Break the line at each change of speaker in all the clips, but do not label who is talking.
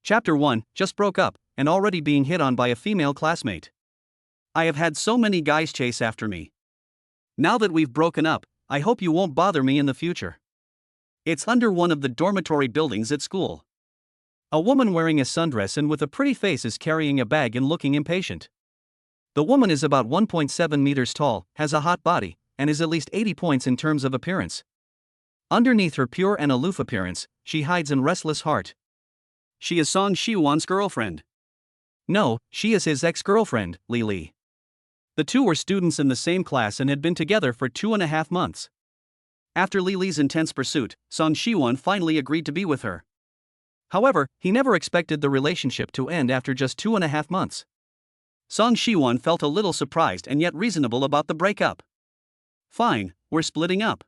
Chapter 1, just broke up, and already being hit on by a female classmate. I have had so many guys chase after me. Now that we've broken up, I hope you won't bother me in the future. It's under one of the dormitory buildings at school. A woman wearing a sundress and with a pretty face is carrying a bag and looking impatient. The woman is about 1.7 meters tall, has a hot body, and is at least 80 points in terms of appearance. Underneath her pure and aloof appearance, she hides a restless heart. She is Song Shi-won's girlfriend. No, she is his ex-girlfriend, Lily. The two were students in the same class and had been together for 2.5 months. After Lily's intense pursuit, Song Shi-won finally agreed to be with her. However, he never expected the relationship to end after just 2.5 months. Song Shi-won felt a little surprised and yet reasonable about the breakup. Fine, we're splitting up.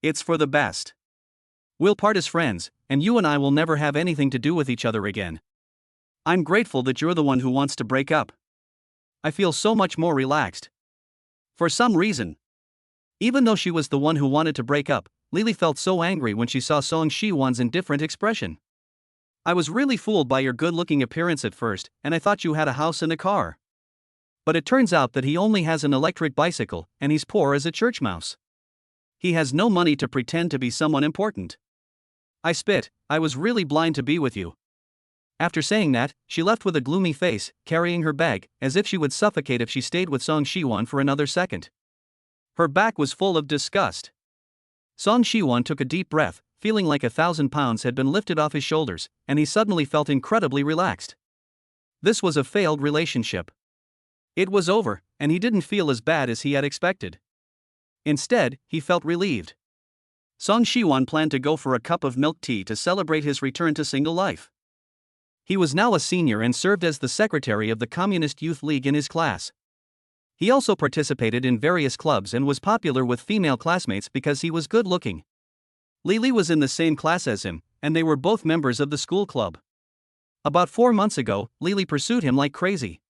It's for the best. We'll part as friends, and you and I will never have anything to do with each other again. I'm grateful that you're the one who wants to break up. I feel so much more relaxed. For some reason. Even though she was the one who wanted to break up, Lily felt so angry when she saw Song Shi-won's indifferent expression. I was really fooled by your good-looking appearance at first, and I thought you had a house and a car. But it turns out that he only has an electric bicycle, and he's poor as a church mouse. He has no money to pretend to be someone important. I spit, I was really blind to be with you. After saying that, she left with a gloomy face, carrying her bag, as if she would suffocate if she stayed with Song Shi-won for another second. Her back was full of disgust. Song Shi-won took a deep breath, feeling like 1,000 pounds had been lifted off his shoulders, and he suddenly felt incredibly relaxed. This was a failed relationship. It was over, and he didn't feel as bad as he had expected. Instead, he felt relieved. Song Shi-won planned to go for a cup of milk tea to celebrate his return to single life. He was now a senior and served as the secretary of the Communist Youth League in his class. He also participated in various clubs and was popular with female classmates because he was good-looking. Lily was in the same class as him, and they were both members of the school club. About 4 months ago, Lily pursued him like crazy.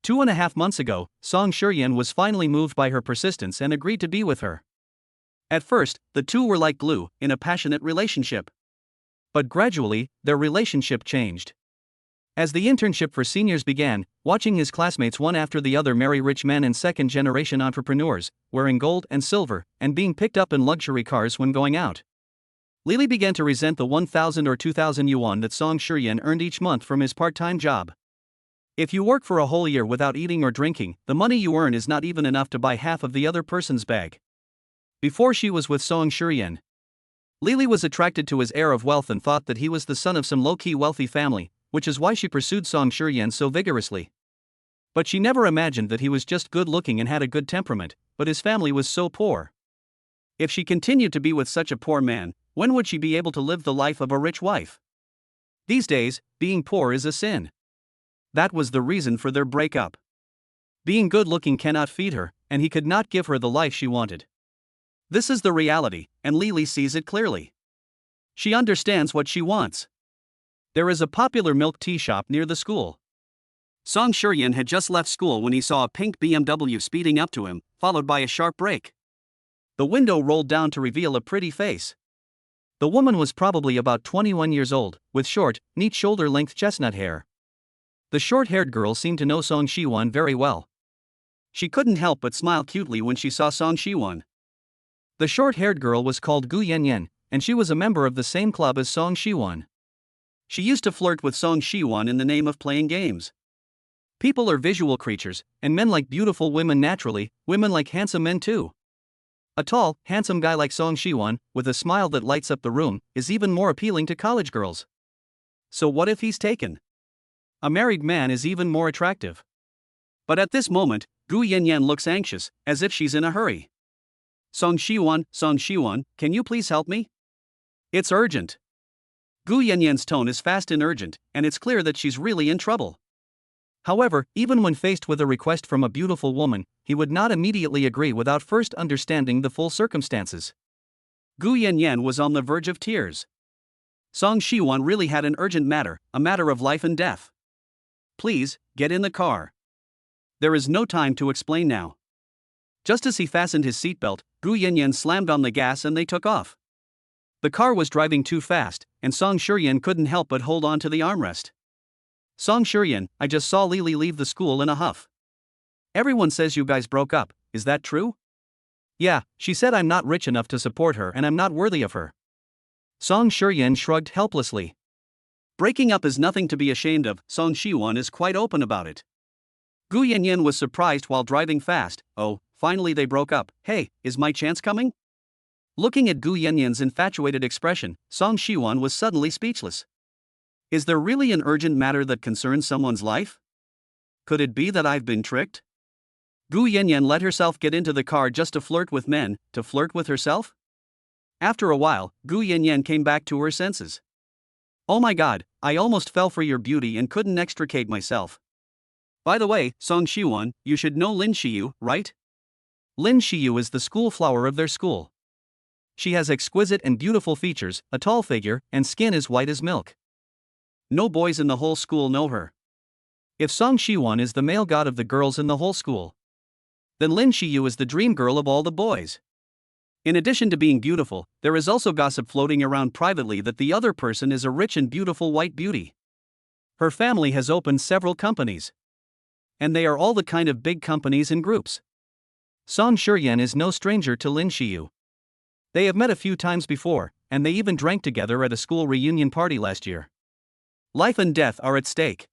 2.5 months ago, Song Shi-won was finally moved by her persistence and agreed to be with her. At first, the two were like glue, in a passionate relationship. But gradually, their relationship changed. As the internship for seniors began, watching his classmates one after the other marry rich men and second-generation entrepreneurs, wearing gold and silver, and being picked up in luxury cars when going out, Lily began to resent the 1,000 or 2,000 yuan that Song Shi-won earned each month from his part-time job. If you work for a whole year without eating or drinking, the money you earn is not even enough to buy half of the other person's bag. Before she was with Song Shi-won, Lily was attracted to his air of wealth and thought that he was the son of some low-key wealthy family, which is why she pursued Song Shi-won so vigorously. But she never imagined that he was just good-looking and had a good temperament, but his family was so poor. If she continued to be with such a poor man, when would she be able to live the life of a rich wife? These days, being poor is a sin. That was the reason for their breakup. Being good-looking cannot feed her, and he could not give her the life she wanted. This is the reality, and Lily sees it clearly. She understands what she wants. There is a popular milk tea shop near the school. Song Shi-won had just left school when he saw a pink BMW speeding up to him, followed by a sharp brake. The window rolled down to reveal a pretty face. The woman was probably about 21 years old, with short, neat shoulder-length chestnut hair. The short-haired girl seemed to know Song Shi-won very well. She couldn't help but smile cutely when she saw Song Shi-won. The short-haired girl was called Gu Yanyan, and she was a member of the same club as Song Shi-won. She used to flirt with Song Shi-won in the name of playing games. People are visual creatures, and men like beautiful women naturally, women like handsome men too. A tall, handsome guy like Song Shi-won, with a smile that lights up the room, is even more appealing to college girls. So what if he's taken? A married man is even more attractive. But at this moment, Gu Yanyan looks anxious, as if she's in a hurry. Song Shi-won, can you please help me? It's urgent. Gu Yanyan's tone is fast and urgent, and it's clear that she's really in trouble. However, even when faced with a request from a beautiful woman, he would not immediately agree without first understanding the full circumstances. Gu Yanyan was on the verge of tears. Song Shi-won really had an urgent matter, a matter of life and death. Please, get in the car. There is no time to explain now. Just as he fastened his seatbelt, Gu Yanyan slammed on the gas and they took off. The car was driving too fast, and Song Shuryen couldn't help but hold on to the armrest. Song Shuryen, I just saw Lily leave the school in a huff. Everyone says you guys broke up, is that true? Yeah, she said I'm not rich enough to support her and I'm not worthy of her. Song Shuryen shrugged helplessly. Breaking up is nothing to be ashamed of, Song Shiwon is quite open about it. Gu Yanyan was surprised while driving fast. Oh, finally they broke up. Hey, is my chance coming? Looking at Gu Yanyan's infatuated expression, Song Shiwon was suddenly speechless. Is there really an urgent matter that concerns someone's life? Could it be that I've been tricked? Gu Yanyan let herself get into the car just to flirt with men, to flirt with herself? After a while, Gu Yanyan came back to her senses. Oh my god, I almost fell for your beauty and couldn't extricate myself. By the way, Song Shiwon, you should know Lin Shiyu, right? Lin Shiyu is the school flower of their school. She has exquisite and beautiful features, a tall figure, and skin as white as milk. No boys in the whole school know her. If Song Shiwon is the male god of the girls in the whole school, then Lin Shiyu is the dream girl of all the boys. In addition to being beautiful, there is also gossip floating around privately that the other person is a rich and beautiful white beauty. Her family has opened several companies. And they are all the kind of big companies and groups. Song Shuryen is no stranger to Lin Shiyu. They have met a few times before, and they even drank together at a school reunion party last year. Life and death are at stake.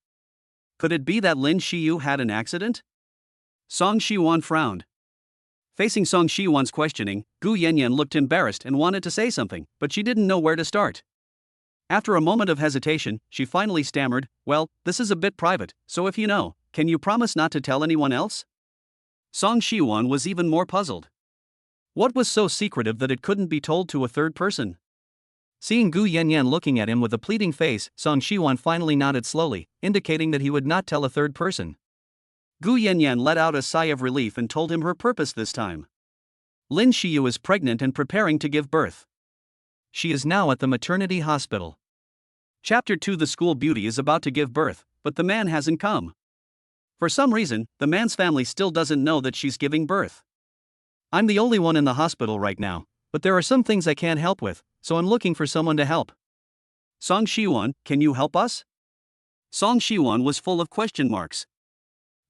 Could it be that Lin Shiyu had an accident? Song Shiwon frowned. Facing Song Shiwon's questioning, Gu Yanyan looked embarrassed and wanted to say something, but she didn't know where to start. After a moment of hesitation, she finally stammered, well, this is a bit private, so if you know, can you promise not to tell anyone else? Song Shiwon was even more puzzled. What was so secretive that it couldn't be told to a third person? Seeing Gu Yanyan looking at him with a pleading face, Song Shiwon finally nodded slowly, indicating that he would not tell a third person. Gu Yanyan let out a sigh of relief and told him her purpose this time. Lin Shiyu is pregnant and preparing to give birth. She is now at the maternity hospital. Chapter 2. The school beauty is about to give birth, but the man hasn't come. For some reason, the man's family still doesn't know that she's giving birth. I'm the only one in the hospital right now, but there are some things I can't help with, so I'm looking for someone to help. Song Shiwon, can you help us? Song Shiwon was full of question marks.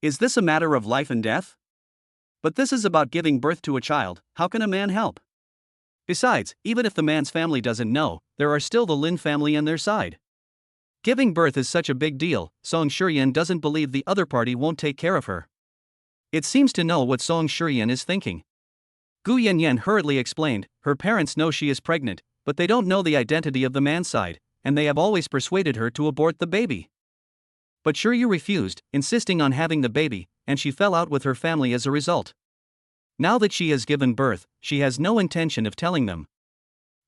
Is this a matter of life and death? But this is about giving birth to a child, how can a man help? Besides, even if the man's family doesn't know, there are still the Lin family on their side. Giving birth is such a big deal, Song Shuryen doesn't believe the other party won't take care of her. It seems to know what Song Shuryen is thinking. Gu Yanyan hurriedly explained, her parents know she is pregnant, but they don't know the identity of the man's side, and they have always persuaded her to abort the baby. But Shuryu refused, insisting on having the baby, and she fell out with her family as a result. Now that she has given birth, she has no intention of telling them.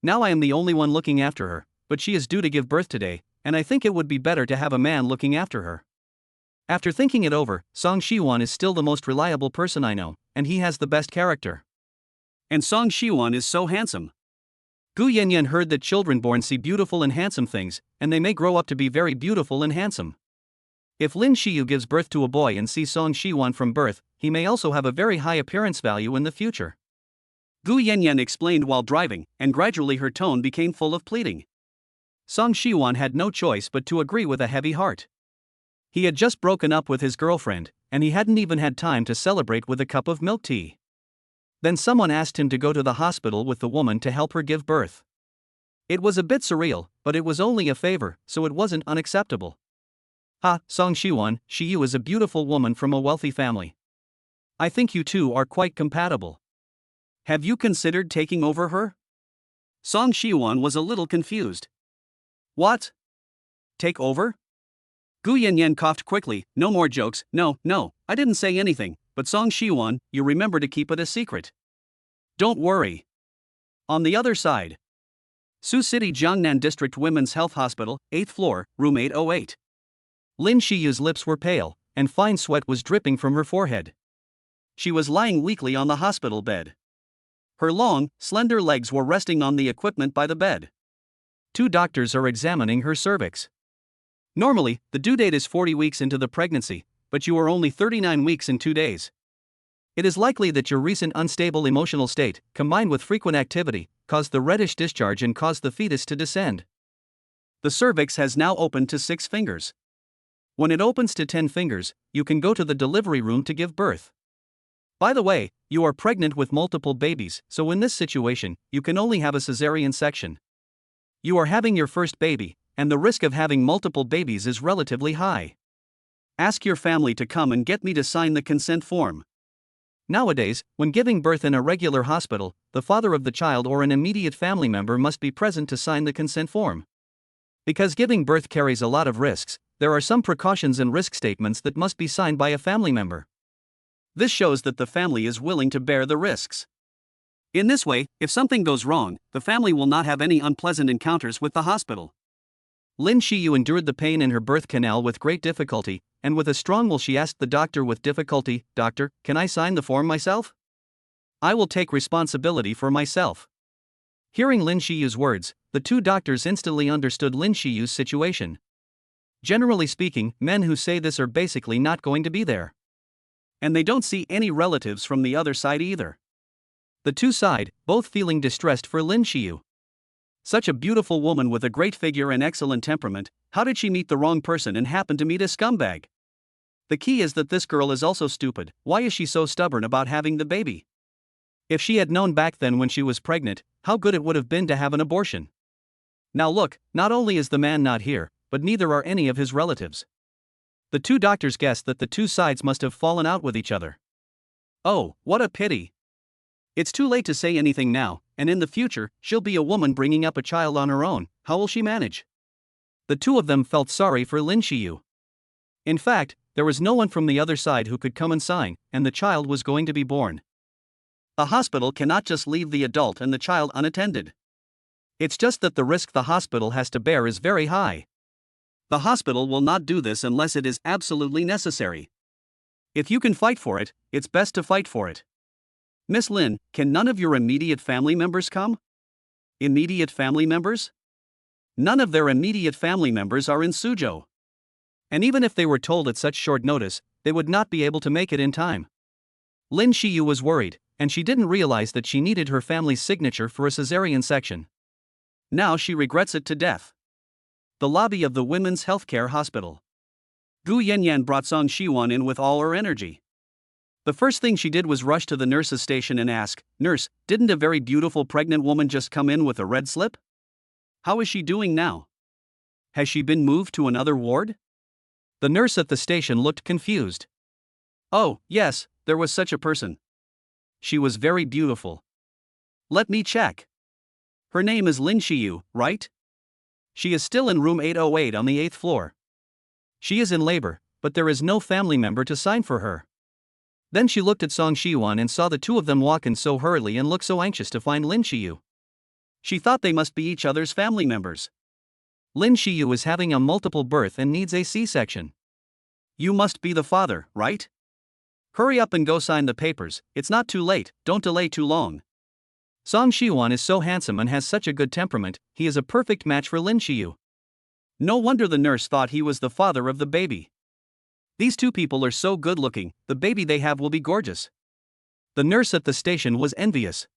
Now I am the only one looking after her, but she is due to give birth today, and I think it would be better to have a man looking after her. After thinking it over, Song Shiwon is still the most reliable person I know, and he has the best character. And Song Shiwon is so handsome. Gu Yanyan heard that children born see beautiful and handsome things, and they may grow up to be very beautiful and handsome. If Lin Shiyu gives birth to a boy and sees Song Shiwon from birth, he may also have a very high appearance value in the future. Gu Yanyan explained while driving, and gradually her tone became full of pleading. Song Shiwon had no choice but to agree with a heavy heart. He had just broken up with his girlfriend, and he hadn't even had time to celebrate with a cup of milk tea. Then someone asked him to go to the hospital with the woman to help her give birth. It was a bit surreal, but it was only a favor, so it wasn't unacceptable. Ha, Song Shiwon, Shiyu is a beautiful woman from a wealthy family. I think you two are quite compatible. Have you considered taking over her? Song Shiwon was a little confused. What? Take over? Gu Yanyan coughed quickly, no more jokes, no, I didn't say anything, but Song Shiwon, you remember to keep it a secret. Don't worry. On the other side. Sioux City Jiangnan District Women's Health Hospital, 8th floor, room 808. Lin Shiyu's lips were pale, and fine sweat was dripping from her forehead. She was lying weakly on the hospital bed. Her long, slender legs were resting on the equipment by the bed. 2 doctors are examining her cervix. Normally, the due date is 40 weeks into the pregnancy, but you are only 39 weeks and 2 days. It is likely that your recent unstable emotional state, combined with frequent activity, caused the reddish discharge and caused the fetus to descend. The cervix has now opened to 6 fingers. When it opens to 10 fingers, you can go to the delivery room to give birth. By the way, you are pregnant with multiple babies, so in this situation, you can only have a cesarean section. You are having your first baby, and the risk of having multiple babies is relatively high. Ask your family to come and get me to sign the consent form. Nowadays, when giving birth in a regular hospital, the father of the child or an immediate family member must be present to sign the consent form. Because giving birth carries a lot of risks, there are some precautions and risk statements that must be signed by a family member. This shows that the family is willing to bear the risks. In this way, if something goes wrong, the family will not have any unpleasant encounters with the hospital. Lin Shiyu endured the pain in her birth canal with great difficulty, and with a strong will she asked the doctor with difficulty, "Doctor, can I sign the form myself? I will take responsibility for myself." Hearing Lin Shiyu's words, the 2 doctors instantly understood Lin Shiyu's situation. Generally speaking, men who say this are basically not going to be there. And they don't see any relatives from the other side either. The 2 sighed, both feeling distressed for Lin Shiyu. Such a beautiful woman with a great figure and excellent temperament, how did she meet the wrong person and happen to meet a scumbag? The key is that this girl is also stupid. Why is she so stubborn about having the baby? If she had known back then when she was pregnant, how good it would have been to have an abortion. Now look, not only is the man not here, but neither are any of his relatives. The 2 doctors guessed that the 2 sides must have fallen out with each other. Oh, what a pity. It's too late to say anything now, and in the future, she'll be a woman bringing up a child on her own. How will she manage? The 2 of them felt sorry for Lin Shiyu. In fact, there was no one from the other side who could come and sign, and the child was going to be born. A hospital cannot just leave the adult and the child unattended. It's just that the risk the hospital has to bear is very high. The hospital will not do this unless it is absolutely necessary. If you can fight for it, it's best to fight for it. Miss Lin, can none of your immediate family members come? Immediate family members? None of their immediate family members are in Suzhou. And even if they were told at such short notice, they would not be able to make it in time. Lin Shiyu was worried, and she didn't realize that she needed her family's signature for a cesarean section. Now she regrets it to death. The lobby of the Women's Healthcare Hospital. Gu Yanyan brought Song Shiwan in with all her energy. The first thing she did was rush to the nurse's station and ask, "Nurse, didn't a very beautiful pregnant woman just come in with a red slip? How is she doing now? Has she been moved to another ward?" The nurse at the station looked confused. "Oh, yes, there was such a person. She was very beautiful. Let me check. Her name is Lin Shiyu, right? She is still in room 808 on the 8th floor. She is in labor, but there is no family member to sign for her." Then she looked at Song Shiwan and saw the 2 of them walk in so hurriedly and look so anxious to find Lin Shiyu. She thought they must be each other's family members. Lin Shiyu is having a multiple birth and needs a C-section. You must be the father, right? Hurry up and go sign the papers, it's not too late, don't delay too long. Song Shiwan is so handsome and has such a good temperament, he is a perfect match for Lin Shiyu. No wonder the nurse thought he was the father of the baby. These 2 people are so good looking, the baby they have will be gorgeous. The nurse at the station was envious.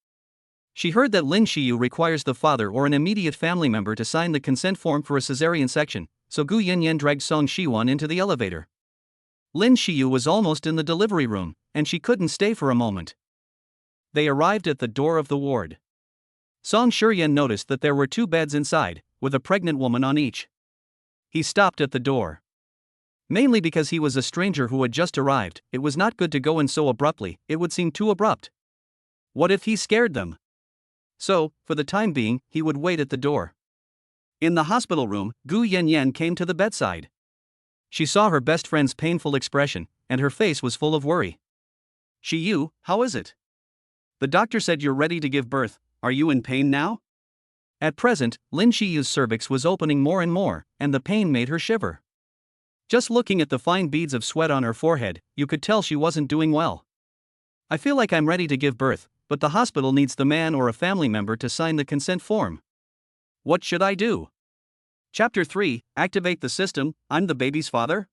She heard that Lin Shiyu requires the father or an immediate family member to sign the consent form for a cesarean section, so Gu Yanyan dragged Song Shiwan into the elevator. Lin Shiyu was almost in the delivery room, and she couldn't stay for a moment. They arrived at the door of the ward. Song Shuryan noticed that there were 2 beds inside, with a pregnant woman on each. He stopped at the door. Mainly because he was a stranger who had just arrived, it was not good to go in so abruptly, it would seem too abrupt. What if he scared them? So, for the time being, he would wait at the door. In the hospital room, Gu Yanyan came to the bedside. She saw her best friend's painful expression, and her face was full of worry. "Shiyu, how is it? The doctor said you're ready to give birth, are you in pain now?" At present, Lin Shiyu's cervix was opening more and more, and the pain made her shiver. Just looking at the fine beads of sweat on her forehead, you could tell she wasn't doing well. "I feel like I'm ready to give birth, but the hospital needs the man or a family member to sign the consent form. What should I do?" Chapter 3, Activate the System, I'm the baby's father?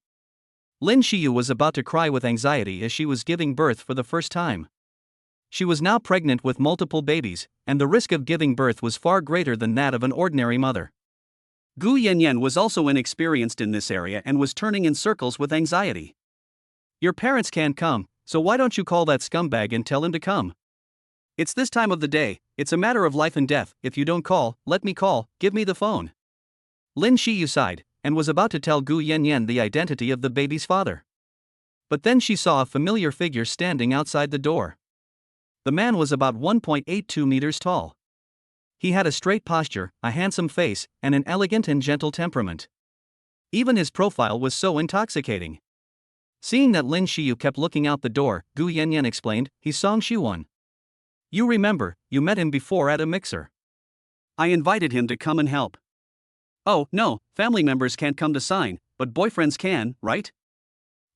Lin Shiyu was about to cry with anxiety as she was giving birth for the first time. She was now pregnant with multiple babies, and the risk of giving birth was far greater than that of an ordinary mother. Gu Yanyan was also inexperienced in this area and was turning in circles with anxiety. Your parents can't come, so why don't you call that scumbag and tell him to come? It's this time of the day, it's a matter of life and death. If you don't call, let me call, give me the phone. Lin Shiyu sighed, and was about to tell Gu Yanyan the identity of the baby's father. But then she saw a familiar figure standing outside the door. The man was about 1.82 meters tall. He had a straight posture, a handsome face, and an elegant and gentle temperament. Even his profile was so intoxicating. Seeing that Lin Shiyu kept looking out the door, Gu Yanyan explained, "He's Song Shiwan. You remember, you met him before at a mixer. I invited him to come and help." "Oh, no, family members can't come to sign, but boyfriends can, right?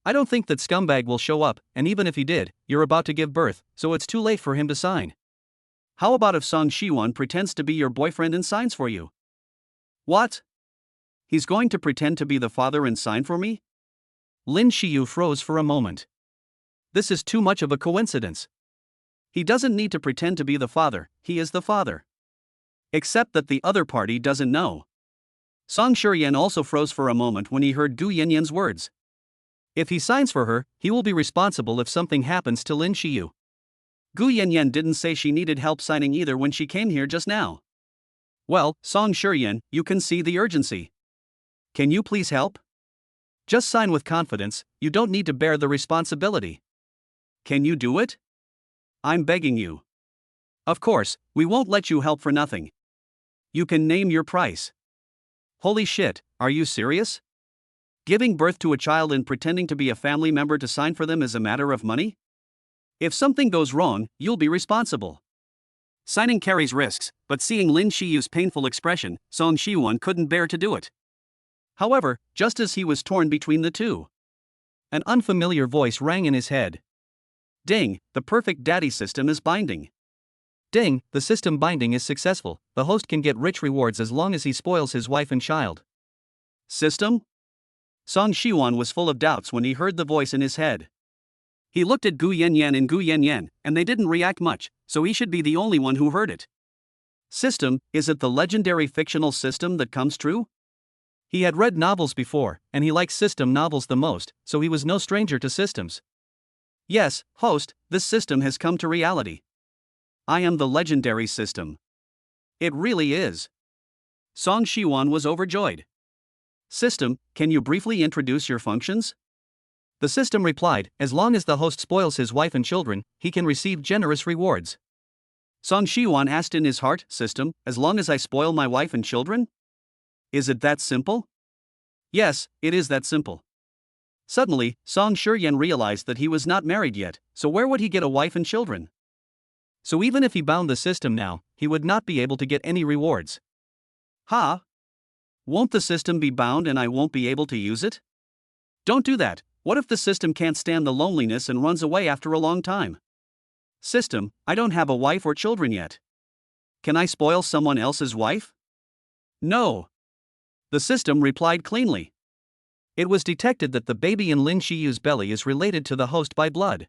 I don't think that scumbag will show up, and even if he did, you're about to give birth, so it's too late for him to sign. How about if Song Shiwan pretends to be your boyfriend and signs for you?" "What? He's going to pretend to be the father and sign for me?" Lin Shiyu froze for a moment. This is too much of a coincidence. He doesn't need to pretend to be the father, he is the father. Except that the other party doesn't know. Song Shiyan also froze for a moment when he heard Gu Yanyan's words. If he signs for her, he will be responsible if something happens to Lin Shiyu. Gu Yanyan didn't say she needed help signing either when she came here just now. "Well, Song Shiyan, you can see the urgency. Can you please help? Just sign with confidence, you don't need to bear the responsibility. Can you do it? I'm begging you. Of course, we won't let you help for nothing. You can name your price." Holy shit, are you serious? Giving birth to a child and pretending to be a family member to sign for them is a matter of money? If something goes wrong, you'll be responsible. Signing carries risks, but seeing Lin Shiyu's painful expression, Song Shiwan couldn't bear to do it. However, just as he was torn between the two, an unfamiliar voice rang in his head. "Ding, the perfect daddy system is binding. Ding, the system binding is successful, the host can get rich rewards as long as he spoils his wife and child." System? Song Shiwan was full of doubts when he heard the voice in his head. He looked at Gu Yanyan and Gu Yanyan, and they didn't react much, so he should be the only one who heard it. System, is it the legendary fictional system that comes true? He had read novels before, and he likes system novels the most, so he was no stranger to systems. Yes, host, this system has come to reality. I am the legendary system. It really is. Song Shiwan was overjoyed. System, can you briefly introduce your functions? The system replied, as long as the host spoils his wife and children, he can receive generous rewards. Song Shiwan asked in his heart, system, as long as I spoil my wife and children? Is it that simple? Yes, it is that simple. Suddenly, Song Shiyan realized that he was not married yet, so where would he get a wife and children? So even if he bound the system now, he would not be able to get any rewards. Ha! Won't the system be bound and I won't be able to use it? Don't do that. What if the system can't stand the loneliness and runs away after a long time? System, I don't have a wife or children yet. Can I spoil someone else's wife? No. The system replied cleanly. It was detected that the baby in Lin Shiyu's belly is related to the host by blood.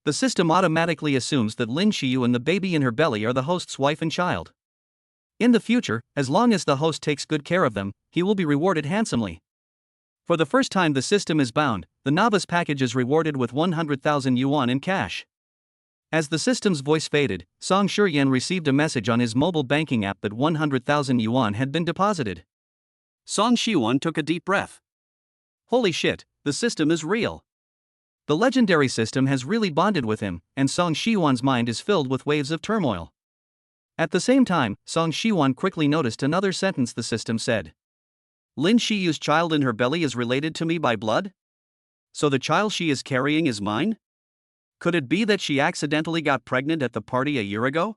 The system automatically assumes that Lin Shiyu and the baby in her belly are the host's wife and child. In the future, as long as the host takes good care of them, he will be rewarded handsomely. For the first time the system is bound, the novice package is rewarded with 100,000 yuan in cash. As the system's voice faded, Song Shiyan received a message on his mobile banking app that 100,000 yuan had been deposited. Song Shiwan took a deep breath. Holy shit, the system is real. The legendary system has really bonded with him, and Song Shiwan's mind is filled with waves of turmoil. At the same time, Song Shiwan quickly noticed another sentence the system said. Lin Shiyu's child in her belly is related to me by blood? So the child she is carrying is mine? Could it be that she accidentally got pregnant at the party a year ago?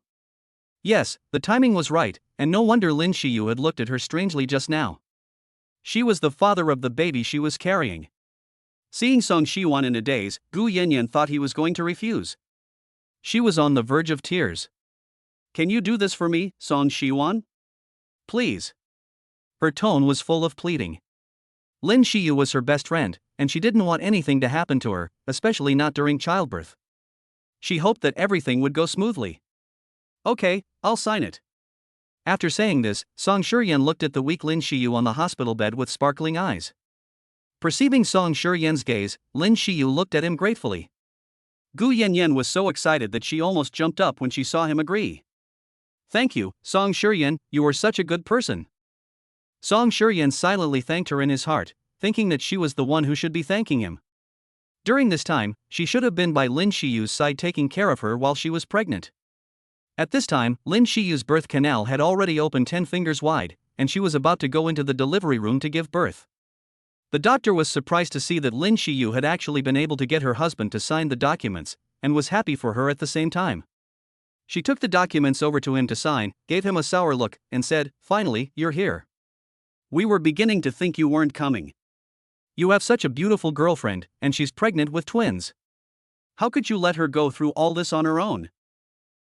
Yes, the timing was right, and no wonder Lin Shiyu had looked at her strangely just now. She was the father of the baby she was carrying. Seeing Song Shiwan in a daze, Gu Yanyan thought he was going to refuse. She was on the verge of tears. Can you do this for me, Song Shiwan? Please. Her tone was full of pleading. Lin Shiyu was her best friend, and she didn't want anything to happen to her, especially not during childbirth. She hoped that everything would go smoothly. Okay, I'll sign it. After saying this, Song Shuryen looked at the weak Lin Shiyu on the hospital bed with sparkling eyes. Perceiving Song Shuryen's gaze, Lin Shiyu looked at him gratefully. Gu Yanyan was so excited that she almost jumped up when she saw him agree. Thank you, Song Shuryen, you were such a good person. Song Shuryen silently thanked her in his heart, thinking that she was the one who should be thanking him. During this time, she should have been by Lin Shiyu's side taking care of her while she was pregnant. At this time, Lin Shiyu's birth canal had already opened 10 fingers wide, and she was about to go into the delivery room to give birth. The doctor was surprised to see that Lin Shiyu had actually been able to get her husband to sign the documents, and was happy for her at the same time. She took the documents over to him to sign, gave him a sour look, and said, "Finally, you're here. We were beginning to think you weren't coming. You have such a beautiful girlfriend, and she's pregnant with twins. How could you let her go through all this on her own?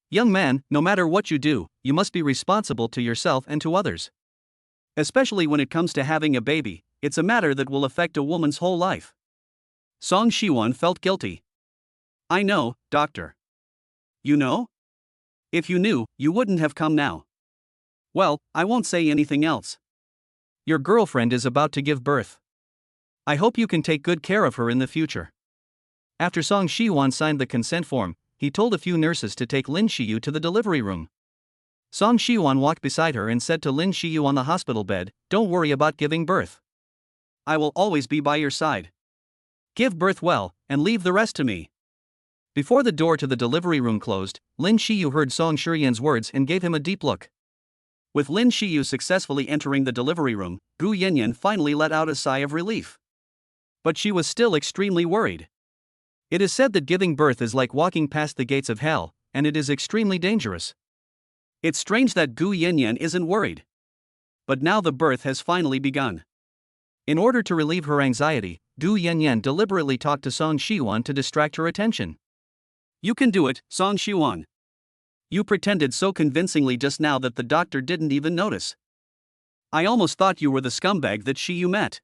Young man, no matter what you do, you must be responsible to yourself and to others. Especially when it comes to having a baby, it's a matter that will affect a woman's whole life." Song Shiwon felt guilty. "I know, doctor." "You know? If you knew, you wouldn't have come now." "Well, I won't say anything else. Your girlfriend is about to give birth. I hope you can take good care of her in the future." After Song Shiwon signed the consent form, he told a few nurses to take Lin Shiyu to the delivery room. Song Shiwon walked beside her and said to Lin Shiyu on the hospital bed, "Don't worry about giving birth. I will always be by your side. Give birth well, and leave the rest to me." Before the door to the delivery room closed, Lin Shiyu heard Song Shuryen's words and gave him a deep look. With Lin Shiyu successfully entering the delivery room, Gu Yanyan finally let out a sigh of relief. But she was still extremely worried. It is said that giving birth is like walking past the gates of hell, and it is extremely dangerous. It's strange that Gu Yanyan isn't worried. But now the birth has finally begun. In order to relieve her anxiety, Gu Yanyan deliberately talked to Song Shiwon to distract her attention. "You can do it, Song Shiwon. You pretended so convincingly just now that the doctor didn't even notice. I almost thought you were the scumbag that Shiyu met."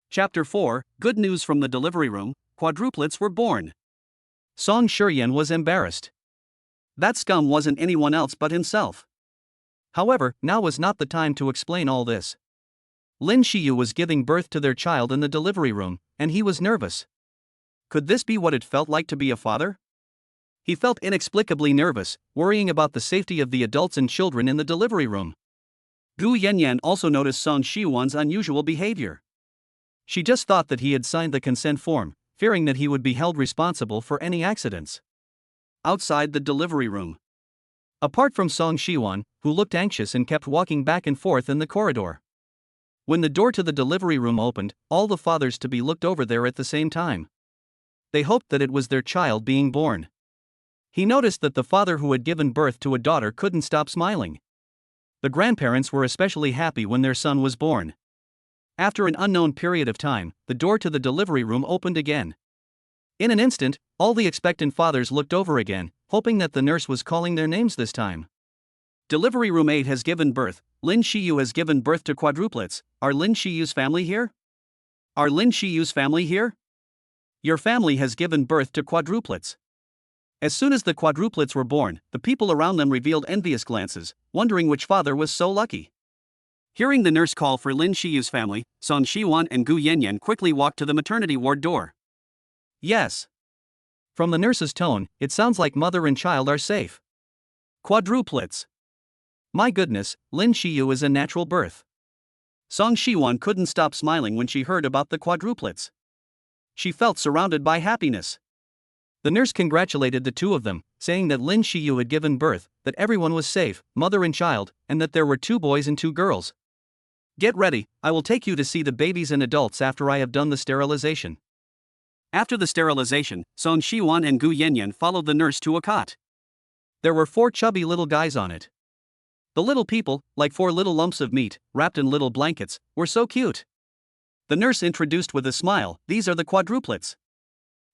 Chapter 4, Good News from the Delivery Room, Quadruplets were born. Song Shuryen was embarrassed. That scum wasn't anyone else but himself. However, now was not the time to explain all this. Lin Shiyu was giving birth to their child in the delivery room, and he was nervous. Could this be what it felt like to be a father? He felt inexplicably nervous, worrying about the safety of the adults and children in the delivery room. Gu Yanyan also noticed Song Shiwon's unusual behavior. She just thought that he had signed the consent form, fearing that he would be held responsible for any accidents. Outside the delivery room. Apart from Song Shiwon, who looked anxious and kept walking back and forth in the corridor. When the door to the delivery room opened, all the fathers-to-be looked over there at the same time. They hoped that it was their child being born. He noticed that the father who had given birth to a daughter couldn't stop smiling. The grandparents were especially happy when their son was born. After an unknown period of time, the door to the delivery room opened again. In an instant, all the expectant fathers looked over again, hoping that the nurse was calling their names this time. "Delivery room 8 has given birth. Lin Shiyu has given birth to quadruplets. Are Lin Shiyu's family here? Are Lin Shiyu's family here? Your family has given birth to quadruplets." As soon as the quadruplets were born, the people around them revealed envious glances, wondering which father was so lucky. Hearing the nurse call for Lin Shiyu's family, Song Shiwon and Gu Yanyan quickly walked to the maternity ward door. "Yes." From the nurse's tone, it sounds like mother and child are safe. "Quadruplets. My goodness, Lin Shiyu is a natural birth." Song Shiwon couldn't stop smiling when she heard about the quadruplets. She felt surrounded by happiness. The nurse congratulated the two of them, saying that Lin Shiyu had given birth, that everyone was safe, mother and child, and that there were 2 boys and 2 girls. "Get ready, I will take you to see the babies and adults after I have done the sterilization." After the sterilization, Song Shiwon and Gu Yanyan followed the nurse to a cot. There were 4 chubby little guys on it. The little people, like 4 little lumps of meat, wrapped in little blankets, were so cute. The nurse introduced with a smile, "These are the quadruplets.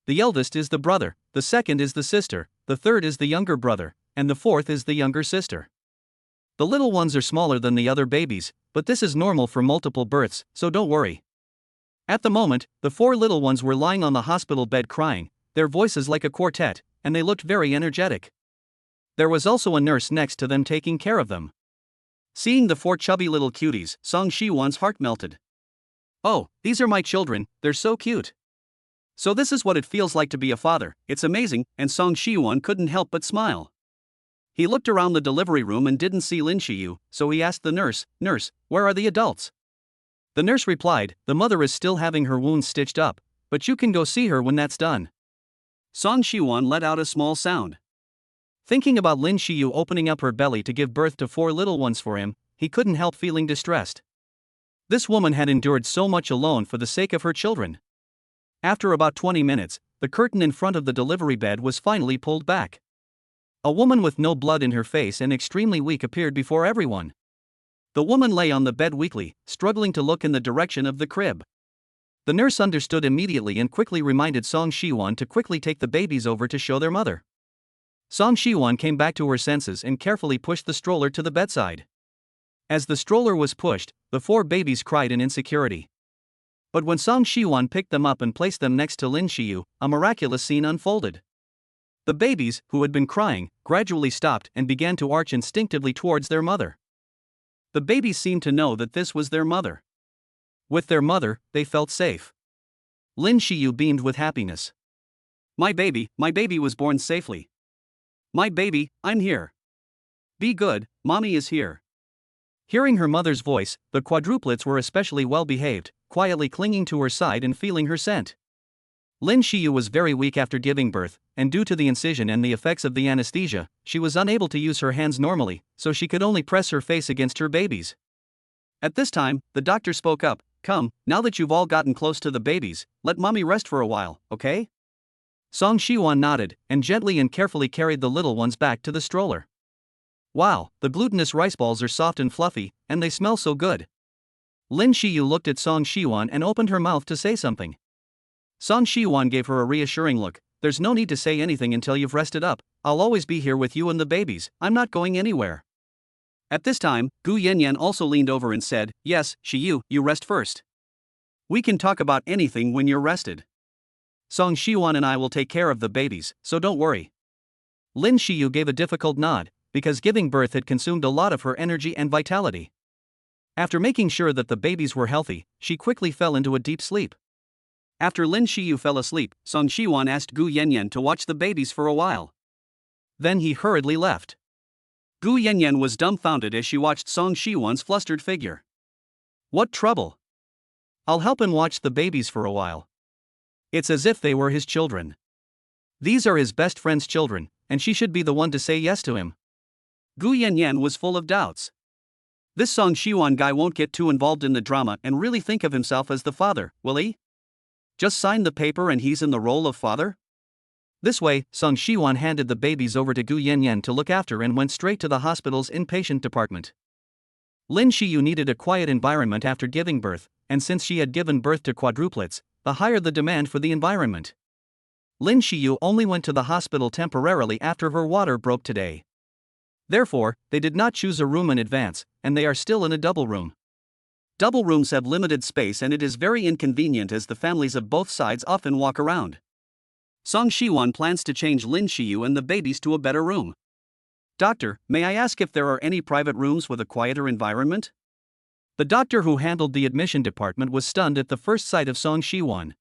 The eldest is the brother, the second is the sister, the third is the younger brother, and the fourth is the younger sister. The little ones are smaller than the other babies, but this is normal for multiple births, so don't worry." At the moment, the 4 little ones were lying on the hospital bed crying, their voices like a quartet, and they looked very energetic. There was also a nurse next to them taking care of them. Seeing the four chubby little cuties, Song Shi-won's heart melted. Oh, these are my children, they're so cute. So this is what it feels like to be a father, it's amazing, and Song Shi-won couldn't help but smile. He looked around the delivery room and didn't see Lin Shiyu, so he asked the nurse, "Nurse, where are the adults?" The nurse replied, "The mother is still having her wounds stitched up, but you can go see her when that's done." Song Shi-won let out a small sound. Thinking about Lin Shiyu opening up her belly to give birth to four little ones for him, he couldn't help feeling distressed. This woman had endured so much alone for the sake of her children. After about 20 minutes, the curtain in front of the delivery bed was finally pulled back. A woman with no blood in her face and extremely weak appeared before everyone. The woman lay on the bed weakly, struggling to look in the direction of the crib. The nurse understood immediately and quickly reminded Song Shi-won to quickly take the babies over to show their mother. Song Shi-won came back to her senses and carefully pushed the stroller to the bedside. As the stroller was pushed, the four babies cried in insecurity. But when Song Shi-won picked them up and placed them next to Lin Shiyu, a miraculous scene unfolded. The babies, who had been crying, gradually stopped and began to arch instinctively towards their mother. The babies seemed to know that this was their mother. With their mother, they felt safe. Lin Shiyu beamed with happiness. My baby was born safely. My baby, I'm here. Be good, mommy is here." Hearing her mother's voice, the quadruplets were especially well behaved, quietly clinging to her side and feeling her scent. Lin Shiyu was very weak after giving birth, and due to the incision and the effects of the anesthesia, she was unable to use her hands normally, so she could only press her face against her babies. At this time, the doctor spoke up, "Come, now that you've all gotten close to the babies, let mommy rest for a while, okay?" Song Shi-won nodded, and gently and carefully carried the little ones back to the stroller. Wow, the glutinous rice balls are soft and fluffy, and they smell so good. Lin Shiyu looked at Song Shi-won and opened her mouth to say something. Song Shi-won gave her a reassuring look. "There's no need to say anything until you've rested up, I'll always be here with you and the babies, I'm not going anywhere." At this time, Gu Yanyan also leaned over and said, "Yes, Shiyu, you rest first. We can talk about anything when you're rested. Song Shi-won and I will take care of the babies, so don't worry." Lin Shiyu gave a difficult nod, because giving birth had consumed a lot of her energy and vitality. After making sure that the babies were healthy, she quickly fell into a deep sleep. After Lin Shiyu fell asleep, Song Shi-won asked Gu Yanyan to watch the babies for a while. Then he hurriedly left. Gu Yanyan was dumbfounded as she watched Song Shi-won's flustered figure. What trouble? I'll help him watch the babies for a while. It's as if they were his children. These are his best friend's children, and she should be the one to say yes to him. Gu Yanyan was full of doubts. This Song Shi-won guy won't get too involved in the drama and really think of himself as the father, will he? Just sign the paper and he's in the role of father? This way, Song Shi-won handed the babies over to Gu Yanyan to look after and went straight to the hospital's inpatient department. Lin Shiyu needed a quiet environment after giving birth, and since she had given birth to quadruplets, the higher the demand for the environment. Lin Shiyu only went to the hospital temporarily after her water broke today. Therefore, they did not choose a room in advance, and they are still in a double room. Double rooms have limited space and it is very inconvenient as the families of both sides often walk around. Song Shi-won plans to change Lin Shiyu and the babies to a better room. "Doctor, may I ask if there are any private rooms with a quieter environment?" The doctor who handled the admission department was stunned at the first sight of Song Shi-won.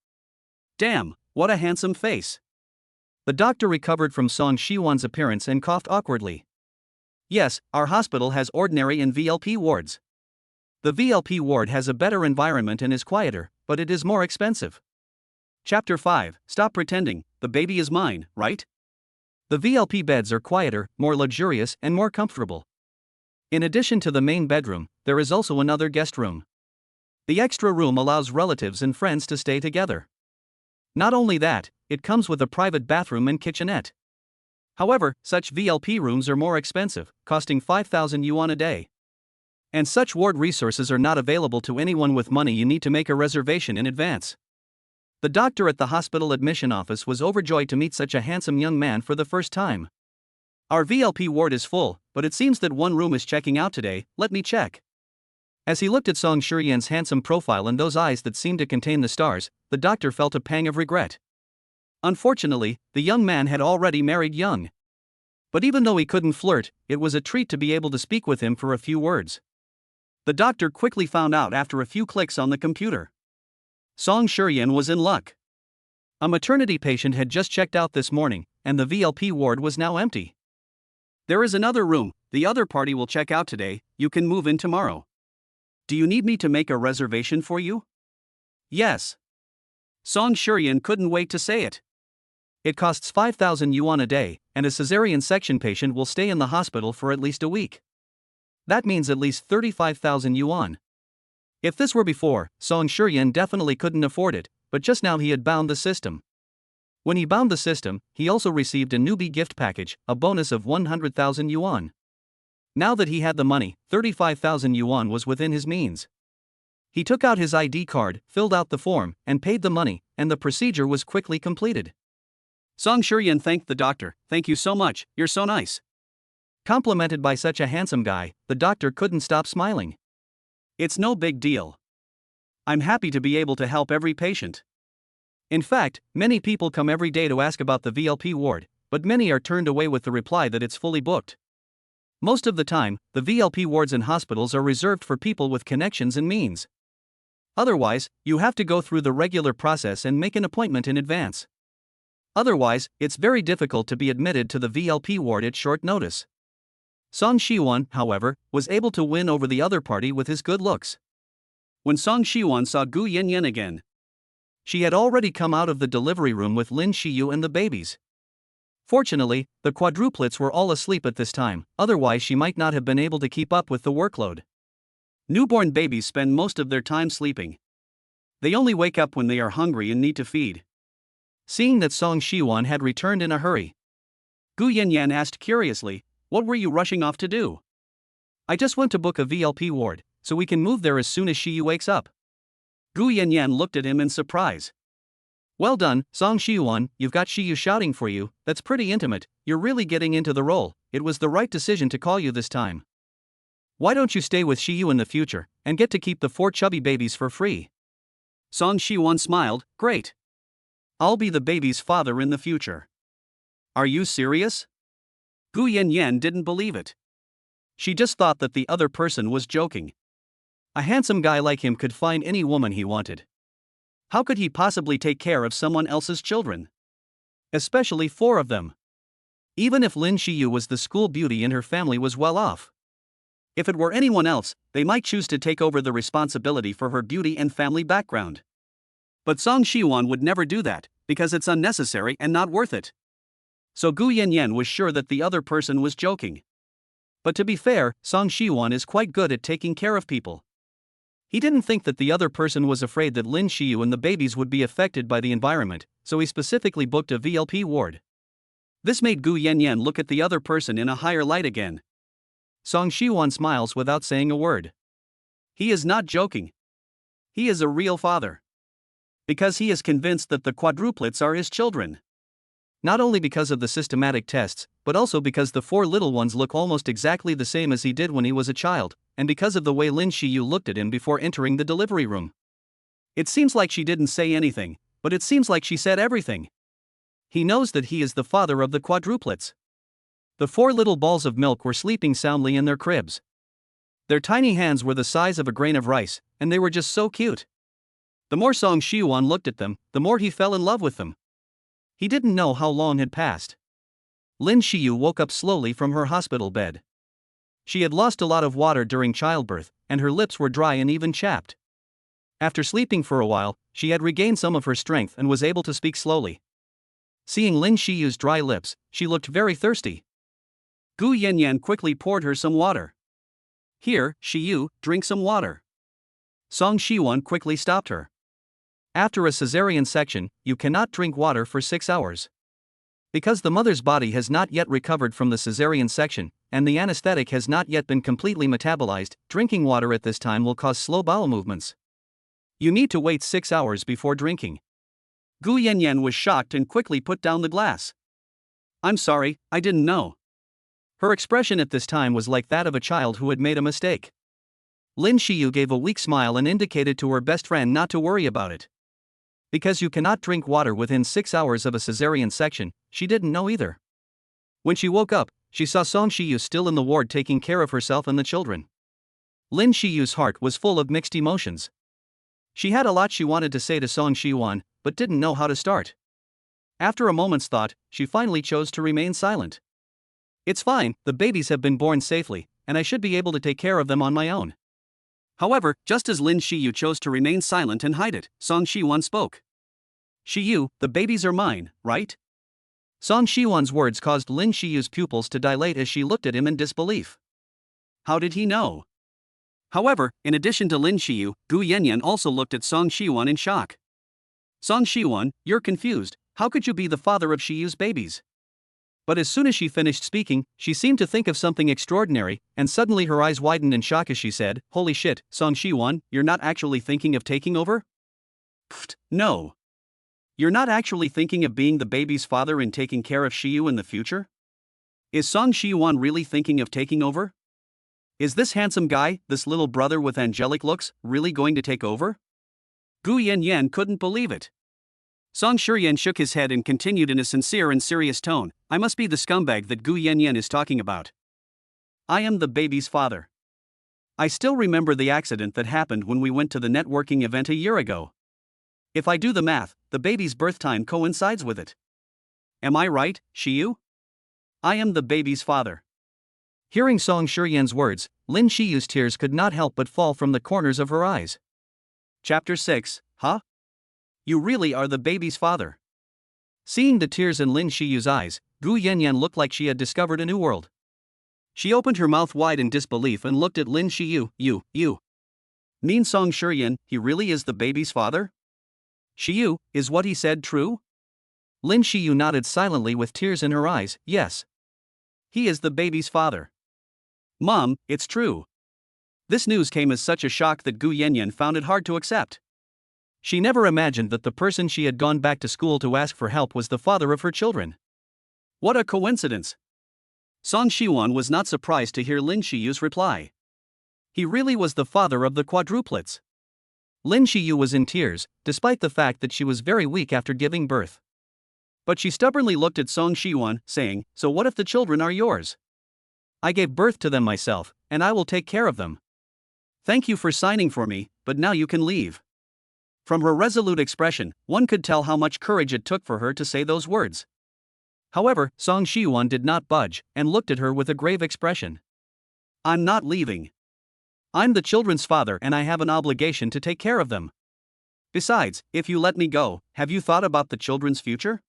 Damn, what a handsome face. The doctor recovered from Song Shi-won's appearance and coughed awkwardly. "Yes, our hospital has ordinary and VLP wards. The VLP ward has a better environment and is quieter, but it is more expensive." Chapter 5, Stop Pretending, the baby is mine, right? The VLP beds are quieter, more luxurious, and more comfortable. In addition to the main bedroom, there is also another guest room. The extra room allows relatives and friends to stay together. Not only that, it comes with a private bathroom and kitchenette. However, such VLP rooms are more expensive, costing 5,000 yuan a day. And such ward resources are not available to anyone with money. You need to make a reservation in advance. The doctor at the hospital admission office was overjoyed to meet such a handsome young man for the first time. "Our VLP ward is full, but it seems that one room is checking out today, let me check." As he looked at Song Shiyan's handsome profile and those eyes that seemed to contain the stars, the doctor felt a pang of regret. Unfortunately, the young man had already married young. But even though he couldn't flirt, it was a treat to be able to speak with him for a few words. The doctor quickly found out after a few clicks on the computer. Song Shuryan was in luck. A maternity patient had just checked out this morning, and the VLP ward was now empty. There is another room, the other party will check out today, you can move in tomorrow. Do you need me to make a reservation for you? Yes. Song Shuryan couldn't wait to say it. It costs 5,000 yuan a day, and a cesarean section patient will stay in the hospital for at least a week. That means at least 35,000 yuan. If this were before, Song Shuryan definitely couldn't afford it, but just now he had bound the system. When he bound the system, he also received a newbie gift package, a bonus of 100,000 yuan. Now that he had the money, 35,000 yuan was within his means. He took out his ID card, filled out the form, and paid the money, and the procedure was quickly completed. Song Shuryan thanked the doctor. Thank you so much, you're so nice. Complimented by such a handsome guy, the doctor couldn't stop smiling. It's no big deal. I'm happy to be able to help every patient. In fact, many people come every day to ask about the VLP ward, but many are turned away with the reply that it's fully booked. Most of the time, the VLP wards in hospitals are reserved for people with connections and means. Otherwise, you have to go through the regular process and make an appointment in advance. Otherwise, it's very difficult to be admitted to the VLP ward at short notice. Song Shiwan, however, was able to win over the other party with his good looks. When Song Shiwan saw Gu Yanyan again, she had already come out of the delivery room with Lin Shiyu and the babies. Fortunately, the quadruplets were all asleep at this time, otherwise she might not have been able to keep up with the workload. Newborn babies spend most of their time sleeping. They only wake up when they are hungry and need to feed. Seeing that Song Shiwan had returned in a hurry, Gu Yanyan asked curiously, "What were you rushing off to do?" "I just went to book a VLP ward, so we can move there as soon as Shiyu wakes up." Gu Yanyan looked at him in surprise. "Well done, Song Shiwan, you've got Shiyu shouting for you, that's pretty intimate, you're really getting into the role, it was the right decision to call you this time. Why don't you stay with Shiyu in the future, and get to keep the 4 chubby babies for free?" Song Shiwan smiled, "Great. I'll be the baby's father in the future." "Are you serious?" Gu Yanyan didn't believe it. She just thought that the other person was joking. A handsome guy like him could find any woman he wanted. How could he possibly take care of someone else's children? Especially 4 of them. Even if Lin Shiyu was the school beauty and her family was well off. If it were anyone else, they might choose to take over the responsibility for her beauty and family background. But Song Shiwan would never do that, because it's unnecessary and not worth it. So Gu Yanyan was sure that the other person was joking. But to be fair, Song Shiwan is quite good at taking care of people. He didn't think that the other person was afraid that Lin Shiyu and the babies would be affected by the environment, so he specifically booked a VLP ward. This made Gu Yanyan look at the other person in a higher light again. Song Shiwan smiles without saying a word. He is not joking. He is a real father. Because he is convinced that the quadruplets are his children. Not only because of the systematic tests, but also because the 4 little ones look almost exactly the same as he did when he was a child, and because of the way Lin Shiyu looked at him before entering the delivery room. It seems like she didn't say anything, but it seems like she said everything. He knows that he is the father of the quadruplets. The 4 little balls of milk were sleeping soundly in their cribs. Their tiny hands were the size of a grain of rice, and they were just so cute. The more Song Shiwan looked at them, the more he fell in love with them. He didn't know how long had passed. Lin Shiyu woke up slowly from her hospital bed. She had lost a lot of water during childbirth, and her lips were dry and even chapped. After sleeping for a while, she had regained some of her strength and was able to speak slowly. Seeing Lin Shiyu's dry lips, she looked very thirsty. Gu Yanyan quickly poured her some water. "Here, Shiyu, drink some water." Song Shiwan quickly stopped her. After a cesarean section, you cannot drink water for 6 hours. Because the mother's body has not yet recovered from the cesarean section, and the anesthetic has not yet been completely metabolized, drinking water at this time will cause slow bowel movements. You need to wait 6 hours before drinking. Gu Yanyan was shocked and quickly put down the glass. "I'm sorry, I didn't know." Her expression at this time was like that of a child who had made a mistake. Lin Shiyu gave a weak smile and indicated to her best friend not to worry about it. Because you cannot drink water within 6 hours of a cesarean section, she didn't know either. When she woke up, she saw Song Shiyu still in the ward taking care of herself and the children. Lin Shiyu's heart was full of mixed emotions. She had a lot she wanted to say to Song Shiwan, but didn't know how to start. After a moment's thought, she finally chose to remain silent. It's fine, the babies have been born safely, and I should be able to take care of them on my own. However, just as Lin Shiyu chose to remain silent and hide it, Song Shiwan spoke. Shiyu, the babies are mine, right? Song Shiwan's words caused Lin Shiyu's pupils to dilate as she looked at him in disbelief. How did he know? However, in addition to Lin Shiyu, Gu Yanyan also looked at Song Shiwan in shock. Song Shiwan, you're confused, how could you be the father of Shiyu's babies? But as soon as she finished speaking, she seemed to think of something extraordinary, and suddenly her eyes widened in shock as she said, Holy shit, Song Shiwan, you're not actually thinking of taking over? Pfft, no. You're not actually thinking of being the baby's father and taking care of Shiyu in the future? Is Song Shiwan really thinking of taking over? Is this handsome guy, this little brother with angelic looks, really going to take over? Gu Yanyan couldn't believe it. Song Shiyan shook his head and continued in a sincere and serious tone, I must be the scumbag that Gu Yanyan is talking about. I am the baby's father. I still remember the accident that happened when we went to the networking event a year ago. If I do the math, the baby's birth time coincides with it. Am I right, Shiyu? I am the baby's father. Hearing Song Shiyan's words, Lin Shiyu's tears could not help but fall from the corners of her eyes. Chapter 6, Huh? You really are the baby's father. Seeing the tears in Lin Shiyu's eyes, Gu Yanyan looked like she had discovered a new world. She opened her mouth wide in disbelief and looked at Lin Shiyu. You mean Song Shiyan, he really is the baby's father? Shiyu, is what he said true? Lin Shiyu nodded silently with tears in her eyes, yes. He is the baby's father. Mom, it's true. This news came as such a shock that Gu Yanyan found it hard to accept. She never imagined that the person she had gone back to school to ask for help was the father of her children. What a coincidence! Song Shiwan was not surprised to hear Lin Shiyu's reply. He really was the father of the quadruplets. Lin Shiyu was in tears, despite the fact that she was very weak after giving birth. But she stubbornly looked at Song Shiwan, saying, So what if the children are yours? I gave birth to them myself, and I will take care of them. Thank you for signing for me, but now you can leave. From her resolute expression, one could tell how much courage it took for her to say those words. However, Song Shiwan did not budge, and looked at her with a grave expression. I'm not leaving. I'm the children's father and I have an obligation to take care of them. Besides, if you let me go, have you thought about the children's future?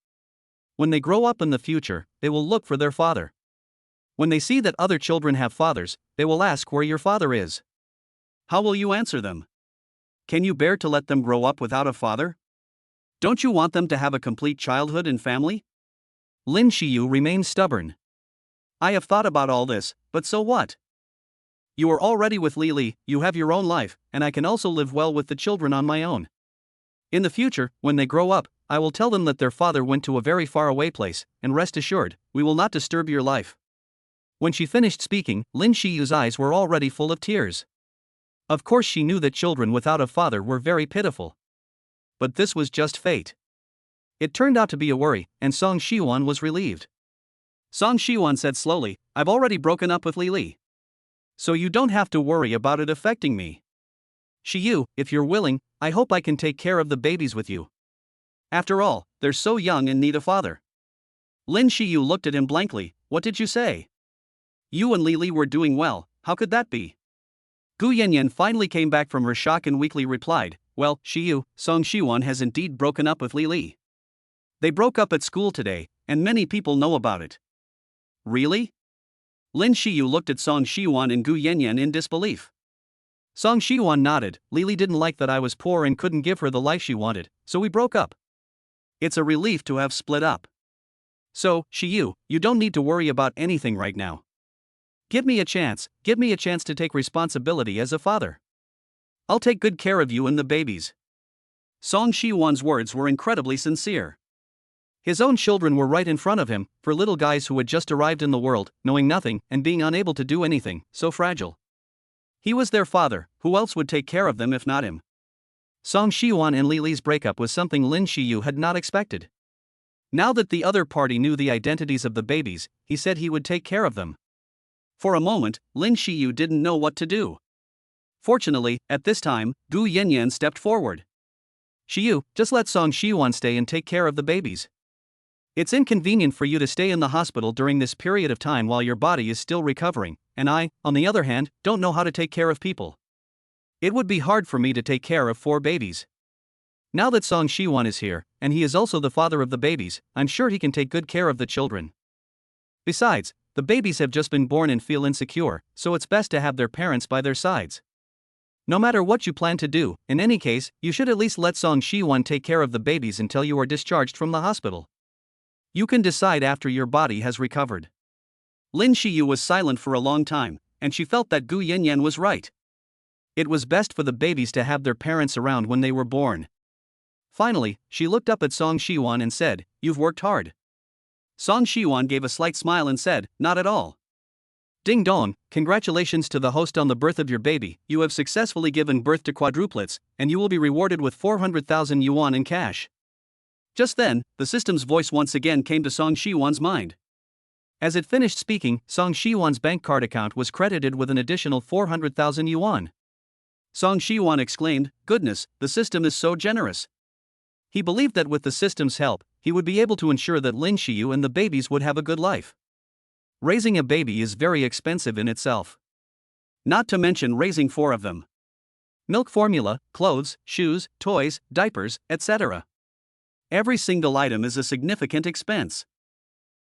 When they grow up in the future, they will look for their father. When they see that other children have fathers, they will ask where your father is. How will you answer them? Can you bear to let them grow up without a father? Don't you want them to have a complete childhood and family? Lin Shiyu remained stubborn. I have thought about all this, but so what? You are already with Li, you have your own life, and I can also live well with the children on my own. In the future, when they grow up, I will tell them that their father went to a very far away place, and rest assured, we will not disturb your life. When she finished speaking, Lin Shiyu's eyes were already full of tears. Of course she knew that children without a father were very pitiful. But this was just fate. It turned out to be a worry, and Song Shiwan was relieved. Song Shiwan said slowly, I've already broken up with Li. So you don't have to worry about it affecting me. Shiyu, if you're willing, I hope I can take care of the babies with you. After all, they're so young and need a father. Lin Shiyu looked at him blankly, what did you say? You and Li were doing well, how could that be? Gu Yanyan finally came back from her shock and weakly replied, Well, Shiyu, Song Shiwan has indeed broken up with Li. They broke up at school today, and many people know about it. Really? Lin Shiyu looked at Song Shiwan and Gu Yanyan in disbelief. Song Shiwan nodded, Li didn't like that I was poor and couldn't give her the life she wanted, so we broke up. It's a relief to have split up. So, Shiyu, you don't need to worry about anything right now. Give me a chance to take responsibility as a father. I'll take good care of you and the babies. Song Shiwan's words were incredibly sincere. His own children were right in front of him, for little guys who had just arrived in the world, knowing nothing and being unable to do anything, so fragile. He was their father, who else would take care of them if not him? Song Shiwan and Li's breakup was something Lin Shiyu had not expected. Now that the other party knew the identities of the babies, he said he would take care of them. For a moment, Lin Shiyu didn't know what to do. Fortunately, at this time, Gu Yanyan stepped forward. Shiyu, just let Song Shiwan stay and take care of the babies. It's inconvenient for you to stay in the hospital during this period of time while your body is still recovering, and I, on the other hand, don't know how to take care of people. It would be hard for me to take care of 4 babies. Now that Song Shiwan is here, and he is also the father of the babies, I'm sure he can take good care of the children. Besides, the babies have just been born and feel insecure, so it's best to have their parents by their sides. No matter what you plan to do, in any case, you should at least let Song Shiwan take care of the babies until you are discharged from the hospital. You can decide after your body has recovered. Lin Shiyu was silent for a long time, and she felt that Gu Yanyan was right. It was best for the babies to have their parents around when they were born. Finally, she looked up at Song Shiwan and said, "You've worked hard." Song Shiwan gave a slight smile and said, "Not at all." Ding dong, congratulations to the host on the birth of your baby, you have successfully given birth to quadruplets, and you will be rewarded with 400,000 yuan in cash. Just then, the system's voice once again came to Song Shiwan's mind. As it finished speaking, Song Shiwan's bank card account was credited with an additional 400,000 yuan. Song Shiwan exclaimed, "Goodness, the system is so generous." He believed that with the system's help, he would be able to ensure that Lin Shiyu and the babies would have a good life. Raising a baby is very expensive in itself. Not to mention raising 4 of them. Milk formula, clothes, shoes, toys, diapers, etc. Every single item is a significant expense.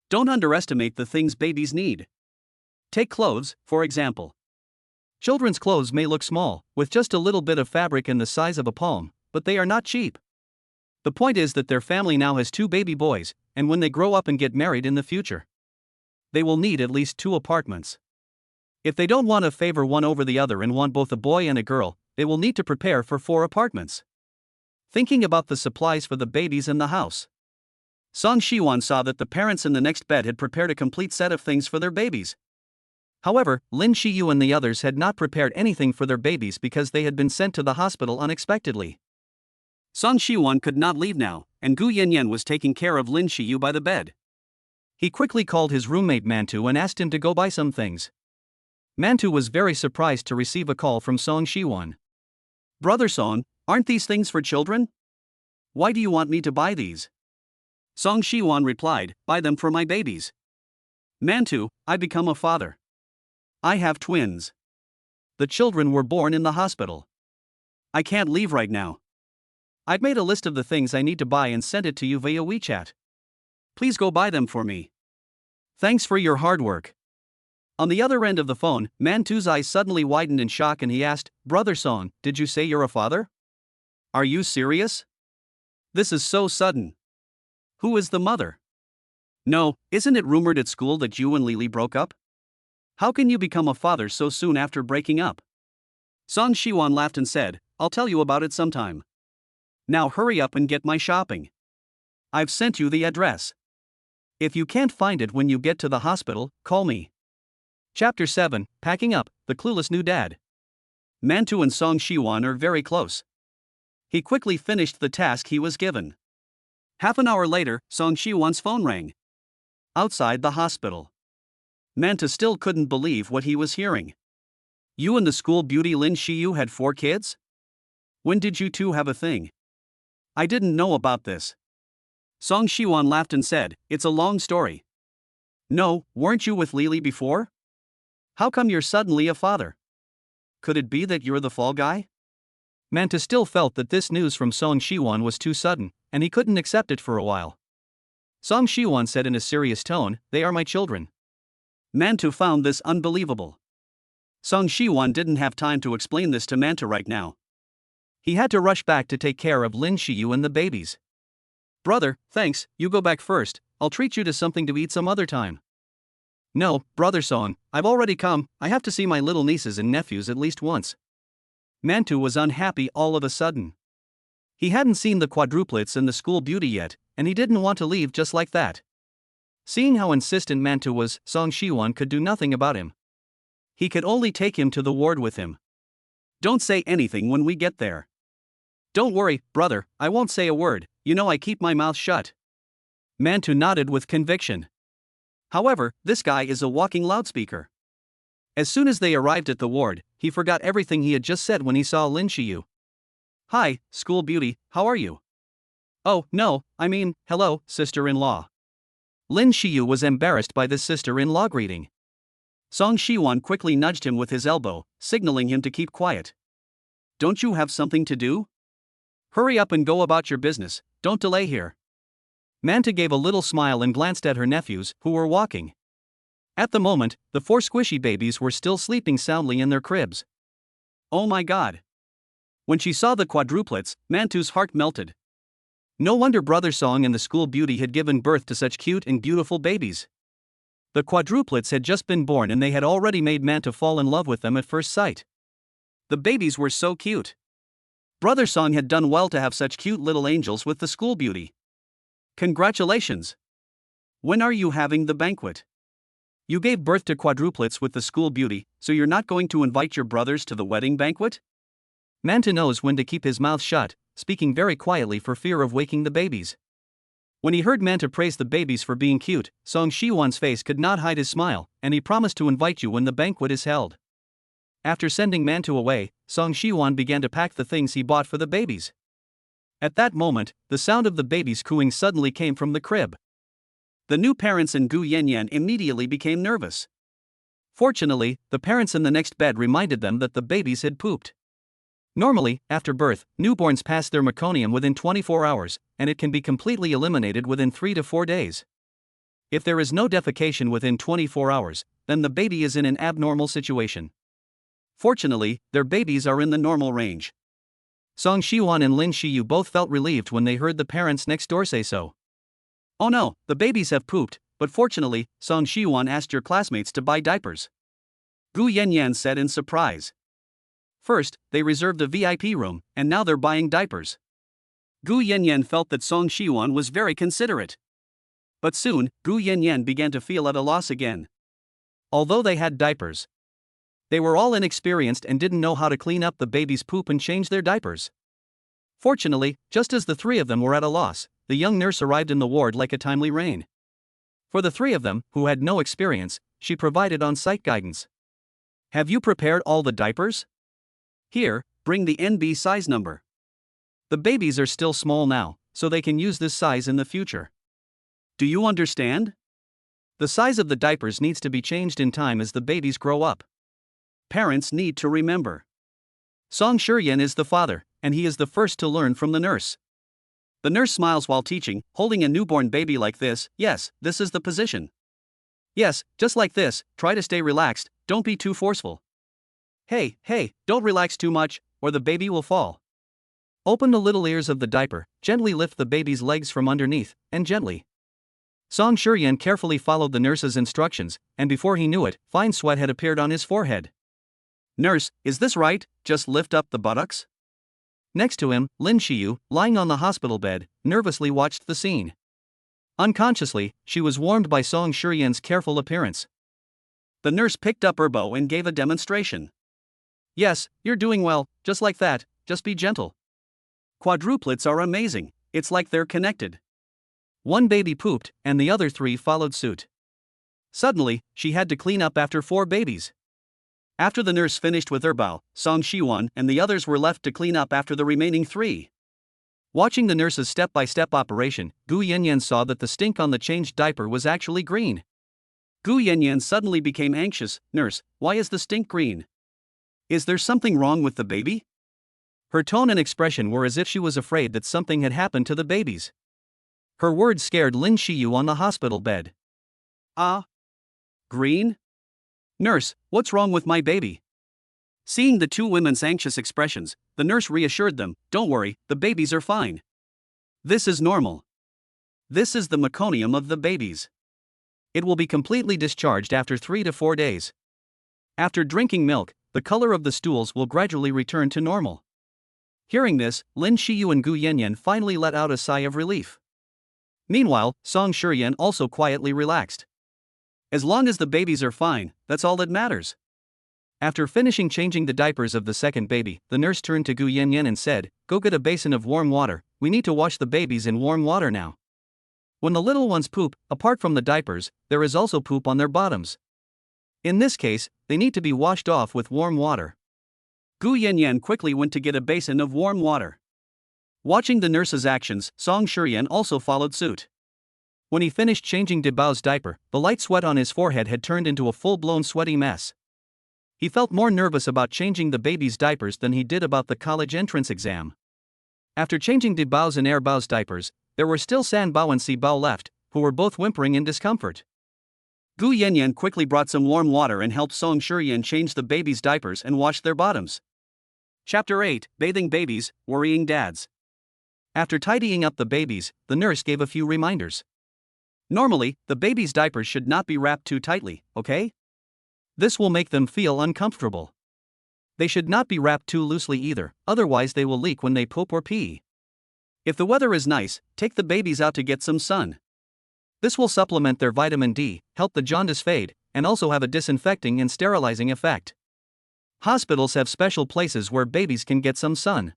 Don't underestimate the things babies need. Take clothes, for example. Children's clothes may look small, with just a little bit of fabric and the size of a palm, but they are not cheap. The point is that their family now has 2 baby boys, and when they grow up and get married in the future, they will need at least 2 apartments. If they don't want to favor one over the other and want both a boy and a girl, they will need to prepare for 4 apartments. Thinking about the supplies for the babies and the house, Song Shiwan saw that the parents in the next bed had prepared a complete set of things for their babies. However, Lin Shiyu and the others had not prepared anything for their babies because they had been sent to the hospital unexpectedly. Song Shiwan could not leave now, and Gu Yanyan was taking care of Lin Shiyu by the bed. He quickly called his roommate Mantu and asked him to go buy some things. Mantu was very surprised to receive a call from Song Shiwan. "Brother Song, aren't these things for children? Why do you want me to buy these?" Song Shiwan replied, "Buy them for my babies. Mantu, I become a father. I have twins. The children were born in the hospital. I can't leave right now. I've made a list of the things I need to buy and sent it to you via WeChat. Please go buy them for me. Thanks for your hard work." On the other end of the phone, Mantu's eyes suddenly widened in shock and he asked, "Brother Song, did you say you're a father? Are you serious? This is so sudden. Who is the mother? No, isn't it rumored at school that you and Lily broke up? How can you become a father so soon after breaking up?" Song Shiwan laughed and said, "I'll tell you about it sometime. Now hurry up and get my shopping. I've sent you the address. If you can't find it when you get to the hospital, call me." Chapter 7, Packing Up, the Clueless New Dad. Mantu and Song Shiwan are very close. He quickly finished the task he was given. Half an hour later, Song Shiwan's phone rang. Outside the hospital. Mantu still couldn't believe what he was hearing. "You and the school beauty Lin Shiyu had 4 kids? When did you two have a thing? I didn't know about this." Song Shiwan laughed and said, "It's a long story." "No, weren't you with Lily before? How come you're suddenly a father? Could it be that you're the fall guy?" Mantu still felt that this news from Song Shiwan was too sudden, and he couldn't accept it for a while. Song Shiwan said in a serious tone, "They are my children." Mantu found this unbelievable. Song Shiwan didn't have time to explain this to Mantu right now. He had to rush back to take care of Lin Shiyu and the babies. "Brother, thanks, you go back first, I'll treat you to something to eat some other time." "No, Brother Song, I've already come, I have to see my little nieces and nephews at least once." Mantu was unhappy all of a sudden. He hadn't seen the quadruplets and the school beauty yet, and he didn't want to leave just like that. Seeing how insistent Mantu was, Song Shiwan could do nothing about him. He could only take him to the ward with him. "Don't say anything when we get there." "Don't worry, brother, I won't say a word, you know I keep my mouth shut." Mantu nodded with conviction. However, this guy is a walking loudspeaker. As soon as they arrived at the ward, he forgot everything he had just said when he saw Lin Shiyu. "Hi, school beauty, how are you?" "Oh, no, hello, sister-in-law." Lin Shiyu was embarrassed by this sister-in-law greeting. Song Shiwan quickly nudged him with his elbow, signaling him to keep quiet. "Don't you have something to do? Hurry up and go about your business, don't delay here." Manta gave a little smile and glanced at her nephews, who were walking. At the moment, the 4 squishy babies were still sleeping soundly in their cribs. Oh my god! When she saw the quadruplets, Mantu's heart melted. No wonder Brother Song and the school beauty had given birth to such cute and beautiful babies. The quadruplets had just been born and they had already made Manta fall in love with them at first sight. The babies were so cute. Brother Song had done well to have such cute little angels with the school beauty. Congratulations! When are you having the banquet? You gave birth to quadruplets with the school beauty, so you're not going to invite your brothers to the wedding banquet? Manta knows when to keep his mouth shut, speaking very quietly for fear of waking the babies. When he heard Manta praise the babies for being cute, Song Shiwan's face could not hide his smile, and he promised to invite you when the banquet is held. After sending Manta away, Song Shiwan began to pack the things he bought for the babies. At that moment, the sound of the babies cooing suddenly came from the crib. The new parents and Gu Yanyan immediately became nervous. Fortunately, the parents in the next bed reminded them that the babies had pooped. Normally, after birth, newborns pass their meconium within 24 hours, and it can be completely eliminated within 3 to 4 days. If there is no defecation within 24 hours, then the baby is in an abnormal situation. Fortunately, their babies are in the normal range. Song Shiwan and Lin Shiyu both felt relieved when they heard the parents next door say so. "Oh no, the babies have pooped, but fortunately, Song Shiwan asked your classmates to buy diapers," Gu Yanyan said in surprise. First, they reserved a VIP room, and now they're buying diapers. Gu Yanyan felt that Song Shiwan was very considerate. But soon, Gu Yanyan began to feel at a loss again. Although they had diapers, they were all inexperienced and didn't know how to clean up the baby's poop and change their diapers. Fortunately, just as the 3 of them were at a loss, the young nurse arrived in the ward like a timely rain. For the 3 of them, who had no experience, she provided on-site guidance. "Have you prepared all the diapers? Here, bring the NB size number. The babies are still small now, so they can use this size in the future. Do you understand? The size of the diapers needs to be changed in time as the babies grow up. Parents need to remember. Song Shuryan is the father, and he is the first to learn from the nurse." The nurse smiles while teaching, holding a newborn baby like this. "Yes, this is the position. Yes, just like this, try to stay relaxed, don't be too forceful. Hey, don't relax too much, or the baby will fall. Open the little ears of the diaper, gently lift the baby's legs from underneath, and gently." Song Shuryan carefully followed the nurse's instructions, and before he knew it, fine sweat had appeared on his forehead. "Nurse, is this right? Just lift up the buttocks?" Next to him, Lin Shiyu, lying on the hospital bed, nervously watched the scene. Unconsciously, she was warmed by Song Shuryan's careful appearance. The nurse picked up her bow and gave a demonstration. "Yes, you're doing well, just like that, just be gentle. Quadruplets are amazing, it's like they're connected." One baby pooped, and the other 3 followed suit. Suddenly, she had to clean up after 4 babies. After the nurse finished with her bow, Song Shiwan and the others were left to clean up after the remaining 3. Watching the nurse's step-by-step operation, Gu Yanyan saw that the stink on the changed diaper was actually green. Gu Yanyan suddenly became anxious. "Nurse, why is the stink green? Is there something wrong with the baby?" Her tone and expression were as if she was afraid that something had happened to the babies. Her words scared Lin Shiyu on the hospital bed. "Ah? Green? Nurse, what's wrong with my baby?" Seeing the 2 women's anxious expressions, the nurse reassured them, "Don't worry, the babies are fine. This is normal. This is the meconium of the babies. It will be completely discharged after 3 to 4 days. After drinking milk, the color of the stools will gradually return to normal." Hearing this, Lin Shiyu and Gu Yanyan finally let out a sigh of relief. Meanwhile, Song Shuryan also quietly relaxed. As long as the babies are fine, that's all that matters. After finishing changing the diapers of the second baby, the nurse turned to Gu Yanyan and said, "Go get a basin of warm water, we need to wash the babies in warm water now." When the little ones poop, apart from the diapers, there is also poop on their bottoms. In this case, they need to be washed off with warm water. Gu Yanyan quickly went to get a basin of warm water. Watching the nurse's actions, Song Shiyan also followed suit. When he finished changing Debao's diaper, the light sweat on his forehead had turned into a full-blown sweaty mess. He felt more nervous about changing the baby's diapers than he did about the college entrance exam. After changing Debao's and Erbao's diapers, there were still San Bao and Si Bao left, who were both whimpering in discomfort. Gu Yanyan quickly brought some warm water and helped Song Shiyan change the baby's diapers and wash their bottoms. Chapter 8: Bathing Babies, Worrying Dads. After tidying up the babies, the nurse gave a few reminders. Normally, the baby's diapers should not be wrapped too tightly, okay? This will make them feel uncomfortable. They should not be wrapped too loosely either, otherwise they will leak when they poop or pee. If the weather is nice, take the babies out to get some sun. This will supplement their vitamin D, help the jaundice fade, and also have a disinfecting and sterilizing effect. Hospitals have special places where babies can get some sun.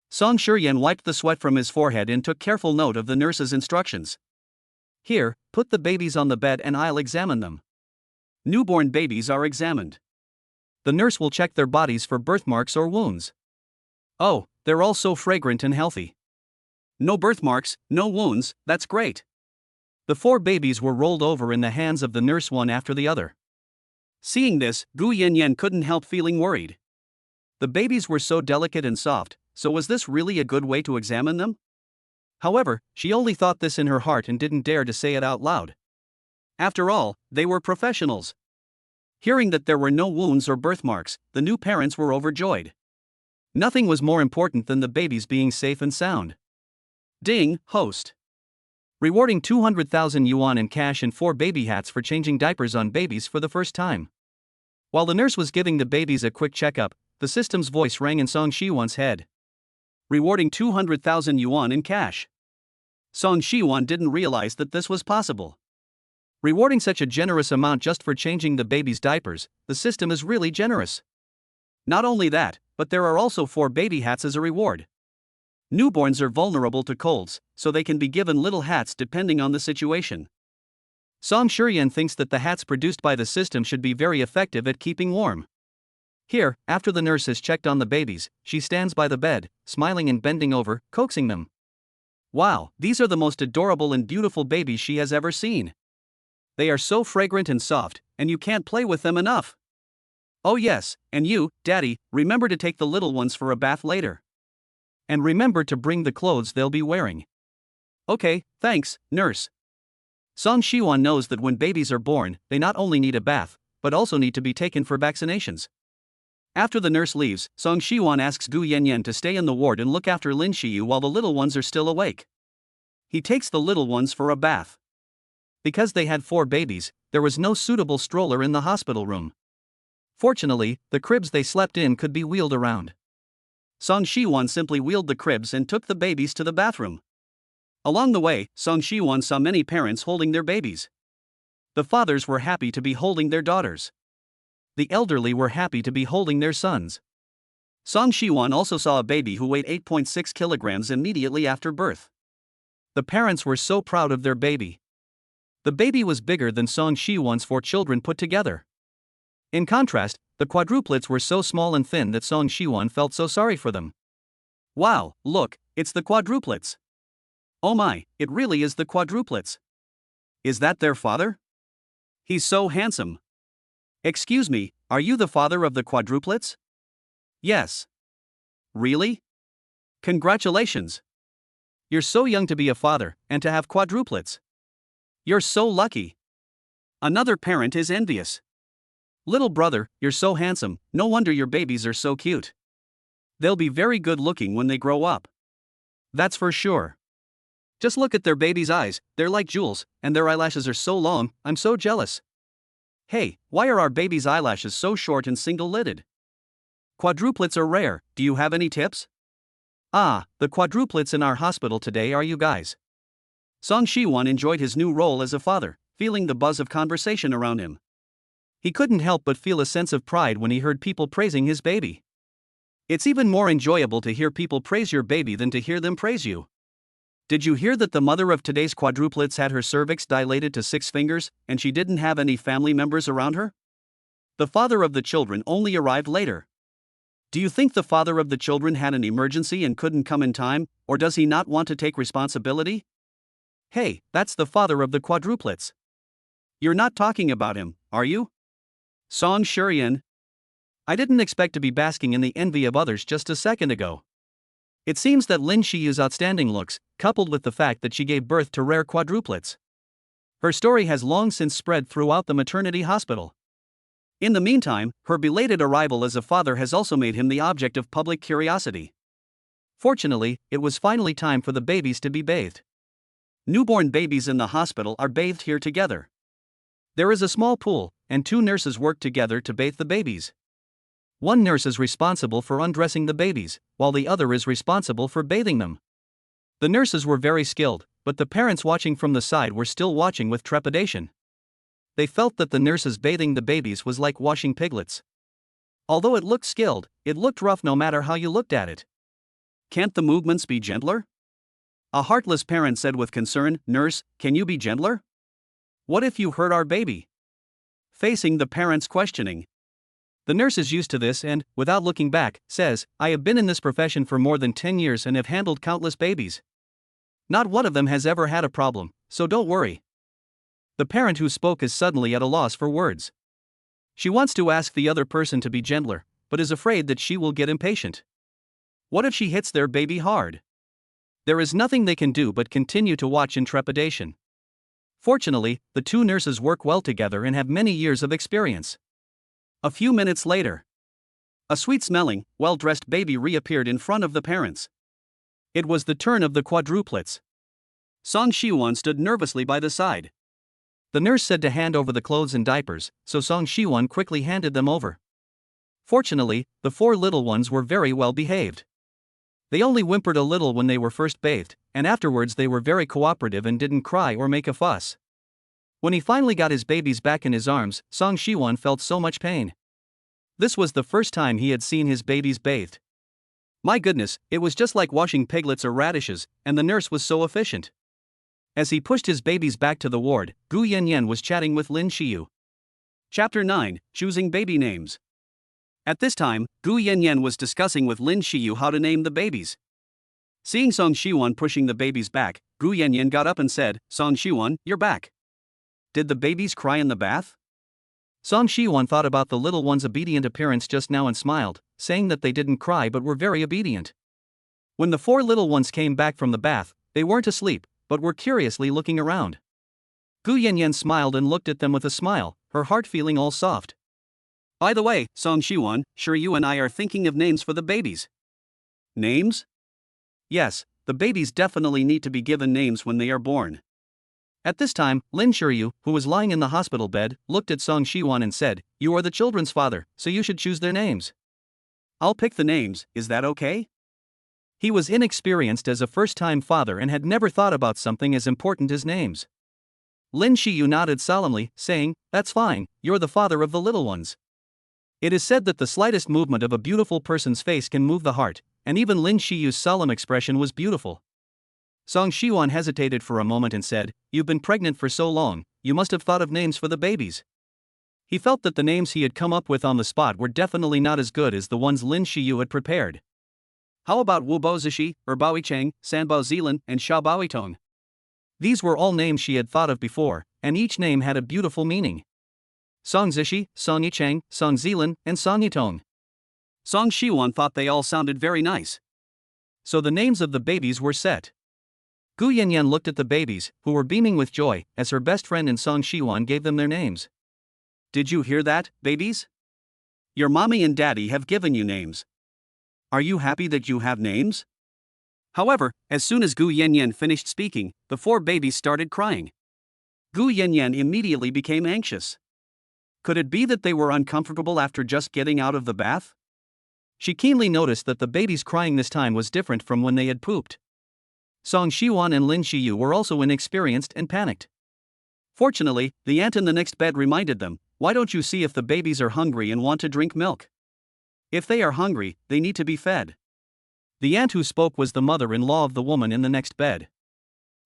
Song Shiyan wiped the sweat from his forehead and took careful note of the nurse's instructions. Here, put the babies on the bed and I'll examine them. Newborn babies are examined. The nurse will check their bodies for birthmarks or wounds. Oh, they're all so fragrant and healthy. No birthmarks, no wounds, that's great. The 4 babies were rolled over in the hands of the nurse one after the other. Seeing this, Gu Yanyan couldn't help feeling worried. The babies were so delicate and soft, so was this really a good way to examine them? However, she only thought this in her heart and didn't dare to say it out loud. After all, they were professionals. Hearing that there were no wounds or birthmarks, the new parents were overjoyed. Nothing was more important than the babies being safe and sound. Ding, host. Rewarding 200,000 yuan in cash and 4 baby hats for changing diapers on babies for the first time. While the nurse was giving the babies a quick checkup, the system's voice rang in Song Shiwan's head. Rewarding 200,000 yuan in cash. Song Shiwan didn't realize that this was possible. Rewarding such a generous amount just for changing the baby's diapers, the system is really generous. Not only that, but there are also 4 baby hats as a reward. Newborns are vulnerable to colds, so they can be given little hats depending on the situation. Song Shiyan thinks that the hats produced by the system should be very effective at keeping warm. Here, after the nurse has checked on the babies, she stands by the bed, smiling and bending over, coaxing them. Wow, these are the most adorable and beautiful babies she has ever seen. They are so fragrant and soft, and you can't play with them enough. Oh yes, and you, Daddy, remember to take the little ones for a bath later. And remember to bring the clothes they'll be wearing. Okay, thanks, nurse. Song Shiwan knows that when babies are born, they not only need a bath, but also need to be taken for vaccinations. After the nurse leaves, Song Shiwan asks Gu Yanyan to stay in the ward and look after Lin Shiyu while the little ones are still awake. He takes the little ones for a bath. Because they had 4 babies, there was no suitable stroller in the hospital room. Fortunately, the cribs they slept in could be wheeled around. Song Shiwan simply wheeled the cribs and took the babies to the bathroom. Along the way, Song Shiwan saw many parents holding their babies. The fathers were happy to be holding their daughters. The elderly were happy to be holding their sons. Song Shiwan also saw a baby who weighed 8.6 kilograms immediately after birth. The parents were so proud of their baby. The baby was bigger than Song Shiwan's 4 children put together. In contrast, the quadruplets were so small and thin that Song Shiwan felt so sorry for them. Wow, look, it's the quadruplets. Oh my, it really is the quadruplets. Is that their father? He's so handsome. Excuse me, are you the father of the quadruplets? Yes. Really? Congratulations. You're so young to be a father, and to have quadruplets. You're so lucky. Another parent is envious. Little brother, you're so handsome, no wonder your babies are so cute. They'll be very good looking when they grow up. That's for sure. Just look at their babies' eyes, they're like jewels, and their eyelashes are so long, I'm so jealous. Hey, why are our babies' eyelashes so short and single-lidded? Quadruplets are rare, do you have any tips? Ah, the quadruplets in our hospital today are you guys. Song Shiwan enjoyed his new role as a father, feeling the buzz of conversation around him. He couldn't help but feel a sense of pride when he heard people praising his baby. It's even more enjoyable to hear people praise your baby than to hear them praise you. Did you hear that the mother of today's quadruplets had her cervix dilated to 6 fingers, and she didn't have any family members around her? The father of the children only arrived later. Do you think the father of the children had an emergency and couldn't come in time, or does he not want to take responsibility? Hey, that's the father of the quadruplets. You're not talking about him, are you? Song Shurian. I didn't expect to be basking in the envy of others just a second ago. It seems that Lin Shiyu's outstanding looks, coupled with the fact that she gave birth to rare quadruplets. Her story has long since spread throughout the maternity hospital. In the meantime, her belated arrival as a father has also made him the object of public curiosity. Fortunately, it was finally time for the babies to be bathed. Newborn babies in the hospital are bathed here together. There is a small pool, and 2 nurses work together to bathe the babies. One nurse is responsible for undressing the babies, while the other is responsible for bathing them. The nurses were very skilled, but the parents watching from the side were still watching with trepidation. They felt that the nurses bathing the babies was like washing piglets. Although it looked skilled, it looked rough no matter how you looked at it. Can't the movements be gentler? A heartless parent said with concern, "Nurse, can you be gentler? What if you hurt our baby?" Facing the parents' questioning. The nurse is used to this and, without looking back, says, "I have been in this profession for more than 10 years and have handled countless babies. Not one of them has ever had a problem, so don't worry." The parent who spoke is suddenly at a loss for words. She wants to ask the other person to be gentler, but is afraid that she will get impatient. What if she hits their baby hard? There is nothing they can do but continue to watch in trepidation. Fortunately, the 2 nurses work well together and have many years of experience. A few minutes later, a sweet-smelling, well-dressed baby reappeared in front of the parents. It was the turn of the quadruplets. Song Shiwon stood nervously by the side. The nurse said to hand over the clothes and diapers, so Song Shiwon quickly handed them over. Fortunately, the 4 little ones were very well behaved. They only whimpered a little when they were first bathed, and afterwards they were very cooperative and didn't cry or make a fuss. When he finally got his babies back in his arms, Song Shiwon felt so much pain. This was the first time he had seen his babies bathed. My goodness, it was just like washing piglets or radishes, and the nurse was so efficient. As he pushed his babies back to the ward, Gu Yanyan was chatting with Lin Shiyu. Chapter 9, Choosing Baby Names. At this time, Gu Yanyan was discussing with Lin Shiyu how to name the babies. Seeing Song Shiwon pushing the babies back, Gu Yanyan got up and said, "Song Shiwon, you're back. Did the babies cry in the bath?" Song Shiwon thought about the little one's obedient appearance just now and smiled, saying that they didn't cry but were very obedient. When the 4 little ones came back from the bath, they weren't asleep, but were curiously looking around. Gu Yanyan smiled and looked at them with a smile, her heart feeling all soft. "By the way, Song Shiwon, sure you and I are thinking of names for the babies." Names? Yes, the babies definitely need to be given names when they are born. At this time, Lin Shiryu, who was lying in the hospital bed, looked at Song Shiwon and said, "You are the children's father, so you should choose their names." "I'll pick the names, is that okay?" He was inexperienced as a first-time father and had never thought about something as important as names. Lin Shiyu nodded solemnly, saying, "That's fine, you're the father of the little ones." It is said that the slightest movement of a beautiful person's face can move the heart, and even Lin Shiyu's solemn expression was beautiful. Song Shiwon hesitated for a moment and said, "You've been pregnant for so long, you must have thought of names for the babies." He felt that the names he had come up with on the spot were definitely not as good as the ones Lin Shiyu had prepared. How about Wu Bao Zishi, Bao Cheng, San Bao Zilan, and Xiao Bao Tong? These were all names she had thought of before, and each name had a beautiful meaning. Song Zishi, Song Yicheng, Song Zilan, and Song Yitong. Song Shiwon thought they all sounded very nice. So the names of the babies were set. Gu Yanyan looked at the babies, who were beaming with joy, as her best friend and Song Shiwon gave them their names. "Did you hear that, babies? Your mommy and daddy have given you names. Are you happy that you have names?" However, as soon as Gu Yanyan finished speaking, the 4 babies started crying. Gu Yanyan immediately became anxious. Could it be that they were uncomfortable after just getting out of the bath? She keenly noticed that the babies crying this time was different from when they had pooped. Song Shiwon and Lin Shiyu were also inexperienced and panicked. Fortunately, the aunt in the next bed reminded them, "Why don't you see if the babies are hungry and want to drink milk? If they are hungry, they need to be fed." The aunt who spoke was the mother-in-law of the woman in the next bed.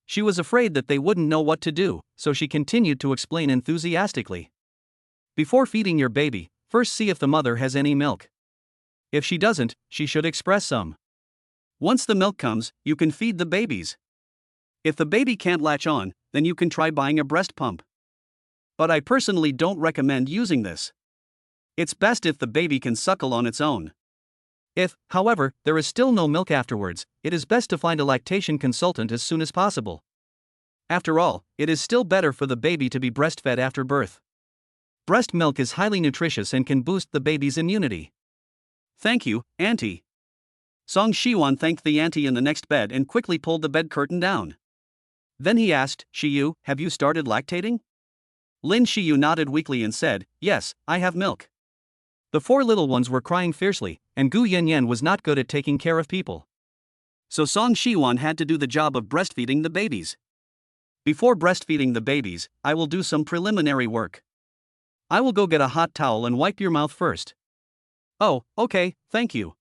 She was afraid that they wouldn't know what to do, so she continued to explain enthusiastically. Before feeding your baby, first see if the mother has any milk. If she doesn't, she should express some. Once the milk comes, you can feed the babies. If the baby can't latch on, then you can try buying a breast pump. But I personally don't recommend using this. It's best if the baby can suckle on its own. If, however, there is still no milk afterwards, it is best to find a lactation consultant as soon as possible. After all, it is still better for the baby to be breastfed after birth. Breast milk is highly nutritious and can boost the baby's immunity. Thank you, Auntie. Song Shiwan thanked the auntie in the next bed and quickly pulled the bed curtain down. Then he asked, Shiyu, have you started lactating? Lin Shiyu nodded weakly and said, yes, I have milk. The 4 little ones were crying fiercely, and Gu Yanyan was not good at taking care of people. So Song Shiwan had to do the job of breastfeeding the babies. Before breastfeeding the babies, I will do some preliminary work. I will go get a hot towel and wipe your mouth first. Oh, okay, thank you.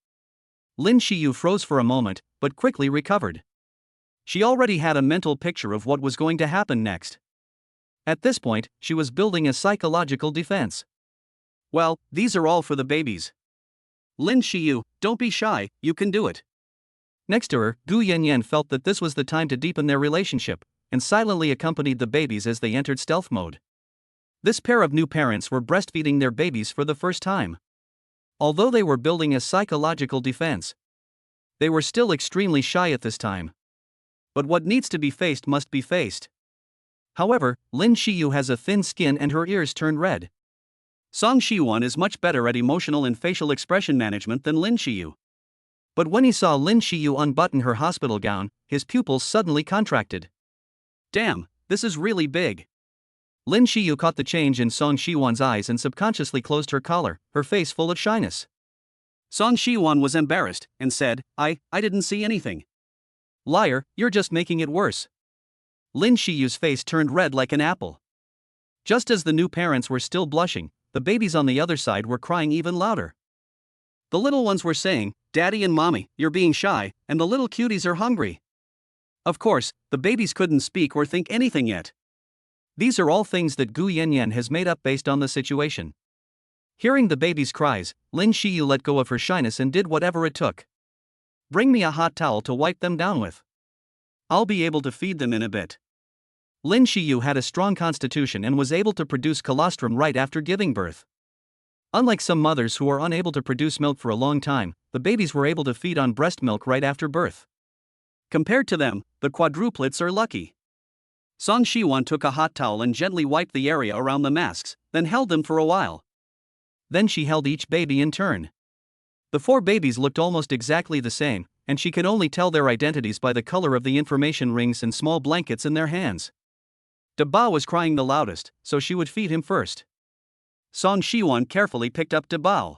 Lin Shiyu froze for a moment, but quickly recovered. She already had a mental picture of what was going to happen next. At this point, she was building a psychological defense. Well, these are all for the babies. Lin Shiyu, don't be shy, you can do it. Next to her, Gu Yanyan felt that this was the time to deepen their relationship, and silently accompanied the babies as they entered stealth mode. This pair of new parents were breastfeeding their babies for the first time. Although they were building a psychological defense, they were still extremely shy at this time. But what needs to be faced must be faced. However, Lin Shiyu has a thin skin and her ears turned red. Song Shiwan is much better at emotional and facial expression management than Lin Shiyu. But when he saw Lin Shiyu unbutton her hospital gown, his pupils suddenly contracted. Damn, this is really big. Lin Shiyu caught the change in Song Shiwan's eyes and subconsciously closed her collar, her face full of shyness. Song Shiwan was embarrassed, and said, I didn't see anything. Liar, you're just making it worse. Lin Shiyu's face turned red like an apple. Just as the new parents were still blushing, the babies on the other side were crying even louder. The little ones were saying, Daddy and Mommy, you're being shy, and the little cuties are hungry. Of course, the babies couldn't speak or think anything yet. These are all things that Gu Yanyan has made up based on the situation. Hearing the babies' cries, Lin Shiyu let go of her shyness and did whatever it took. Bring me a hot towel to wipe them down with. I'll be able to feed them in a bit. Lin Shiyu had a strong constitution and was able to produce colostrum right after giving birth. Unlike some mothers who are unable to produce milk for a long time, the babies were able to feed on breast milk right after birth. Compared to them, the quadruplets are lucky. Song Shiwan took a hot towel and gently wiped the area around the masks, then held them for a while. Then she held each baby in turn. The 4 babies looked almost exactly the same, and she could only tell their identities by the color of the information rings and small blankets in their hands. Daba was crying the loudest, so she would feed him first. Song Shiwan carefully picked up Dabao.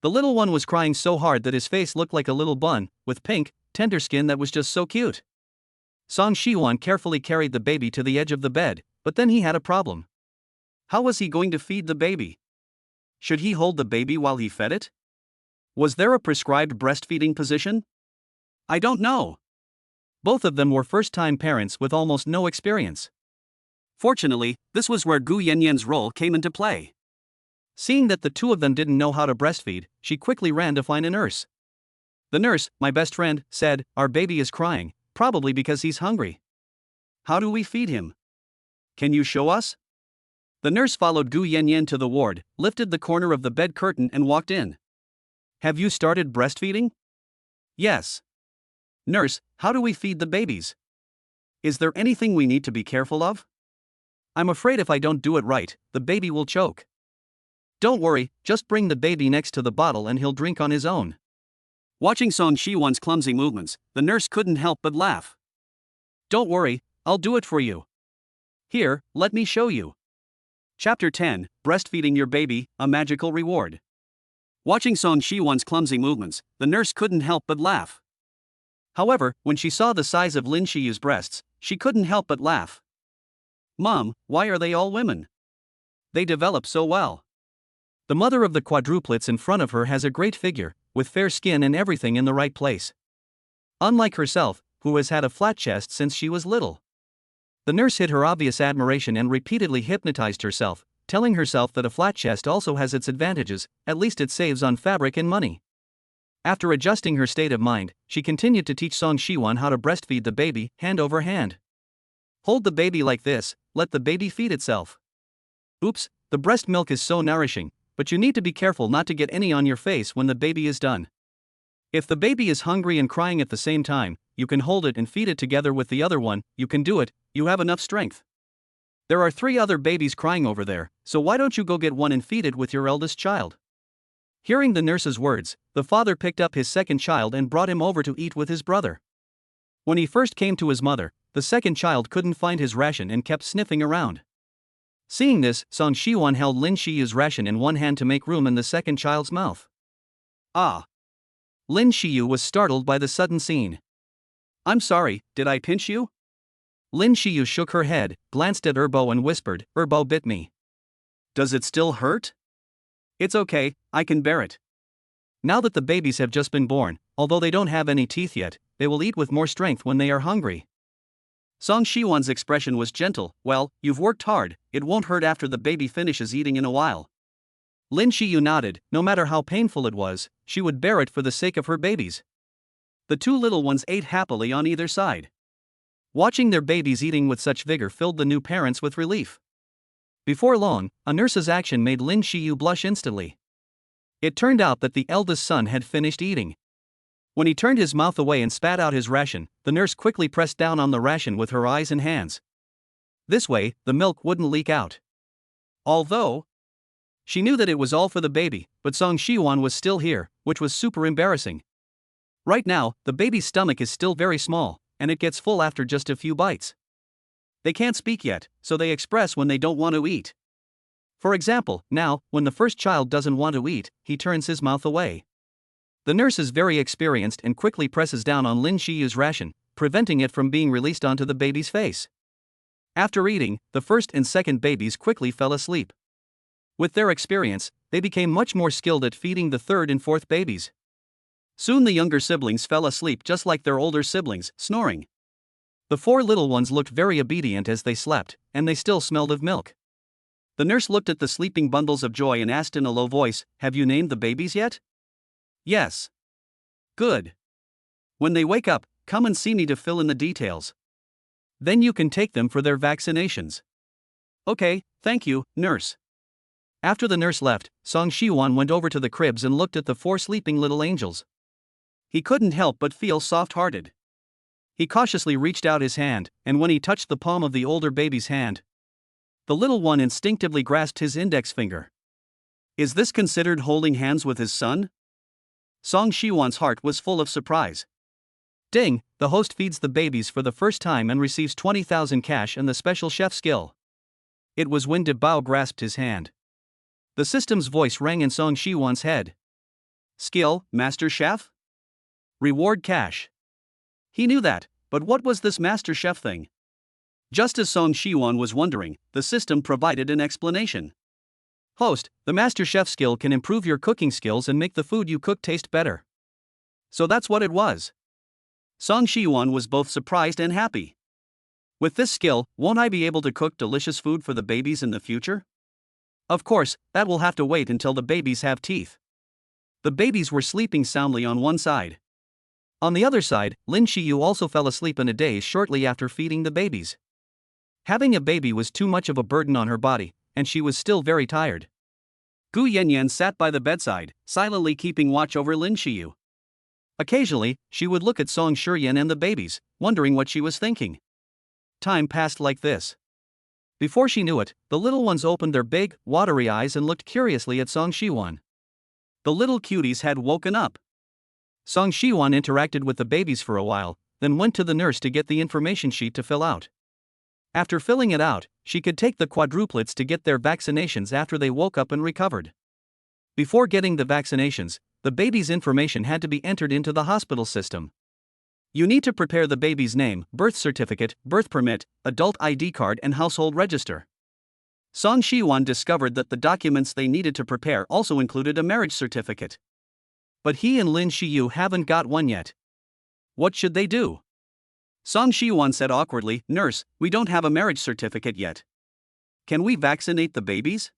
The little one was crying so hard that his face looked like a little bun, with pink, tender skin that was just so cute. Song Shiwan carefully carried the baby to the edge of the bed, but then he had a problem. How was he going to feed the baby? Should he hold the baby while he fed it? Was there a prescribed breastfeeding position? I don't know. Both of them were first-time parents with almost no experience. Fortunately, this was where Gu Yanyan's role came into play. Seeing that the 2 of them didn't know how to breastfeed, she quickly ran to find a nurse. The nurse, my best friend, said, Our baby is crying, probably because he's hungry. How do we feed him? Can you show us? The nurse followed Gu Yanyan to the ward, lifted the corner of the bed curtain and walked in. Have you started breastfeeding? Yes. Nurse, how do we feed the babies? Is there anything we need to be careful of? I'm afraid if I don't do it right, the baby will choke. Don't worry, just bring the baby next to the bottle and he'll drink on his own. Watching Song Shiwan's clumsy movements, the nurse couldn't help but laugh. Don't worry, I'll do it for you. Here, let me show you. Chapter 10, Breastfeeding Your Baby, A Magical Reward. Watching Song Shiwan's clumsy movements, the nurse couldn't help but laugh. However, when she saw the size of Lin Shiyu's breasts, she couldn't help but laugh. Mom, why are they all women? They develop so well. The mother of the quadruplets in front of her has a great figure, with fair skin and everything in the right place. Unlike herself, who has had a flat chest since she was little. The nurse hid her obvious admiration and repeatedly hypnotized herself, telling herself that a flat chest also has its advantages, at least it saves on fabric and money. After adjusting her state of mind, she continued to teach Song Shiwan how to breastfeed the baby, hand over hand. Hold the baby like this, let the baby feed itself. Oops, the breast milk is so nourishing, but you need to be careful not to get any on your face when the baby is done. If the baby is hungry and crying at the same time, you can hold it and feed it together with the other one. You can do it, you have enough strength. There are 3 other babies crying over there, so why don't you go get one and feed it with your eldest child? Hearing the nurse's words, the father picked up his second child and brought him over to eat with his brother. When he first came to his mother, the second child couldn't find his ration and kept sniffing around. Seeing this, Song Shiwan held Lin Shiyu's ration in one hand to make room in the second child's mouth. Ah! Lin Shiyu was startled by the sudden scene. I'm sorry, did I pinch you? Lin Shiyu shook her head, glanced at Erbo and whispered, Erbo bit me. Does it still hurt? It's okay, I can bear it. Now that the babies have just been born, although they don't have any teeth yet, they will eat with more strength when they are hungry. Song Shiwan's expression was gentle. Well, you've worked hard, it won't hurt after the baby finishes eating in a while. Lin Shiyu nodded. No matter how painful it was, she would bear it for the sake of her babies. The 2 little ones ate happily on either side. Watching their babies eating with such vigor filled the new parents with relief. Before long, a nurse's action made Lin Shiyu blush instantly. It turned out that the eldest son had finished eating. When he turned his mouth away and spat out his ration, the nurse quickly pressed down on the ration with her eyes and hands. This way, the milk wouldn't leak out. Although she knew that it was all for the baby, but Song Shiwan was still here, which was super embarrassing. Right now, the baby's stomach is still very small, and it gets full after just a few bites. They can't speak yet, so they express when they don't want to eat. For example, now, when the first child doesn't want to eat, he turns his mouth away. The nurse is very experienced and quickly presses down on Lin Shiyu's ration, preventing it from being released onto the baby's face. After eating, the first and second babies quickly fell asleep. With their experience, they became much more skilled at feeding the third and fourth babies. Soon the younger siblings fell asleep just like their older siblings, snoring. The 4 little ones looked very obedient as they slept, and they still smelled of milk. The nurse looked at the sleeping bundles of joy and asked in a low voice, Have you named the babies yet? Yes. Good. When they wake up, come and see me to fill in the details. Then you can take them for their vaccinations. Okay, thank you, nurse. After the nurse left, Song Shiwan went over to the cribs and looked at the 4 sleeping little angels. He couldn't help but feel soft-hearted. He cautiously reached out his hand, and when he touched the palm of the older baby's hand, the little one instinctively grasped his index finger. Is this considered holding hands with his son? Song Shiwan's heart was full of surprise. Ding, the host feeds the babies for the first time and receives 20,000 cash and the special chef skill. It was when De Bao grasped his hand. The system's voice rang in Song Shiwan's head. Skill, Master Chef? Reward cash. He knew that, but what was this Master Chef thing? Just as Song Shiwan was wondering, the system provided an explanation. Host, the Master Chef skill can improve your cooking skills and make the food you cook taste better. So that's what it was. Song Shiwan was both surprised and happy. With this skill, won't I be able to cook delicious food for the babies in the future? Of course, that will have to wait until the babies have teeth. The babies were sleeping soundly on one side. On the other side, Lin Shiyu also fell asleep in a daze shortly after feeding the babies. Having a baby was too much of a burden on her body, and she was still very tired. Gu Yanyan sat by the bedside, silently keeping watch over Lin Shiyu. Occasionally, she would look at Song Shiyan and the babies, wondering what she was thinking. Time passed like this. Before she knew it, the little ones opened their big, watery eyes and looked curiously at Song Shiwan. The little cuties had woken up. Song Shiwan interacted with the babies for a while, then went to the nurse to get the information sheet to fill out. After filling it out, she could take the quadruplets to get their vaccinations after they woke up and recovered. Before getting the vaccinations, the baby's information had to be entered into the hospital system. You need to prepare the baby's name, birth certificate, birth permit, adult ID card and household register. Song Shiwan discovered that the documents they needed to prepare also included a marriage certificate. But he and Lin Shiyu haven't got one yet. What should they do? Song Shiwan said awkwardly, "Nurse, we don't have a marriage certificate yet. Can we vaccinate the babies?"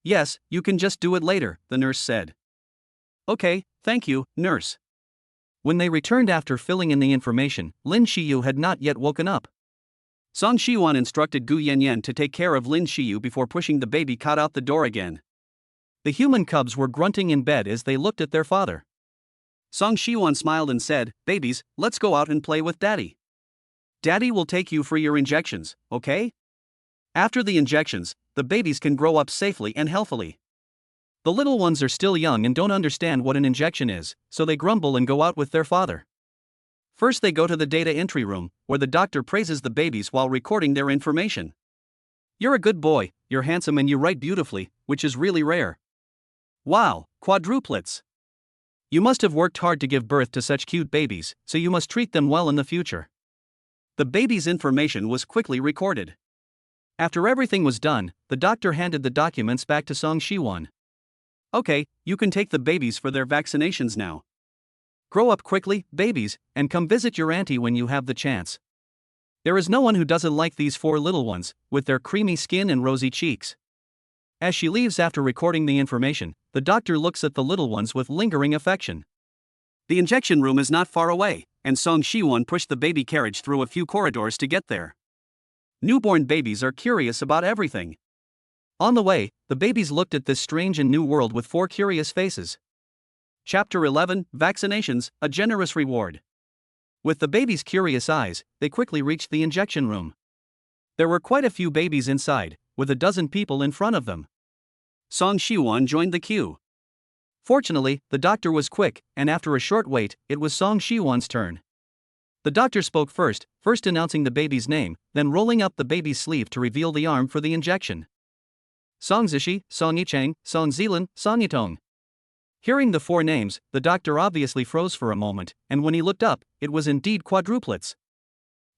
"Yes, you can just do it later," the nurse said. "Okay, thank you, nurse." When they returned after filling in the information, Lin Shiyu had not yet woken up. Song Shiwan instructed Gu Yanyan to take care of Lin Shiyu before pushing the baby cot out the door again. The human cubs were grunting in bed as they looked at their father. Song Shiwan smiled and said, "Babies, let's go out and play with Daddy. Daddy will take you for your injections, okay?" After the injections, the babies can grow up safely and healthily. The little ones are still young and don't understand what an injection is, so they grumble and go out with their father. First, they go to the data entry room, where the doctor praises the babies while recording their information. "You're a good boy, you're handsome and you write beautifully, which is really rare. Wow, quadruplets. You must have worked hard to give birth to such cute babies, so you must treat them well in the future." The baby's information was quickly recorded. After everything was done, the doctor handed the documents back to Song Shiwan. "Okay, you can take the babies for their vaccinations now. Grow up quickly, babies, and come visit your auntie when you have the chance. There is no one who doesn't like these 4 little ones, with their creamy skin and rosy cheeks." As she leaves after recording the information, the doctor looks at the little ones with lingering affection. The injection room is not far away, and Song Shiwan pushed the baby carriage through a few corridors to get there. Newborn babies are curious about everything. On the way, the babies looked at this strange and new world with 4 curious faces. Chapter 11, Vaccinations, a Generous Reward. With the babies' curious eyes, they quickly reached the injection room. There were quite a few babies inside, with a dozen people in front of them. Song Shiwan joined the queue. Fortunately, the doctor was quick, and after a short wait, it was Song Shiwan's turn. The doctor spoke first announcing the baby's name, then rolling up the baby's sleeve to reveal the arm for the injection. Song Zishi, Song Yicheng, Song Zilan, Song Yitong. Hearing the 4 names, the doctor obviously froze for a moment, and when he looked up, it was indeed quadruplets.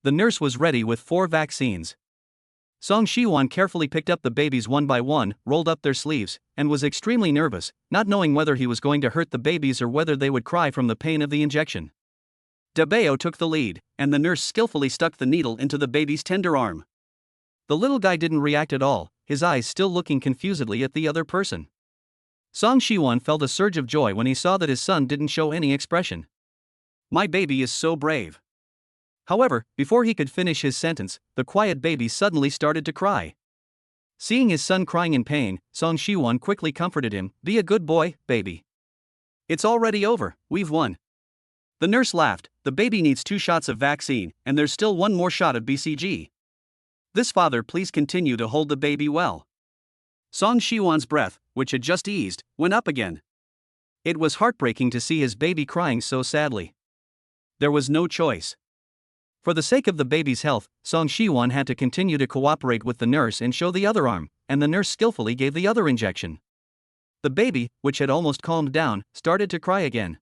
The nurse was ready with 4 vaccines. Song Shiwan carefully picked up the babies one by one, rolled up their sleeves, and was extremely nervous, not knowing whether he was going to hurt the babies or whether they would cry from the pain of the injection. Dabeo took the lead, and the nurse skillfully stuck the needle into the baby's tender arm. The little guy didn't react at all, his eyes still looking confusedly at the other person. Song Shiwan felt a surge of joy when he saw that his son didn't show any expression. "My baby is so brave." However, before he could finish his sentence, the quiet baby suddenly started to cry. Seeing his son crying in pain, Song Shiwan quickly comforted him, "Be a good boy, baby. It's already over, we've won." The nurse laughed, "The baby needs 2 shots of vaccine, and there's still 1 more shot of BCG. This father, please continue to hold the baby well." Song Shiwan's breath, which had just eased, went up again. It was heartbreaking to see his baby crying so sadly. There was no choice. For the sake of the baby's health, Song Shiwan had to continue to cooperate with the nurse and show the other arm, and the nurse skillfully gave the other injection. The baby, which had almost calmed down, started to cry again.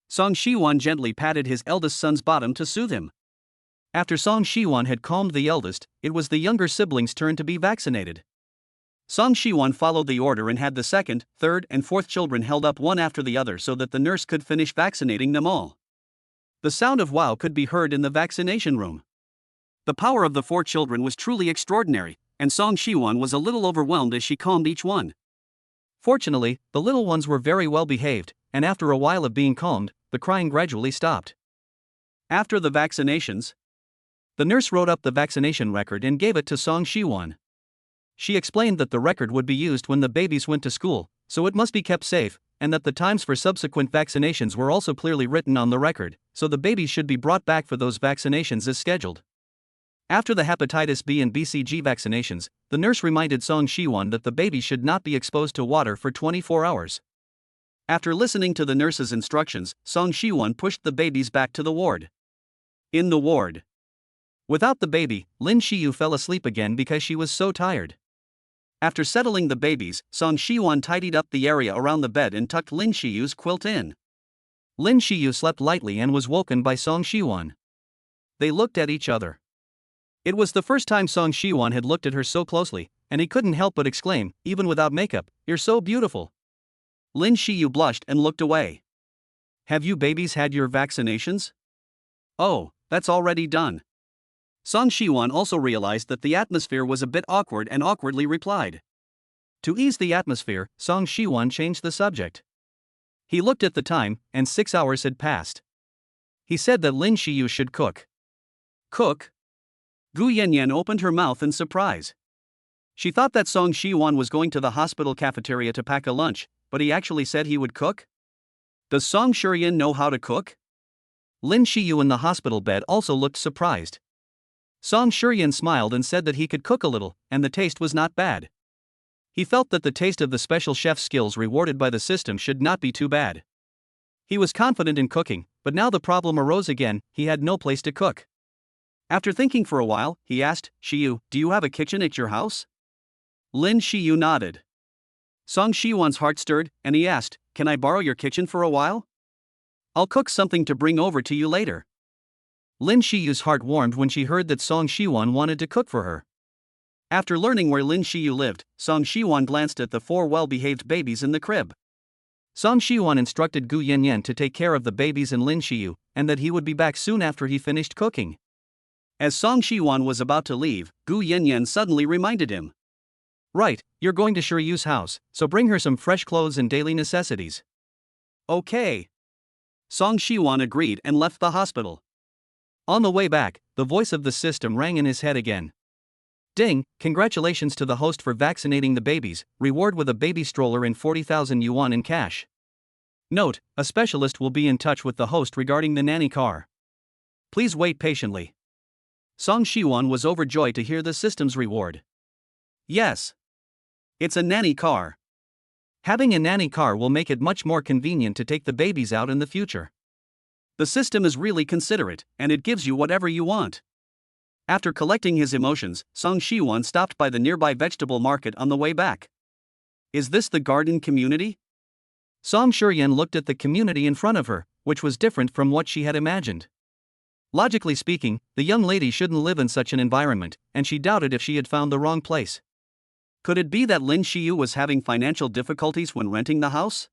Song Shiwan gently patted his eldest son's bottom to soothe him. After Song Shiwan had calmed the eldest, it was the younger sibling's turn to be vaccinated. Song Shiwan followed the order and had the 2nd, 3rd, and 4th children held up one after the other so that the nurse could finish vaccinating them all. The sound of wow could be heard in the vaccination room. The power of the 4 children was truly extraordinary, and Song Shiwan was a little overwhelmed as she calmed each one. Fortunately, the little ones were very well behaved, and after a while of being calmed, the crying gradually stopped. After the vaccinations, the nurse wrote up the vaccination record and gave it to Song Shiwan. She explained that the record would be used when the babies went to school, so it must be kept safe, and that the times for subsequent vaccinations were also clearly written on the record, so the babies should be brought back for those vaccinations as scheduled. After the hepatitis B and BCG vaccinations, the nurse reminded Song Shiwan that the baby should not be exposed to water for 24 hours. After listening to the nurse's instructions, Song Shiwan pushed the babies back to the ward. In the ward, without the baby, Lin Shiyu fell asleep again because she was so tired. After settling the babies, Song Shiwan tidied up the area around the bed and tucked Lin Shiyu's quilt in. Lin Shiyu slept lightly and was woken by Song Shiwan. They looked at each other. It was the first time Song Shiwan had looked at her so closely, and he couldn't help but exclaim, even without makeup, "You're so beautiful." Lin Shiyu blushed and looked away. "Have you babies had your vaccinations?" "Oh, that's already done. Song Shiwon also realized that the atmosphere was a bit awkward and awkwardly replied. To ease the atmosphere, Song Shiwon changed the subject. He looked at the time, and 6 hours had passed. He said that Lin Shiyu should cook. Cook? Gu Yanyan opened her mouth in surprise. She thought that Song Shiwon was going to the hospital cafeteria to pack a lunch, but he actually said he would cook? Does Song Shuryan know how to cook? Lin Shiyu in the hospital bed also looked surprised. Song Shuryan smiled and said that he could cook a little, and the taste was not bad. He felt that the taste of the special chef's skills rewarded by the system should not be too bad. He was confident in cooking, but now the problem arose again, he had no place to cook. After thinking for a while, he asked, Shiyu, do you have a kitchen at your house? Lin Shiyu nodded. Song Shiwon's heart stirred, and he asked, can I borrow your kitchen for a while? I'll cook something to bring over to you later. Lin Shiyu's heart warmed when she heard that Song Shiwon wanted to cook for her. After learning where Lin Shiyu lived, Song Shiwon glanced at the 4 well-behaved babies in the crib. Song Shiwon instructed Gu Yanyan to take care of the babies and Lin Shiyu, and that he would be back soon after he finished cooking. As Song Shiwon was about to leave, Gu Yanyan suddenly reminded him. Right, you're going to Shiryu's house, so bring her some fresh clothes and daily necessities. Okay. Song Shiwon agreed and left the hospital. On the way back, the voice of the system rang in his head again. Ding, congratulations to the host for vaccinating the babies, reward with a baby stroller and 40,000 yuan in cash. Note, a specialist will be in touch with the host regarding the nanny car. Please wait patiently. Song Shiwon was overjoyed to hear the system's reward. Yes. It's a nanny car. Having a nanny car will make it much more convenient to take the babies out in the future. The system is really considerate, and it gives you whatever you want. After collecting his emotions, Song Shiwon stopped by the nearby vegetable market on the way back. Is this the garden community? Song Shuryan looked at the community in front of her, which was different from what she had imagined. Logically speaking, the young lady shouldn't live in such an environment, and she doubted if she had found the wrong place. Could it be that Lin Shiyu was having financial difficulties when renting the house?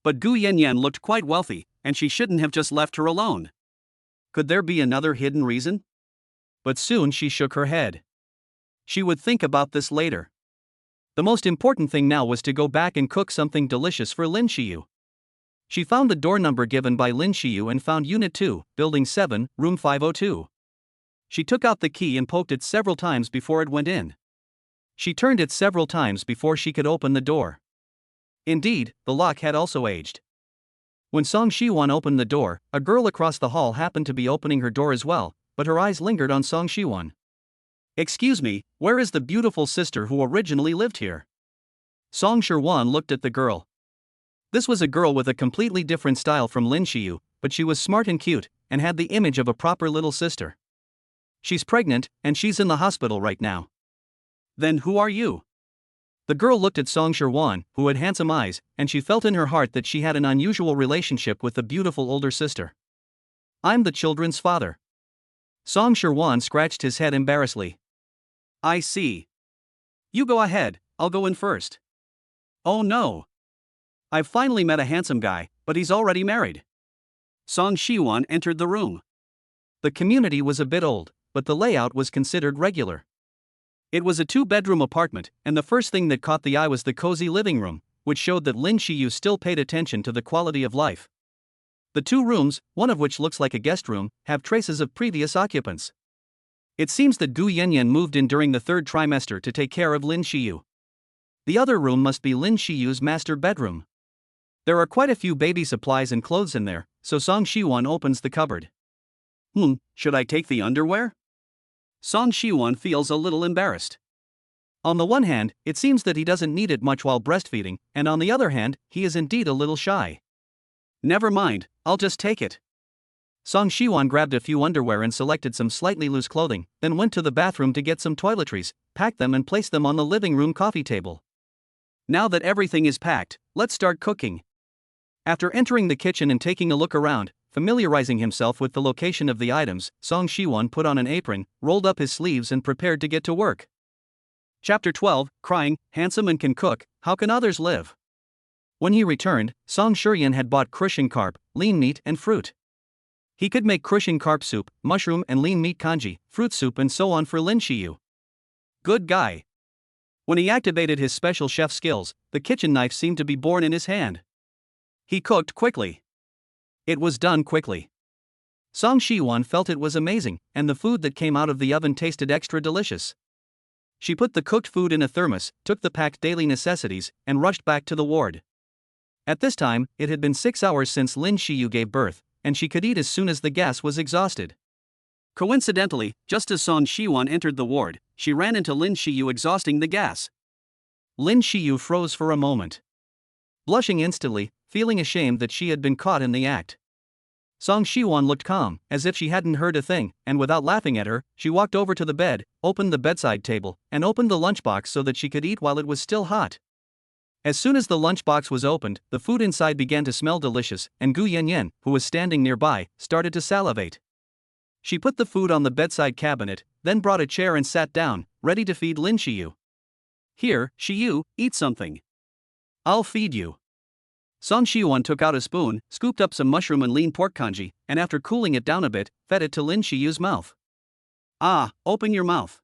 But Gu Yanyan looked quite wealthy, and she shouldn't have just left her alone. Could there be another hidden reason? But soon she shook her head. She would think about this later. The most important thing now was to go back and cook something delicious for Lin Shiyu. She found the door number given by Lin Shiyu and found Unit 2, Building 7, Room 502. She took out the key and poked it several times before it went in. She turned it several times before she could open the door. Indeed, the lock had also aged. When Song Shiwon opened the door, a girl across the hall happened to be opening her door as well, but her eyes lingered on Song Shiwon. Excuse me, where is the beautiful sister who originally lived here? Song Shiwon looked at the girl. This was a girl with a completely different style from Lin Shiyu, but she was smart and cute, and had the image of a proper little sister. She's pregnant, and she's in the hospital right now. Then who are you? The girl looked at Song Shiwon, who had handsome eyes, and she felt in her heart that she had an unusual relationship with the beautiful older sister. I'm the children's father. Song Shiwon scratched his head embarrassedly. I see. You go ahead, I'll go in first. Oh no. I've finally met a handsome guy, but he's already married. Song Shiwon entered the room. The community was a bit old, but the layout was considered regular. It was a 2-bedroom apartment, and the first thing that caught the eye was the cozy living room, which showed that Lin Shiyu still paid attention to the quality of life. The 2 rooms, one of which looks like a guest room, have traces of previous occupants. It seems that Gu Yanyan moved in during the 3rd trimester to take care of Lin Shiyu. The other room must be Lin Shiyu's master bedroom. There are quite a few baby supplies and clothes in there, so Song Shiwon opens the cupboard. Should I take the underwear? Song Shiwon feels a little embarrassed. On the one hand, it seems that he doesn't need it much while breastfeeding, and on the other hand, he is indeed a little shy. Never mind, I'll just take it. Song Shiwon grabbed a few underwear and selected some slightly loose clothing, then went to the bathroom to get some toiletries, packed them and placed them on the living room coffee table. Now that everything is packed, let's start cooking. After entering the kitchen and taking a look around, familiarizing himself with the location of the items, Song Shiwon put on an apron, rolled up his sleeves and prepared to get to work. Chapter 12, Crying, Handsome and Can Cook, How Can Others Live? When he returned, Song Shuryan had bought crushing carp, lean meat and fruit. He could make crushing carp soup, mushroom and lean meat congee, fruit soup and so on for Lin Shiyu. Good guy. When he activated his special chef skills, the kitchen knife seemed to be born in his hand. He cooked quickly. It was done quickly. Song Shiwan felt it was amazing, and the food that came out of the oven tasted extra delicious. She put the cooked food in a thermos, took the packed daily necessities, and rushed back to the ward. At this time, it had been 6 hours since Lin Shiyu gave birth, and she could eat as soon as the gas was exhausted. Coincidentally, just as Song Shiwan entered the ward, she ran into Lin Shiyu exhausting the gas. Lin Shiyu froze for a moment. Blushing instantly, feeling ashamed that she had been caught in the act. Song Shiwan looked calm, as if she hadn't heard a thing, and without laughing at her, she walked over to the bed, opened the bedside table, and opened the lunchbox so that she could eat while it was still hot. As soon as the lunchbox was opened, the food inside began to smell delicious, and Gu Yanyan, who was standing nearby, started to salivate. She put the food on the bedside cabinet, then brought a chair and sat down, ready to feed Lin Shiyu. Here, Shiyu, eat something. I'll feed you. Song Shiwan took out a spoon, scooped up some mushroom and lean pork congee, and after cooling it down a bit, fed it to Lin Shiyu's mouth. Ah, open your mouth.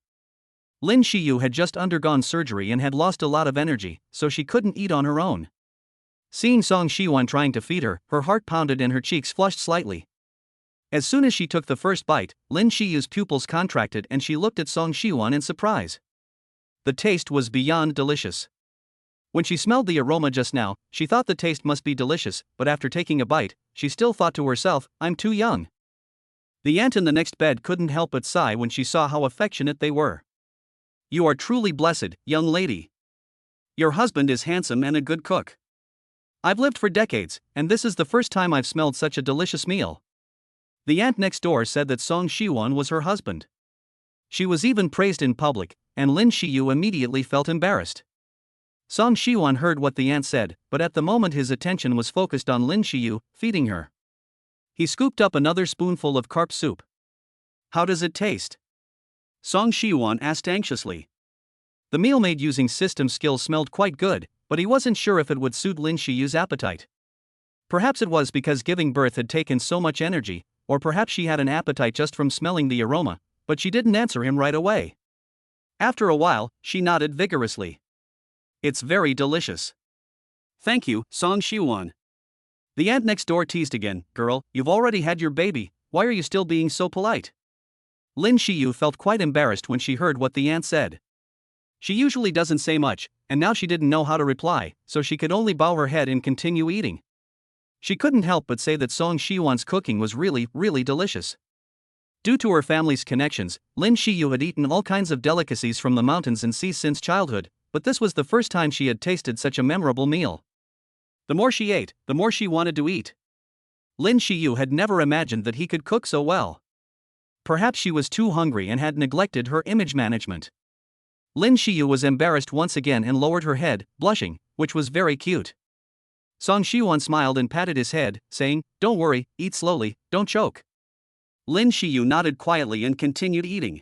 Lin Shiyu had just undergone surgery and had lost a lot of energy, so she couldn't eat on her own. Seeing Song Shiwan trying to feed her, her heart pounded and her cheeks flushed slightly. As soon as she took the first bite, Lin Shiyu's pupils contracted and she looked at Song Shiwan in surprise. The taste was beyond delicious. When she smelled the aroma just now, she thought the taste must be delicious, but after taking a bite, she still thought to herself, I'm too young. The aunt in the next bed couldn't help but sigh when she saw how affectionate they were. You are truly blessed, young lady. Your husband is handsome and a good cook. I've lived for decades, and this is the first time I've smelled such a delicious meal. The aunt next door said that Song Shiwan was her husband. She was even praised in public, and Lin Shiyu immediately felt embarrassed. Song Shiwan heard what the aunt said, but at the moment his attention was focused on Lin Shiyu, feeding her. He scooped up another spoonful of carp soup. How does it taste? Song Shiwan asked anxiously. The meal made using system skills smelled quite good, but he wasn't sure if it would suit Lin Shiyu's appetite. Perhaps it was because giving birth had taken so much energy, or perhaps she had an appetite just from smelling the aroma, but she didn't answer him right away. After a while, she nodded vigorously. It's very delicious. Thank you, Song Shiwan. The aunt next door teased again, girl, you've already had your baby, why are you still being so polite? Lin Shiyu felt quite embarrassed when she heard what the aunt said. She usually doesn't say much, and now she didn't know how to reply, so she could only bow her head and continue eating. She couldn't help but say that Song Shiwan's cooking was really, really delicious. Due to her family's connections, Lin Shiyu had eaten all kinds of delicacies from the mountains and seas since childhood, but this was the first time she had tasted such a memorable meal. The more she ate, the more she wanted to eat. Lin Shiyu had never imagined that he could cook so well. Perhaps she was too hungry and had neglected her image management. Lin Shiyu was embarrassed once again and lowered her head, blushing, which was very cute. Song Shiwan smiled and patted his head, saying, Don't worry, eat slowly, don't choke. Lin Shiyu nodded quietly and continued eating.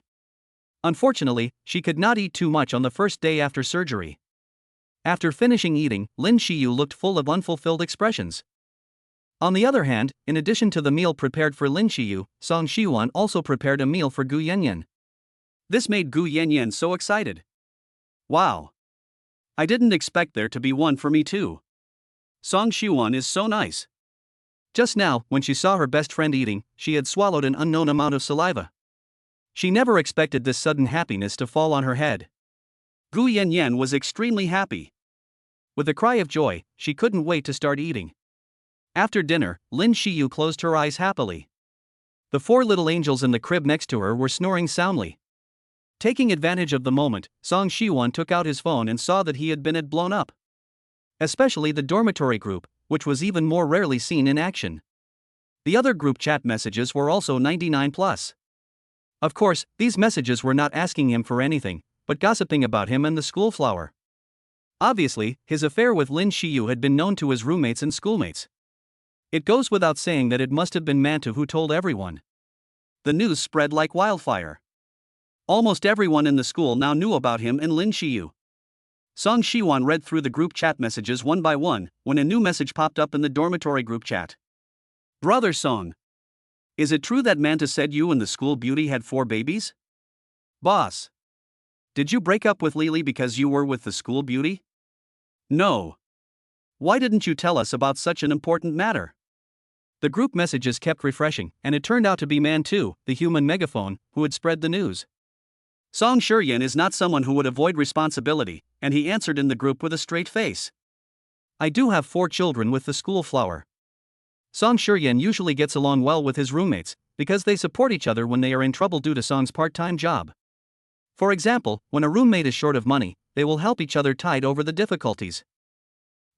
Unfortunately, she could not eat too much on the first day after surgery. After finishing eating, Lin Shiyu looked full of unfulfilled expressions. On the other hand, in addition to the meal prepared for Lin Shiyu, Song Shiwan also prepared a meal for Gu Yanyan. This made Gu Yanyan so excited. Wow! I didn't expect there to be one for me too. Song Shiwan is so nice. Just now, when she saw her best friend eating, she had swallowed an unknown amount of saliva. She never expected this sudden happiness to fall on her head. Gu Yanyan was extremely happy. With a cry of joy, she couldn't wait to start eating. After dinner, Lin Shiyu closed her eyes happily. The 4 little angels in the crib next to her were snoring soundly. Taking advantage of the moment, Song Shiwan took out his phone and saw that he had been blown up. Especially the dormitory group, which was even more rarely seen in action. The other group chat messages were also 99+. Of course, these messages were not asking him for anything, but gossiping about him and the school flower. Obviously, his affair with Lin Shiyu had been known to his roommates and schoolmates. It goes without saying that it must have been Mantu who told everyone. The news spread like wildfire. Almost everyone in the school now knew about him and Lin Shiyu. Song Shiwan read through the group chat messages one by one, when a new message popped up in the dormitory group chat. Brother Song. Is it true that Manta said you and the school beauty had 4 babies? Boss. Did you break up with Lily because you were with the school beauty? No. Why didn't you tell us about such an important matter? The group messages kept refreshing, and it turned out to be Mantu, the human megaphone, who had spread the news. Song Shuryen is not someone who would avoid responsibility, and he answered in the group with a straight face. I do have 4 children with the school flower. Song Shuryen usually gets along well with his roommates, because they support each other when they are in trouble due to Song's part-time job. For example, when a roommate is short of money, they will help each other tide over the difficulties.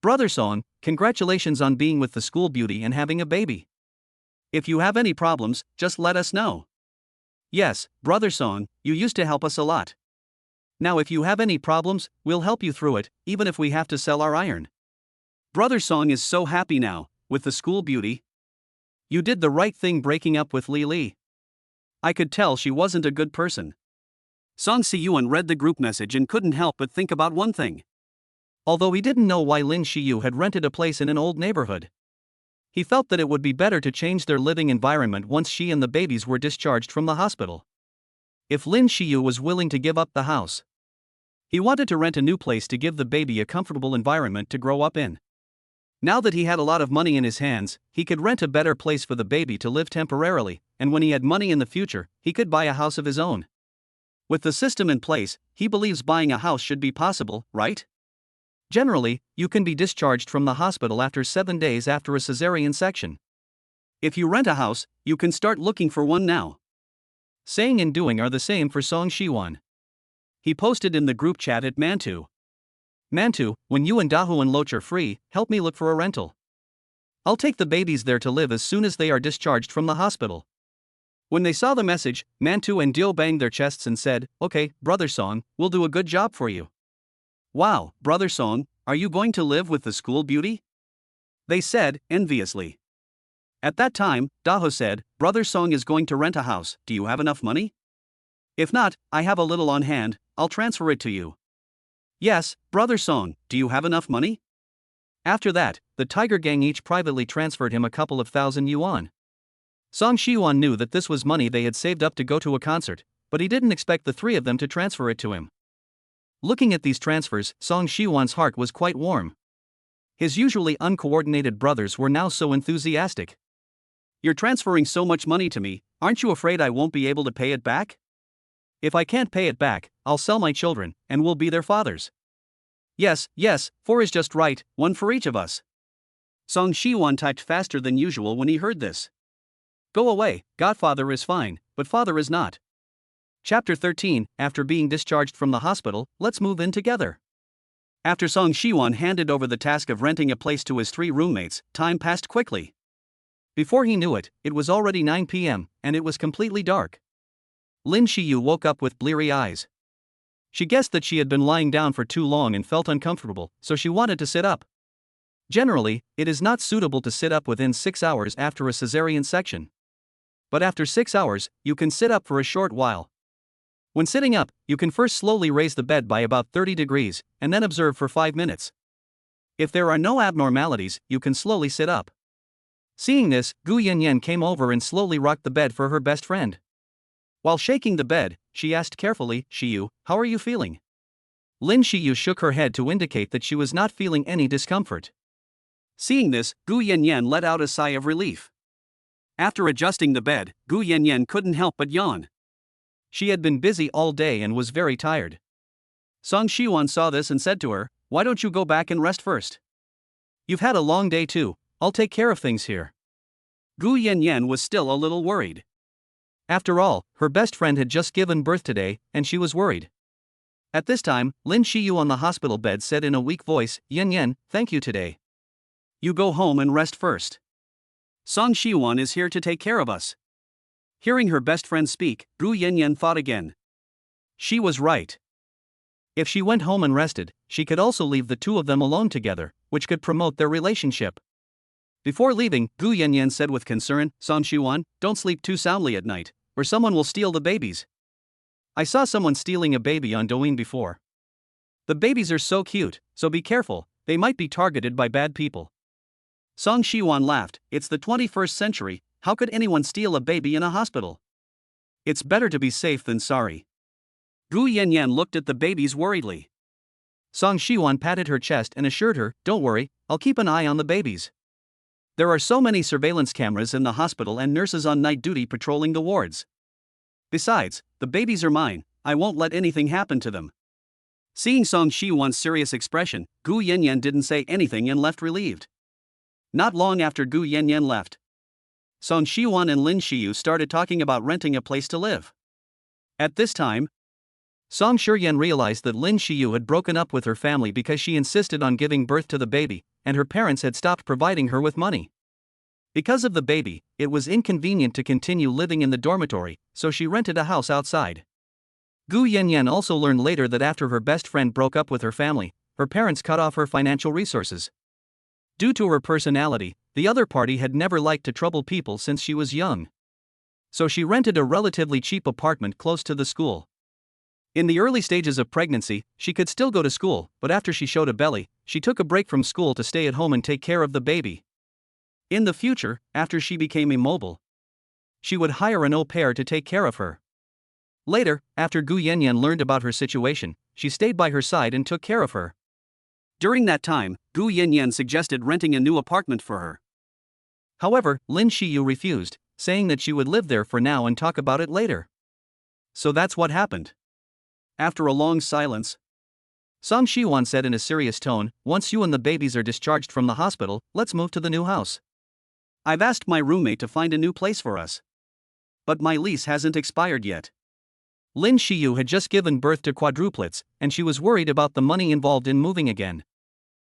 Brother Song, congratulations on being with the school beauty and having a baby. If you have any problems, just let us know. Yes, Brother Song, you used to help us a lot. Now if you have any problems, we'll help you through it, even if we have to sell our iron. Brother Song is so happy now, with the school beauty. You did the right thing breaking up with Lily. I could tell she wasn't a good person. Song Si-yuan read the group message and couldn't help but think about one thing. Although he didn't know why Lin Shiyu had rented a place in an old neighborhood, he felt that it would be better to change their living environment once she and the babies were discharged from the hospital. If Lin Shiyu was willing to give up the house, he wanted to rent a new place to give the baby a comfortable environment to grow up in. Now that he had a lot of money in his hands, he could rent a better place for the baby to live temporarily, and when he had money in the future, he could buy a house of his own. With the system in place, he believes buying a house should be possible, right? Generally, you can be discharged from the hospital after 7 days after a cesarean section. If you rent a house, you can start looking for one now. Saying and doing are the same for Song Shiwan. He posted in the group chat at Mantu. Mantu, when you and Dahu and Loch are free, help me look for a rental. I'll take the babies there to live as soon as they are discharged from the hospital. When they saw the message, Mantu and Dio banged their chests and said, Okay, Brother Song, we'll do a good job for you. Wow, Brother Song, are you going to live with the school beauty? They said, enviously. At that time, Daho said, Brother Song is going to rent a house, do you have enough money? If not, I have a little on hand, I'll transfer it to you. Yes, Brother Song, do you have enough money? After that, the Tiger Gang each privately transferred him a couple of thousand yuan. Song Shiwan knew that this was money they had saved up to go to a concert, but he didn't expect the 3 of them to transfer it to him. Looking at these transfers, Song Shiwan's heart was quite warm. His usually uncoordinated brothers were now so enthusiastic. You're transferring so much money to me, aren't you afraid I won't be able to pay it back? If I can't pay it back, I'll sell my children, and we'll be their fathers. Yes, 4 is just right, 1 for each of us. Song Shiwan typed faster than usual when he heard this. Go away, Godfather is fine, but father is not. Chapter 13, after being discharged from the hospital, let's move in together. After Song Shiwan handed over the task of renting a place to his 3 roommates, time passed quickly. Before he knew it, it was already 9 p.m., and it was completely dark. Lin Shiyu woke up with bleary eyes. She guessed that she had been lying down for too long and felt uncomfortable, so she wanted to sit up. Generally, it is not suitable to sit up within 6 hours after a cesarean section. But after 6 hours, you can sit up for a short while. When sitting up, you can first slowly raise the bed by about 30 degrees, and then observe for 5 minutes. If there are no abnormalities, you can slowly sit up. Seeing this, Gu Yanyan came over and slowly rocked the bed for her best friend. While shaking the bed, she asked carefully, Shiyu, how are you feeling? Lin Shiyu shook her head to indicate that she was not feeling any discomfort. Seeing this, Gu Yanyan let out a sigh of relief. After adjusting the bed, Gu Yanyan couldn't help but yawn. She had been busy all day and was very tired. Song Shiwan saw this and said to her, why don't you go back and rest first? You've had a long day too, I'll take care of things here. Gu Yanyan was still a little worried. After all, her best friend had just given birth today, and she was worried. At this time, Lin Shiyu on the hospital bed said in a weak voice, Yan, thank you today. You go home and rest first. Song Shiwan is here to take care of us. Hearing her best friend speak, Gu Yanyan thought again. She was right. If she went home and rested, she could also leave the 2 of them alone together, which could promote their relationship. Before leaving, Gu Yanyan said with concern, Song Shiwan, don't sleep too soundly at night, or someone will steal the babies. I saw someone stealing a baby on Douyin before. The babies are so cute, so be careful, they might be targeted by bad people. Song Shiwan laughed, it's the 21st century, How could anyone steal a baby in a hospital? It's better to be safe than sorry. Gu Yanyan looked at the babies worriedly. Song Shiwan patted her chest and assured her, "Don't worry, I'll keep an eye on the babies. There are so many surveillance cameras in the hospital and nurses on night duty patrolling the wards. Besides, the babies are mine, I won't let anything happen to them." Seeing Song Shiwan's serious expression, Gu Yanyan didn't say anything and left relieved. Not long after Gu Yanyan left, Song Shiwan and Lin Shiyu started talking about renting a place to live. At this time, Song Shiryan realized that Lin Shiyu had broken up with her family because she insisted on giving birth to the baby, and her parents had stopped providing her with money. Because of the baby, it was inconvenient to continue living in the dormitory, so she rented a house outside. Gu Yanyan also learned later that after her best friend broke up with her family, her parents cut off her financial resources. Due to her personality, the other party had never liked to trouble people since she was young. So she rented a relatively cheap apartment close to the school. In the early stages of pregnancy, she could still go to school, but after she showed a belly, she took a break from school to stay at home and take care of the baby. In the future, after she became immobile, she would hire an au pair to take care of her. Later, after Gu Yanyan learned about her situation, she stayed by her side and took care of her. During that time, Gu Yanyan suggested renting a new apartment for her. However, Lin Shiyu refused, saying that she would live there for now and talk about it later. So that's what happened. After a long silence, Song Shiwan said in a serious tone, "Once you and the babies are discharged from the hospital, let's move to the new house. I've asked my roommate to find a new place for us. But my lease hasn't expired yet." Lin Shiyu had just given birth to quadruplets, and she was worried about the money involved in moving again.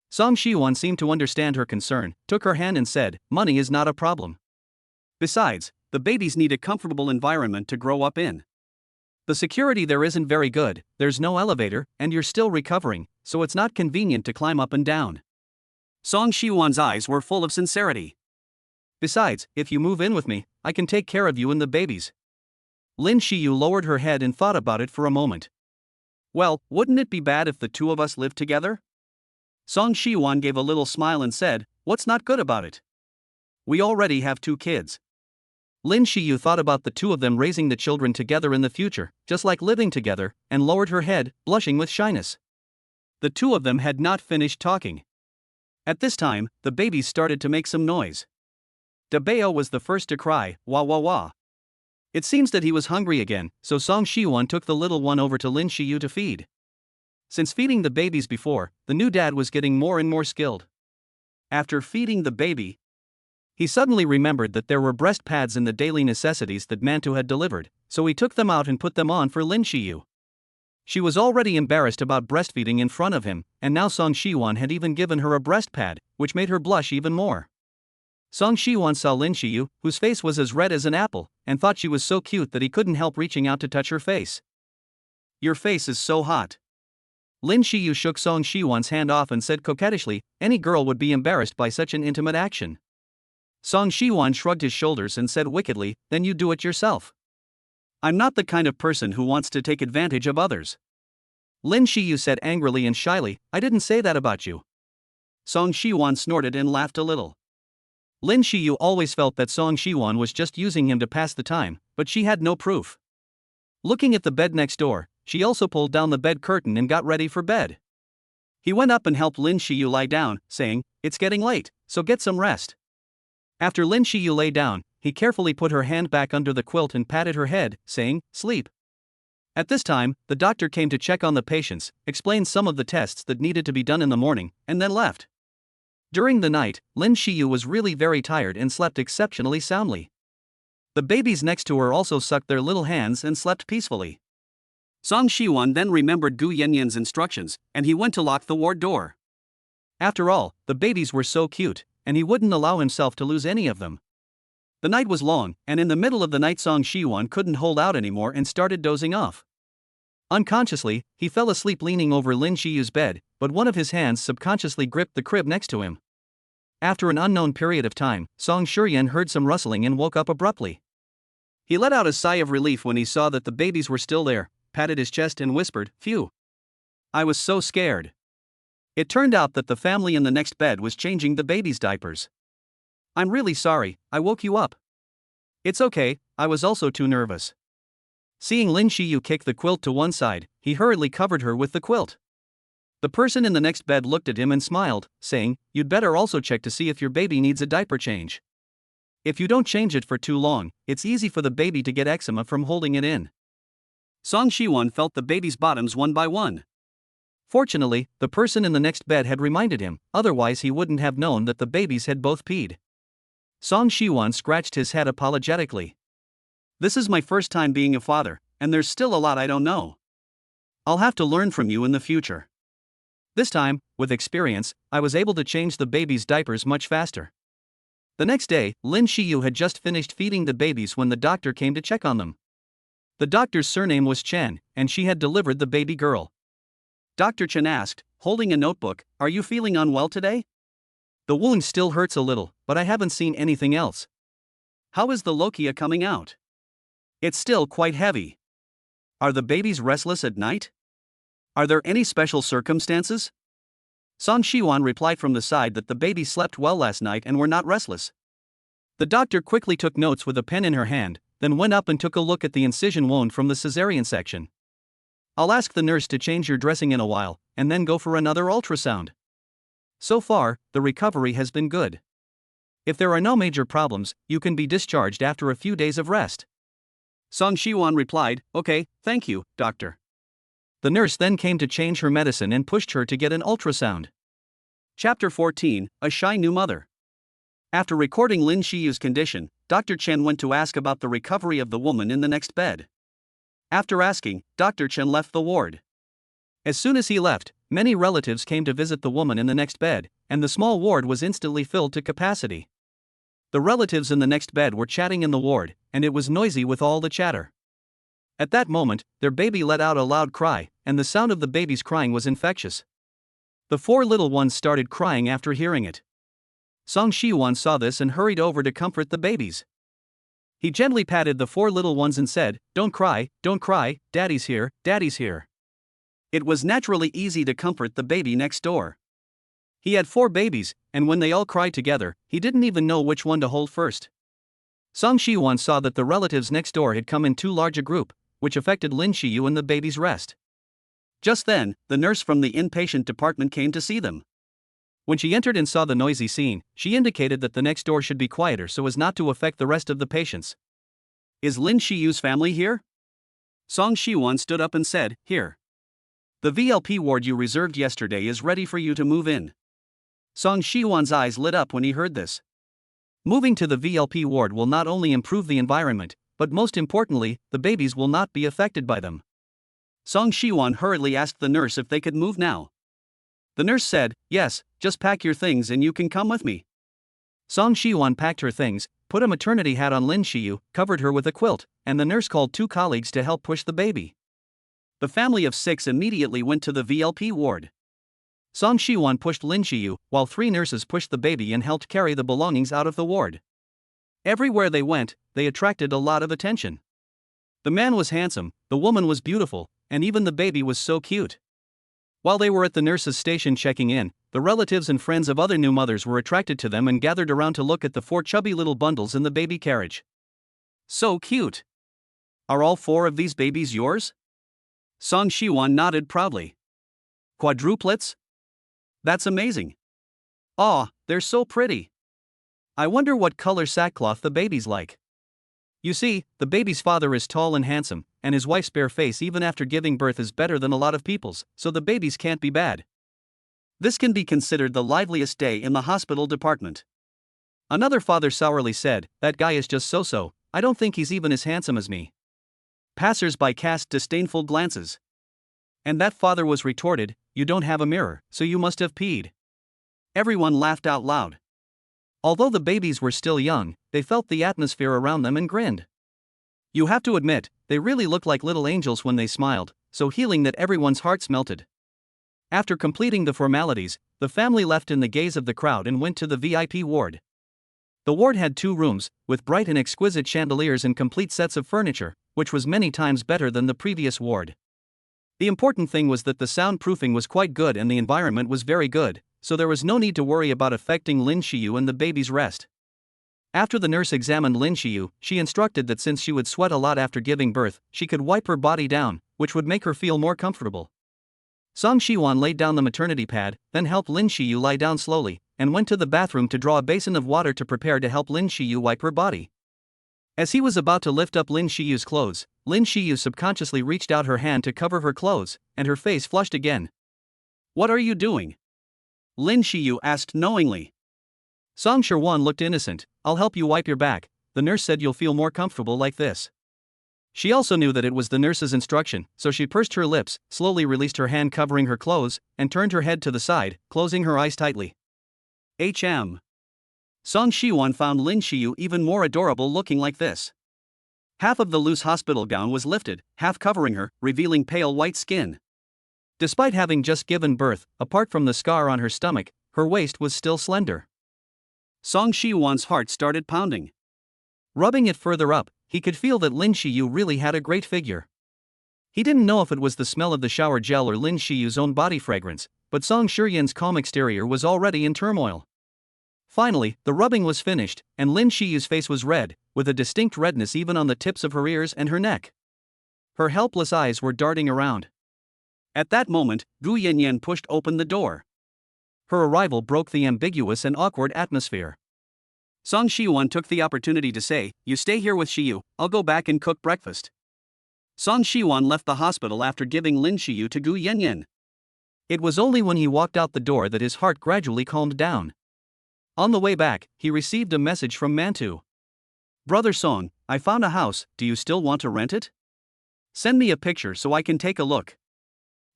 Song Shiwan seemed to understand her concern, took her hand and said, "Money is not a problem. Besides, the babies need a comfortable environment to grow up in. The security there isn't very good, there's no elevator, and you're still recovering, so it's not convenient to climb up and down." Song Shiwan's eyes were full of sincerity. "Besides, if you move in with me, I can take care of you and the babies." Lin Shiyu lowered her head and thought about it for a moment. "Well, wouldn't it be bad if the two of us lived together?" Song Shiwan gave a little smile and said, "What's not good about it? We already have 2 kids." Lin Shiyu thought about the two of them raising the children together in the future, just like living together, and lowered her head, blushing with shyness. The two of them had not finished talking. At this time, the babies started to make some noise. Dabeo was the first to cry, "Wah wah wah." It seems that he was hungry again, so Song Shiwan took the little one over to Lin Shiyu to feed. Since feeding the babies before, the new dad was getting more and more skilled. After feeding the baby, he suddenly remembered that there were breast pads in the daily necessities that Mantu had delivered, so he took them out and put them on for Lin Shiyu. She was already embarrassed about breastfeeding in front of him, and now Song Shiwan had even given her a breast pad, which made her blush even more. Song Shiwan saw Lin Shiyu, whose face was as red as an apple, and thought she was so cute that he couldn't help reaching out to touch her face. "Your face is so hot." Lin Shiyu shook Song Shiwan's hand off and said coquettishly, "Any girl would be embarrassed by such an intimate action." Song Shiwan shrugged his shoulders and said wickedly, "Then you do it yourself. I'm not the kind of person who wants to take advantage of others." Lin Shiyu said angrily and shyly, "I didn't say that about you." Song Shiwan snorted and laughed a little. Lin Shiyu always felt that Song Shiwan was just using him to pass the time, but she had no proof. Looking at the bed next door, she also pulled down the bed curtain and got ready for bed. He went up and helped Lin Shiyu lie down, saying, "It's getting late, so get some rest." After Lin Shiyu lay down, he carefully put her hand back under the quilt and patted her head, saying, "Sleep." At this time, the doctor came to check on the patients, explained some of the tests that needed to be done in the morning, and then left. During the night, Lin Shiyu was really very tired and slept exceptionally soundly. The babies next to her also sucked their little hands and slept peacefully. Song Shiwan then remembered Gu Yanyan's instructions, and he went to lock the ward door. After all, the babies were so cute, and he wouldn't allow himself to lose any of them. The night was long, and in the middle of the night Song Shiwan couldn't hold out anymore and started dozing off. Unconsciously, he fell asleep leaning over Lin Shiyu's bed, but one of his hands subconsciously gripped the crib next to him. After an unknown period of time, Song Shiryan heard some rustling and woke up abruptly. He let out a sigh of relief when he saw that the babies were still there, patted his chest and whispered, "Phew. I was so scared." It turned out that the family in the next bed was changing the babies' diapers. "I'm really sorry, I woke you up." It's okay, I was also too nervous. Seeing Lin Shiyu kick the quilt to one side, he hurriedly covered her with the quilt. The person in the next bed looked at him and smiled, saying, "You'd better also check to see if your baby needs a diaper change. If you don't change it for too long, it's easy for the baby to get eczema from holding it in." Song Shiwon felt the baby's bottoms one by one. Fortunately, the person in the next bed had reminded him, otherwise he wouldn't have known that the babies had both peed. Song Shiwon scratched his head apologetically. "This is my first time being a father, and there's still a lot I don't know. I'll have to learn from you in the future." This time, with experience, I was able to change the baby's diapers much faster. The next day, Lin Shiyu had just finished feeding the babies when the doctor came to check on them. The doctor's surname was Chen, and she had delivered the baby girl. Dr. Chen asked, holding a notebook, "Are you feeling unwell today?" "The wound still hurts a little, but I haven't seen anything else." "How is the lochia coming out?" "It's still quite heavy." "Are the babies restless at night? Are there any special circumstances?" Song Shiwan replied from the side that the babies slept well last night and were not restless. The doctor quickly took notes with a pen in her hand, then went up and took a look at the incision wound from the cesarean section. "I'll ask the nurse to change your dressing in a while, and then go for another ultrasound." So far, the recovery has been good. If there are no major problems, you can be discharged after a few days of rest. Song Shiwan replied, "Okay, thank you, doctor." The nurse then came to change her medicine and pushed her to get an ultrasound. Chapter 14, A Shy New Mother. After recording Lin Shiyu's condition, Dr. Chen went to ask about the recovery of the woman in the next bed. After asking, Dr. Chen left the ward. As soon as he left, many relatives came to visit the woman in the next bed, and the small ward was instantly filled to capacity. The relatives in the next bed were chatting in the ward, and it was noisy with all the chatter. At that moment, their baby let out a loud cry, and the sound of the baby's crying was infectious. The 4 little ones started crying after hearing it. Song Shiwan saw this and hurried over to comfort the babies. He gently patted the 4 little ones and said, don't cry, Daddy's here, Daddy's here." It was naturally easy to comfort the baby next door. He had 4 babies, and when they all cried together, he didn't even know which one to hold first. Song Shiwan saw that the relatives next door had come in too large a group, which affected Lin Shiyu and the baby's rest. Just then, the nurse from the inpatient department came to see them. When she entered and saw the noisy scene, she indicated that the next door should be quieter so as not to affect the rest of the patients. "Is Lin Shiyu's family here?" Song Shiwan stood up and said, "Here. The VLP ward you reserved yesterday is ready for you to move in." Song Shiwan's eyes lit up when he heard this. Moving to the VLP ward will not only improve the environment, but most importantly, the babies will not be affected by them. Song Shiwan hurriedly asked the nurse if they could move now. The nurse said, "Yes, just pack your things and you can come with me." Song Shiwan packed her things, put a maternity hat on Lin Shiyu, covered her with a quilt, and the nurse called 2 colleagues to help push the baby. The family of 6 immediately went to the VLP ward. Song Shiwan pushed Lin Shiyu, while 3 nurses pushed the baby and helped carry the belongings out of the ward. Everywhere they went, they attracted a lot of attention. The man was handsome, the woman was beautiful, and even the baby was so cute. While they were at the nurse's station checking in, the relatives and friends of other new mothers were attracted to them and gathered around to look at the 4 chubby little bundles in the baby carriage. "So cute. Are all 4 of these babies yours?" Song Shiwan nodded proudly. "Quadruplets? That's amazing. Aw, they're so pretty. I wonder what color sackcloth the baby's like." You see, the baby's father is tall and handsome, and his wife's bare face even after giving birth is better than a lot of people's, so the babies can't be bad. This can be considered the liveliest day in the hospital department. Another father sourly said, "That guy is just so-so, I don't think he's even as handsome as me." Passers-by cast disdainful glances. And that father was retorted, "You don't have a mirror, so you must have peed." Everyone laughed out loud. Although the babies were still young, they felt the atmosphere around them and grinned. You have to admit, they really looked like little angels when they smiled, so healing that everyone's hearts melted. After completing the formalities, the family left in the gaze of the crowd and went to the VIP ward. The ward had 2 rooms, with bright and exquisite chandeliers and complete sets of furniture, which was many times better than the previous ward. The important thing was that the soundproofing was quite good and the environment was very good, so there was no need to worry about affecting Lin Shiyu and the baby's rest. After the nurse examined Lin Xiyu, she instructed that since she would sweat a lot after giving birth, she could wipe her body down, which would make her feel more comfortable. Song Shiwan laid down the maternity pad, then helped Lin Xiyu lie down slowly, and went to the bathroom to draw a basin of water to prepare to help Lin Xiyu wipe her body. As he was about to lift up Lin Shiyu's clothes, Lin Xiyu subconsciously reached out her hand to cover her clothes, and her face flushed again. "What are you doing?" Lin Xiyu asked knowingly. Song Shiwan looked innocent. "I'll help you wipe your back. The nurse said you'll feel more comfortable like this." She also knew that it was the nurse's instruction, so she pursed her lips, slowly released her hand covering her clothes, and turned her head to the side, closing her eyes tightly. Song Shiwan found Lin Xiyu even more adorable looking like this. Half of the loose hospital gown was lifted, half covering her, revealing pale white skin. Despite having just given birth, apart from the scar on her stomach, her waist was still slender. Song Shiwan's heart started pounding. Rubbing it further up, he could feel that Lin Xiyu really had a great figure. He didn't know if it was the smell of the shower gel or Lin Xiyu's own body fragrance, but Song Shiyan's calm exterior was already in turmoil. Finally, the rubbing was finished, and Lin Xiyu's face was red, with a distinct redness even on the tips of her ears and her neck. Her helpless eyes were darting around. At that moment, Gu Yanyan pushed open the door. Her arrival broke the ambiguous and awkward atmosphere. Song Shiwan took the opportunity to say, "You stay here with Xiyu, I'll go back and cook breakfast." Song Shiwan left the hospital after giving Lin Xiyu to Gu Yanyan. It was only when he walked out the door that his heart gradually calmed down. On the way back, he received a message from Mantu. "Brother Song, I found a house, do you still want to rent it? Send me a picture so I can take a look."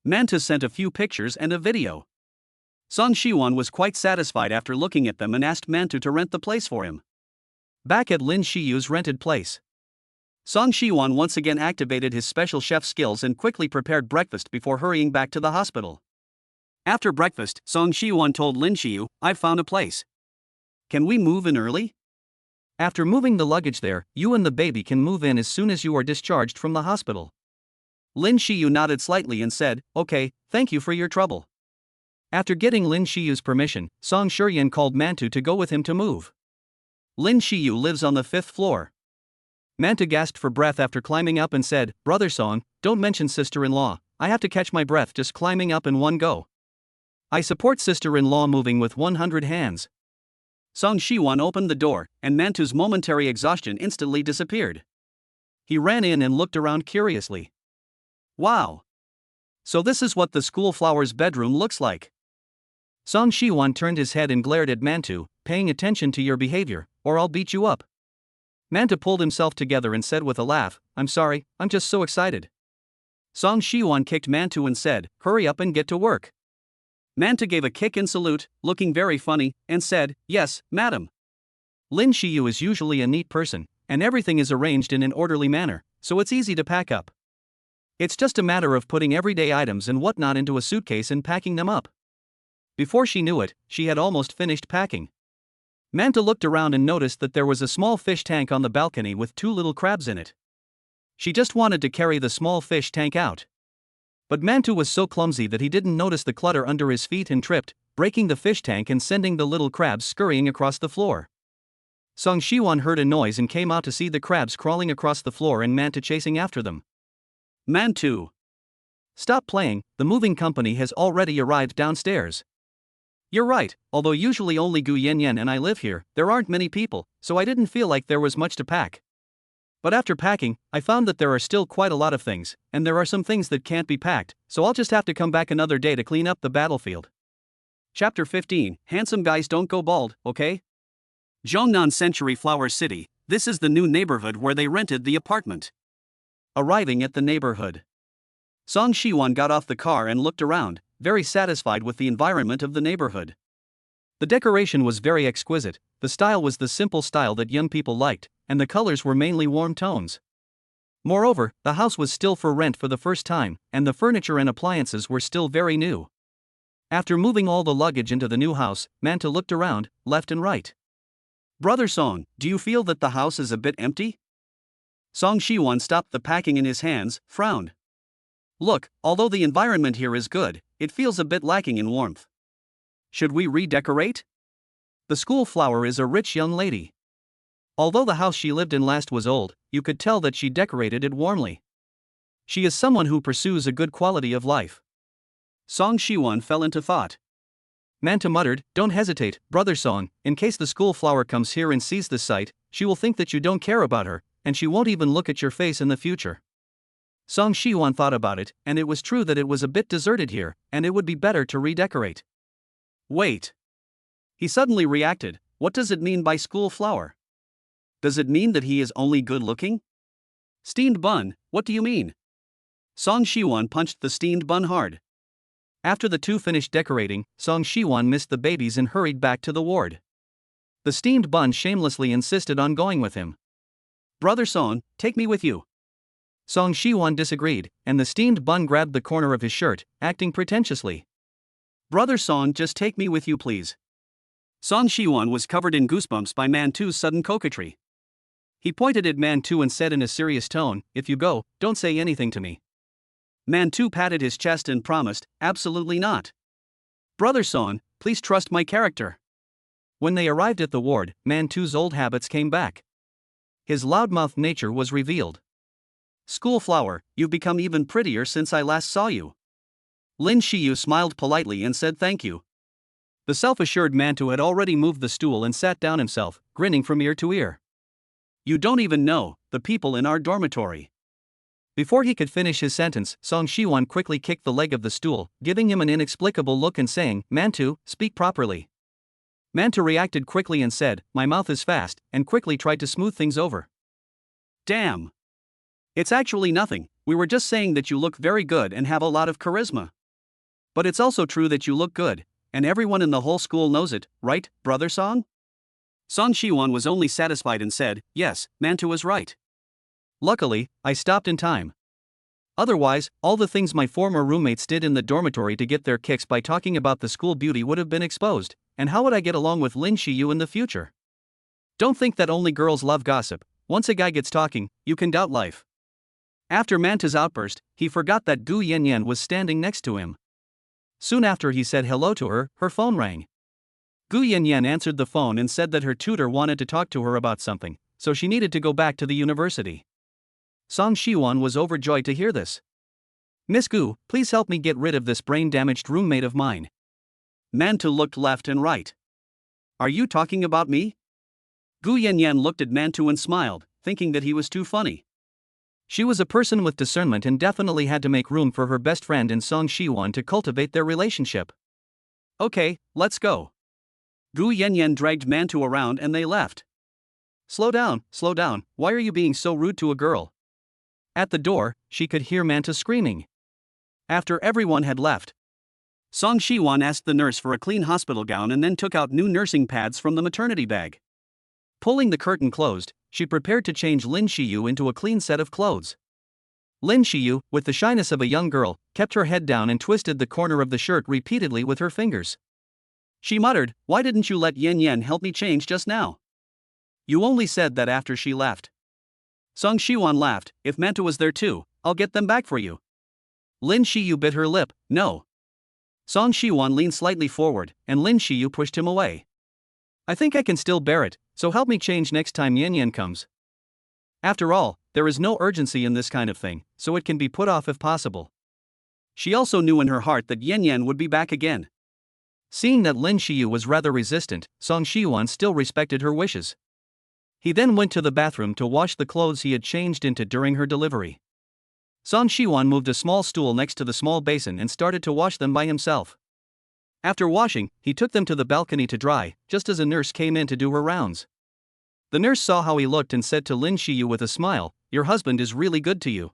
Mantu sent a few pictures and a video. Song Shiwan was quite satisfied after looking at them and asked Mantu to rent the place for him. Back at Lin Xiyu's rented place, Song Shiwan once again activated his special chef skills and quickly prepared breakfast before hurrying back to the hospital. After breakfast, Song Shiwan told Lin Xiyu, "I've found a place. Can we move in early? After moving the luggage there, you and the baby can move in as soon as you are discharged from the hospital." Lin Xiyu nodded slightly and said, "Okay, thank you for your trouble." After getting Lin Xiyu's permission, Song Shiyan called Mantu to go with him to move. Lin Xiyu lives on the 5th floor. Mantu gasped for breath after climbing up and said, "Brother Song, don't mention sister-in-law, I have to catch my breath just climbing up in one go. I support sister-in-law moving with 100 hands." Song Shiwan opened the door, and Mantu's momentary exhaustion instantly disappeared. He ran in and looked around curiously. "Wow! So this is what the school flower's bedroom looks like." Song Shiwan turned his head and glared at Mantu, "Paying attention to your behavior, or I'll beat you up." Mantu pulled himself together and said with a laugh, "I'm sorry, I'm just so excited." Song Shiwan kicked Mantu and said, "Hurry up and get to work." Mantu gave a kick in salute, looking very funny, and said, "Yes, madam." Lin Xiyu is usually a neat person, and everything is arranged in an orderly manner, so it's easy to pack up. It's just a matter of putting everyday items and whatnot into a suitcase and packing them up. Before she knew it, she had almost finished packing. Mantu looked around and noticed that there was a small fish tank on the balcony with 2 little crabs in it. She just wanted to carry the small fish tank out. But Mantu was so clumsy that he didn't notice the clutter under his feet and tripped, breaking the fish tank and sending the little crabs scurrying across the floor. Song Shiwan heard a noise and came out to see the crabs crawling across the floor and Mantu chasing after them. "Mantu! Stop playing, the moving company has already arrived downstairs." "You're right, although usually only Gu Yanyan and I live here, there aren't many people, so I didn't feel like there was much to pack. But after packing, I found that there are still quite a lot of things, and there are some things that can't be packed, so I'll just have to come back another day to clean up the battlefield." Chapter 15, Handsome Guys Don't Go Bald, okay? Zhongnan Century Flower City, this is the new neighborhood where they rented the apartment. Arriving at the neighborhood, Song Shiwan got off the car and looked around, very satisfied with the environment of the neighborhood. The decoration was very exquisite, the style was the simple style that young people liked, and the colors were mainly warm tones. Moreover, the house was still for rent for the first time, and the furniture and appliances were still very new. After moving all the luggage into the new house, Mantu looked around, left and right. "Brother Song, do you feel that the house is a bit empty?" Song Shiwan stopped the packing in his hands, frowned. "Look, although the environment here is good, it feels a bit lacking in warmth. Should we redecorate? The school flower is a rich young lady." Although the house she lived in last was old, you could tell that she decorated it warmly. She is someone who pursues a good quality of life. Song Shiwon fell into thought. Manta muttered, "Don't hesitate, brother Song, in case the school flower comes here and sees this sight, she will think that you don't care about her, and she won't even look at your face in the future." Song Shiwon thought about it, and it was true that it was a bit deserted here, and it would be better to redecorate. Wait. He suddenly reacted, what does it mean by school flower? Does it mean that he is only good looking? Steamed bun, what do you mean? Song Shiwon punched the steamed bun hard. After the two finished decorating, Song Shiwon missed the babies and hurried back to the ward. The steamed bun shamelessly insisted on going with him. "Brother Song, take me with you." Song Shiwon disagreed, and the steamed bun grabbed the corner of his shirt, acting pretentiously. "Brother Song, just take me with you please." Song Shiwon was covered in goosebumps by Man-2's sudden coquetry. He pointed at Man-2 and said in a serious tone, "If you go, don't say anything to me." Man-2 patted his chest and promised, "Absolutely not. Brother Song, please trust my character." When they arrived at the ward, Man-2's old habits came back. His loudmouth nature was revealed. "School flower, you've become even prettier since I last saw you." Lin Shiyu smiled politely and said thank you. The self-assured Mantu had already moved the stool and sat down himself, grinning from ear to ear. "You don't even know the people in our dormitory." Before he could finish his sentence, Song Shiwon quickly kicked the leg of the stool, giving him an inexplicable look and saying, "Mantu, speak properly." Mantu reacted quickly and said, "My mouth is fast," and quickly tried to smooth things over. "Damn. It's actually nothing, we were just saying that you look very good and have a lot of charisma. But it's also true that you look good, and everyone in the whole school knows it, right, brother Song?" Song Shiwon was only satisfied and said, "Yes, Mantu is right. Luckily, I stopped in time. Otherwise, all the things my former roommates did in the dormitory to get their kicks by talking about the school beauty would have been exposed, and how would I get along with Lin Shiyu in the future? Don't think that only girls love gossip. Once a guy gets talking, you can doubt life." After Manta's outburst, he forgot that Gu Yanyan was standing next to him. Soon after he said hello to her, her phone rang. Gu Yanyan answered the phone and said that her tutor wanted to talk to her about something, so she needed to go back to the university. Song Shiwon was overjoyed to hear this. "Miss Gu, please help me get rid of this brain-damaged roommate of mine." Mantu looked left and right. "Are you talking about me?" Gu Yanyan looked at Mantu and smiled, thinking that he was too funny. She was a person with discernment and definitely had to make room for her best friend in Song Shiwon to cultivate their relationship. "Okay, let's go." Gu Yanyan dragged Mantu around and they left. Slow down, why are you being so rude to a girl?" At the door, she could hear Manta screaming. After everyone had left, Song Shiwon asked the nurse for a clean hospital gown and then took out new nursing pads from the maternity bag. Pulling the curtain closed, she prepared to change Lin Shiyu into a clean set of clothes. Lin Shiyu, with the shyness of a young girl, kept her head down and twisted the corner of the shirt repeatedly with her fingers. She muttered, "Why didn't you let Yen Yen help me change just now? You only said that after she left." Song Shiwon laughed, "If Manta was there too, I'll get them back for you." Lin Shiyu bit her lip, "No." Song Shiwon leaned slightly forward, and Lin Shiyu pushed him away. "I think I can still bear it, so help me change next time Yen Yen comes. After all, there is no urgency in this kind of thing, so it can be put off if possible." She also knew in her heart that Yen Yen would be back again. Seeing that Lin Shiyu was rather resistant, Song Shiwon still respected her wishes. He then went to the bathroom to wash the clothes he had changed into during her delivery. Song Shiwon moved a small stool next to the small basin and started to wash them by himself. After washing, he took them to the balcony to dry, just as a nurse came in to do her rounds. The nurse saw how he looked and said to Lin Shiyu with a smile, "Your husband is really good to you.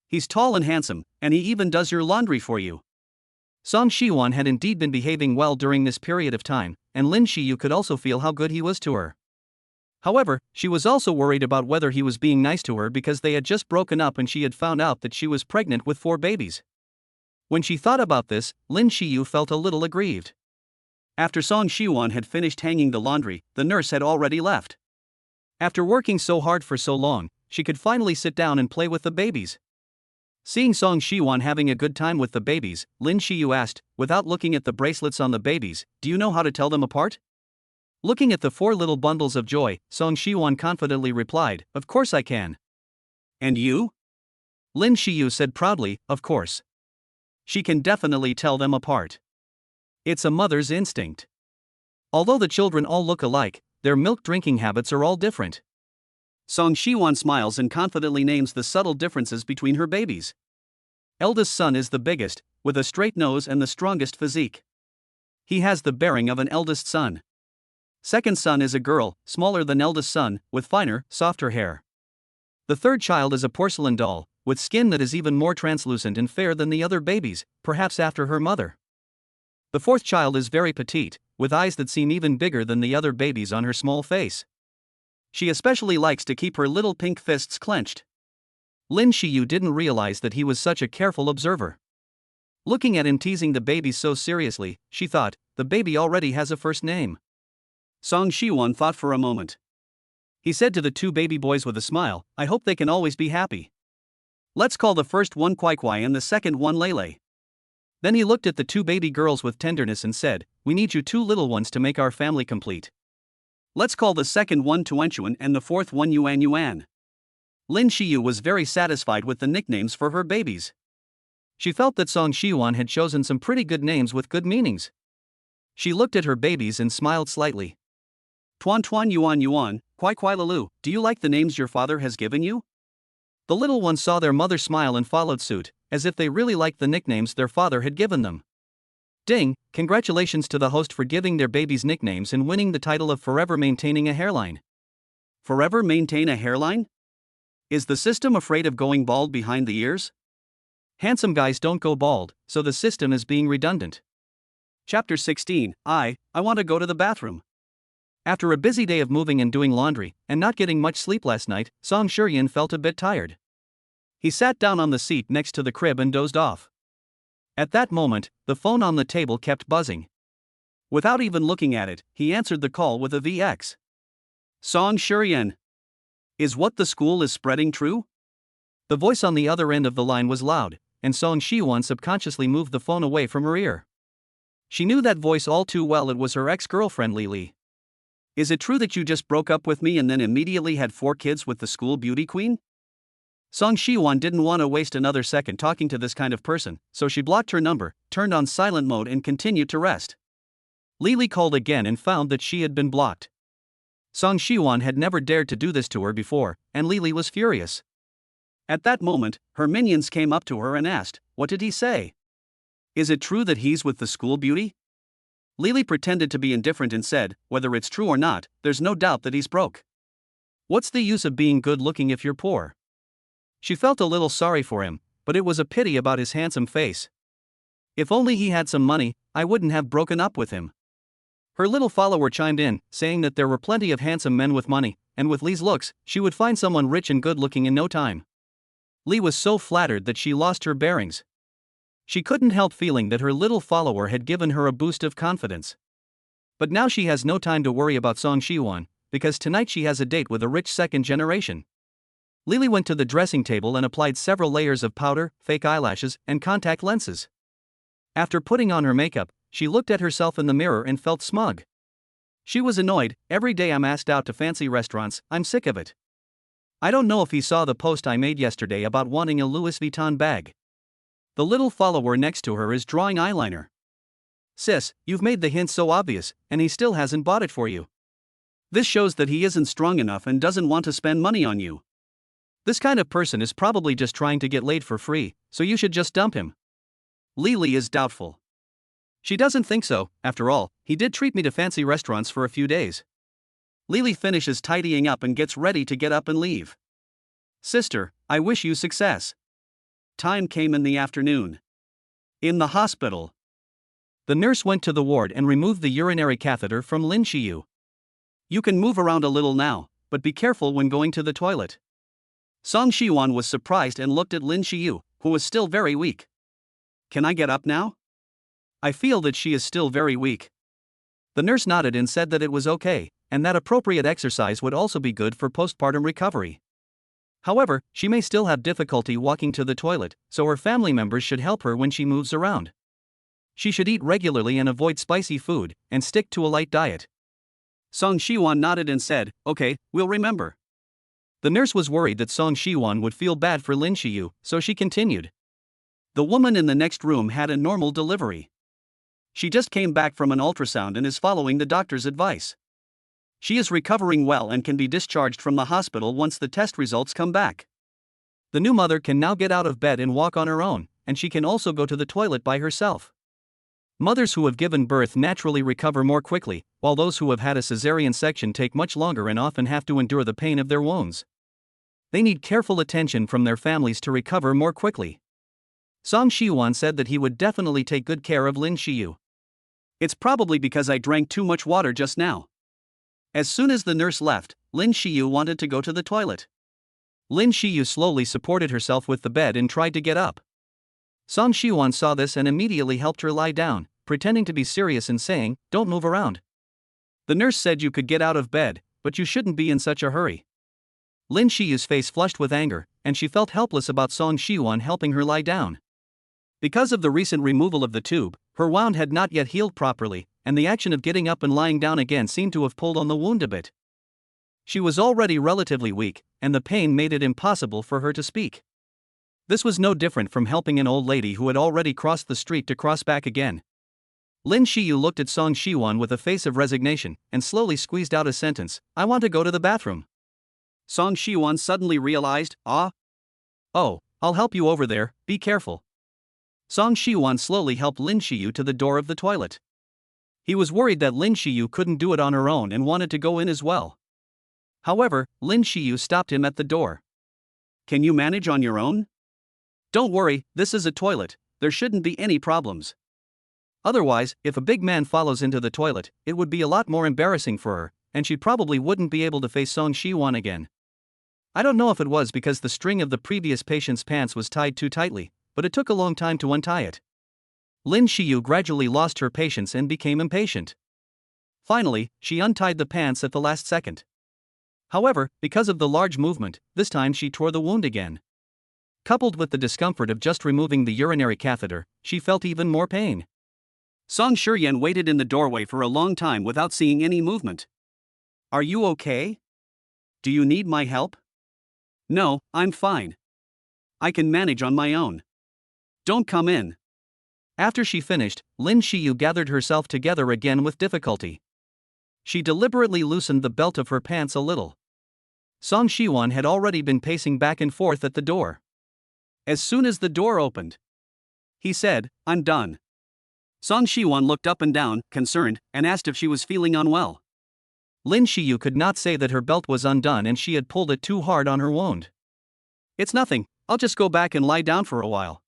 He's tall and handsome, and he even does your laundry for you." Song Shiwon had indeed been behaving well during this period of time, and Lin Shiyu could also feel how good he was to her. However, she was also worried about whether he was being nice to her because they had just broken up and she had found out that she was pregnant with 4 babies. When she thought about this, Lin Shiyu felt a little aggrieved. After Song Shiwon had finished hanging the laundry, the nurse had already left. After working so hard for so long, she could finally sit down and play with the babies. Seeing Song Shiwon having a good time with the babies, Lin Shiyu asked, without looking at the bracelets on the babies, "Do you know how to tell them apart?" Looking at the 4 little bundles of joy, Song Shiwon confidently replied, "Of course I can." "And you?" Lin Shiyu said proudly, "Of course. She can definitely tell them apart. It's a mother's instinct." Although the children all look alike, their milk drinking habits are all different. Song Shiwon smiles and confidently names the subtle differences between her babies. Eldest son is the biggest, with a straight nose and the strongest physique. He has the bearing of an eldest son. Second son is a girl, smaller than eldest son, with finer, softer hair. The third child is a porcelain doll, with skin that is even more translucent and fair than the other babies, perhaps after her mother. The fourth child is very petite, with eyes that seem even bigger than the other babies on her small face. She especially likes to keep her little pink fists clenched. Lin Shiyu didn't realize that he was such a careful observer. Looking at him teasing the babies so seriously, she thought, the baby already has a first name. Song Shiwon thought for a moment. He said to the 2 baby boys with a smile, "I hope they can always be happy. Let's call the first one Kwai Kwai and the second one Lele." Then he looked at the 2 baby girls with tenderness and said, "We need you 2 little ones to make our family complete. Let's call the second one Tuanchuan and the fourth one Yuan Yuan." Lin Shiyu was very satisfied with the nicknames for her babies. She felt that Song Shiwon had chosen some pretty good names with good meanings. She looked at her babies and smiled slightly. "Tuan Tuan Yuan Yuan, Kwai Kwai Lalu, do you like the names your father has given you?" The little ones saw their mother smile and followed suit, as if they really liked the nicknames their father had given them. Ding, congratulations to the host for giving their babies nicknames and winning the title of Forever Maintaining a Hairline. Forever maintain a hairline? Is the system afraid of going bald behind the ears? Handsome guys don't go bald, so the system is being redundant. Chapter 16, I want to go to the bathroom. After a busy day of moving and doing laundry, and not getting much sleep last night, Song Shuryan felt a bit tired. He sat down on the seat next to the crib and dozed off. At that moment, the phone on the table kept buzzing. Without even looking at it, he answered the call with a VX. "Song Shuryan. Is what the school is spreading true?" The voice on the other end of the line was loud, and Song Shiwon subconsciously moved the phone away from her ear. She knew that voice all too well. It was her ex-girlfriend Lily. "Is it true that you just broke up with me and then immediately had 4 kids with the school beauty queen?" Song Shiwon didn't want to waste another second talking to this kind of person, so she blocked her number, turned on silent mode and continued to rest. Lily called again and found that she had been blocked. Song Shiwon had never dared to do this to her before, and Lily was furious. At that moment, her minions came up to her and asked, "What did he say? Is it true that he's with the school beauty?" Lily pretended to be indifferent and said, "Whether it's true or not, there's no doubt that he's broke. What's the use of being good looking if you're poor?" She felt a little sorry for him, but it was a pity about his handsome face. "If only he had some money, I wouldn't have broken up with him." Her little follower chimed in, saying that there were plenty of handsome men with money, and with Lee's looks, she would find someone rich and good looking in no time. Lee was so flattered that she lost her bearings. She couldn't help feeling that her little follower had given her a boost of confidence. But now she has no time to worry about Song Shiwon, because tonight she has a date with a rich second generation. Lily went to the dressing table and applied several layers of powder, fake eyelashes, and contact lenses. After putting on her makeup, she looked at herself in the mirror and felt smug. She was annoyed. "Every day I'm asked out to fancy restaurants, I'm sick of it. I don't know if he saw the post I made yesterday about wanting a Louis Vuitton bag." The little follower next to her is drawing eyeliner. "Sis, you've made the hint so obvious, and he still hasn't bought it for you. This shows that he isn't strong enough and doesn't want to spend money on you. This kind of person is probably just trying to get laid for free, so you should just dump him." Lily is doubtful. She doesn't think so. "After all, he did treat me to fancy restaurants for a few days." Lily finishes tidying up and gets ready to get up and leave. "Sister, I wish you success." Time came in the afternoon. In the hospital. The nurse went to the ward and removed the urinary catheter from Lin Shiyu. "You can move around a little now, but be careful when going to the toilet." Song Shiwon was surprised and looked at Lin Shiyu, who was still very weak. "Can I get up now? I feel that she is still very weak." The nurse nodded and said that it was okay, and that appropriate exercise would also be good for postpartum recovery. However, she may still have difficulty walking to the toilet, so her family members should help her when she moves around. She should eat regularly and avoid spicy food, and stick to a light diet. Song Shiwan nodded and said, "Okay, we'll remember." The nurse was worried that Song Shiwan would feel bad for Lin Shiyu, so she continued. The woman in the next room had a normal delivery. She just came back from an ultrasound and is following the doctor's advice. She is recovering well and can be discharged from the hospital once the test results come back. The new mother can now get out of bed and walk on her own, and she can also go to the toilet by herself. Mothers who have given birth naturally recover more quickly, while those who have had a cesarean section take much longer and often have to endure the pain of their wounds. They need careful attention from their families to recover more quickly. Song Shiwan said that he would definitely take good care of Lin Shiyu. It's probably because I drank too much water just now. As soon as the nurse left, Lin Shiyu wanted to go to the toilet. Lin Shiyu slowly supported herself with the bed and tried to get up. Song Shiwan saw this and immediately helped her lie down, pretending to be serious and saying, "Don't move around. The nurse said you could get out of bed, but you shouldn't be in such a hurry." Lin Shiyu's face flushed with anger, and she felt helpless about Song Shiwan helping her lie down. Because of the recent removal of the tube, her wound had not yet healed properly, and the action of getting up and lying down again seemed to have pulled on the wound a bit. She was already relatively weak, and the pain made it impossible for her to speak. This was no different from helping an old lady who had already crossed the street to cross back again. Lin Shiyu looked at Song Shiwan with a face of resignation, and slowly squeezed out a sentence, "I want to go to the bathroom." Song Shiwan suddenly realized, "Oh, I'll help you over there, be careful." Song Shiwan slowly helped Lin Shiyu to the door of the toilet. He was worried that Lin Shiyu couldn't do it on her own and wanted to go in as well. However, Lin Shiyu stopped him at the door. "Can you manage on your own? Don't worry, this is a toilet, there shouldn't be any problems. Otherwise, if a big man follows into the toilet, it would be a lot more embarrassing for her, and she probably wouldn't be able to face Song Shiwan again." I don't know if it was because the string of the previous patient's pants was tied too tightly, but it took a long time to untie it. Lin Shiyu gradually lost her patience and became impatient. Finally, she untied the pants at the last second. However, because of the large movement, this time she tore the wound again. Coupled with the discomfort of just removing the urinary catheter, she felt even more pain. Song Shiyan waited in the doorway for a long time without seeing any movement. "Are you okay? Do you need my help?" "No, I'm fine. I can manage on my own. Don't come in." After she finished, Lin Shiyu gathered herself together again with difficulty. She deliberately loosened the belt of her pants a little. Song Shiwan had already been pacing back and forth at the door. As soon as the door opened, he said, "I'm done." Song Shiwan looked up and down, concerned, and asked if she was feeling unwell. Lin Shiyu could not say that her belt was undone and she had pulled it too hard on her wound. "It's nothing, I'll just go back and lie down for a while."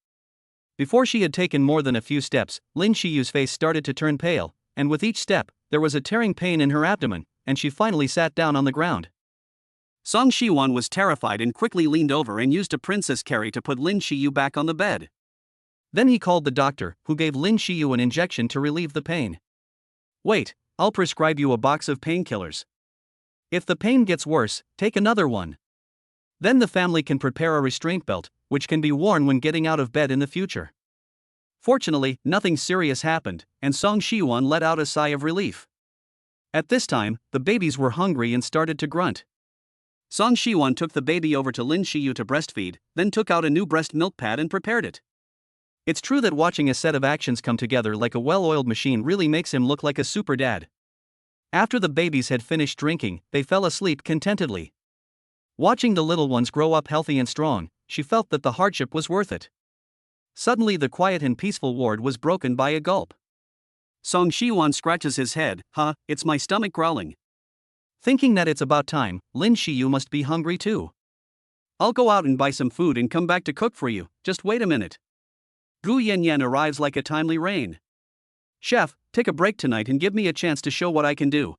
Before she had taken more than a few steps, Lin Shiyu's face started to turn pale, and with each step, there was a tearing pain in her abdomen, and she finally sat down on the ground. Song Shiwan was terrified and quickly leaned over and used a princess carry to put Lin Shiyu back on the bed. Then he called the doctor, who gave Lin Shiyu an injection to relieve the pain. "Wait, I'll prescribe you a box of painkillers. If the pain gets worse, take another one. Then the family can prepare a restraint belt, which can be worn when getting out of bed in the future." Fortunately, nothing serious happened, and Song Shiwan let out a sigh of relief. At this time, the babies were hungry and started to grunt. Song Shiwan took the baby over to Lin Shiyu to breastfeed, then took out a new breast milk pad and prepared it. It's true that watching a set of actions come together like a well-oiled machine really makes him look like a super dad. After the babies had finished drinking, they fell asleep contentedly. Watching the little ones grow up healthy and strong, she felt that the hardship was worth it. Suddenly the quiet and peaceful ward was broken by a gulp. Song Shiwan scratches his head, it's my stomach growling." Thinking that it's about time, Lin Shiyu must be hungry too. "I'll go out and buy some food and come back to cook for you, just wait a minute." Gu Yanyan arrives like a timely rain. "Chef, take a break tonight and give me a chance to show what I can do."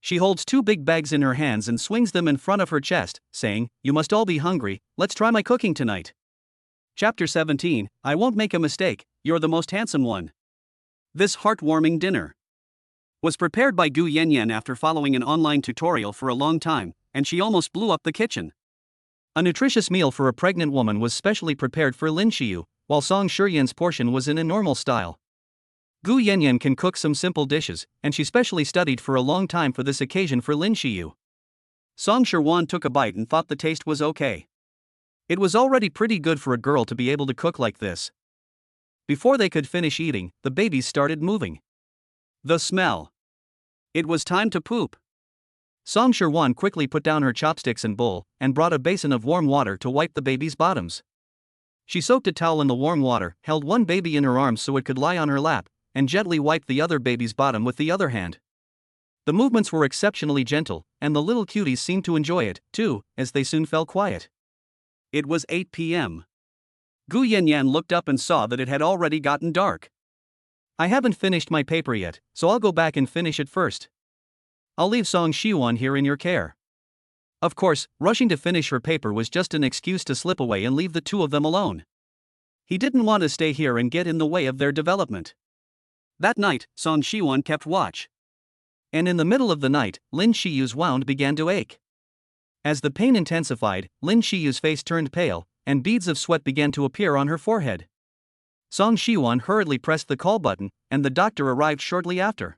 She holds 2 big bags in her hands and swings them in front of her chest, saying, "You must all be hungry, let's try my cooking tonight." Chapter 17, I won't make a mistake, you're the most handsome one. This heartwarming dinner was prepared by Gu Yanyan after following an online tutorial for a long time, and she almost blew up the kitchen. A nutritious meal for a pregnant woman was specially prepared for Lin Shiyu, while Song Shiyan's portion was in a normal style. Gu Yanyan can cook some simple dishes, and she specially studied for a long time for this occasion for Lin Shiyu. Song Sherwan took a bite and thought the taste was okay. It was already pretty good for a girl to be able to cook like this. Before they could finish eating, the babies started moving. The smell. It was time to poop. Song Sherwan quickly put down her chopsticks and bowl, and brought a basin of warm water to wipe the baby's bottoms. She soaked a towel in the warm water, held one baby in her arms so it could lie on her lap, and gently wiped the other baby's bottom with the other hand. The movements were exceptionally gentle, and the little cuties seemed to enjoy it, too, as they soon fell quiet. It was 8 p.m. Gu Yanyan looked up and saw that it had already gotten dark. I haven't finished my paper yet, so I'll go back and finish it first. I'll leave Song Shiwan here in your care. Of course, rushing to finish her paper was just an excuse to slip away and leave the two of them alone. He didn't want to stay here and get in the way of their development. That night, Song Shiwan kept watch. And in the middle of the night, Lin Shiyu's wound began to ache. As the pain intensified, Lin Shiyu's face turned pale, and beads of sweat began to appear on her forehead. Song Shiwan hurriedly pressed the call button, and the doctor arrived shortly after.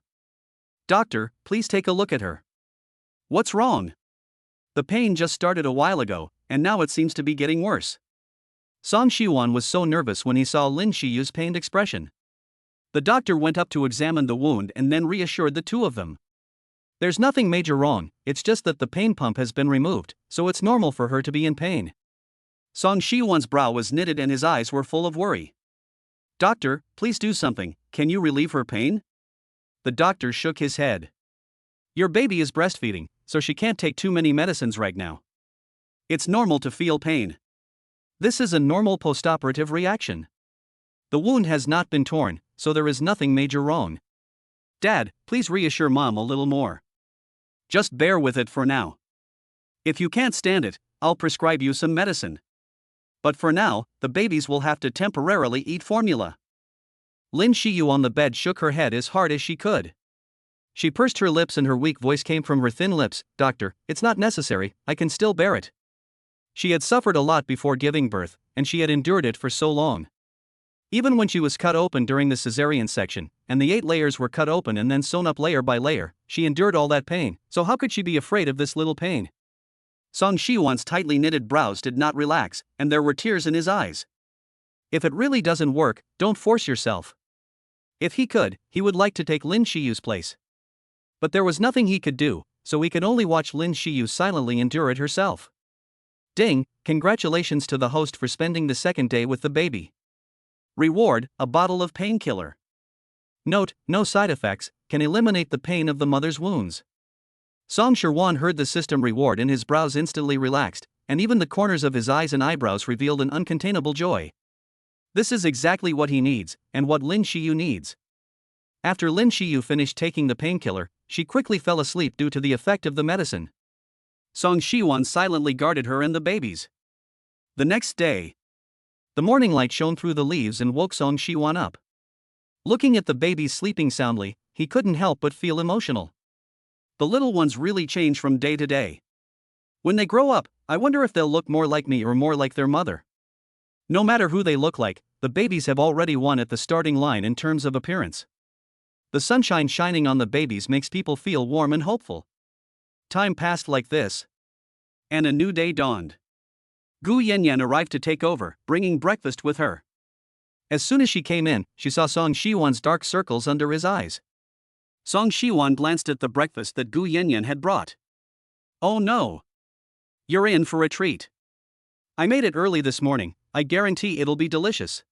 Doctor, please take a look at her. What's wrong? The pain just started a while ago, and now it seems to be getting worse. Song Shiwan was so nervous when he saw Lin Shiyu's pained expression. The doctor went up to examine the wound and then reassured the two of them. There's nothing major wrong, it's just that the pain pump has been removed, so it's normal for her to be in pain. Song Shiwan's brow was knitted and his eyes were full of worry. Doctor, please do something, can you relieve her pain? The doctor shook his head. Your baby is breastfeeding, so she can't take too many medicines right now. It's normal to feel pain. This is a normal postoperative reaction. The wound has not been torn, so there is nothing major wrong. Dad, please reassure Mom a little more. Just bear with it for now. If you can't stand it, I'll prescribe you some medicine. But for now, the babies will have to temporarily eat formula. Lin Shiyu on the bed shook her head as hard as she could. She pursed her lips and her weak voice came from her thin lips. Doctor, it's not necessary, I can still bear it. She had suffered a lot before giving birth, and she had endured it for so long. Even when she was cut open during the cesarean section, and the 8 layers were cut open and then sewn up layer by layer, she endured all that pain, so how could she be afraid of this little pain? Song Shiwan's tightly knitted brows did not relax, and there were tears in his eyes. If it really doesn't work, don't force yourself. If he could, he would like to take Lin Shiyu's place. But there was nothing he could do, so he could only watch Lin Shiyu silently endure it herself. Ding, congratulations to the host for spending the second day with the baby. Reward, a bottle of painkiller. Note, no side effects, can eliminate the pain of the mother's wounds. Song Sherwan heard the system reward and his brows instantly relaxed, and even the corners of his eyes and eyebrows revealed an uncontainable joy. This is exactly what he needs, and what Lin Shiyu needs. After Lin Shiyu finished taking the painkiller, she quickly fell asleep due to the effect of the medicine. Song Shiwan silently guarded her and the babies. The next day, the morning light shone through the leaves and woke Song Shiwan up. Looking at the babies sleeping soundly, he couldn't help but feel emotional. The little ones really change from day to day. When they grow up, I wonder if they'll look more like me or more like their mother. No matter who they look like, the babies have already won at the starting line in terms of appearance. The sunshine shining on the babies makes people feel warm and hopeful. Time passed like this. And a new day dawned. Gu Yanyan arrived to take over, bringing breakfast with her. As soon as she came in, she saw Song Shiwan's dark circles under his eyes. Song Shiwan glanced at the breakfast that Gu Yanyan had brought. Oh no! You're in for a treat. I made it early this morning, I guarantee it'll be delicious.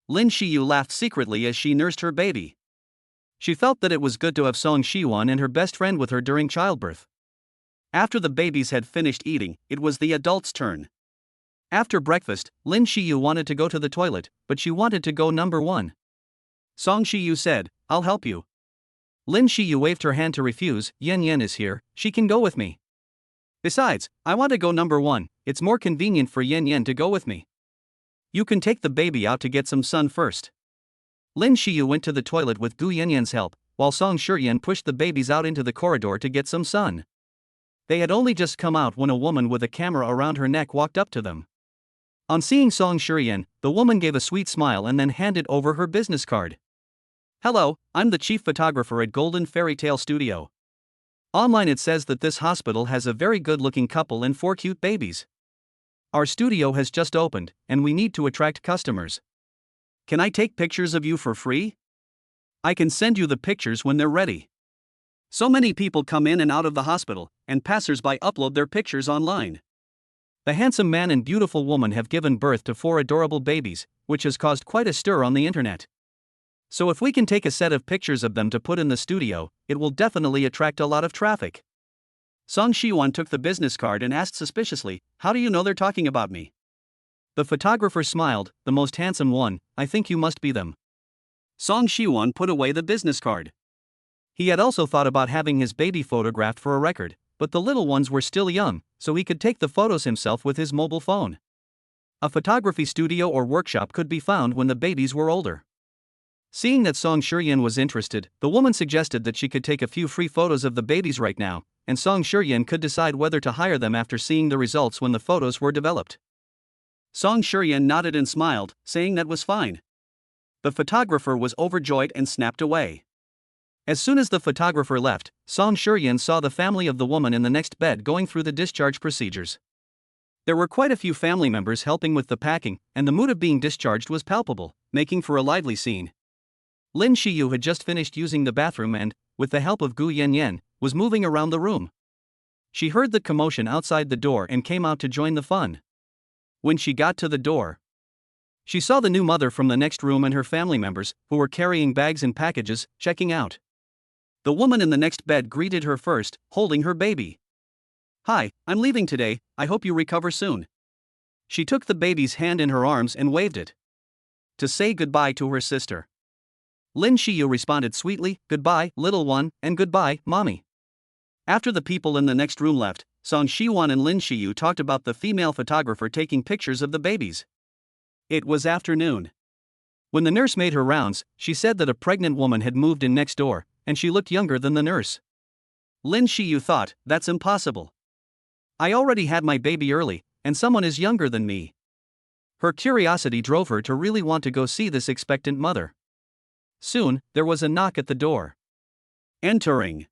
Lin Shiyu laughed secretly as she nursed her baby. She felt that it was good to have Song Shiwan and her best friend with her during childbirth. After the babies had finished eating, it was the adults' turn. After breakfast, Lin Shiyu wanted to go to the toilet, but she wanted to go number 1. Song Shiyu said, I'll help you. Lin Shiyu waved her hand to refuse. Yan Yan is here, she can go with me. Besides, I want to go number 1, it's more convenient for Yan Yan to go with me. You can take the baby out to get some sun first. Lin Shiyu went to the toilet with Gu Yanyan's help, while Song Shiyan pushed the babies out into the corridor to get some sun. They had only just come out when a woman with a camera around her neck walked up to them. On seeing Song Shiyan, the woman gave a sweet smile and then handed over her business card. Hello, I'm the chief photographer at Golden Fairy Tale Studio. Online it says that this hospital has a very good looking couple and 4 cute babies. Our studio has just opened, and we need to attract customers. Can I take pictures of you for free? I can send you the pictures when they're ready. So many people come in and out of the hospital, and passers-by upload their pictures online. The handsome man and beautiful woman have given birth to 4 adorable babies, which has caused quite a stir on the internet. So if we can take a set of pictures of them to put in the studio, it will definitely attract a lot of traffic. Song Shiwon took the business card and asked suspiciously, "How do you know they're talking about me?" The photographer smiled, "The most handsome one, I think you must be them." Song Shiwon put away the business card. He had also thought about having his baby photographed for a record, but the little ones were still young, so he could take the photos himself with his mobile phone. A photography studio or workshop could be found when the babies were older. Seeing that Song Shiryan was interested, the woman suggested that she could take a few free photos of the babies right now, and Song Shiryan could decide whether to hire them after seeing the results when the photos were developed. Song Shiryan nodded and smiled, saying that was fine. The photographer was overjoyed and snapped away. As soon as the photographer left, Song Shiryan saw the family of the woman in the next bed going through the discharge procedures. There were quite a few family members helping with the packing, and the mood of being discharged was palpable, making for a lively scene. Lin Shiyu had just finished using the bathroom and, with the help of Gu Yanyan, was moving around the room. She heard the commotion outside the door and came out to join the fun. When she got to the door, she saw the new mother from the next room and her family members, who were carrying bags and packages, checking out. The woman in the next bed greeted her first, holding her baby. "Hi, I'm leaving today, I hope you recover soon." She took the baby's hand in her arms and waved it to say goodbye to her sister. Lin Shiyu responded sweetly, "Goodbye, little one, and goodbye, mommy." After the people in the next room left, Song Shiwon and Lin Shiyu talked about the female photographer taking pictures of the babies. It was afternoon. When the nurse made her rounds, she said that a pregnant woman had moved in next door, and she looked younger than the nurse. Lin Shiyu thought, "That's impossible. I already had my baby early, and someone is younger than me." Her curiosity drove her to really want to go see this expectant mother. Soon, there was a knock at the door. Entering.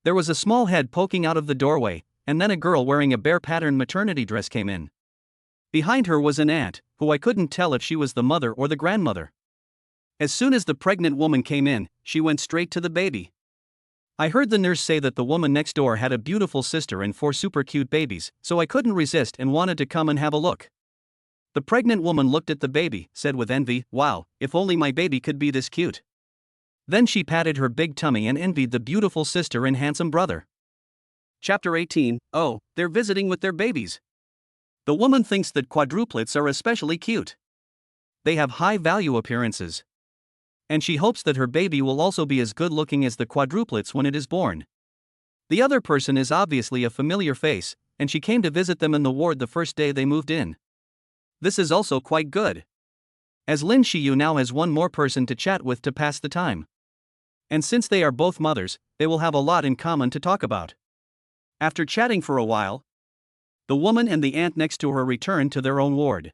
There was a small head poking out of the doorway, and then a girl wearing a bear-patterned maternity dress came in. Behind her was an aunt, who I couldn't tell if she was the mother or the grandmother. As soon as the pregnant woman came in, she went straight to the baby. I heard the nurse say that the woman next door had a beautiful sister and 4 super cute babies, so I couldn't resist and wanted to come and have a look. The pregnant woman looked at the baby, said with envy, "Wow, if only my baby could be this cute." Then she patted her big tummy and envied the beautiful sister and handsome brother. Chapter 18. Oh, they're visiting with their babies. The woman thinks that quadruplets are especially cute. They have high value appearances. And she hopes that her baby will also be as good looking as the quadruplets when it is born. The other person is obviously a familiar face, and she came to visit them in the ward the first day they moved in. This is also quite good, as Lin Shiyu now has one more person to chat with to pass the time. And since they are both mothers, they will have a lot in common to talk about. After chatting for a while, the woman and the aunt next to her returned to their own ward.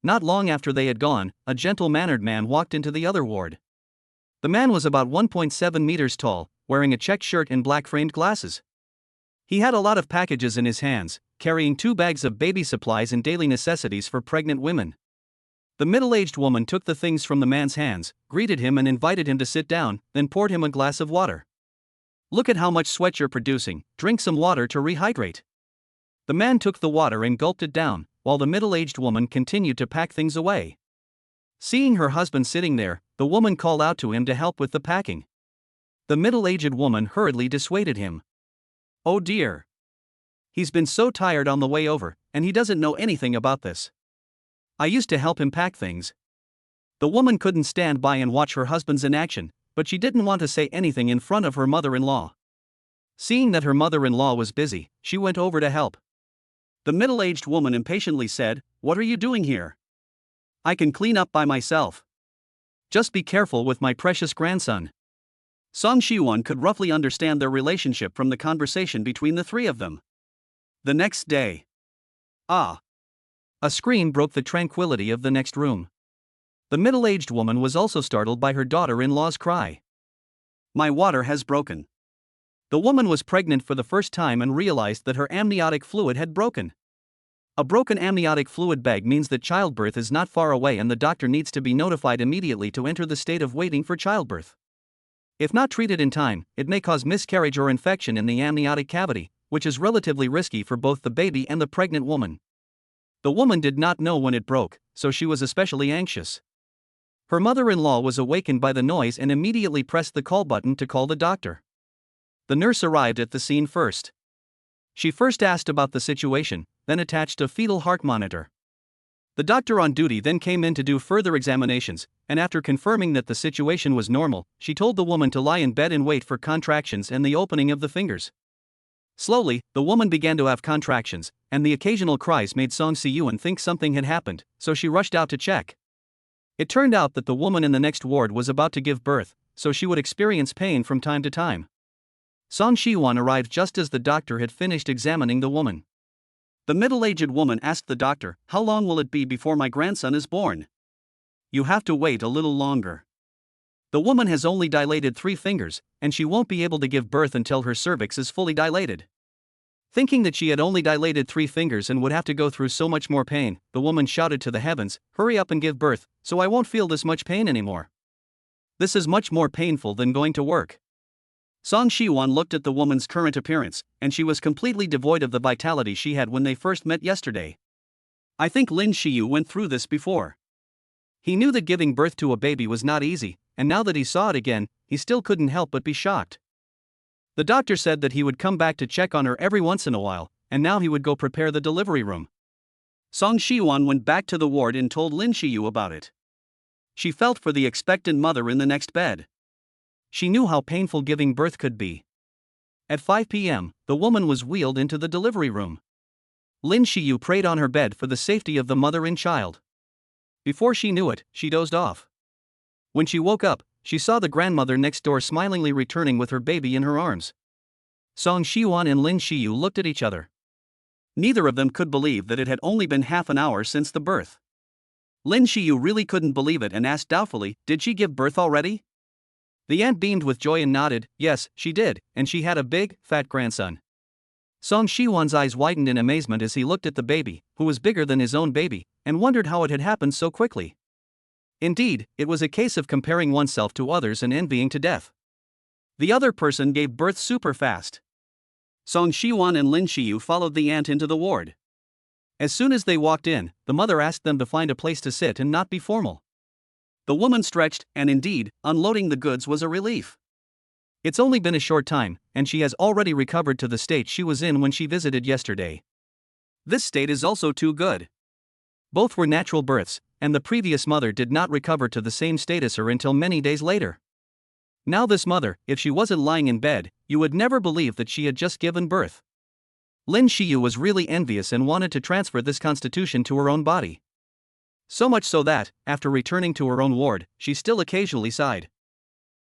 Not long after they had gone, a gentle-mannered man walked into the other ward. The man was about 1.7 meters tall, wearing a checked shirt and black-framed glasses. He had a lot of packages in his hands, carrying 2 bags of baby supplies and daily necessities for pregnant women. The middle-aged woman took the things from the man's hands, greeted him and invited him to sit down, then poured him a glass of water. "Look at how much sweat you're producing, drink some water to rehydrate." The man took the water and gulped it down, while the middle-aged woman continued to pack things away. Seeing her husband sitting there, the woman called out to him to help with the packing. The middle-aged woman hurriedly dissuaded him. "Oh dear. He's been so tired on the way over, and he doesn't know anything about this. I used to help him pack things." The woman couldn't stand by and watch her husband's inaction, but she didn't want to say anything in front of her mother-in-law. Seeing that her mother-in-law was busy, she went over to help. The middle-aged woman impatiently said, "What are you doing here? I can clean up by myself. Just be careful with my precious grandson." Song Shiwon could roughly understand their relationship from the conversation between the 3 of them. The next day. A scream broke the tranquility of the next room. The middle-aged woman was also startled by her daughter-in-law's cry. "My water has broken." The woman was pregnant for the first time and realized that her amniotic fluid had broken. A broken amniotic fluid bag means that childbirth is not far away and the doctor needs to be notified immediately to enter the state of waiting for childbirth. If not treated in time, it may cause miscarriage or infection in the amniotic cavity, which is relatively risky for both the baby and the pregnant woman. The woman did not know when it broke, so she was especially anxious. Her mother-in-law was awakened by the noise and immediately pressed the call button to call the doctor. The nurse arrived at the scene first. She first asked about the situation, then attached a fetal heart monitor. The doctor on duty then came in to do further examinations, and after confirming that the situation was normal, she told the woman to lie in bed and wait for contractions and the opening of the fingers. Slowly, the woman began to have contractions, and the occasional cries made Song Si-yuan think something had happened, so she rushed out to check. It turned out that the woman in the next ward was about to give birth, so she would experience pain from time to time. Song Si-yuan arrived just as the doctor had finished examining the woman. The middle-aged woman asked the doctor, "How long will it be before my grandson is born?" "You have to wait a little longer. The woman has only dilated 3 fingers, and she won't be able to give birth until her cervix is fully dilated." Thinking that she had only dilated 3 fingers and would have to go through so much more pain, the woman shouted to the heavens, "Hurry up and give birth, so I won't feel this much pain anymore. This is much more painful than going to work." Song Si-yuan looked at the woman's current appearance, and she was completely devoid of the vitality she had when they first met yesterday. I think Lin Shiyu went through this before. He knew that giving birth to a baby was not easy, and now that he saw it again, he still couldn't help but be shocked. The doctor said that he would come back to check on her every once in a while, and now he would go prepare the delivery room. Song Si-yuan went back to the ward and told Lin Shiyu about it. She felt for the expectant mother in the next bed. She knew how painful giving birth could be. At 5 p.m., the woman was wheeled into the delivery room. Lin Shiyu prayed on her bed for the safety of the mother and child. Before she knew it, she dozed off. When she woke up, she saw the grandmother next door smilingly returning with her baby in her arms. Song Si-yuan and Lin Shiyu looked at each other. Neither of them could believe that it had only been half an hour since the birth. Lin Shiyu really couldn't believe it and asked doubtfully, "Did she give birth already?" The aunt beamed with joy and nodded, "Yes, she did, and she had a big, fat grandson." Song Si-yuan's eyes widened in amazement as he looked at the baby, who was bigger than his own baby, and wondered how it had happened so quickly. Indeed, it was a case of comparing oneself to others and envying to death. The other person gave birth super fast. Song Si-yuan and Lin Shiyu followed the aunt into the ward. As soon as they walked in, the mother asked them to find a place to sit and not be formal. The woman stretched, and indeed, unloading the goods was a relief. It's only been a short time, and she has already recovered to the state she was in when she visited yesterday. This state is also too good. Both were natural births, and the previous mother did not recover to the same state as her until many days later. Now this mother, if she wasn't lying in bed, you would never believe that she had just given birth. Lin Shiyu was really envious and wanted to transfer this constitution to her own body. So much so that, after returning to her own ward, she still occasionally sighed.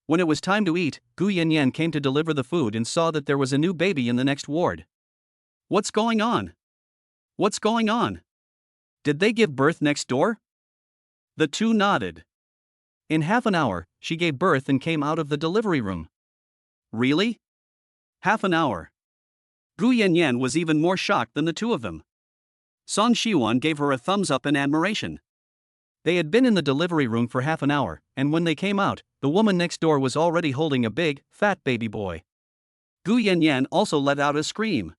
When it was time to eat, Gu Yanyan came to deliver the food and saw that there was a new baby in the next ward. "What's going on? What's going on? Did they give birth next door?" The two nodded. In half an hour, she gave birth and came out of the delivery room. "Really? Half an hour?" Gu Yanyan was even more shocked than the two of them. Song Si-yuan gave her a thumbs up in admiration. They had been in the delivery room for half an hour, and when they came out, the woman next door was already holding a big, fat baby boy. Gu Yanyan also let out a scream.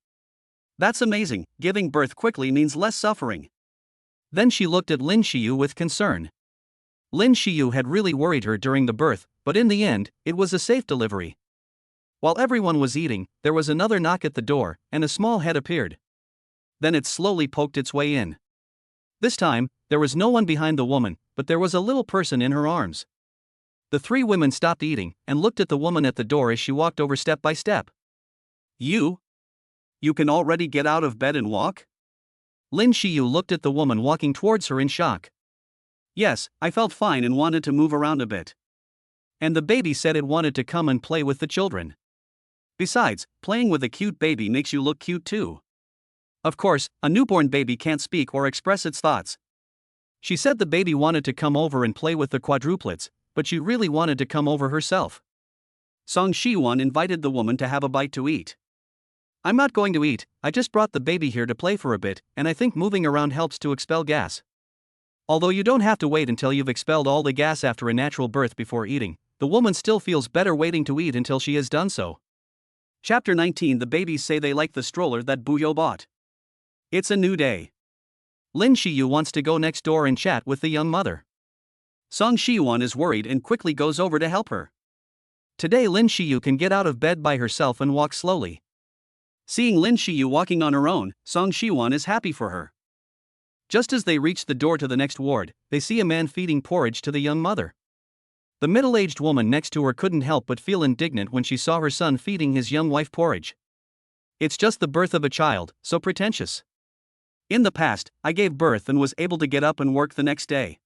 "That's amazing, giving birth quickly means less suffering." Then she looked at Lin Shiyu with concern. Lin Shiyu had really worried her during the birth, but in the end, it was a safe delivery. While everyone was eating, there was another knock at the door, and a small head appeared. Then it slowly poked its way in. This time, there was no one behind the woman, but there was a little person in her arms. The 3 women stopped eating and looked at the woman at the door as she walked over step by step. You can already get out of bed and walk?" Lin Shiyu looked at the woman walking towards her in shock. "Yes, I felt fine and wanted to move around a bit. And the baby said it wanted to come and play with the children. Besides, playing with a cute baby makes you look cute too. Of course, a newborn baby can't speak or express its thoughts." She said the baby wanted to come over and play with the quadruplets, but she really wanted to come over herself. Song Shi-won invited the woman to have a bite to eat. I'm not going to eat, I just brought the baby here to play for a bit, and I think moving around helps to expel gas. Although you don't have to wait until you've expelled all the gas after a natural birth before eating, the woman still feels better waiting to eat until she has done so. Chapter 19. The babies say they like the stroller that Buyo bought. It's a new day. Lin Shiyu wants to go next door and chat with the young mother. Song Shi-won is worried and quickly goes over to help her. Today Lin Shiyu can get out of bed by herself and walk slowly. Seeing Lin Shiyu walking on her own, Song Shi-won is happy for her. Just as they reach the door to the next ward, they see a man feeding porridge to the young mother. The middle-aged woman next to her couldn't help but feel indignant when she saw her son feeding his young wife porridge. It's just the birth of a child, so pretentious. In the past, I gave birth and was able to get up and work the next day.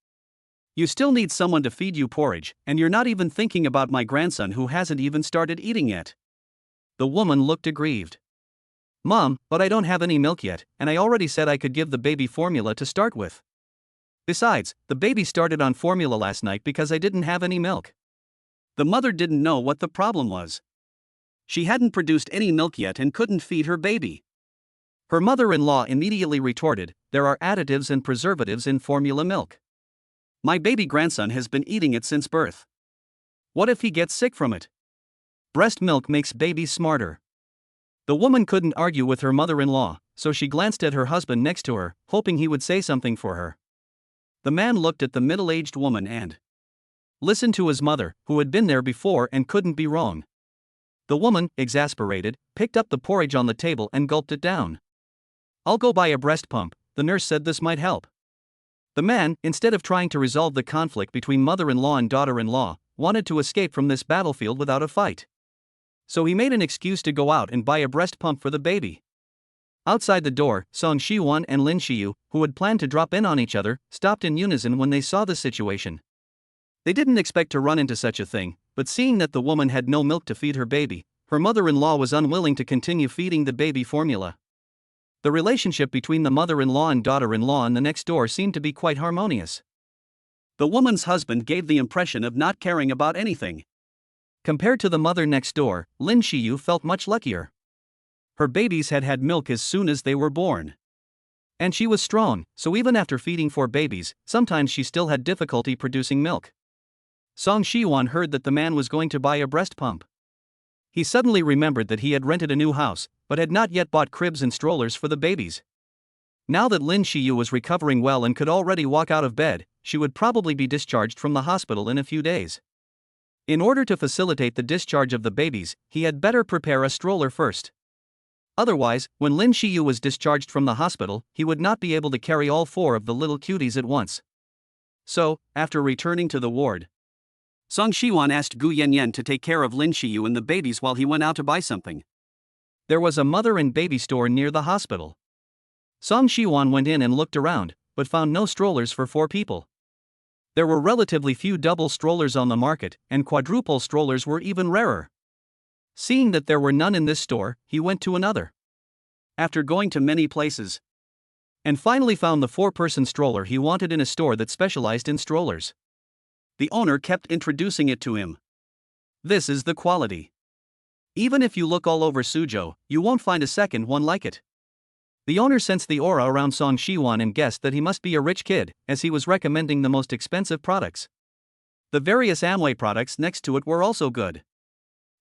You still need someone to feed you porridge, and you're not even thinking about my grandson who hasn't even started eating yet. The woman looked aggrieved. Mom, but I don't have any milk yet, and I already said I could give the baby formula to start with. Besides, the baby started on formula last night because I didn't have any milk. The mother didn't know what the problem was. She hadn't produced any milk yet and couldn't feed her baby. Her mother-in-law immediately retorted, there are additives and preservatives in formula milk. My baby grandson has been eating it since birth. What if he gets sick from it? Breast milk makes babies smarter. The woman couldn't argue with her mother-in-law, so she glanced at her husband next to her, hoping he would say something for her. The man looked at the middle-aged woman and listened to his mother, who had been there before and couldn't be wrong. The woman, exasperated, picked up the porridge on the table and gulped it down. I'll go buy a breast pump, the nurse said this might help. The man, instead of trying to resolve the conflict between mother-in-law and daughter-in-law, wanted to escape from this battlefield without a fight. So he made an excuse to go out and buy a breast pump for the baby. Outside the door, Song Shi-won and Lin Shiyu, who had planned to drop in on each other, stopped in unison when they saw the situation. They didn't expect to run into such a thing, but seeing that the woman had no milk to feed her baby, her mother-in-law was unwilling to continue feeding the baby formula. The relationship between the mother-in-law and daughter-in-law in the next door seemed to be quite harmonious. The woman's husband gave the impression of not caring about anything. Compared to the mother next door, Lin Shiyu felt much luckier. Her babies had had milk as soon as they were born. And she was strong, so even after feeding 4 babies, sometimes she still had difficulty producing milk. Song Shi-won heard that the man was going to buy a breast pump. He suddenly remembered that he had rented a new house, but had not yet bought cribs and strollers for the babies. Now that Lin Shiyu was recovering well and could already walk out of bed, she would probably be discharged from the hospital in a few days. In order to facilitate the discharge of the babies, he had better prepare a stroller first. Otherwise, when Lin Shiyu was discharged from the hospital, he would not be able to carry all 4 of the little cuties at once. So, after returning to the ward, Song Shi-won asked Gu Yanyan to take care of Lin Shiyu and the babies while he went out to buy something. There was a mother and baby store near the hospital. Song Shi-won went in and looked around, but found no strollers for 4 people. There were relatively few double strollers on the market, and quadruple strollers were even rarer. Seeing that there were none in this store, he went to another. After going to many places, and finally found the 4-person stroller he wanted in a store that specialized in strollers. The owner kept introducing it to him. This is the quality. Even if you look all over Suzhou, you won't find a second one like it. The owner sensed the aura around Song Shi-won and guessed that he must be a rich kid, as he was recommending the most expensive products. The various Amway products next to it were also good.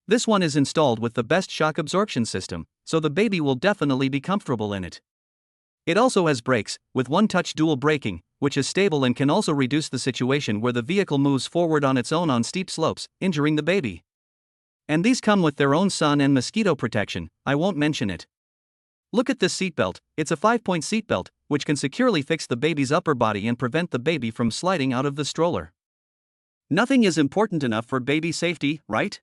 This one is installed with the best shock absorption system, so the baby will definitely be comfortable in it. It also has brakes, with one-touch dual braking, which is stable and can also reduce the situation where the vehicle moves forward on its own on steep slopes, injuring the baby. And these come with their own sun and mosquito protection, I won't mention it. Look at this seatbelt, it's a 5-point seatbelt, which can securely fix the baby's upper body and prevent the baby from sliding out of the stroller. Nothing is important enough for baby safety, right?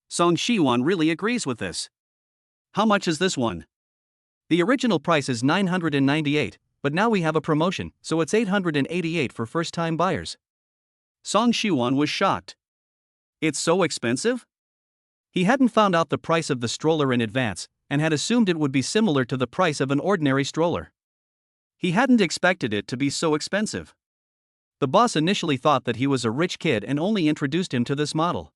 Song Shi-won really agrees with this. How much is this one? The original price is 998, but now we have a promotion, so it's 888 for first-time buyers. Song Shi-won was shocked. It's so expensive? He hadn't found out the price of the stroller in advance, and had assumed it would be similar to the price of an ordinary stroller. He hadn't expected it to be so expensive. The boss initially thought that he was a rich kid and only introduced him to this model.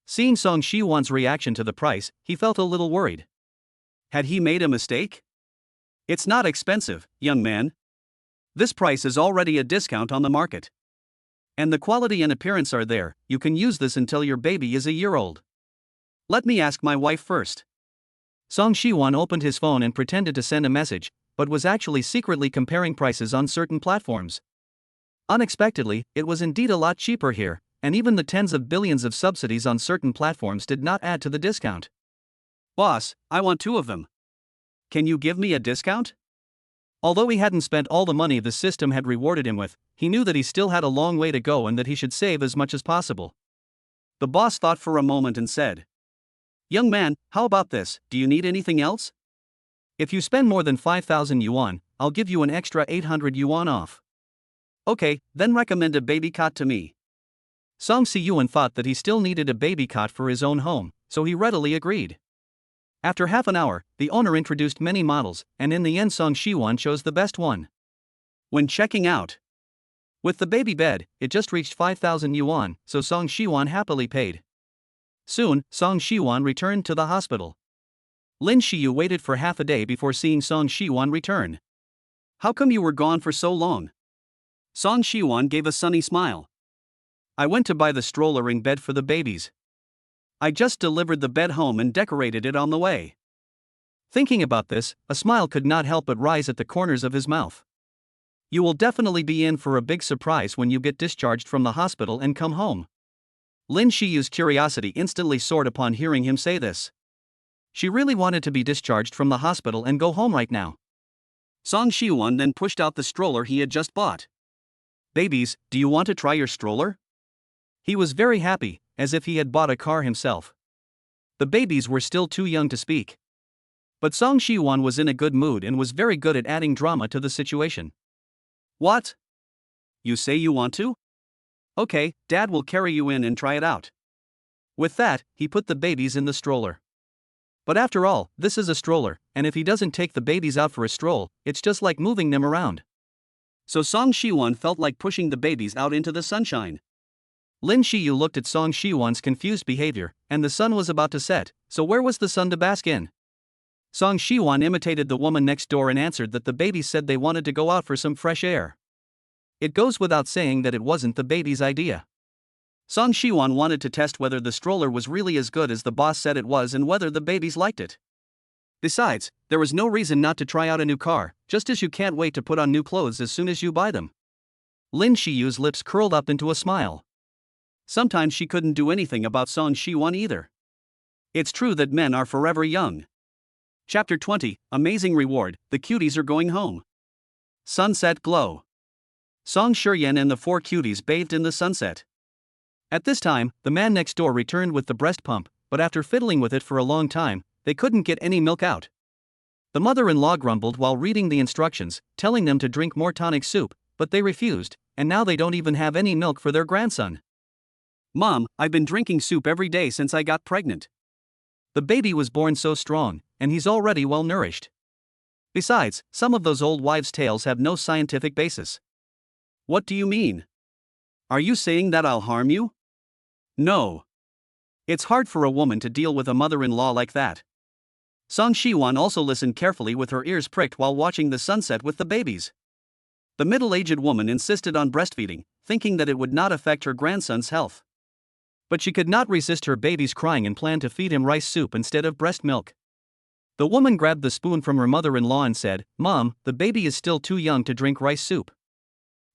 Seeing Song Shi-won's reaction to the price, he felt a little worried. Had he made a mistake? It's not expensive, young man. This price is already a discount on the market. And the quality and appearance are there, you can use this until your baby is a year old. Let me ask my wife first. Song Shi-won opened his phone and pretended to send a message, but was actually secretly comparing prices on certain platforms. Unexpectedly, it was indeed a lot cheaper here, and even the tens of billions of subsidies on certain platforms did not add to the discount. Boss, I want 2 of them. Can you give me a discount? Although he hadn't spent all the money the system had rewarded him with, he knew that he still had a long way to go and that he should save as much as possible. The boss thought for a moment and said, "Young man, how about this, do you need anything else? If you spend more than 5,000 yuan, I'll give you an extra 800 yuan off." Okay, then recommend a baby cot to me. Song Si-yuan thought that he still needed a baby cot for his own home, so he readily agreed. After half an hour, the owner introduced many models, and in the end Song Shi-won chose the best one. When checking out with the baby bed, it just reached 5,000 yuan, so Song Shi-won happily paid. Soon, Song Shi-won returned to the hospital. Lin Shiyu waited for half a day before seeing Song Shi-won return. "How come you were gone for so long?" Song Shi-won gave a sunny smile. "I went to buy the strollering bed for the babies. I just delivered the bed home and decorated it on the way." Thinking about this, a smile could not help but rise at the corners of his mouth. You will definitely be in for a big surprise when you get discharged from the hospital and come home. Lin Shiyu's curiosity instantly soared upon hearing him say this. She really wanted to be discharged from the hospital and go home right now. Song Shi-won then pushed out the stroller he had just bought. "Babies, do you want to try your stroller?" He was very happy, as if he had bought a car himself. The babies were still too young to speak. But Song Shi-won was in a good mood and was very good at adding drama to the situation. "What? You say you want to? Okay, Dad will carry you in and try it out." With that, he put the babies in the stroller. But after all, this is a stroller, and if he doesn't take the babies out for a stroll, it's just like moving them around. So Song Shi-won felt like pushing the babies out into the sunshine. Lin Shiyu looked at Song Shi-won's confused behavior, and the sun was about to set, so where was the sun to bask in? Song Shi-won imitated the woman next door and answered that the babies said they wanted to go out for some fresh air. It goes without saying that it wasn't the baby's idea. Song Shi-won wanted to test whether the stroller was really as good as the boss said it was and whether the babies liked it. Besides, there was no reason not to try out a new car, just as you can't wait to put on new clothes as soon as you buy them. Lin Shiyu's lips curled up into a smile. Sometimes she couldn't do anything about Song Shi-won either. It's true that men are forever young. Chapter 20, Amazing Reward, the cuties are going home. Sunset glow. Song Shiryan and the 4 cuties bathed in the sunset. At this time, the man next door returned with the breast pump, but after fiddling with it for a long time, they couldn't get any milk out. The mother-in-law grumbled while reading the instructions, telling them to drink more tonic soup, but they refused, and now they don't even have any milk for their grandson. "Mom, I've been drinking soup every day since I got pregnant. The baby was born so strong, and he's already well nourished. Besides, some of those old wives' tales have no scientific basis." "What do you mean? Are you saying that I'll harm you?" "No. It's hard for a woman to deal with a mother-in-law like that." Song Shi-won also listened carefully with her ears pricked while watching the sunset with the babies. The middle-aged woman insisted on breastfeeding, thinking that it would not affect her grandson's health. But she could not resist her baby's crying and planned to feed him rice soup instead of breast milk. The woman grabbed the spoon from her mother-in-law and said, "Mom, the baby is still too young to drink rice soup."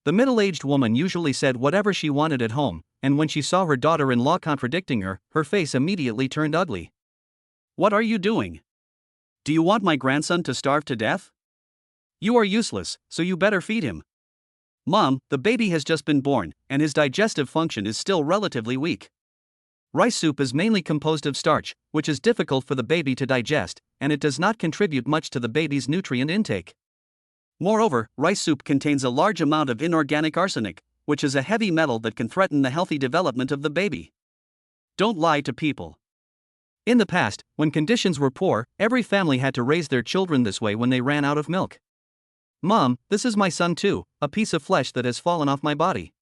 The middle-aged woman usually said whatever she wanted at home, and when she saw her daughter-in-law contradicting her, her face immediately turned ugly. "What are you doing? Do you want my grandson to starve to death? You are useless, so you better feed him." "Mom, the baby has just been born, and his digestive function is still relatively weak. Rice soup is mainly composed of starch, which is difficult for the baby to digest, and it does not contribute much to the baby's nutrient intake. Moreover, rice soup contains a large amount of inorganic arsenic, which is a heavy metal that can threaten the healthy development of the baby. Don't lie to people." In the past, when conditions were poor, every family had to raise their children this way when they ran out of milk. Mom, this is my son too, a piece of flesh that has fallen off my body.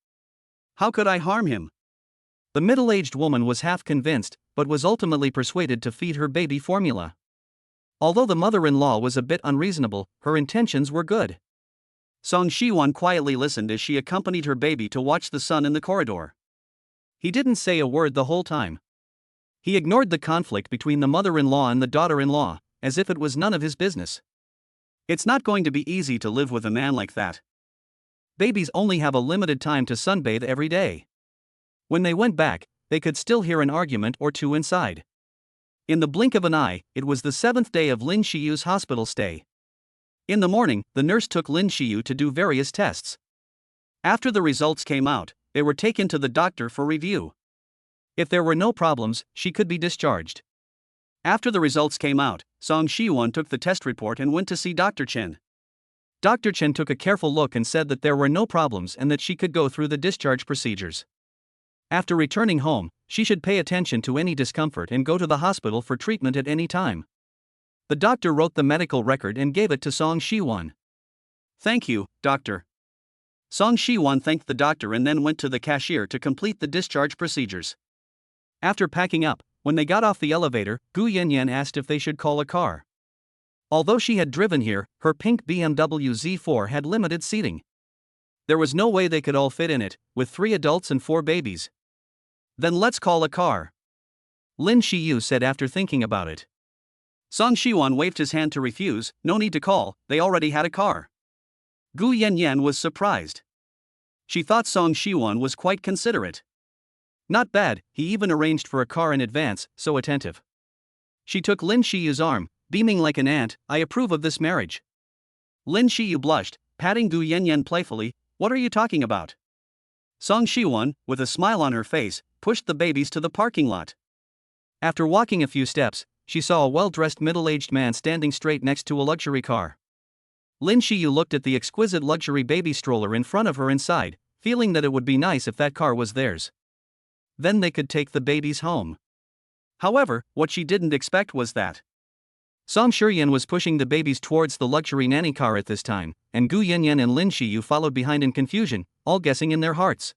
How could I harm him? The middle-aged woman was half convinced, but was ultimately persuaded to feed her baby formula. Although the mother-in-law was a bit unreasonable, her intentions were good. Song Shiwan quietly listened as she accompanied her baby to watch the son in the corridor. He didn't say a word the whole time. He ignored the conflict between the mother-in-law and the daughter-in-law, as if it was none of his business. It's not going to be easy to live with a man like that. Babies only have a limited time to sunbathe every day. When they went back, they could still hear an argument or two inside. In the blink of an eye, it was the 7th day of Lin Shiyu's hospital stay. In the morning, the nurse took Lin Shiyu to do various tests. After the results came out, they were taken to the doctor for review. If there were no problems, she could be discharged. After the results came out, Song Shiwan took the test report and went to see Dr. Chen. Dr. Chen took a careful look and said that there were no problems and that she could go through the discharge procedures. After returning home, she should pay attention to any discomfort and go to the hospital for treatment at any time. The doctor wrote the medical record and gave it to Song Shiwan. Thank you, doctor. Song Shiwan thanked the doctor and then went to the cashier to complete the discharge procedures. After packing up, when they got off the elevator, Gu Yanyan asked if they should call a car. Although she had driven here, her pink BMW Z4 had limited seating. There was no way they could all fit in it, with 3 adults and 4 babies. Then let's call a car, Lin Shiyu said after thinking about it. Song Shiwan waved his hand to refuse. No need to call, they already had a car. Gu Yanyan was surprised. She thought Song Shiwan was quite considerate. Not bad, he even arranged for a car in advance, so attentive. She took Lin Shiyu's arm, beaming like an ant. I approve of this marriage. Lin Shiyu blushed, patting Gu Yanyan playfully. What are you talking about? Song Shiwan, with a smile on her face, pushed the babies to the parking lot. After walking a few steps, she saw a well-dressed middle-aged man standing straight next to a luxury car. Lin Shiyu looked at the exquisite luxury baby stroller in front of her and sighed, feeling that it would be nice if that car was theirs. Then they could take the babies home. However, what she didn't expect was that Song Shiyan was pushing the babies towards the luxury nanny car at this time, and Gu Yanyan and Lin Shiyu followed behind in confusion, all guessing in their hearts.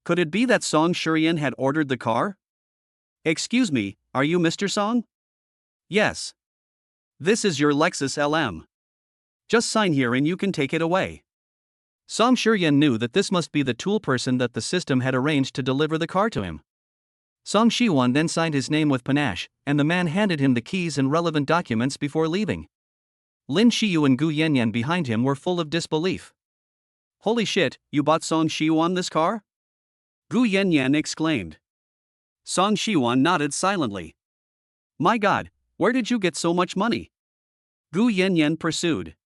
Could it be that Song Shiyan had ordered the car? Excuse me, are you Mr. Song? Yes. This is your Lexus LM. Just sign here and you can take it away. Song Shiyan knew that this must be the tool person that the system had arranged to deliver the car to him. Song Shiwan then signed his name with panache, and the man handed him the keys and relevant documents before leaving. Lin Shiyu and Gu Yanyan behind him were full of disbelief. Holy shit, you bought Song Shiwan this car? Gu Yanyan exclaimed. Song Shiwan nodded silently. My god, where did you get so much money? Gu Yanyan pursued.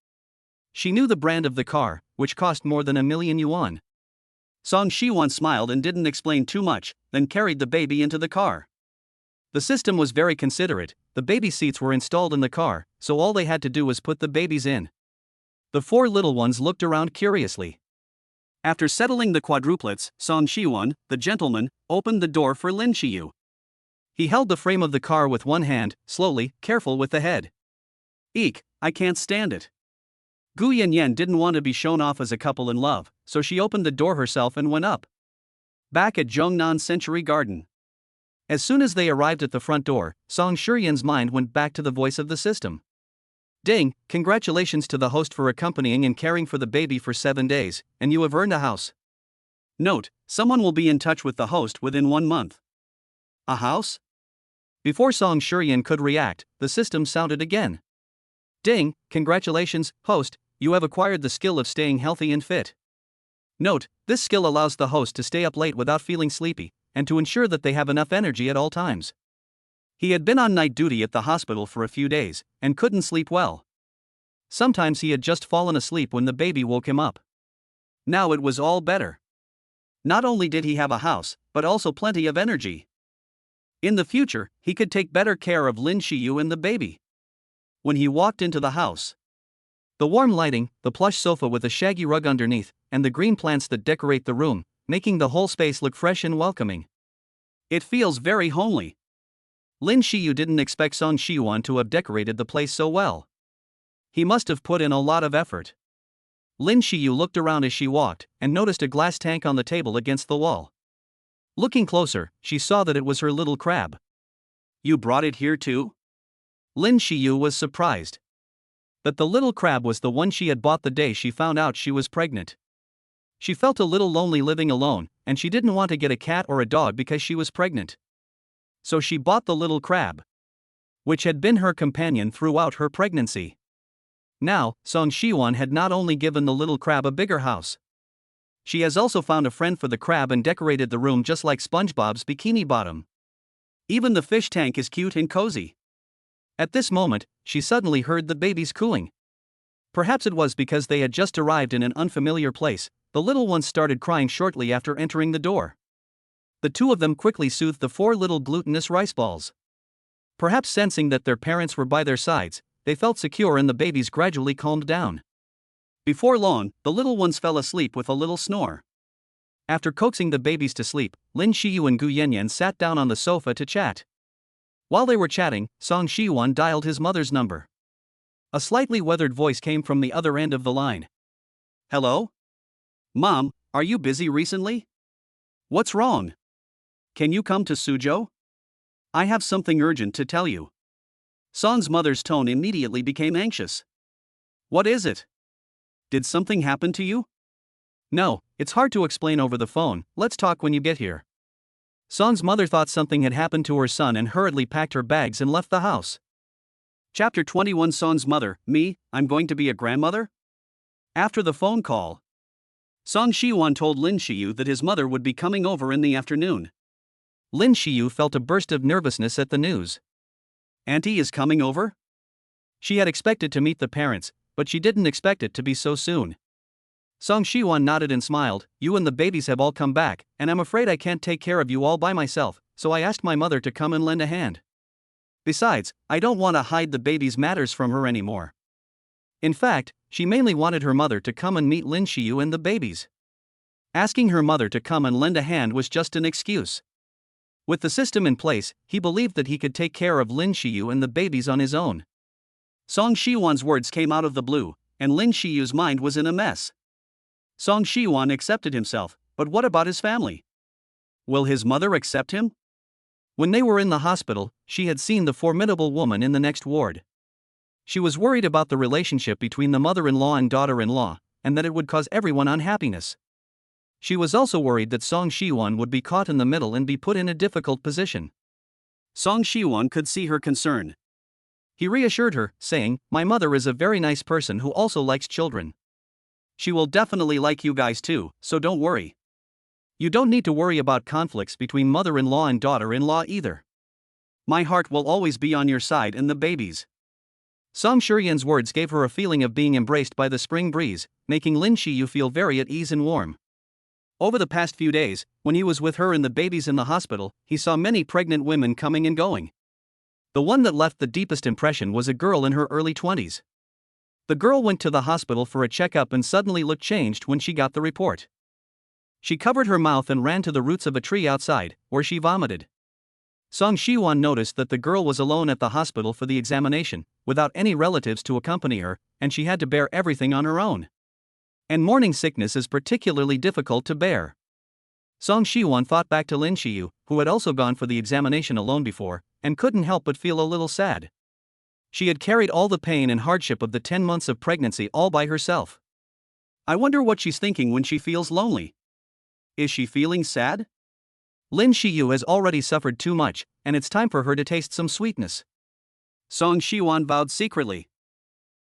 She knew the brand of the car, which cost more than 1,000,000 yuan. Song Shiwan smiled and didn't explain too much, then carried the baby into the car. The system was very considerate. The baby seats were installed in the car, so all they had to do was put the babies in. The 4 little ones looked around curiously. After settling the quadruplets, Song Shiwan, the gentleman, opened the door for Lin Shiyu. He held the frame of the car with one hand, slowly, careful with the head. Eek, I can't stand it. Gu Yanyan didn't want to be shown off as a couple in love, so she opened the door herself and went up. Back at Zhongnan Century Garden. As soon as they arrived at the front door, Song Shiyan's mind went back to the voice of the system. Ding, congratulations to the host for accompanying and caring for the baby for 7 days, and you have earned a house. Note, someone will be in touch with the host within 1 month. A house? Before Song Shiyan could react, the system sounded again. Ding, congratulations, host, you have acquired the skill of staying healthy and fit. Note, this skill allows the host to stay up late without feeling sleepy, and to ensure that they have enough energy at all times. He had been on night duty at the hospital for a few days, and couldn't sleep well. Sometimes he had just fallen asleep when the baby woke him up. Now it was all better. Not only did he have a house, but also plenty of energy. In the future, he could take better care of Lin Shiyu and the baby. When he walked into the house, the warm lighting, the plush sofa with a shaggy rug underneath, and the green plants that decorate the room, making the whole space look fresh and welcoming. It feels very homely. Lin Shiyu didn't expect Song Shiwan to have decorated the place so well. He must have put in a lot of effort. Lin Shiyu looked around as she walked and noticed a glass tank on the table against the wall. Looking closer, she saw that it was her little crab. You brought it here too? Lin Shiyu was surprised. That the little crab was the one she had bought the day she found out she was pregnant. She felt a little lonely living alone, and she didn't want to get a cat or a dog because she was pregnant. So she bought the little crab, which had been her companion throughout her pregnancy. Now, Song Shiwan had not only given the little crab a bigger house. She has also found a friend for the crab and decorated the room just like SpongeBob's Bikini Bottom. Even the fish tank is cute and cozy. At this moment, she suddenly heard the babies cooing. Perhaps it was because they had just arrived in an unfamiliar place. The little ones started crying shortly after entering the door. The two of them quickly soothed the 4 little glutinous rice balls. Perhaps sensing that their parents were by their sides, they felt secure and the babies gradually calmed down. Before long, the little ones fell asleep with a little snore. After coaxing the babies to sleep, Lin Shiyu and Gu Yanyan sat down on the sofa to chat. While they were chatting, Song Shiwan dialed his mother's number. A slightly weathered voice came from the other end of the line. Hello? Mom, are you busy recently? What's wrong? Can you come to Suzhou? I have something urgent to tell you. Song's mother's tone immediately became anxious. What is it? Did something happen to you? No, it's hard to explain over the phone, let's talk when you get here. Song's mother thought something had happened to her son and hurriedly packed her bags and left the house. Chapter 21 Song's mother, I'm going to be a grandmother? After the phone call, Song Shiwan told Lin Shiyu that his mother would be coming over in the afternoon. Lin Shiyu felt a burst of nervousness at the news. Auntie is coming over? She had expected to meet the parents, but she didn't expect it to be so soon. Song Shiwan nodded and smiled. You and the babies have all come back, and I'm afraid I can't take care of you all by myself, so I asked my mother to come and lend a hand. Besides, I don't want to hide the baby's matters from her anymore. In fact, she mainly wanted her mother to come and meet Lin Shiyu and the babies. Asking her mother to come and lend a hand was just an excuse. With the system in place, he believed that he could take care of Lin Shiyu and the babies on his own. Song Shiwan's words came out of the blue, and Lin Shiyu's mind was in a mess. Song Shiwan accepted himself, but what about his family? Will his mother accept him? When they were in the hospital, she had seen the formidable woman in the next ward. She was worried about the relationship between the mother-in-law and daughter-in-law, and that it would cause everyone unhappiness. She was also worried that Song Shiwan would be caught in the middle and be put in a difficult position. Song Shiwan could see her concern. He reassured her, saying, My mother is a very nice person who also likes children. She will definitely like you guys too, so don't worry. You don't need to worry about conflicts between mother-in-law and daughter-in-law either. My heart will always be on your side and the babies. Song Shiyan's words gave her a feeling of being embraced by the spring breeze, making Lin Shiyu feel very at ease and warm. Over the past few days, when he was with her and the babies in the hospital, he saw many pregnant women coming and going. The one that left the deepest impression was a girl in her early 20s. The girl went to the hospital for a checkup and suddenly looked changed when she got the report. She covered her mouth and ran to the roots of a tree outside, where she vomited. Song Shiwan noticed that the girl was alone at the hospital for the examination, without any relatives to accompany her, and she had to bear everything on her own. And morning sickness is particularly difficult to bear. Song Shiwan thought back to Lin Shiyu, who had also gone for the examination alone before, and couldn't help but feel a little sad. She had carried all the pain and hardship of the 10 months of pregnancy all by herself. I wonder what she's thinking when she feels lonely. Is she feeling sad? Lin Shiyu has already suffered too much, and it's time for her to taste some sweetness. Song Shiwan vowed secretly.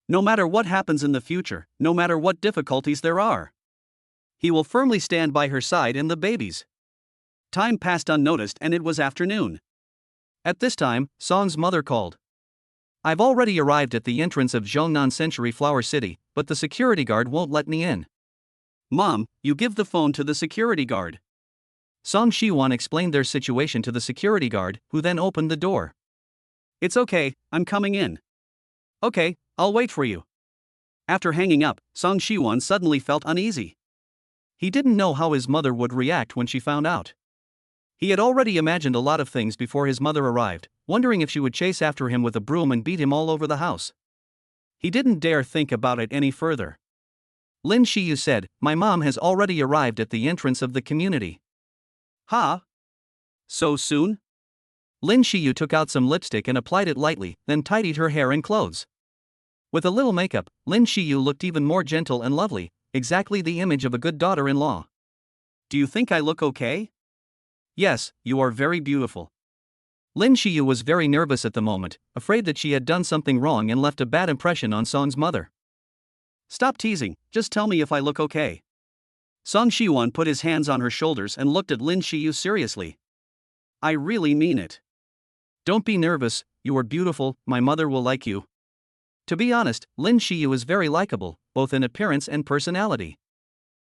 No matter what happens in the future, no matter what difficulties there are, he will firmly stand by her side and the babies. Time passed unnoticed and it was afternoon. At this time, Song's mother called. I've already arrived at the entrance of Zhongnan Century Flower City, but the security guard won't let me in. Mom, you give the phone to the security guard. Song Shiwan explained their situation to the security guard, who then opened the door. It's okay, I'm coming in. Okay, I'll wait for you. After hanging up, Song Shiwan suddenly felt uneasy. He didn't know how his mother would react when she found out. He had already imagined a lot of things before his mother arrived, wondering if she would chase after him with a broom and beat him all over the house. He didn't dare think about it any further. Lin Shiyu said, "My mom has already arrived at the entrance of the community." "Ha? So soon?" Lin Shiyu took out some lipstick and applied it lightly, then tidied her hair and clothes. With a little makeup, Lin Shiyu looked even more gentle and lovely, exactly the image of a good daughter-in-law. "Do you think I look okay?" "Yes, you are very beautiful." Lin Shiyu was very nervous at the moment, afraid that she had done something wrong and left a bad impression on Song's mother. "Stop teasing, just tell me if I look okay." Song Shiwon put his hands on her shoulders and looked at Lin Shiyu seriously. "I really mean it. Don't be nervous, you are beautiful, my mother will like you." To be honest, Lin Shiyu is very likable, both in appearance and personality.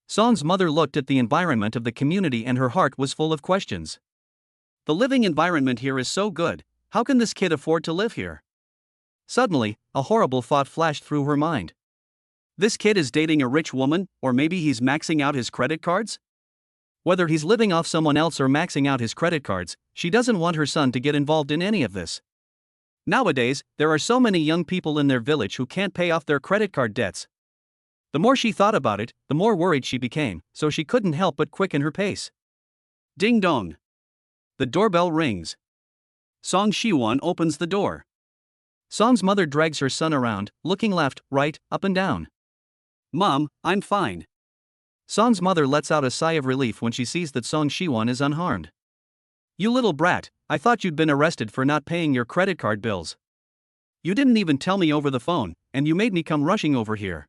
Song's mother looked at the environment of the community and her heart was full of questions. The living environment here is so good, how can this kid afford to live here? Suddenly, a horrible thought flashed through her mind. This kid is dating a rich woman, or maybe he's maxing out his credit cards? Whether he's living off someone else or maxing out his credit cards, she doesn't want her son to get involved in any of this. Nowadays, there are so many young people in their village who can't pay off their credit card debts. The more she thought about it, the more worried she became, so she couldn't help but quicken her pace. Ding dong. The doorbell rings. Song Shiwon opens the door. Song's mother drags her son around, looking left, right, up and down. "Mom, I'm fine." Song's mother lets out a sigh of relief when she sees that Song Shiwon is unharmed. "You little brat, I thought you'd been arrested for not paying your credit card bills. You didn't even tell me over the phone, and you made me come rushing over here.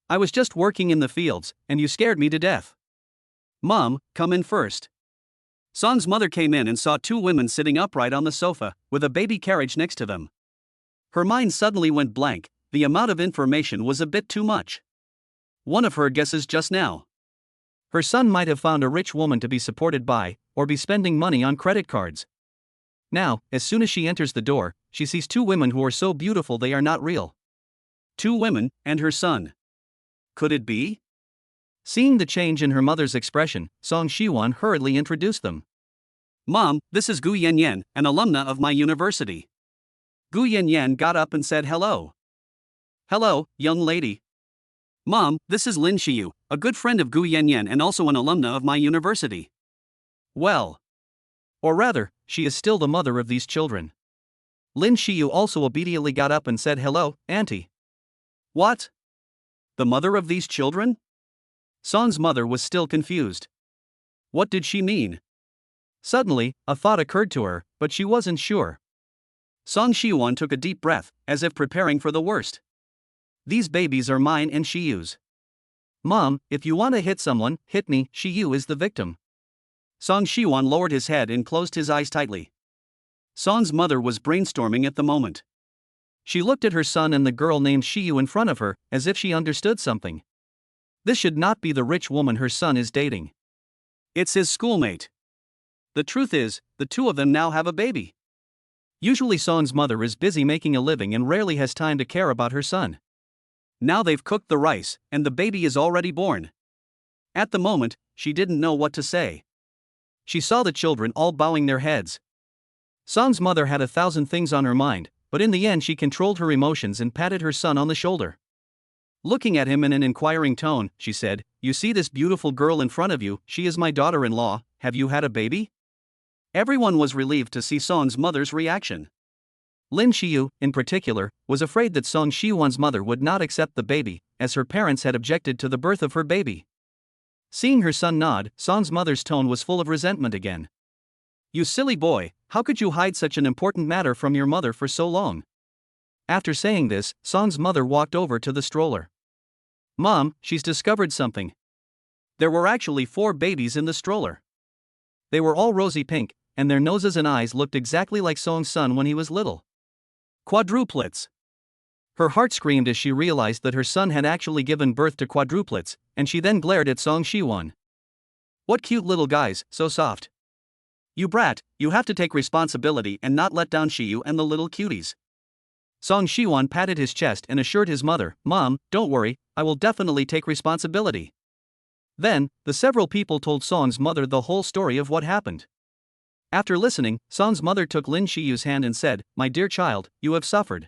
I was just working in the fields, and you scared me to death." "Mom, come in first." Song's mother came in and saw two women sitting upright on the sofa, with a baby carriage next to them. Her mind suddenly went blank, the amount of information was a bit too much. One of her guesses just now. Her son might have found a rich woman to be supported by, or be spending money on credit cards. Now, as soon as she enters the door, she sees two women who are so beautiful they are not real. Two women, and her son. Could it be? Seeing the change in her mother's expression, Song Shiwon hurriedly introduced them. "Mom, this is Gu Yanyan, an alumna of my university." Gu Yanyan got up and said hello. "Hello, young lady." "Mom, this is Lin Shiyu, a good friend of Gu Yanyan and also an alumna of my university." Well. Or rather, she is still the mother of these children. Lin Shiyu also obediently got up and said hello, auntie. "What? The mother of these children?" Song's mother was still confused. What did she mean? Suddenly, a thought occurred to her, but she wasn't sure. Song Shiwon took a deep breath, as if preparing for the worst. "These babies are mine and Shiyu's. Mom, if you want to hit someone, hit me, Shiyu is the victim." Song Shiwon lowered his head and closed his eyes tightly. Song's mother was brainstorming at the moment. She looked at her son and the girl named Shiyu in front of her, as if she understood something. This should not be the rich woman her son is dating. It's his schoolmate. The truth is, the two of them now have a baby. Usually Song's mother is busy making a living and rarely has time to care about her son. Now they've cooked the rice, and the baby is already born. At the moment, she didn't know what to say. She saw the children all bowing their heads. Song's mother had 1,000 things on her mind, but in the end she controlled her emotions and patted her son on the shoulder. Looking at him in an inquiring tone, she said, "You see this beautiful girl in front of you, she is my daughter-in-law, have you had a baby?" Everyone was relieved to see Song's mother's reaction. Lin Shiyu, in particular, was afraid that Song Shiwon's mother would not accept the baby, as her parents had objected to the birth of her baby. Seeing her son nod, Song's mother's tone was full of resentment again. "You silly boy, how could you hide such an important matter from your mother for so long?" After saying this, Song's mother walked over to the stroller. "Mom, she's discovered something." There were actually 4 babies in the stroller. They were all rosy pink, and their noses and eyes looked exactly like Song's son when he was little. Quadruplets. Her heart screamed as she realized that her son had actually given birth to quadruplets, and she then glared at Song Shiwon. "What cute little guys, so soft. You brat, you have to take responsibility and not let down Shiyu and the little cuties." Song Shiwon patted his chest and assured his mother, "Mom, don't worry, I will definitely take responsibility." Then, the several people told Song's mother the whole story of what happened. After listening, Song's mother took Lin Shiyu's hand and said, "My dear child, you have suffered."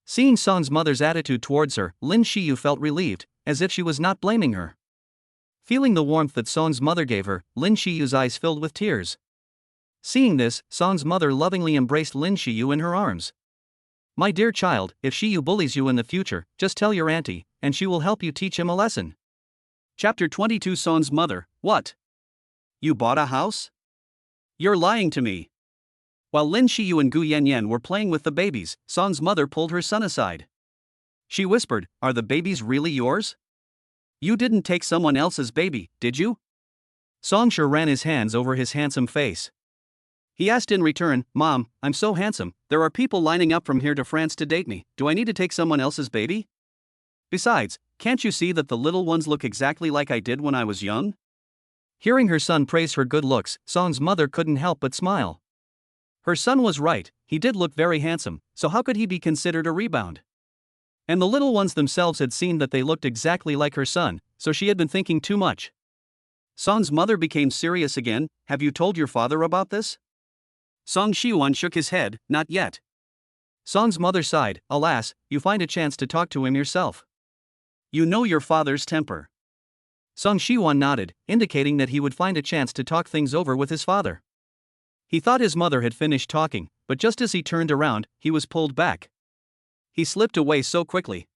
Seeing Song's mother's attitude towards her, Lin Shiyu felt relieved, as if she was not blaming her. Feeling the warmth that Song's mother gave her, Lin Shiyu's eyes filled with tears. Seeing this, Song's mother lovingly embraced Lin Shiyu in her arms. My dear child, if Shiyu bullies you in the future, just tell your auntie, and she will help you teach him a lesson. Chapter 22 Song's mother, what? You bought a house? You're lying to me. While Lin Shiyu and Gu Yanyan were playing with the babies, Song's mother pulled her son aside. She whispered, are the babies really yours? You didn't take someone else's baby, did you? Songsher ran his hands over his handsome face. He asked in return, Mom, I'm so handsome, there are people lining up from here to France to date me, do I need to take someone else's baby? Besides, can't you see that the little ones look exactly like I did when I was young? Hearing her son praise her good looks, Song's mother couldn't help but smile. Her son was right, he did look very handsome, so how could he be considered a rebound? And the little ones themselves had seen that they looked exactly like her son, so she had been thinking too much. Song's mother became serious again, have you told your father about this? Song Shiwan shook his head, not yet. Song's mother sighed, alas, you find a chance to talk to him yourself. You know your father's temper. Song Shiwan nodded, indicating that he would find a chance to talk things over with his father. He thought his mother had finished talking, but just as he turned around, he was pulled back. He slipped away so quickly.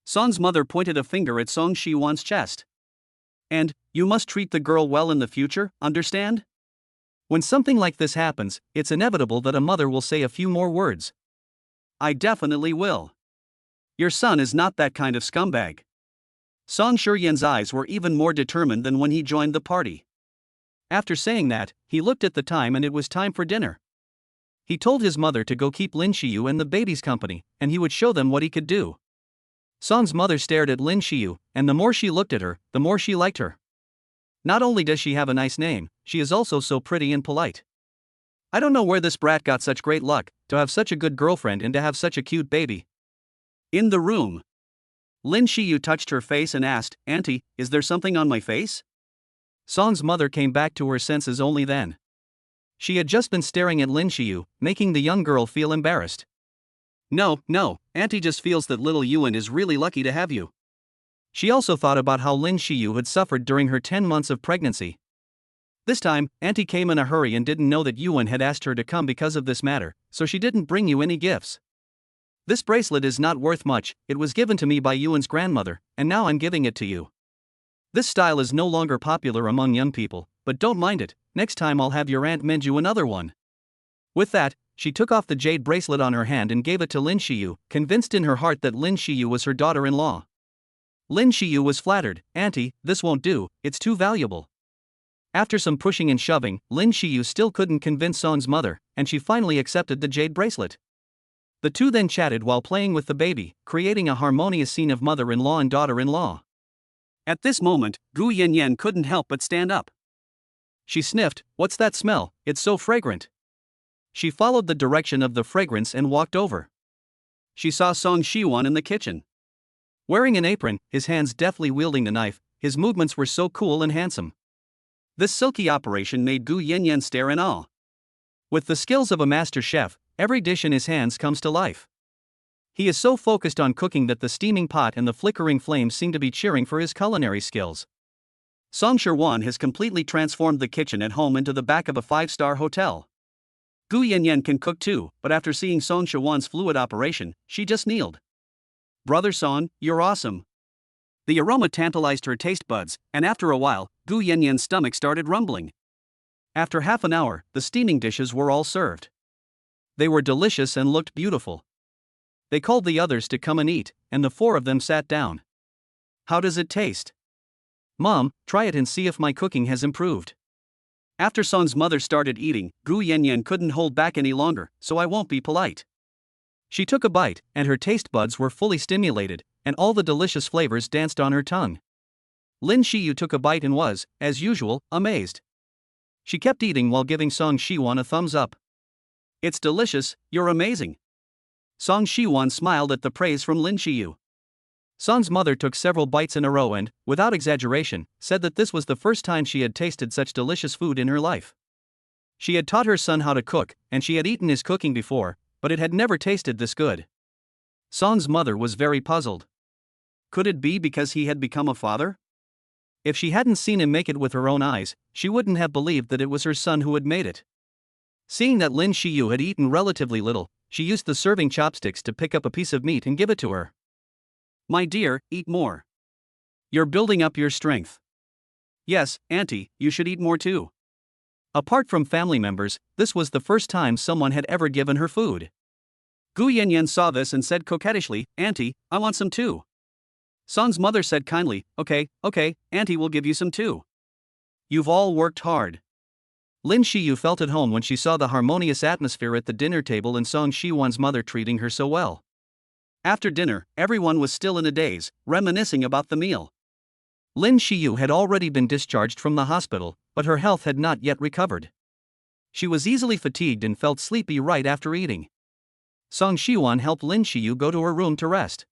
Song's mother pointed a finger at Song Shiwan's chest. And, you must treat the girl well in the future, understand? When something like this happens, it's inevitable that a mother will say a few more words. I definitely will. Your son is not that kind of scumbag. Song Shiyan's eyes were even more determined than when he joined the party. After saying that, he looked at the time and it was time for dinner. He told his mother to go keep Lin Shiyu and the babies company, and he would show them what he could do. Song's mother stared at Lin Shiyu, and the more she looked at her, the more she liked her. Not only does she have a nice name, she is also so pretty and polite. I don't know where this brat got such great luck, to have such a good girlfriend and to have such a cute baby. In the room, Lin Shiyu touched her face and asked, Auntie, is there something on my face? Song's mother came back to her senses only then. She had just been staring at Lin Shiyu, making the young girl feel embarrassed. No, Auntie just feels that little Yuan is really lucky to have you. She also thought about how Lin Shiyu had suffered during her 10 months of pregnancy. This time, Auntie came in a hurry and didn't know that Yuan had asked her to come because of this matter, so she didn't bring you any gifts. This bracelet is not worth much, it was given to me by Yuan's grandmother, and now I'm giving it to you. This style is no longer popular among young people, but don't mind it, next time I'll have your aunt mend you another one. With that, she took off the jade bracelet on her hand and gave it to Lin Shiyu, convinced in her heart that Lin Shiyu was her daughter-in-law. Lin Shiyu was flattered, Auntie, this won't do, it's too valuable. After some pushing and shoving, Lin Shiyu still couldn't convince Song's mother, and she finally accepted the jade bracelet. The two then chatted while playing with the baby, creating a harmonious scene of mother-in-law and daughter-in-law. At this moment, Gu Yanyan couldn't help but stand up. She sniffed, what's that smell, it's so fragrant. She followed the direction of the fragrance and walked over. She saw Song Shiwan in the kitchen. Wearing an apron, his hands deftly wielding the knife, his movements were so cool and handsome. This silky operation made Gu Yanyan stare in awe. With the skills of a master chef, every dish in his hands comes to life. He is so focused on cooking that the steaming pot and the flickering flames seem to be cheering for his culinary skills. Song Shiwan has completely transformed the kitchen at home into the back of a 5-star hotel. Gu Yanyan can cook too, but after seeing Song Shiwan's fluid operation, she just kneeled. Brother Song, you're awesome. The aroma tantalized her taste buds, and after a while, Gu Yanyan's stomach started rumbling. After half an hour, the steaming dishes were all served. They were delicious and looked beautiful. They called the others to come and eat, and the 4 of them sat down. How does it taste? Mom, try it and see if my cooking has improved. After Song's mother started eating, Gu Yanyan couldn't hold back any longer, so I won't be polite. She took a bite, and her taste buds were fully stimulated, and all the delicious flavors danced on her tongue. Lin Shiyu took a bite and was, as usual, amazed. She kept eating while giving Song Shiwan a thumbs up. It's delicious, you're amazing. Song Shiwan smiled at the praise from Lin Shiyu. Song's mother took several bites in a row and, without exaggeration, said that this was the first time she had tasted such delicious food in her life. She had taught her son how to cook, and she had eaten his cooking before, but it had never tasted this good. Song's mother was very puzzled. Could it be because he had become a father? If she hadn't seen him make it with her own eyes, she wouldn't have believed that it was her son who had made it. Seeing that Lin Shiyu had eaten relatively little, she used the serving chopsticks to pick up a piece of meat and give it to her. My dear, eat more. You're building up your strength. Yes, Auntie, you should eat more too. Apart from family members, this was the first time someone had ever given her food. Gu Yanyan saw this and said coquettishly, Auntie, I want some too. Song's mother said kindly, okay, Auntie will give you some too. You've all worked hard. Lin Shiyu felt at home when she saw the harmonious atmosphere at the dinner table and Song Shiwan's mother treating her so well. After dinner, everyone was still in a daze, reminiscing about the meal. Lin Shiyu had already been discharged from the hospital, but her health had not yet recovered. She was easily fatigued and felt sleepy right after eating. Song Shiwan helped Lin Shiyu go to her room to rest.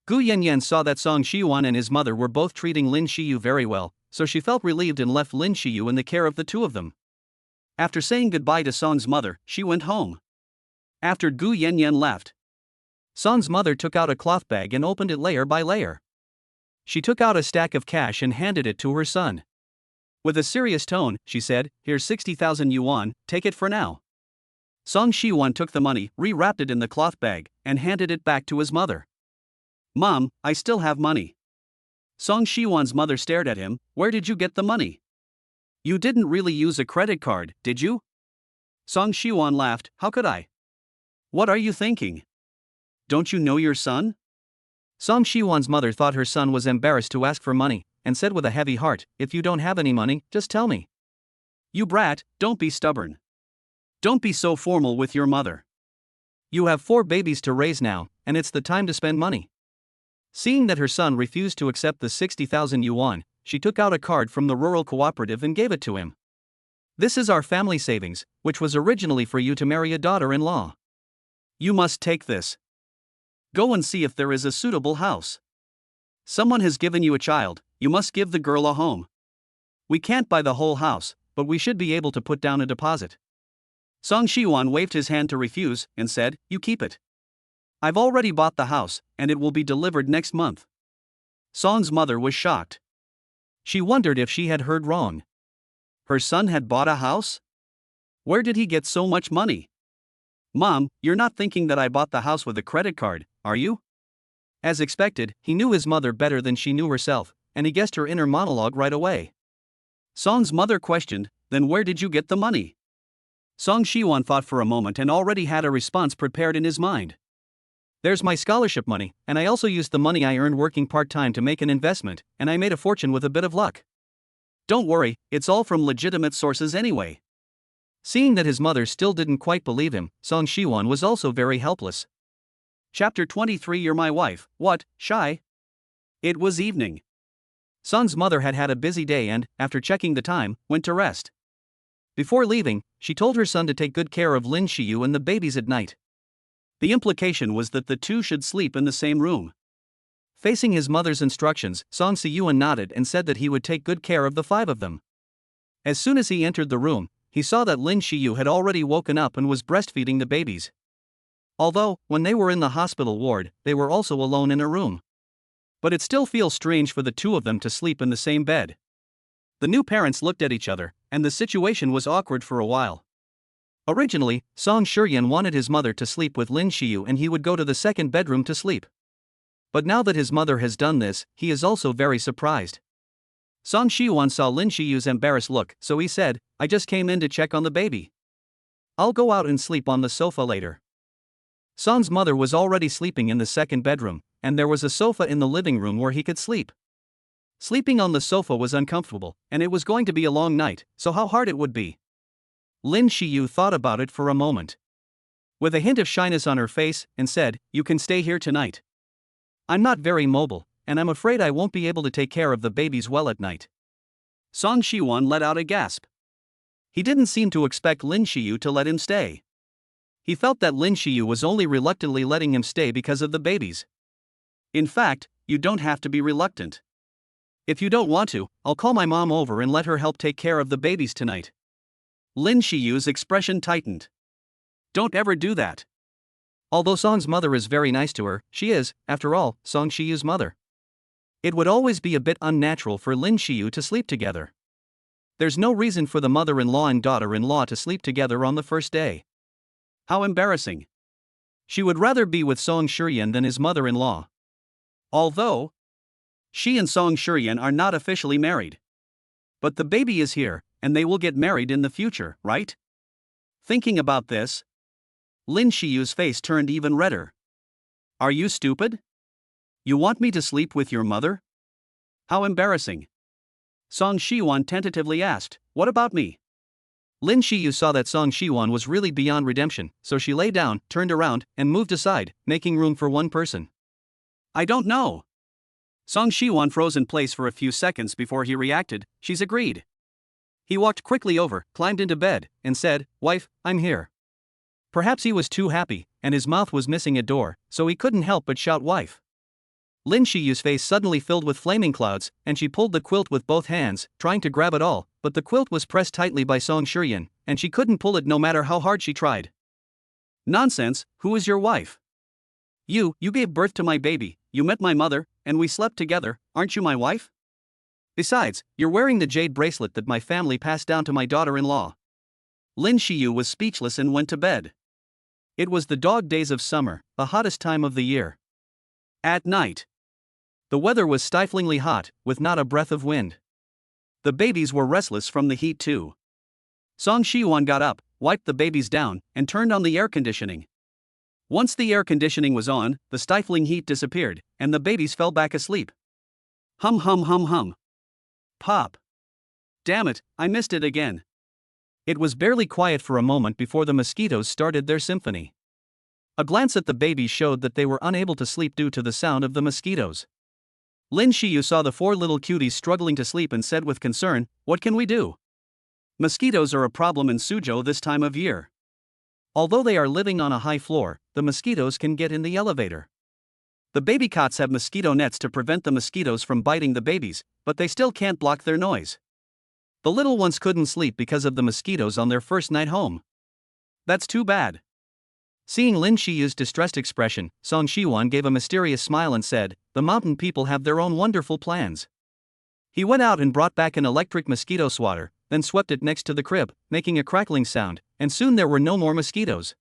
Gu Yanyan saw that Song Shiwan and his mother were both treating Lin Shiyu very well, so she felt relieved and left Lin Shiyu in the care of the two of them. After saying goodbye to Song's mother, she went home. After Gu Yanyan left, Song's mother took out a cloth bag and opened it layer by layer. She took out a stack of cash and handed it to her son. With a serious tone, she said, Here's 60,000 yuan, take it for now. Song Shiwan took the money, re-wrapped it in the cloth bag, and handed it back to his mother. Mom, I still have money. Song Shiwan's mother stared at him, Where did you get the money? You didn't really use a credit card, did you? Song Shiwan laughed, How could I? What are you thinking? Don't you know your son? Song Shiwan's mother thought her son was embarrassed to ask for money, and said with a heavy heart, If you don't have any money, just tell me. You brat, don't be stubborn. Don't be so formal with your mother. You have 4 babies to raise now, and it's the time to spend money. Seeing that her son refused to accept the 60,000 yuan, she took out a card from the rural cooperative and gave it to him. This is our family savings, which was originally for you to marry a daughter-in-law. You must take this. Go and see if there is a suitable house. Someone has given you a child, you must give the girl a home. We can't buy the whole house, but we should be able to put down a deposit. Song Shiwan waved his hand to refuse, and said, You keep it. I've already bought the house, and it will be delivered next month. Song's mother was shocked. She wondered if she had heard wrong. Her son had bought a house? Where did he get so much money? Mom, you're not thinking that I bought the house with a credit card, are you? As expected, he knew his mother better than she knew herself, and he guessed her inner monologue right away. Song's mother questioned, Then where did you get the money? Song Shiwan thought for a moment and already had a response prepared in his mind. There's my scholarship money, and I also used the money I earned working part-time to make an investment, and I made a fortune with a bit of luck. Don't worry, it's all from legitimate sources anyway. Seeing that his mother still didn't quite believe him, Song Shiwan was also very helpless. Chapter 23 You're my wife, what, shy? It was evening. Song's mother had had a busy day and, after checking the time, went to rest. Before leaving, she told her son to take good care of Lin Shiyu and the babies at night. The implication was that the two should sleep in the same room. Facing his mother's instructions, Song Siyuan nodded and said that he would take good care of the 5 of them. As soon as he entered the room, he saw that Lin Shiyu had already woken up and was breastfeeding the babies. Although, when they were in the hospital ward, they were also alone in a room. But it still feels strange for the 2 of them to sleep in the same bed. The new parents looked at each other, and the situation was awkward for a while. Originally, Song Shuryan wanted his mother to sleep with Lin Shiyu and he would go to the second bedroom to sleep. But now that his mother has done this, he is also very surprised. Song Shiwan saw Lin Shiyu's embarrassed look, so he said, I just came in to check on the baby. I'll go out and sleep on the sofa later. Song's mother was already sleeping in the second bedroom, and there was a sofa in the living room where he could sleep. Sleeping on the sofa was uncomfortable, and it was going to be a long night, so how hard it would be. Lin Shiyu thought about it for a moment. With a hint of shyness on her face, and said, You can stay here tonight. I'm not very mobile, and I'm afraid I won't be able to take care of the babies well at night. Song Shiwan let out a gasp. He didn't seem to expect Lin Shiyu to let him stay. He felt that Lin Shiyu was only reluctantly letting him stay because of the babies. In fact, you don't have to be reluctant. If you don't want to, I'll call my mom over and let her help take care of the babies tonight. Lin Shiyu's expression tightened. Don't ever do that. Although Song's mother is very nice to her, she is, after all, Song Shiyu's mother. It would always be a bit unnatural for Lin Xiyu to sleep together. There's no reason for the mother-in-law and daughter-in-law to sleep together on the first day. How embarrassing. She would rather be with Song Shiryan than his mother-in-law. Although she and Song Shiryan are not officially married. But the baby is here, and they will get married in the future, right? Thinking about this, Lin Shiyu's face turned even redder. Are you stupid? You want me to sleep with your mother? How embarrassing. Song Shiwan tentatively asked, what about me? Lin Xiyu saw that Song Shiwan was really beyond redemption, so she lay down, turned around, and moved aside, making room for one person. I don't know. Song Shiwan froze in place for a few seconds before he reacted, she's agreed. He walked quickly over, climbed into bed, and said, wife, I'm here. Perhaps he was too happy, and his mouth was missing a door, so he couldn't help but shout wife. Lin Shiyu's face suddenly filled with flaming clouds, and she pulled the quilt with both hands, trying to grab it all, but the quilt was pressed tightly by Song Shiryan, and she couldn't pull it no matter how hard she tried. Nonsense, who is your wife? You gave birth to my baby, you met my mother, and we slept together, aren't you my wife? Besides, you're wearing the jade bracelet that my family passed down to my daughter-in-law. Lin Xiyu was speechless and went to bed. It was the dog days of summer, the hottest time of the year. At night, the weather was stiflingly hot, with not a breath of wind. The babies were restless from the heat too. Song Shiwan got up, wiped the babies down, and turned on the air conditioning. Once the air conditioning was on, the stifling heat disappeared, and the babies fell back asleep. Hum hum hum hum. Pop. Damn it, I missed it again. It was barely quiet for a moment before the mosquitoes started their symphony. A glance at the babies showed that they were unable to sleep due to the sound of the mosquitoes. Lin Xiyu saw the four little cuties struggling to sleep and said with concern, what can we do? Mosquitoes are a problem in Suzhou this time of year. Although they are living on a high floor, the mosquitoes can get in the elevator. The baby cots have mosquito nets to prevent the mosquitoes from biting the babies, but they still can't block their noise. The little ones couldn't sleep because of the mosquitoes on their first night home. That's too bad. Seeing Lin Shiyu's distressed expression, Song Shiwan gave a mysterious smile and said, the mountain people have their own wonderful plans. He went out and brought back an electric mosquito swatter, then swept it next to the crib, making a crackling sound, and soon there were no more mosquitoes.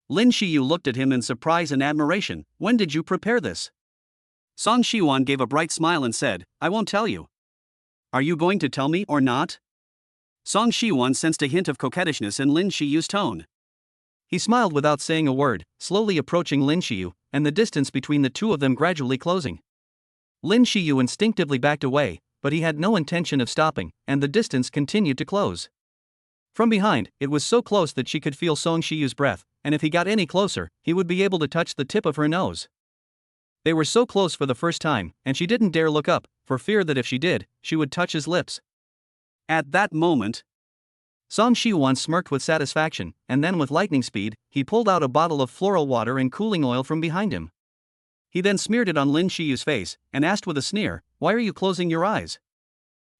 Lin Xiyu looked at him in surprise and admiration, when did you prepare this? Song Shiwan gave a bright smile and said, I won't tell you. Are you going to tell me or not? Song Shiwan sensed a hint of coquettishness in Lin Shiyu's tone. He smiled without saying a word, slowly approaching Lin Xiyu, and the distance between the two of them gradually closing. Lin Xiyu instinctively backed away, but he had no intention of stopping, and the distance continued to close. From behind, it was so close that she could feel Song Shiyu's breath, and if he got any closer, he would be able to touch the tip of her nose. They were so close for the first time, and she didn't dare look up, for fear that if she did, she would touch his lips. At that moment, Song Shiwan smirked with satisfaction, and then with lightning speed, he pulled out a bottle of floral water and cooling oil from behind him. He then smeared it on Lin Shiyu's face, and asked with a sneer, why are you closing your eyes?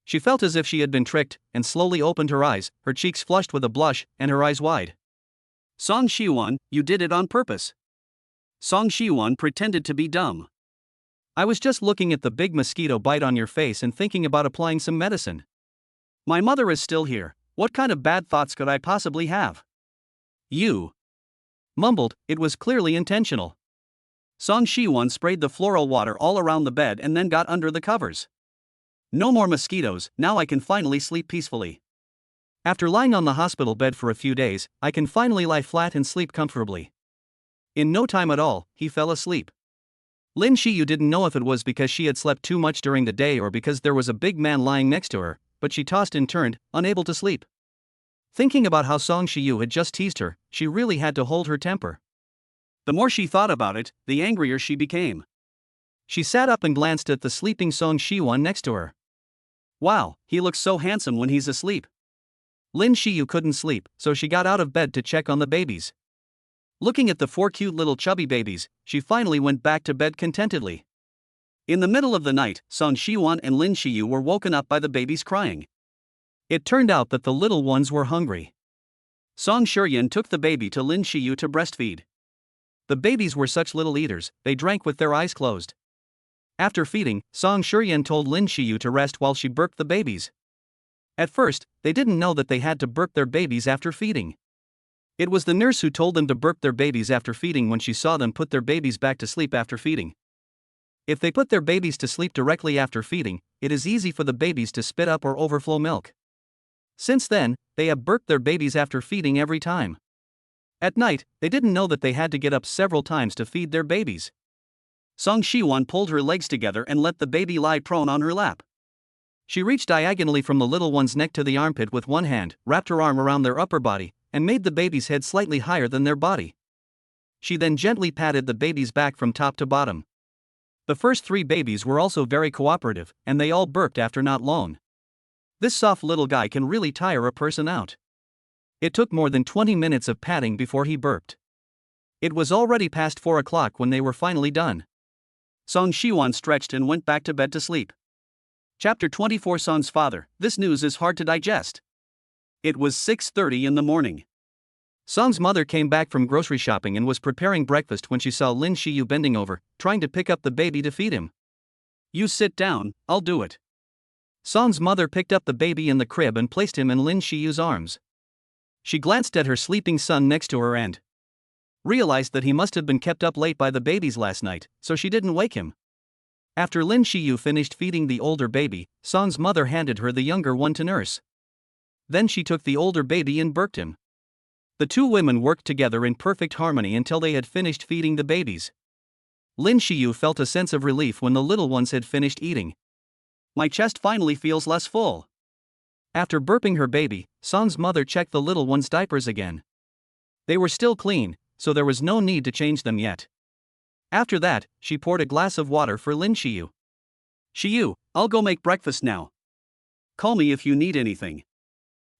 She felt as if she had been tricked, and slowly opened her eyes, her cheeks flushed with a blush, and her eyes wide. Song Shiwan, you did it on purpose. Song Shiwan pretended to be dumb. I was just looking at the big mosquito bite on your face and thinking about applying some medicine. My mother is still here. What kind of bad thoughts could I possibly have? You mumbled, it was clearly intentional. Song Shiwan sprayed the floral water all around the bed and then got under the covers. No more mosquitoes, now I can finally sleep peacefully. After lying on the hospital bed for a few days, I can finally lie flat and sleep comfortably. In no time at all, he fell asleep. Lin Xiyu didn't know if it was because she had slept too much during the day or because there was a big man lying next to her, but she tossed and turned, unable to sleep. Thinking about how Song Xiyu had just teased her, she really had to hold her temper. The more she thought about it, the angrier she became. She sat up and glanced at the sleeping Song Shiwan next to her. Wow, he looks so handsome when he's asleep. Lin Xiyu couldn't sleep, so she got out of bed to check on the babies. Looking at the four cute little chubby babies, she finally went back to bed contentedly. In the middle of the night, Song Shiwan and Lin Xiyu were woken up by the babies crying. It turned out that the little ones were hungry. Song Shiryan took the baby to Lin Xiyu to breastfeed. The babies were such little eaters, they drank with their eyes closed. After feeding, Song Shuryen told Lin Shiyu to rest while she burped the babies. At first, they didn't know that they had to burp their babies after feeding. It was the nurse who told them to burp their babies after feeding when she saw them put their babies back to sleep after feeding. If they put their babies to sleep directly after feeding, it is easy for the babies to spit up or overflow milk. Since then, they have burped their babies after feeding every time. At night, they didn't know that they had to get up several times to feed their babies. Song Shiwan pulled her legs together and let the baby lie prone on her lap. She reached diagonally from the little one's neck to the armpit with one hand, wrapped her arm around their upper body, and made the baby's head slightly higher than their body. She then gently patted the baby's back from top to bottom. The first 3 babies were also very cooperative, and they all burped after not long. This soft little guy can really tire a person out. It took more than 20 minutes of patting before he burped. It was already past 4 o'clock when they were finally done. Song Shiwan stretched and went back to bed to sleep. Chapter 24. Song's father. This news is hard to digest. It was 6:30 in the morning. Song's mother came back from grocery shopping and was preparing breakfast when she saw Lin Shiyu bending over, trying to pick up the baby to feed him. "You sit down, I'll do it." Song's mother picked up the baby in the crib and placed him in Lin Shiyu's arms. She glanced at her sleeping son next to her and realized that he must have been kept up late by the babies last night, so she didn't wake him. After Lin Shiyu finished feeding the older baby, Song's mother handed her the younger one to nurse. Then she took the older baby and burped him. The 2 women worked together in perfect harmony until they had finished feeding the babies. Lin Shiyu felt a sense of relief when the little ones had finished eating. "My chest finally feels less full." After burping her baby, Song's mother checked the little one's diapers again. They were still clean, so there was no need to change them yet. After that, she poured a glass of water for Lin Shiyu. "Shiyu, I'll go make breakfast now. Call me if you need anything.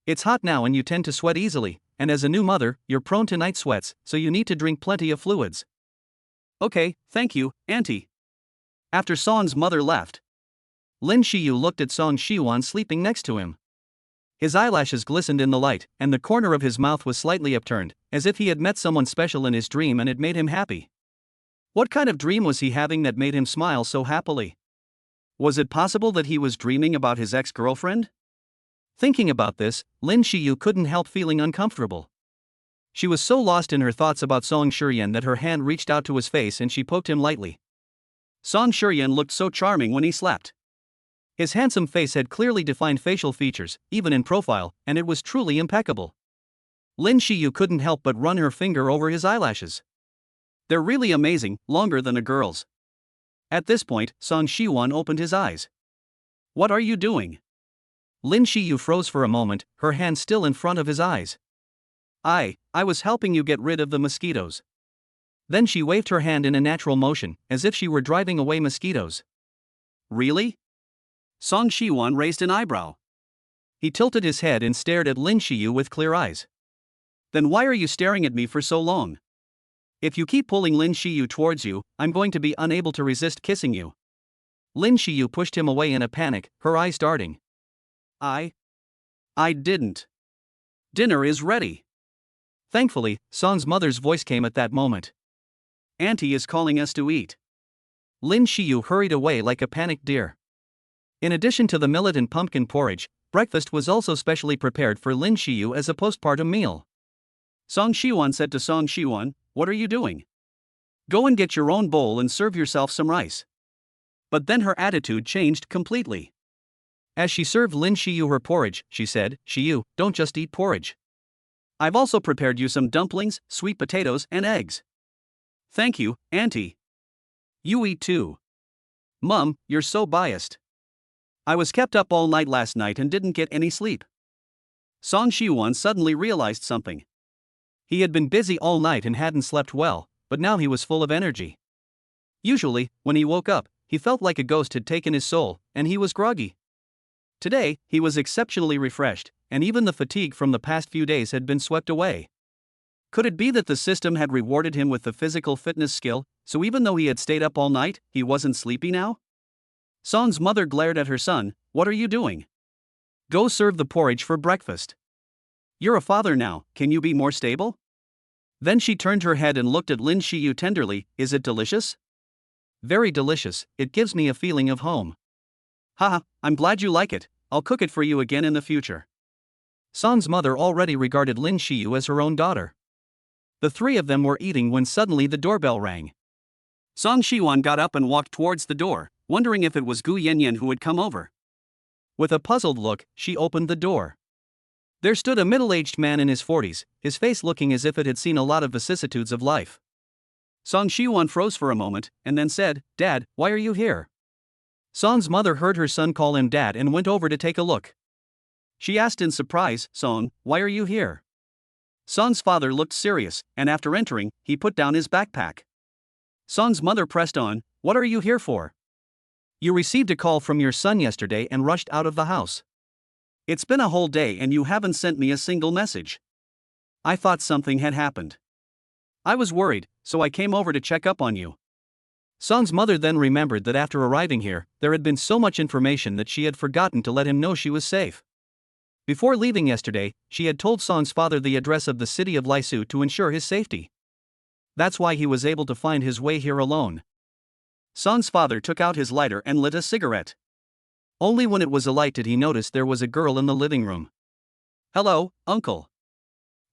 It's hot now and you tend to sweat easily, and as a new mother, you're prone to night sweats, so you need to drink plenty of fluids." "Okay, thank you, Auntie." After Song's mother left, Lin Shiyu looked at Song Shiwan sleeping next to him. His eyelashes glistened in the light, and the corner of his mouth was slightly upturned, as if he had met someone special in his dream and it made him happy. What kind of dream was he having that made him smile so happily? Was it possible that he was dreaming about his ex-girlfriend? Thinking about this, Lin Shiyu couldn't help feeling uncomfortable. She was so lost in her thoughts about Song Shuryen that her hand reached out to his face and she poked him lightly. Song Shuryen looked so charming when he slept. His handsome face had clearly defined facial features, even in profile, and it was truly impeccable. Lin Shiyu couldn't help but run her finger over his eyelashes. "They're really amazing, longer than a girl's." At this point, Song Shiwan opened his eyes. "What are you doing?" Lin Shiyu froze for a moment, her hand still in front of his eyes. I was helping you get rid of the mosquitoes." Then she waved her hand in a natural motion, as if she were driving away mosquitoes. "Really?" Song Shiwan raised an eyebrow. He tilted his head and stared at Lin Shiyu with clear eyes. "Then why are you staring at me for so long? If you keep pulling Lin Shiyu towards you, I'm going to be unable to resist kissing you." Lin Shiyu pushed him away in a panic, her eyes darting. I didn't. Dinner is ready." Thankfully, Song's mother's voice came at that moment. "Auntie is calling us to eat." Lin Shiyu hurried away like a panicked deer. In addition to the millet and pumpkin porridge, breakfast was also specially prepared for Lin Shiyu as a postpartum meal. Song Shiwan said to Song Shiwan, "What are you doing? Go and get your own bowl and serve yourself some rice." But then her attitude changed completely. As she served Lin Shiyu her porridge, she said, "Shiyu, don't just eat porridge. I've also prepared you some dumplings, sweet potatoes, and eggs." "Thank you, Auntie. You eat too." "Mum, you're so biased. I was kept up all night last night and didn't get any sleep." Song Shiwan suddenly realized something. He had been busy all night and hadn't slept well, but now he was full of energy. Usually, when he woke up, he felt like a ghost had taken his soul, and he was groggy. Today, he was exceptionally refreshed, and even the fatigue from the past few days had been swept away. Could it be that the system had rewarded him with the physical fitness skill, so even though he had stayed up all night, he wasn't sleepy now? Song's mother glared at her son, "What are you doing? Go serve the porridge for breakfast. You're a father now, can you be more stable?" Then she turned her head and looked at Lin Shiyu tenderly, "Is it delicious?" very delicious, it gives me a feeling of home. Haha, I'm glad you like it, I'll cook it for you again in the future. Song's mother already regarded Lin Xiyu as her own daughter. The three of them were eating when suddenly the doorbell rang. Song Shiwan got up and walked towards the door, wondering if it was Gu Yanyan who had come over. With a puzzled look, she opened the door. There stood a middle-aged man in his 40s, his face looking as if it had seen a lot of vicissitudes of life. Song Shiwan froze for a moment, and then said, "Dad, why are you here?" Song's mother heard her son call him Dad and went over to take a look. She asked in surprise, "Song, why are you here?" Song's father looked serious, and after entering, he put down his backpack. Song's mother pressed on, "What are you here for?" "You received a call from your son yesterday and rushed out of the house. It's been a whole day and you haven't sent me a single message. I thought something had happened. I was worried, so I came over to check up on you." Song's mother then remembered that after arriving here, there had been so much information that she had forgotten to let him know she was safe. Before leaving yesterday, she had told Song's father the address of the city of Laisu to ensure his safety. That's why he was able to find his way here alone. Song's father took out his lighter and lit a cigarette. Only when it was alight did he notice there was a girl in the living room. "Hello, uncle."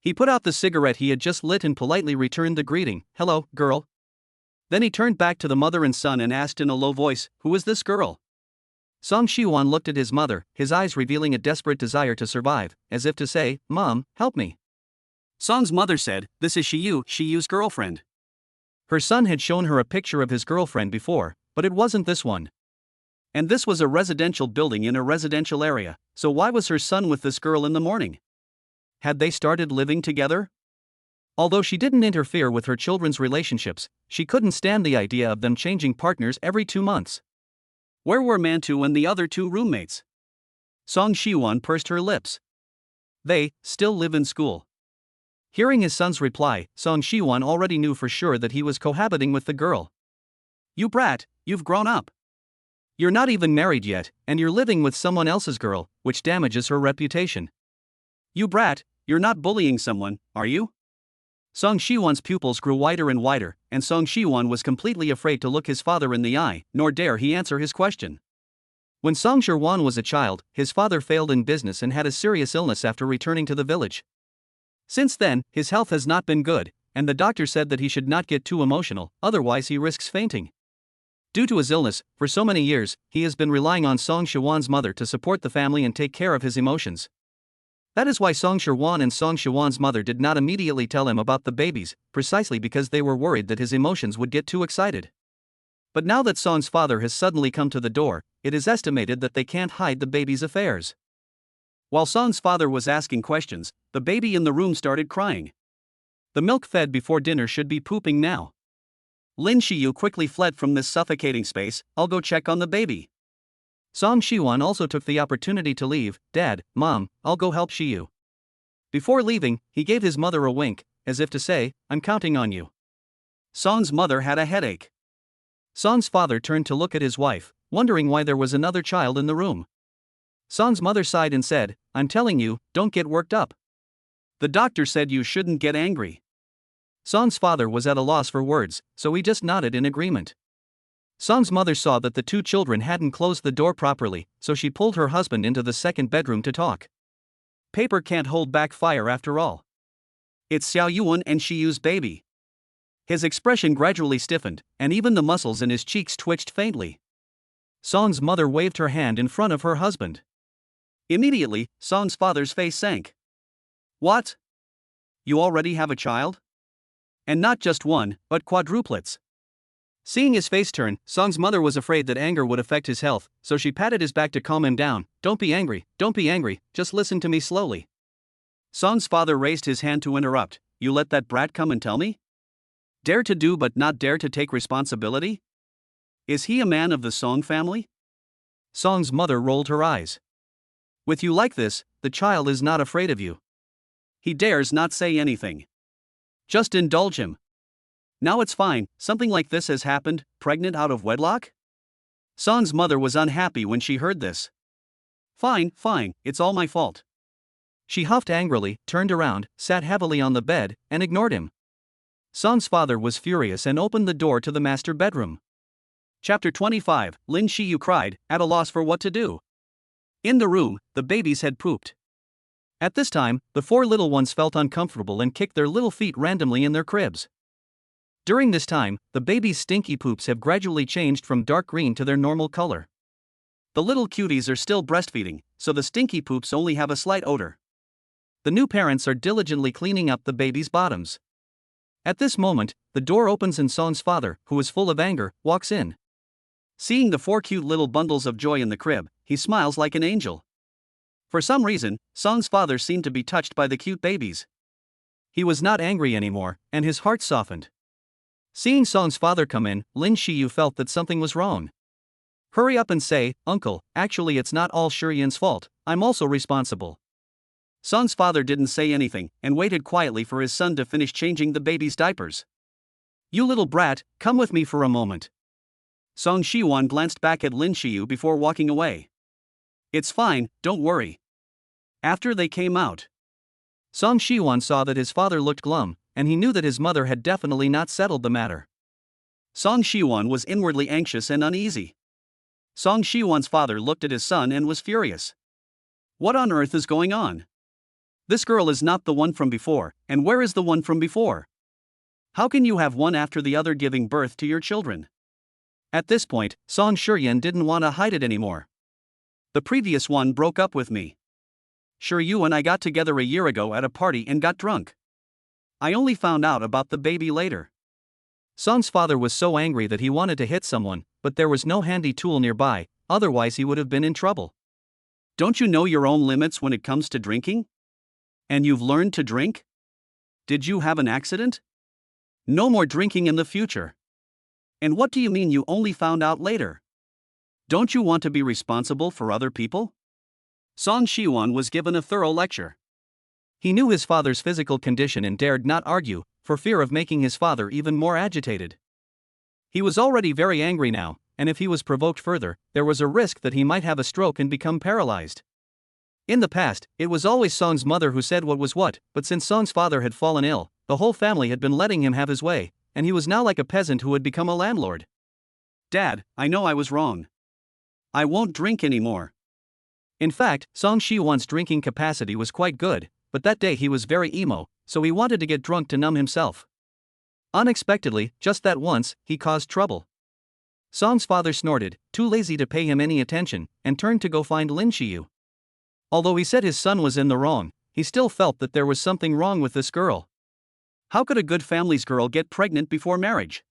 He put out the cigarette he had just lit and politely returned the greeting, "Hello, girl." Then he turned back to the mother and son and asked in a low voice, "Who is this girl?" Song Shiwan looked at his mother, his eyes revealing a desperate desire to survive, as if to say, "Mom, help me." Song's mother said, "This is Shiyu's girlfriend." Her son had shown her a picture of his girlfriend before, but it wasn't this one. And this was a residential building in a residential area, so why was her son with this girl in the morning? Had they started living together? Although she didn't interfere with her children's relationships, she couldn't stand the idea of them changing partners every 2 months. Where were Mantu and the other 2 roommates? Song Shiwan pursed her lips. They still live in school. Hearing his son's reply, Song Shiwan already knew for sure that he was cohabiting with the girl. "You brat, you've grown up. You're not even married yet, and you're living with someone else's girl, which damages her reputation. You brat, you're not bullying someone, are you?" Song Shiwan's pupils grew wider and wider, and Song Shiwan was completely afraid to look his father in the eye, nor dare he answer his question. When Song Shiwan was a child, his father failed in business and had a serious illness after returning to the village. Since then, his health has not been good, and the doctor said that he should not get too emotional, otherwise he risks fainting. Due to his illness, for so many years, he has been relying on Song Shiwan's mother to support the family and take care of his emotions. That is why Song Shiwan and Song Shiwan's mother did not immediately tell him about the babies, precisely because they were worried that his emotions would get too excited. But now that Song's father has suddenly come to the door, it is estimated that they can't hide the baby's affairs. While Song's father was asking questions, the baby in the room started crying. The milk fed before dinner should be pooping now. Lin Xiyu quickly fled from this suffocating space. "I'll go check on the baby." Song Shiwan also took the opportunity to leave. "Dad, Mom, I'll go help Xiyu." Before leaving, he gave his mother a wink, as if to say, "I'm counting on you." Song's mother had a headache. Song's father turned to look at his wife, wondering why there was another child in the room. Song's mother sighed and said, "I'm telling you, don't get worked up. The doctor said you shouldn't get angry." Song's father was at a loss for words, so he just nodded in agreement. Song's mother saw that the 2 children hadn't closed the door properly, so she pulled her husband into the second bedroom to talk. Paper can't hold back fire after all. It's Xiao Yuan and Shiyu's baby. His expression gradually stiffened, and even the muscles in his cheeks twitched faintly. Song's mother waved her hand in front of her husband. Immediately, Song's father's face sank. "What? You already have a child? And not just one, but quadruplets." Seeing his face turn, Song's mother was afraid that anger would affect his health, so she patted his back to calm him down. Don't be angry, just listen to me slowly." Song's father raised his hand to interrupt. "You let that brat come and tell me? Dare to do but not dare to take responsibility? Is he a man of the Song family?" Song's mother rolled her eyes. "With you like this, the child is not afraid of you. He dares not say anything. Just indulge him. Now it's fine, something like this has happened, pregnant out of wedlock?" Song's mother was unhappy when she heard this. Fine, it's all my fault." She huffed angrily, turned around, sat heavily on the bed, and ignored him. Song's father was furious and opened the door to the master bedroom. Chapter 25, Lin Shiyu cried, at a loss for what to do. In the room, the babies had pooped. At this time, the four little ones felt uncomfortable and kicked their little feet randomly in their cribs. During this time, the babies' stinky poops have gradually changed from dark green to their normal color. The little cuties are still breastfeeding, so the stinky poops only have a slight odor. The new parents are diligently cleaning up the babies' bottoms. At this moment, the door opens and Song's father, who is full of anger, walks in. Seeing the four cute little bundles of joy in the crib, he smiles like an angel. For some reason, Song's father seemed to be touched by the cute babies. He was not angry anymore, and his heart softened. Seeing Song's father come in, Lin Shiyu felt that something was wrong. Hurry up and say, "Uncle, actually it's not all Shurian's fault, I'm also responsible." Song's father didn't say anything, and waited quietly for his son to finish changing the baby's diapers. "You little brat, come with me for a moment." Song Shiwan glanced back at Lin Shiyu before walking away. "It's fine, don't worry." After they came out, Song Shiwan saw that his father looked glum, and he knew that his mother had definitely not settled the matter. Song Shiwan was inwardly anxious and uneasy. Song Shiwan's father looked at his son and was furious. What on earth is going on? This girl is not the one from before, and where is the one from before? How can you have one after the other giving birth to your children? At this point, Song Shurian didn't want to hide it anymore. The previous one broke up with me. Shuryu and I got together a year ago at a party and got drunk. I only found out about the baby later. Song's father was so angry that he wanted to hit someone, but there was no handy tool nearby, otherwise he would have been in trouble. Don't you know your own limits when it comes to drinking? And you've learned to drink? Did you have an accident? No more drinking in the future. And what do you mean you only found out later? Don't you want to be responsible for other people? Song Shiwan was given a thorough lecture. He knew his father's physical condition and dared not argue, for fear of making his father even more agitated. He was already very angry now, and if he was provoked further, there was a risk that he might have a stroke and become paralyzed. In the past, it was always Song's mother who said what was what, but since Song's father had fallen ill, the whole family had been letting him have his way, and he was now like a peasant who had become a landlord. Dad, I know I was wrong. I won't drink anymore. In fact, Song Shiwan's drinking capacity was quite good, but that day he was very emo, so he wanted to get drunk to numb himself. Unexpectedly, just that once, he caused trouble. Song's father snorted, too lazy to pay him any attention, and turned to go find Lin Shiyu. Although he said his son was in the wrong, he still felt that there was something wrong with this girl. How could a good family's girl get pregnant before marriage?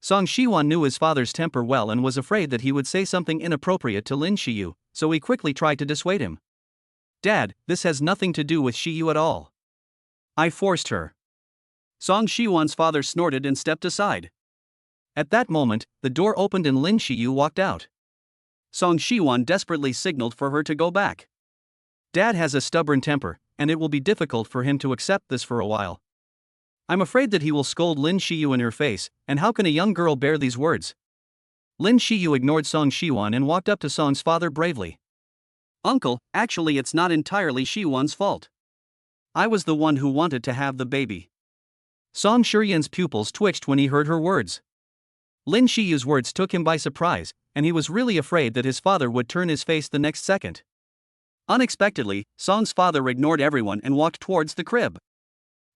Song Shiwan knew his father's temper well and was afraid that he would say something inappropriate to Lin Shiyu, so he quickly tried to dissuade him. Dad, this has nothing to do with Shiyu at all. I forced her. Song Shiwan's father snorted and stepped aside. At that moment, the door opened and Lin Shiyu walked out. Song Shiwan desperately signaled for her to go back. Dad has a stubborn temper, and it will be difficult for him to accept this for a while. I'm afraid that he will scold Lin Shiyu in her face, and how can a young girl bear these words? Lin Shiyu ignored Song Shiwan and walked up to Song's father bravely. Uncle, actually it's not entirely Shiwan's fault. I was the one who wanted to have the baby. Song Shurian's pupils twitched when he heard her words. Lin Shiyu's words took him by surprise, and he was really afraid that his father would turn his face the next second. Unexpectedly, Song's father ignored everyone and walked towards the crib.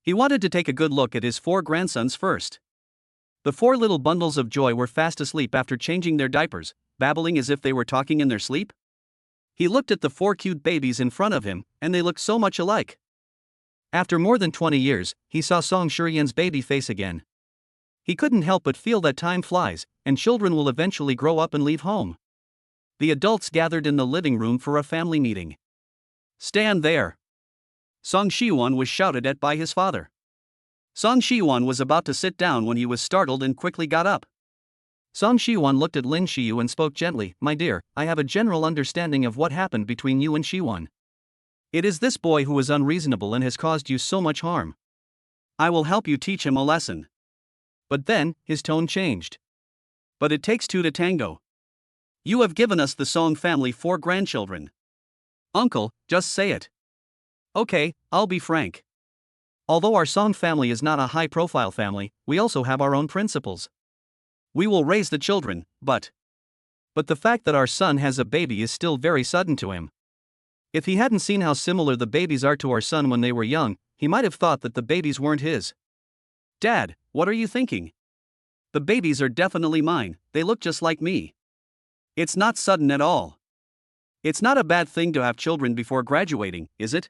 He wanted to take a good look at his four grandsons first. The four little bundles of joy were fast asleep after changing their diapers, babbling as if they were talking in their sleep. He looked at the four cute babies in front of him, and they looked so much alike. After more than 20 years, he saw Song Shurian's baby face again. He couldn't help but feel that time flies, and children will eventually grow up and leave home. The adults gathered in the living room for a family meeting. Stand there! Song Shiwan was shouted at by his father. Song Shiwan was about to sit down when he was startled and quickly got up. Song Shiwan looked at Lin Shiyu and spoke gently, My dear, I have a general understanding of what happened between you and Shiwan. It is this boy who is unreasonable and has caused you so much harm. I will help you teach him a lesson. But then, his tone changed. But it takes two to tango. You have given us the Song family 4 grandchildren. Uncle, just say it. Okay, I'll be frank. Although our Song family is not a high-profile family, we also have our own principles. We will raise the children, but the fact that our son has a baby is still very sudden to him. If he hadn't seen how similar the babies are to our son when they were young, he might have thought that the babies weren't his. Dad, what are you thinking? The babies are definitely mine, they look just like me. It's not sudden at all. It's not a bad thing to have children before graduating, is it?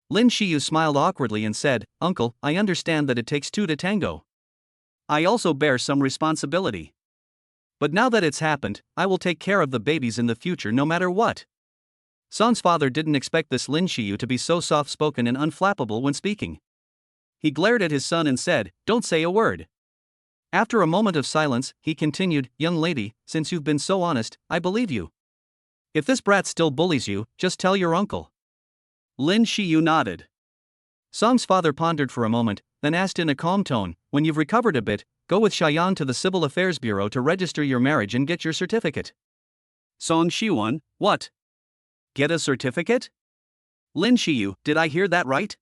Lin Shiyu smiled awkwardly and said, Uncle, I understand that it takes two to tango. I also bear some responsibility. But now that it's happened, I will take care of the babies in the future no matter what. Son's father didn't expect this Lin Shiyu to be so soft-spoken and unflappable when speaking. He glared at his son and said, Don't say a word. After a moment of silence, he continued, Young lady, since you've been so honest, I believe you. If this brat still bullies you, just tell your uncle. Lin Shiyu nodded. Song's father pondered for a moment, then asked in a calm tone, When you've recovered a bit, go with Shayan to the Civil Affairs Bureau to register your marriage and get your certificate. Song Shiwan, what? Get a certificate? Lin Shiyu, did I hear that right?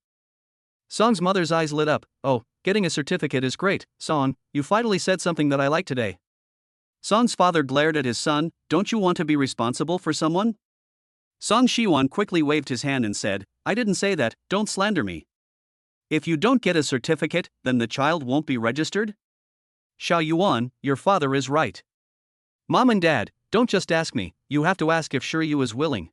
Song's mother's eyes lit up. Oh, getting a certificate is great, Song, you finally said something that I like today. Song's father glared at his son, Don't you want to be responsible for someone? Song Shiwan quickly waved his hand and said, I didn't say that, don't slander me. If you don't get a certificate, then the child won't be registered? Xiao Yuan, your father is right. Mom and Dad, don't just ask me, you have to ask if Shiryu is willing.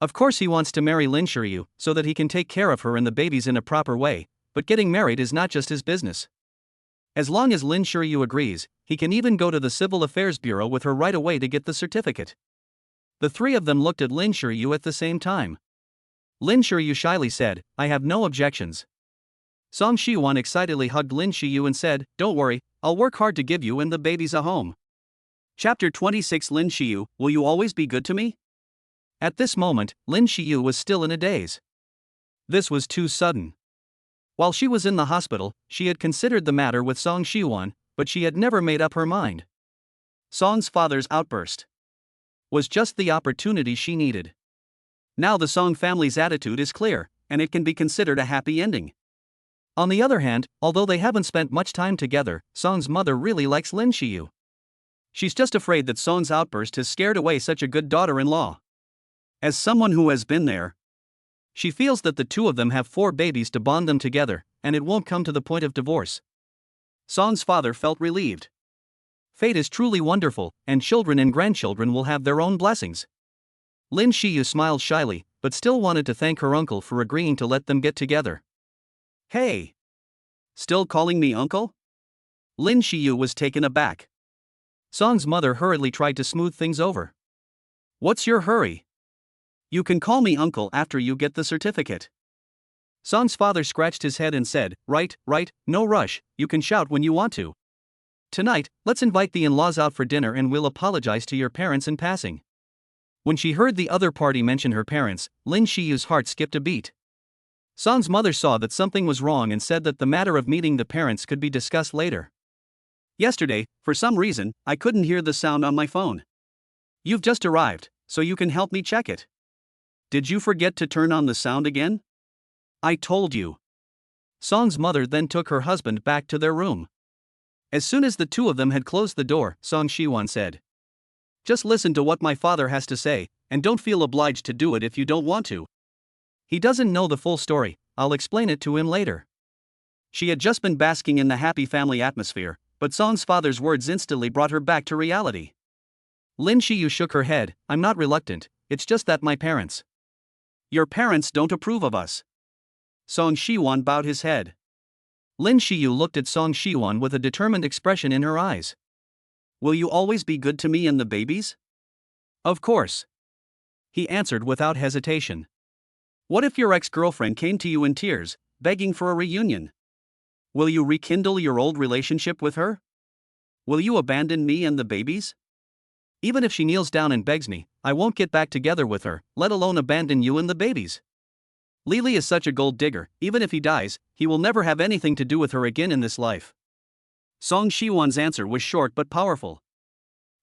Of course he wants to marry Lin Shiryu, so that he can take care of her and the babies in a proper way, but getting married is not just his business. As long as Lin Shiryu agrees, he can even go to the Civil Affairs Bureau with her right away to get the certificate. The three of them looked at Lin Shiryu at the same time. Lin Shiryu shyly said, I have no objections. Song Shiwan excitedly hugged Lin Shiyu and said, Don't worry, I'll work hard to give you and the babies a home. Chapter 26 Lin Shiyu, will you always be good to me? At this moment, Lin Shiyu was still in a daze. This was too sudden. While she was in the hospital, she had considered the matter with Song Shiwan, but she had never made up her mind. Song's father's outburst was just the opportunity she needed. Now the Song family's attitude is clear, and it can be considered a happy ending. On the other hand, although they haven't spent much time together, Song's mother really likes Lin Shiyu. She's just afraid that Song's outburst has scared away such a good daughter-in-law. As someone who has been there, she feels that the two of them have 4 babies to bond them together, and it won't come to the point of divorce. Song's father felt relieved. Fate is truly wonderful, and children and grandchildren will have their own blessings. Lin Shiyu smiled shyly, but still wanted to thank her uncle for agreeing to let them get together. Hey! Still calling me uncle? Lin Shiyu was taken aback. Song's mother hurriedly tried to smooth things over. What's your hurry? You can call me uncle after you get the certificate. Song's father scratched his head and said, Right, no rush, you can shout when you want to. Tonight, let's invite the in-laws out for dinner and we'll apologize to your parents in passing. When she heard the other party mention her parents, Lin Shiyu's heart skipped a beat. Song's mother saw that something was wrong and said that the matter of meeting the parents could be discussed later. Yesterday, for some reason, I couldn't hear the sound on my phone. You've just arrived, so you can help me check it. Did you forget to turn on the sound again? I told you. Song's mother then took her husband back to their room. As soon as the two of them had closed the door, Song Shiwan said, Just listen to what my father has to say, and don't feel obliged to do it if you don't want to. He doesn't know the full story, I'll explain it to him later. She had just been basking in the happy family atmosphere, but Song's father's words instantly brought her back to reality. Lin Shiyu shook her head, I'm not reluctant, it's just that my parents. Your parents don't approve of us. Song Shiwan bowed his head. Lin Shiyu looked at Song Shiwan with a determined expression in her eyes. Will you always be good to me and the babies? Of course. He answered without hesitation. What if your ex-girlfriend came to you in tears, begging for a reunion? Will you rekindle your old relationship with her? Will you abandon me and the babies? Even if she kneels down and begs me, I won't get back together with her, let alone abandon you and the babies. Lily is such a gold digger, even if he dies, he will never have anything to do with her again in this life. Song Shiwan's answer was short but powerful.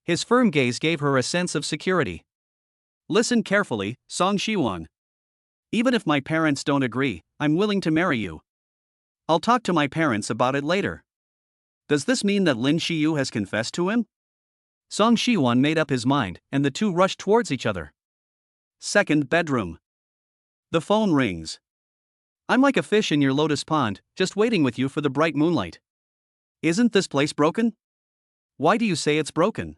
His firm gaze gave her a sense of security. Listen carefully, Song Shiwan. Even if my parents don't agree, I'm willing to marry you. I'll talk to my parents about it later. Does this mean that Lin Xiyu has confessed to him? Song Shiwan made up his mind, and the two rushed towards each other. Second bedroom. The phone rings. I'm like a fish in your lotus pond, just waiting with you for the bright moonlight. Isn't this place broken? Why do you say it's broken?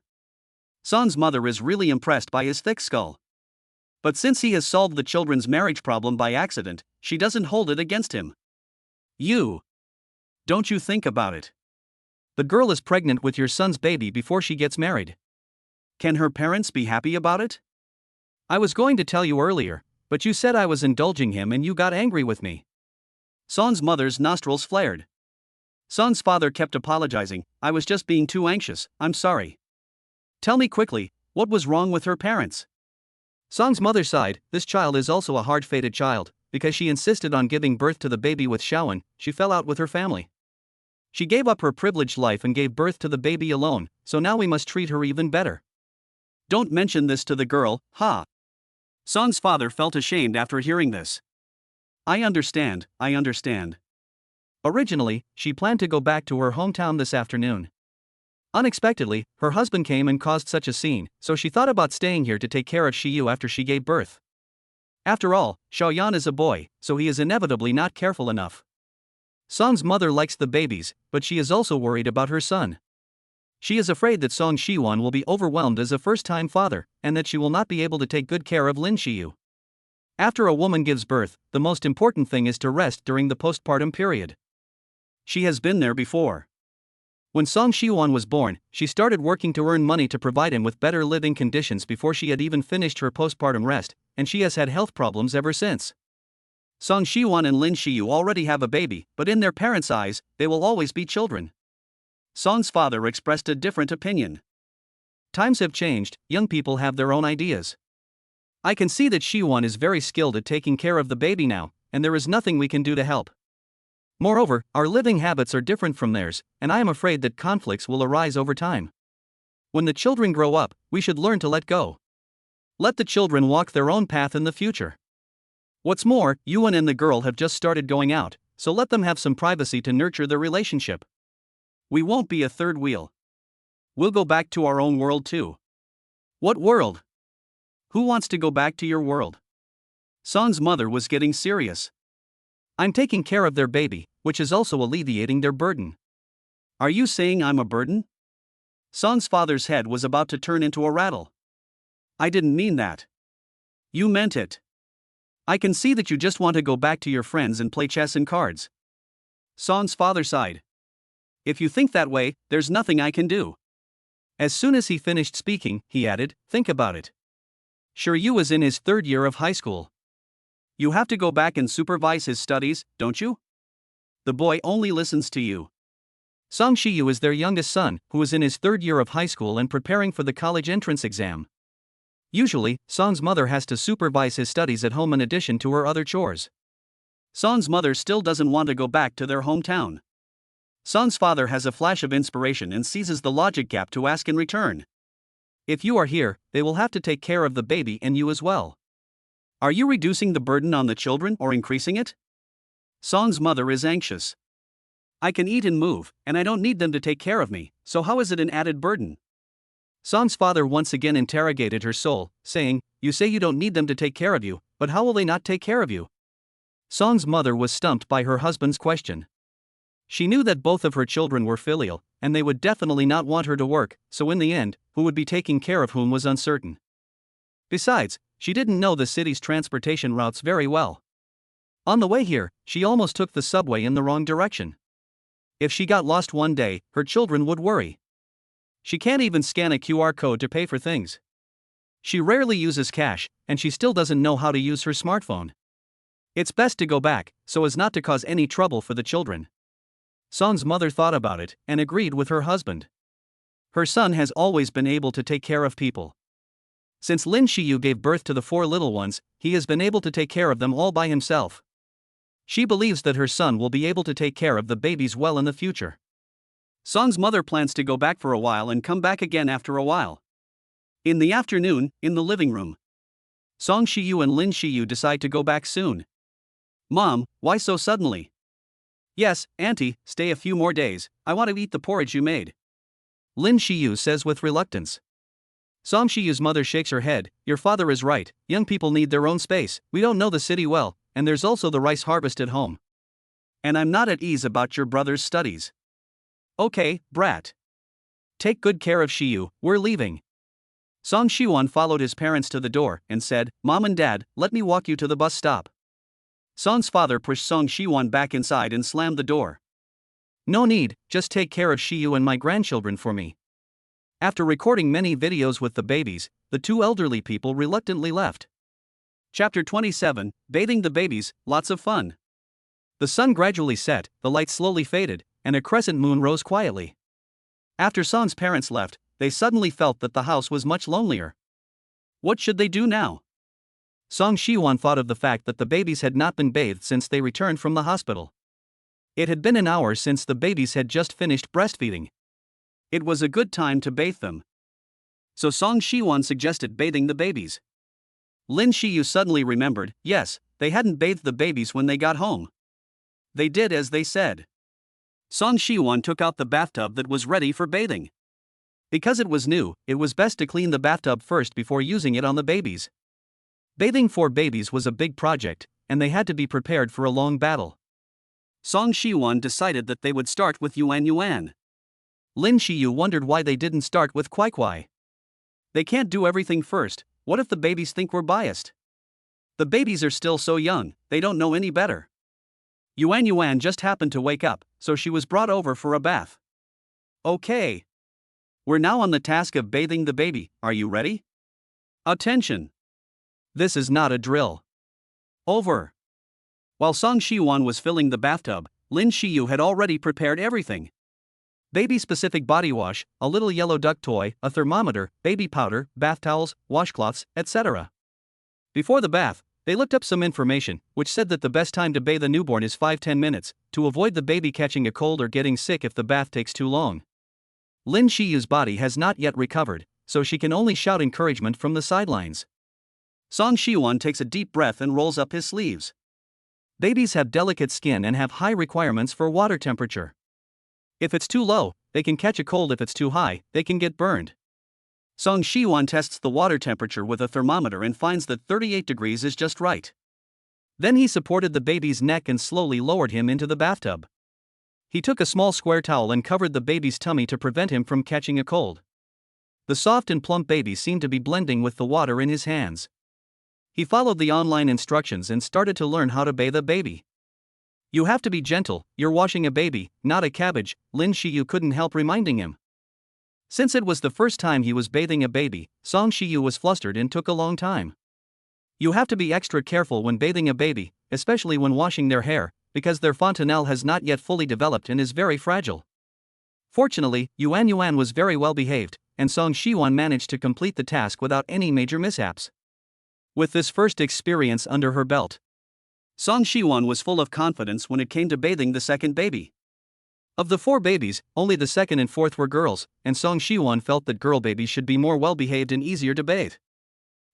Son's mother is really impressed by his thick skull. But since he has solved the children's marriage problem by accident, she doesn't hold it against him. Don't you think about it? The girl is pregnant with your son's baby before she gets married. Can her parents be happy about it? I was going to tell you earlier, but you said I was indulging him and you got angry with me. Son's mother's nostrils flared. Son's father kept apologizing. I was just being too anxious, I'm sorry. Tell me quickly, what was wrong with her parents? Song's mother sighed. This child is also a hard-fated child, because she insisted on giving birth to the baby with Shaoan, she fell out with her family. She gave up her privileged life and gave birth to the baby alone, so now we must treat her even better. Don't mention this to the girl, ha. Song's father felt ashamed after hearing this. I understand. Originally, she planned to go back to her hometown this afternoon. Unexpectedly, her husband came and caused such a scene, so she thought about staying here to take care of Shiyu after she gave birth. After all, Xiaoyan is a boy, so he is inevitably not careful enough. Song's mother likes the babies, but she is also worried about her son. She is afraid that Song Shiwan will be overwhelmed as a first-time father, and that she will not be able to take good care of Lin Xiyu. After a woman gives birth, the most important thing is to rest during the postpartum period. She has been there before. When Song Shiwan was born, she started working to earn money to provide him with better living conditions before she had even finished her postpartum rest, and she has had health problems ever since. Song Shiwan and Lin Xiyu already have a baby, but in their parents' eyes, they will always be children. Song's father expressed a different opinion. Times have changed, young people have their own ideas. I can see that Shiwan is very skilled at taking care of the baby now, and there is nothing we can do to help. Moreover, our living habits are different from theirs, and I am afraid that conflicts will arise over time. When the children grow up, we should learn to let go. Let the children walk their own path in the future. What's more, Yuan and the girl have just started going out, so let them have some privacy to nurture their relationship. We won't be a third wheel. We'll go back to our own world too. What world? Who wants to go back to your world? Song's mother was getting serious. I'm taking care of their baby, which is also alleviating their burden. Are you saying I'm a burden? Song's father's head was about to turn into a rattle. I didn't mean that. You meant it. I can see that you just want to go back to your friends and play chess and cards. Song's father sighed. If you think that way, there's nothing I can do. As soon as he finished speaking, he added, think about it. Shiryu is in his third year of high school. You have to go back and supervise his studies, don't you? The boy only listens to you. Song Shiyu is their youngest son, who is in his third year of high school and preparing for the college entrance exam. Usually, Song's mother has to supervise his studies at home in addition to her other chores. Song's mother still doesn't want to go back to their hometown. Song's father has a flash of inspiration and seizes the logic gap to ask in return. If you are here, they will have to take care of the baby and you as well. Are you reducing the burden on the children or increasing it? Song's mother is anxious. I can eat and move, and I don't need them to take care of me, so how is it an added burden? Song's father once again interrogated her soul, saying, you say you don't need them to take care of you, but how will they not take care of you? Song's mother was stumped by her husband's question. She knew that both of her children were filial, and they would definitely not want her to work, so in the end, who would be taking care of whom was uncertain. Besides, she didn't know the city's transportation routes very well. On the way here, she almost took the subway in the wrong direction. If she got lost one day, her children would worry. She can't even scan a QR code to pay for things. She rarely uses cash, and she still doesn't know how to use her smartphone. It's best to go back, so as not to cause any trouble for the children. Song's mother thought about it, and agreed with her husband. Her son has always been able to take care of people. Since Lin Xiyu gave birth to the 4 little ones, he has been able to take care of them all by himself. She believes that her son will be able to take care of the babies well in the future. Song's mother plans to go back for a while and come back again after a while. In the afternoon, in the living room, Song Xiyu and Lin Xiyu decide to go back soon. Mom, why so suddenly? Yes, Auntie, stay a few more days, I want to eat the porridge you made. Lin Shiyu says with reluctance. Song Shiyu's mother shakes her head. Your father is right, young people need their own space, we don't know the city well, and there's also the rice harvest at home. And I'm not at ease about your brother's studies. Okay, brat. Take good care of Shiyu, we're leaving. Song Shiwan followed his parents to the door and said, Mom and Dad, let me walk you to the bus stop. Song's father pushed Song Shiwan back inside and slammed the door. No need, just take care of Shiyu and my grandchildren for me. After recording many videos with the babies, the two elderly people reluctantly left. Chapter 27, Bathing the Babies, Lots of Fun. The sun gradually set, the light slowly faded, and a crescent moon rose quietly. After Song's parents left, they suddenly felt that the house was much lonelier. What should they do now? Song Shiwan thought of the fact that the babies had not been bathed since they returned from the hospital. It had been an hour since the babies had just finished breastfeeding. It was a good time to bathe them. So Song Shiwan suggested bathing the babies. Lin Shiyu suddenly remembered, yes, they hadn't bathed the babies when they got home. They did as they said. Song Shiwan took out the bathtub that was ready for bathing. Because it was new, it was best to clean the bathtub first before using it on the babies. Bathing 4 babies was a big project, and they had to be prepared for a long battle. Song Shiwan decided that they would start with Yuan Yuan. Lin Shiyu wondered why they didn't start with Kwai Kwai. They can't do everything first, what if the babies think we're biased? The babies are still so young, they don't know any better. Yuan Yuan just happened to wake up, so she was brought over for a bath. Okay. We're now on the task of bathing the baby, are you ready? Attention! This is not a drill. Over. While Song Shiwan was filling the bathtub, Lin Shiyu had already prepared everything. Baby-specific body wash, a little yellow duck toy, a thermometer, baby powder, bath towels, washcloths, etc. Before the bath, they looked up some information, which said that the best time to bathe a newborn is 5-10 minutes, to avoid the baby catching a cold or getting sick if the bath takes too long. Lin Shiyu's body has not yet recovered, so she can only shout encouragement from the sidelines. Song Shiwan takes a deep breath and rolls up his sleeves. Babies have delicate skin and have high requirements for water temperature. If it's too low, they can catch a cold. If it's too high, they can get burned. Song Shiwan tests the water temperature with a thermometer and finds that 38 degrees is just right. Then he supported the baby's neck and slowly lowered him into the bathtub. He took a small square towel and covered the baby's tummy to prevent him from catching a cold. The soft and plump baby seemed to be blending with the water in his hands. He followed the online instructions and started to learn how to bathe a baby. You have to be gentle, you're washing a baby, not a cabbage, Lin Shiyu couldn't help reminding him. Since it was the first time he was bathing a baby, Song Shiyu was flustered and took a long time. You have to be extra careful when bathing a baby, especially when washing their hair, because their fontanelle has not yet fully developed and is very fragile. Fortunately, Yuan Yuan was very well behaved, and Song Shiwan managed to complete the task without any major mishaps. With this first experience under her belt, Song Shiwan was full of confidence when it came to bathing the second baby. Of the 4 babies, only the second and fourth were girls, and Song Shiwan felt that girl babies should be more well behaved and easier to bathe.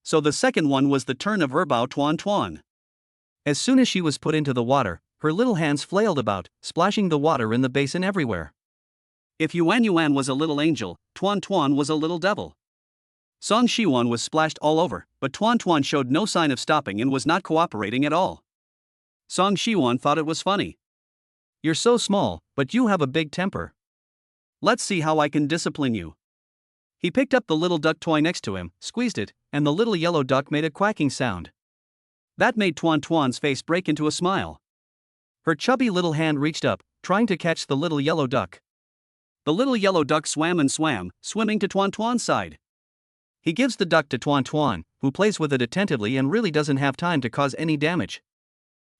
So the second one was the turn of Erbao Tuan Tuan. As soon as she was put into the water, her little hands flailed about, splashing the water in the basin everywhere. If Yuan Yuan was a little angel, Tuan Tuan was a little devil. Song Shiwan was splashed all over, but Tuan Tuan showed no sign of stopping and was not cooperating at all. Song Shiwan thought it was funny. You're so small, but you have a big temper. Let's see how I can discipline you. He picked up the little duck toy next to him, squeezed it, and the little yellow duck made a quacking sound. That made Tuan Tuan's face break into a smile. Her chubby little hand reached up, trying to catch the little yellow duck. The little yellow duck swam and swam, swimming to Tuan Tuan's side. He gives the duck to Tuan Tuan, who plays with it attentively and really doesn't have time to cause any damage.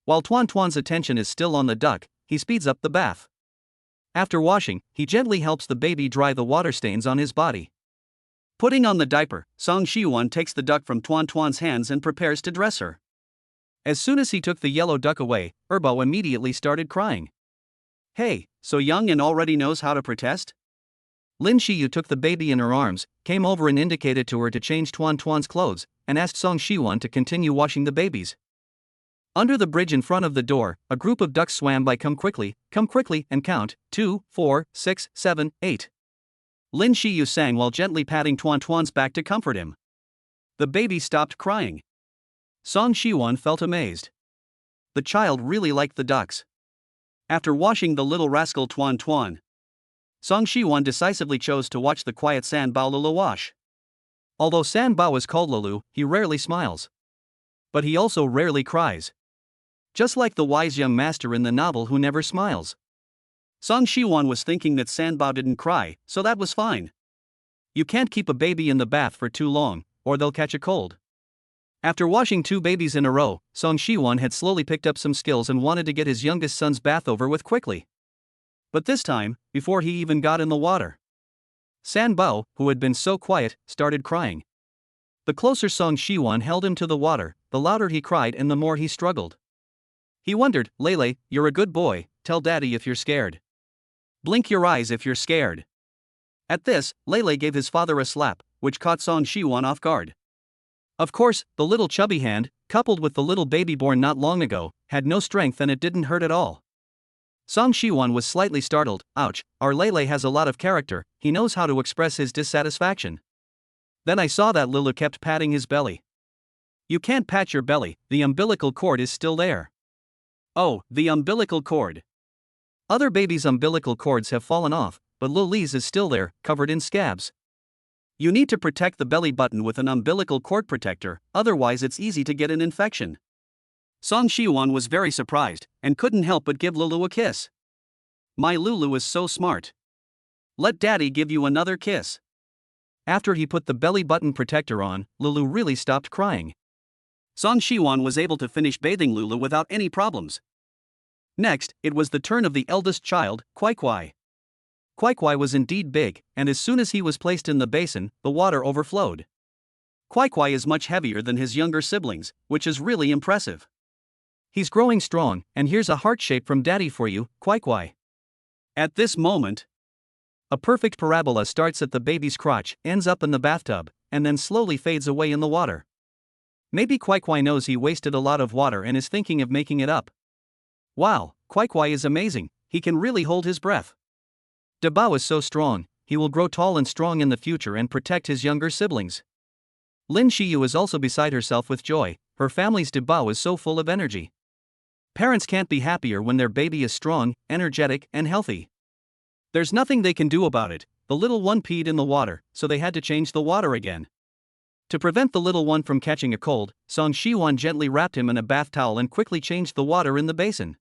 While Tuan Tuan's attention is still on the duck, he speeds up the bath. After washing, he gently helps the baby dry the water stains on his body. Putting on the diaper, Song Shiwan takes the duck from Tuan Tuan's hands and prepares to dress her. As soon as he took the yellow duck away, Erbao immediately started crying. Hey, so young and already knows how to protest? Lin Shiyu took the baby in her arms, came over and indicated to her to change Tuan Tuan's clothes, and asked Song Shiwan to continue washing the babies. Under the bridge in front of the door, a group of ducks swam by. Come quickly, and count, 2, 4, 6, 7, 8. Lin Shiyu sang while gently patting Tuan Tuan's back to comfort him. The baby stopped crying. Song Shiwan felt amazed. The child really liked the ducks. After washing the little rascal Tuan Tuan, Song Shiwan decisively chose to watch the quiet San Bao Lulu wash. Although San Bao is called Lulu, he rarely smiles. But he also rarely cries. Just like the wise young master in the novel who never smiles. Song Shiwan was thinking that San Bao didn't cry, so that was fine. You can't keep a baby in the bath for too long, or they'll catch a cold. After washing 2 babies in a row, Song Shiwan had slowly picked up some skills and wanted to get his youngest son's bath over with quickly. But this time, before he even got in the water, San Bao, who had been so quiet, started crying. The closer Song Shiwan held him to the water, the louder he cried and the more he struggled. He wondered, Lele, you're a good boy, tell daddy if you're scared. Blink your eyes if you're scared. At this, Lele gave his father a slap, which caught Song Shiwan off guard. Of course, the little chubby hand, coupled with the little baby born not long ago, had no strength and it didn't hurt at all. Song Shiwan was slightly startled. Ouch, our Lele has a lot of character, he knows how to express his dissatisfaction. Then I saw that Lulu kept patting his belly. You can't pat your belly, the umbilical cord is still there. Oh, the umbilical cord. Other babies' umbilical cords have fallen off, but Lily's is still there, covered in scabs. You need to protect the belly button with an umbilical cord protector, otherwise it's easy to get an infection. Song Shiwan was very surprised, and couldn't help but give Lulu a kiss. My Lulu is so smart. Let daddy give you another kiss. After he put the belly button protector on, Lulu really stopped crying. Song Shiwan was able to finish bathing Lulu without any problems. Next, it was the turn of the eldest child, Kwai Kwai. Kwai Kwai was indeed big, and as soon as he was placed in the basin, the water overflowed. Kwai Kwai is much heavier than his younger siblings, which is really impressive. He's growing strong, and here's a heart shape from daddy for you, Kwai Kwai. At this moment, a perfect parabola starts at the baby's crotch, ends up in the bathtub, and then slowly fades away in the water. Maybe Kwai Kwai knows he wasted a lot of water and is thinking of making it up. Wow, Kwai Kwai is amazing, he can really hold his breath. Dabao is so strong, he will grow tall and strong in the future and protect his younger siblings. Lin Shiyu is also beside herself with joy, her family's Dabao is so full of energy. Parents can't be happier when their baby is strong, energetic, and healthy. There's nothing they can do about it, the little one peed in the water, so they had to change the water again. To prevent the little one from catching a cold, Song Shiwan gently wrapped him in a bath towel and quickly changed the water in the basin.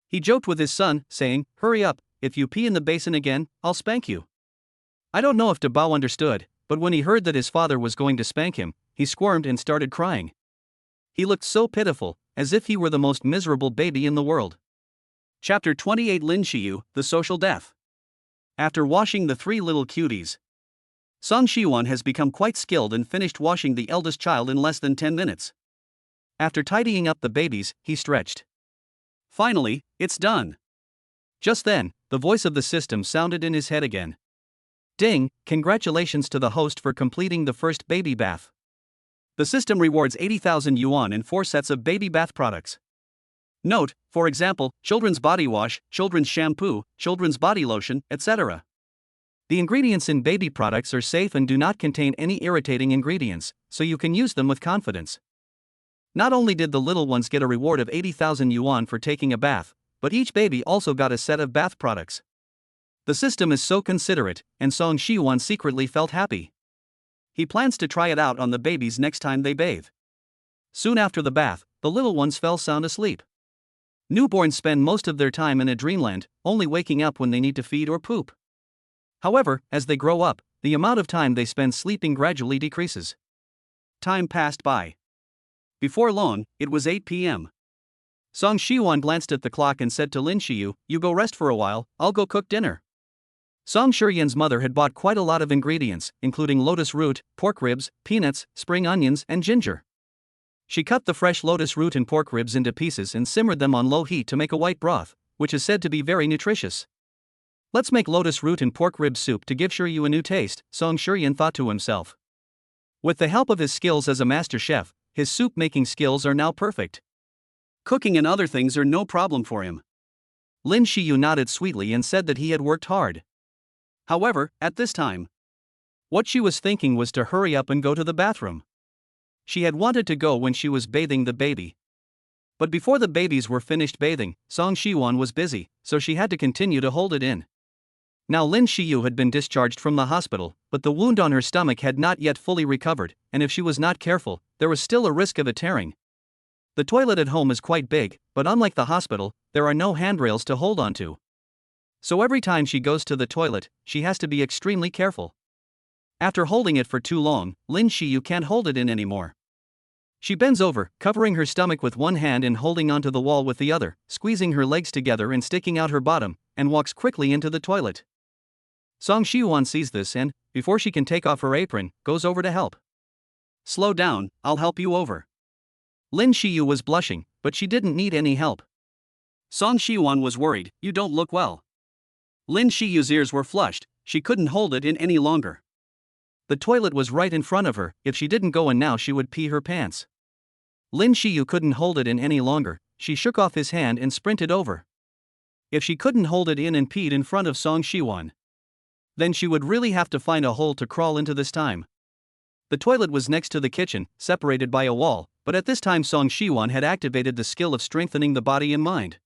He joked with his son, saying, hurry up, if you pee in the basin again, I'll spank you. I don't know if Dabao understood, but when he heard that his father was going to spank him, he squirmed and started crying. He looked so pitiful, as if he were the most miserable baby in the world. Chapter 28 Lin Shiyu, The Social Death. After washing the 3 little cuties, Song Shiwan has become quite skilled and finished washing the eldest child in less than 10 minutes. After tidying up the babies, he stretched. Finally, it's done. Just then, the voice of the system sounded in his head again. Ding, congratulations to the host for completing the first baby bath. The system rewards 80,000 yuan in 4 sets of baby bath products. Note, for example, children's body wash, children's shampoo, children's body lotion, etc. The ingredients in baby products are safe and do not contain any irritating ingredients, so you can use them with confidence. Not only did the little ones get a reward of 80,000 yuan for taking a bath, but each baby also got a set of bath products. The system is so considerate, and Song Shiwan secretly felt happy. He plans to try it out on the babies next time they bathe. Soon after the bath, the little ones fell sound asleep. Newborns spend most of their time in a dreamland, only waking up when they need to feed or poop. However, as they grow up, the amount of time they spend sleeping gradually decreases. Time passed by. Before long, it was 8 p.m. Song Shiwan glanced at the clock and said to Lin Shiyu, you go rest for a while, I'll go cook dinner. Song Shiyan's mother had bought quite a lot of ingredients, including lotus root, pork ribs, peanuts, spring onions, and ginger. She cut the fresh lotus root and pork ribs into pieces and simmered them on low heat to make a white broth, which is said to be very nutritious. Let's make lotus root and pork rib soup to give Shiryu a new taste, Song Shiyan thought to himself. With the help of his skills as a master chef, his soup-making skills are now perfect. Cooking and other things are no problem for him. Lin Shiyu nodded sweetly and said that he had worked hard. However, at this time, what she was thinking was to hurry up and go to the bathroom. She had wanted to go when she was bathing the baby. But before the babies were finished bathing, Song Shiwan was busy, so she had to continue to hold it in. Now Lin Shiyu had been discharged from the hospital, but the wound on her stomach had not yet fully recovered, and if she was not careful, there was still a risk of it tearing. The toilet at home is quite big, but unlike the hospital, there are no handrails to hold onto. So every time she goes to the toilet, she has to be extremely careful. After holding it for too long, Lin Shiyu can't hold it in anymore. She bends over, covering her stomach with one hand and holding onto the wall with the other, squeezing her legs together and sticking out her bottom, and walks quickly into the toilet. Song Shiwan sees this and, before she can take off her apron, goes over to help. Slow down, I'll help you over. Lin Shiyu was blushing, but she didn't need any help. Song Shiwan was worried, you don't look well. Lin Shiyu's ears were flushed, she couldn't hold it in any longer. The toilet was right in front of her, if she didn't go in now she would pee her pants. Lin Shiyu couldn't hold it in any longer, she shook off his hand and sprinted over. If she couldn't hold it in and peed in front of Song Shiwan, then she would really have to find a hole to crawl into this time. The toilet was next to the kitchen, separated by a wall, but at this time Song Shiwan had activated the skill of strengthening the body and mind.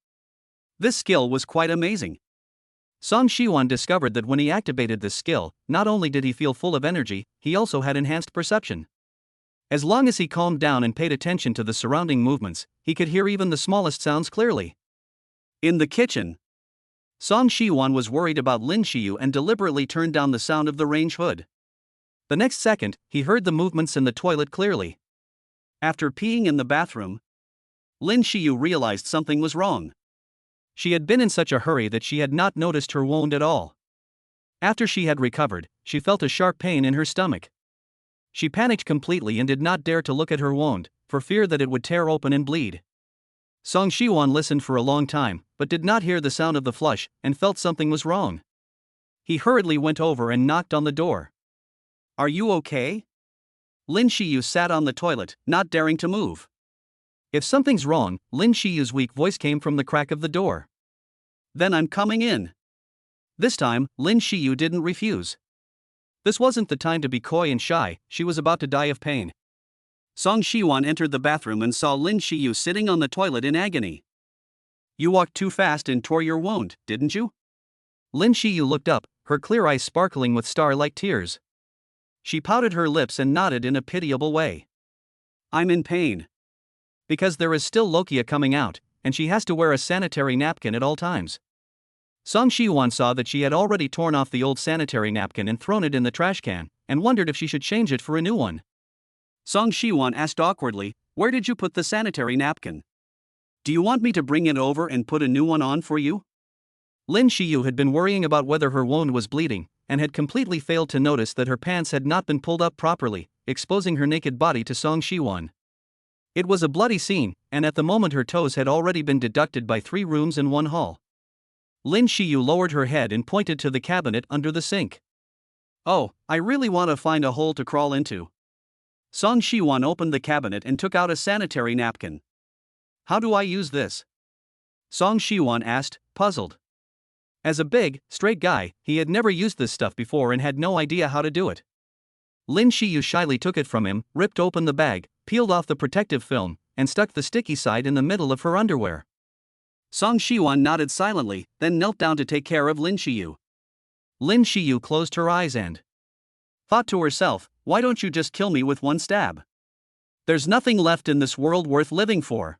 This skill was quite amazing. Song Shiwan discovered that when he activated this skill, not only did he feel full of energy, he also had enhanced perception. As long as he calmed down and paid attention to the surrounding movements, he could hear even the smallest sounds clearly. In the kitchen, Song Shiwan was worried about Lin Shiyu and deliberately turned down the sound of the range hood. The next second, he heard the movements in the toilet clearly. After peeing in the bathroom, Lin Shiyu realized something was wrong. She had been in such a hurry that she had not noticed her wound at all. After she had recovered, she felt a sharp pain in her stomach. She panicked completely and did not dare to look at her wound, for fear that it would tear open and bleed. Song Shiwan listened for a long time, but did not hear the sound of the flush, and felt something was wrong. He hurriedly went over and knocked on the door. Are you okay? Lin Shiyu sat on the toilet, not daring to move. If something's wrong, Lin Shiyu's weak voice came from the crack of the door. Then I'm coming in. This time, Lin Shiyu didn't refuse. This wasn't the time to be coy and shy, she was about to die of pain. Song Shiwan entered the bathroom and saw Lin Shiyu sitting on the toilet in agony. You walked too fast and tore your wound, didn't you? Lin Shiyu looked up, her clear eyes sparkling with star-like tears. She pouted her lips and nodded in a pitiable way. I'm in pain. Because there is still lochia coming out, and she has to wear a sanitary napkin at all times. Song Shiwan saw that she had already torn off the old sanitary napkin and thrown it in the trash can, and wondered if she should change it for a new one. Song Shiwan asked awkwardly, where did you put the sanitary napkin? Do you want me to bring it over and put a new one on for you? Lin Shiyu had been worrying about whether her wound was bleeding, and had completely failed to notice that her pants had not been pulled up properly, exposing her naked body to Song Shiwan. It was a bloody scene, and at the moment her toes had already been deducted by 3 rooms and 1 hall. Lin Shiyu lowered her head and pointed to the cabinet under the sink. Oh, I really want to find a hole to crawl into. Song Shiwan opened the cabinet and took out a sanitary napkin. How do I use this? Song Shiwan asked, puzzled. As a big, straight guy, he had never used this stuff before and had no idea how to do it. Lin Shiyu shyly took it from him, ripped open the bag, peeled off the protective film, and stuck the sticky side in the middle of her underwear. Song Shiwan nodded silently, then knelt down to take care of Lin Shiyu. Lin Shiyu closed her eyes and thought to herself, why don't you just kill me with one stab? There's nothing left in this world worth living for.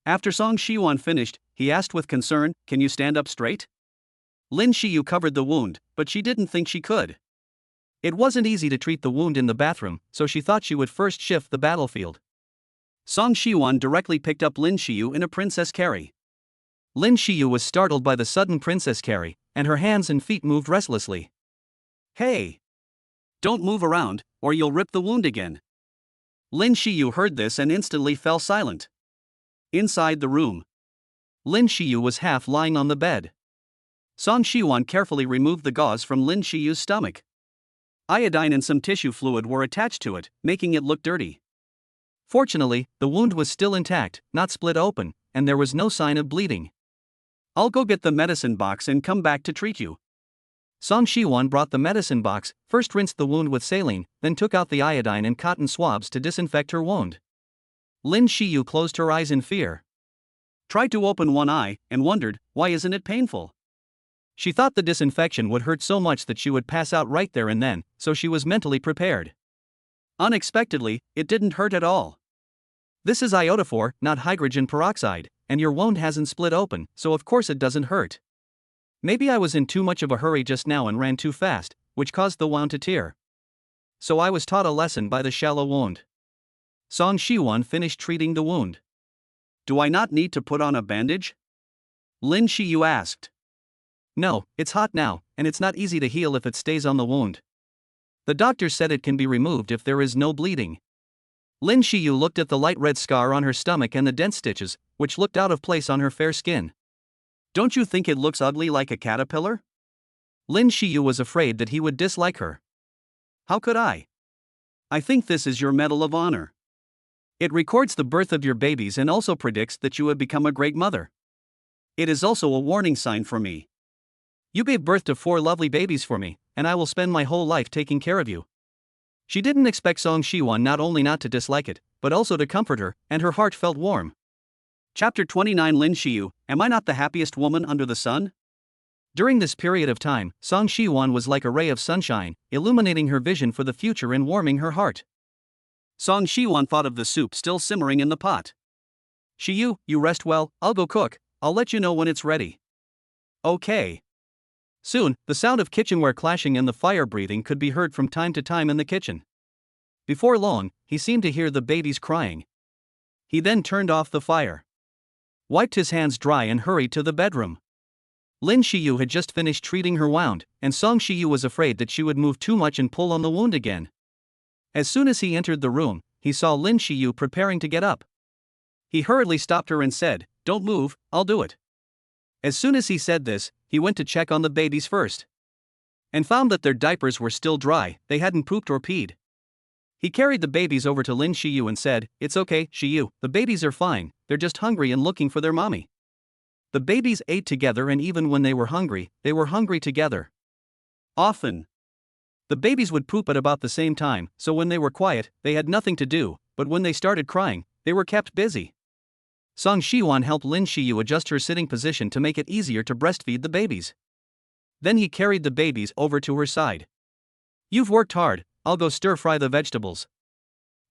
After Song Shiwan finished, he asked with concern, can you stand up straight? Lin Shiyu covered the wound, but she didn't think she could. It wasn't easy to treat the wound in the bathroom, so she thought she would first shift the battlefield. Song Shiwan directly picked up Lin Shiyu in a princess carry. Lin Shiyu was startled by the sudden princess carry, and her hands and feet moved restlessly. Hey! Don't move around, or you'll rip the wound again. Lin Shiyu heard this and instantly fell silent. Inside the room, Lin Shiyu was half lying on the bed. Song Shiwan carefully removed the gauze from Lin Shiyu's stomach. Iodine and some tissue fluid were attached to it, making it look dirty. Fortunately, the wound was still intact, not split open, and there was no sign of bleeding. I'll go get the medicine box and come back to treat you. Song Shiwon brought the medicine box, first rinsed the wound with saline, then took out the iodine and cotton swabs to disinfect her wound. Lin Shiyu closed her eyes in fear. Tried to open one eye, and wondered, why isn't it painful? She thought the disinfection would hurt so much that she would pass out right there and then, so she was mentally prepared. Unexpectedly, it didn't hurt at all. This is iodophore, not hydrogen peroxide, and your wound hasn't split open, so of course it doesn't hurt. Maybe I was in too much of a hurry just now and ran too fast, which caused the wound to tear. So I was taught a lesson by the shallow wound. Song Shiwon finished treating the wound. Do I not need to put on a bandage? Lin Shiyu asked. No, it's hot now, and it's not easy to heal if it stays on the wound. The doctor said it can be removed if there is no bleeding. Lin Shiyu looked at the light red scar on her stomach and the dent stitches, which looked out of place on her fair skin. Don't you think it looks ugly like a caterpillar? Lin Shiyu was afraid that he would dislike her. How could I? I think this is your Medal of Honor. It records the birth of your babies and also predicts that you have become a great mother. It is also a warning sign for me. You gave birth to 4 lovely babies for me, and I will spend my whole life taking care of you. She didn't expect Song Shiwon not only not to dislike it, but also to comfort her, and her heart felt warm. Chapter 29 Lin Shiyu, am I not the happiest woman under the sun? During this period of time, Song Shiwon was like a ray of sunshine, illuminating her vision for the future and warming her heart. Song Shiwon thought of the soup still simmering in the pot. Shiyu, you rest well, I'll go cook, I'll let you know when it's ready. Okay. Soon, the sound of kitchenware clashing and the fire breathing could be heard from time to time in the kitchen. Before long, he seemed to hear the babies crying. He then turned off the fire, wiped his hands dry and hurried to the bedroom. Lin Shiyu had just finished treating her wound, and Song Shiyu was afraid that she would move too much and pull on the wound again. As soon as he entered the room, he saw Lin Shiyu preparing to get up. He hurriedly stopped her and said, "Don't move, I'll do it." As soon as he said this, he went to check on the babies first, and found that their diapers were still dry, they hadn't pooped or peed. He carried the babies over to Lin Shiyu and said, "It's okay, Shiyu, the babies are fine, they're just hungry and looking for their mommy." The babies ate together, and even when they were hungry together. Often, the babies would poop at about the same time, so when they were quiet, they had nothing to do, but when they started crying, they were kept busy. Song Shiwon helped Lin Shiyu adjust her sitting position to make it easier to breastfeed the babies. Then he carried the babies over to her side. "You've worked hard, I'll go stir-fry the vegetables."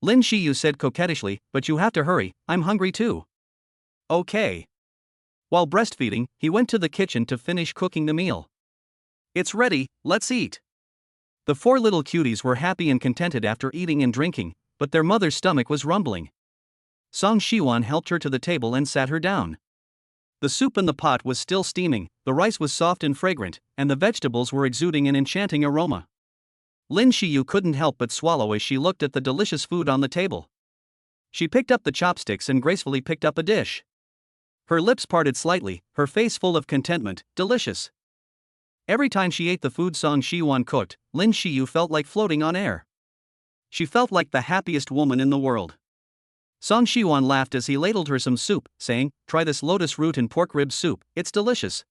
Lin Shiyu said coquettishly, "But you have to hurry, I'm hungry too." Okay. While breastfeeding, he went to the kitchen to finish cooking the meal. "It's ready, let's eat." The 4 little cuties were happy and contented after eating and drinking, but their mother's stomach was rumbling. Song Shiwon helped her to the table and sat her down. The soup in the pot was still steaming, the rice was soft and fragrant, and the vegetables were exuding an enchanting aroma. Lin Shiyu couldn't help but swallow as she looked at the delicious food on the table. She picked up the chopsticks and gracefully picked up a dish. Her lips parted slightly, her face full of contentment. Delicious. Every time she ate the food Song Shiwon cooked, Lin Shiyu felt like floating on air. She felt like the happiest woman in the world. Song Shiwon laughed as he ladled her some soup, saying, "Try this lotus root and pork rib soup, it's delicious.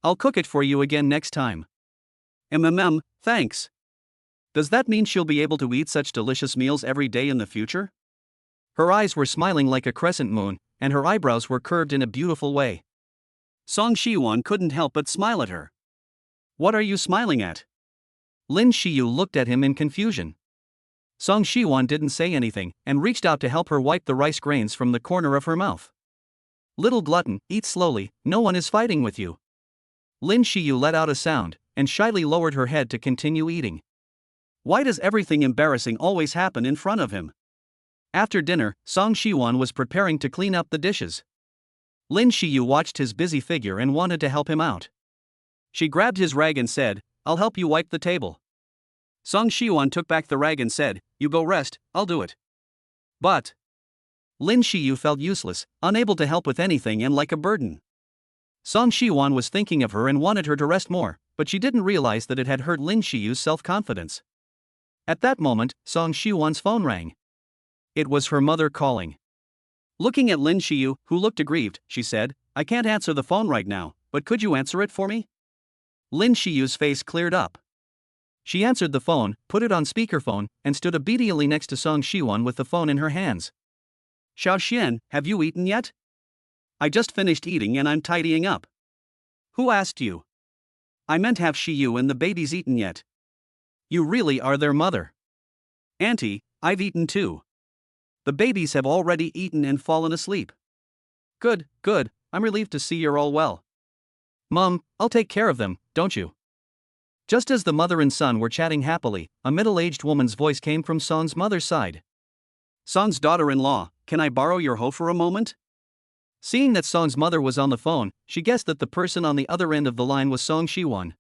I'll cook it for you again next time." Thanks. Does that mean she'll be able to eat such delicious meals every day in the future? Her eyes were smiling like a crescent moon, and her eyebrows were curved in a beautiful way. Song Shiwon couldn't help but smile at her. "What are you smiling at?" Lin Shiyu looked at him in confusion. Song Shiwon didn't say anything, and reached out to help her wipe the rice grains from the corner of her mouth. "Little glutton, eat slowly, no one is fighting with you." Lin Shiyu let out a sound, and shyly lowered her head to continue eating. Why does everything embarrassing always happen in front of him? After dinner, Song Shiwon was preparing to clean up the dishes. Lin Shiyu watched his busy figure and wanted to help him out. She grabbed his rag and said, "I'll help you wipe the table." Song Shiwon took back the rag and said, "You go rest, I'll do it." But Lin Shiyu felt useless, unable to help with anything and like a burden. Song Shiwon was thinking of her and wanted her to rest more, but she didn't realize that it had hurt Lin Shiyu's self-confidence. At that moment, Song Shiwon's phone rang. It was her mother calling. Looking at Lin Shiyu, who looked aggrieved, she said, "I can't answer the phone right now, but could you answer it for me?" Lin Shiyu's face cleared up. She answered the phone, put it on speakerphone, and stood obediently next to Song Shiwon with the phone in her hands. "Xiao Xian, have you eaten yet?" "I just finished eating and I'm tidying up." "Who asked you?" "I meant have Shiyu and the babies eaten yet?" "You really are their mother." "Auntie, I've eaten too. The babies have already eaten and fallen asleep." "Good, good, I'm relieved to see you're all well." "Mum, I'll take care of them, don't you?" Just as the mother and son were chatting happily, a middle-aged woman's voice came from Song's mother's side. "Song's daughter-in-law, can I borrow your hoe for a moment?" Seeing that Song's mother was on the phone, she guessed that the person on the other end of the line was Song Shiwon.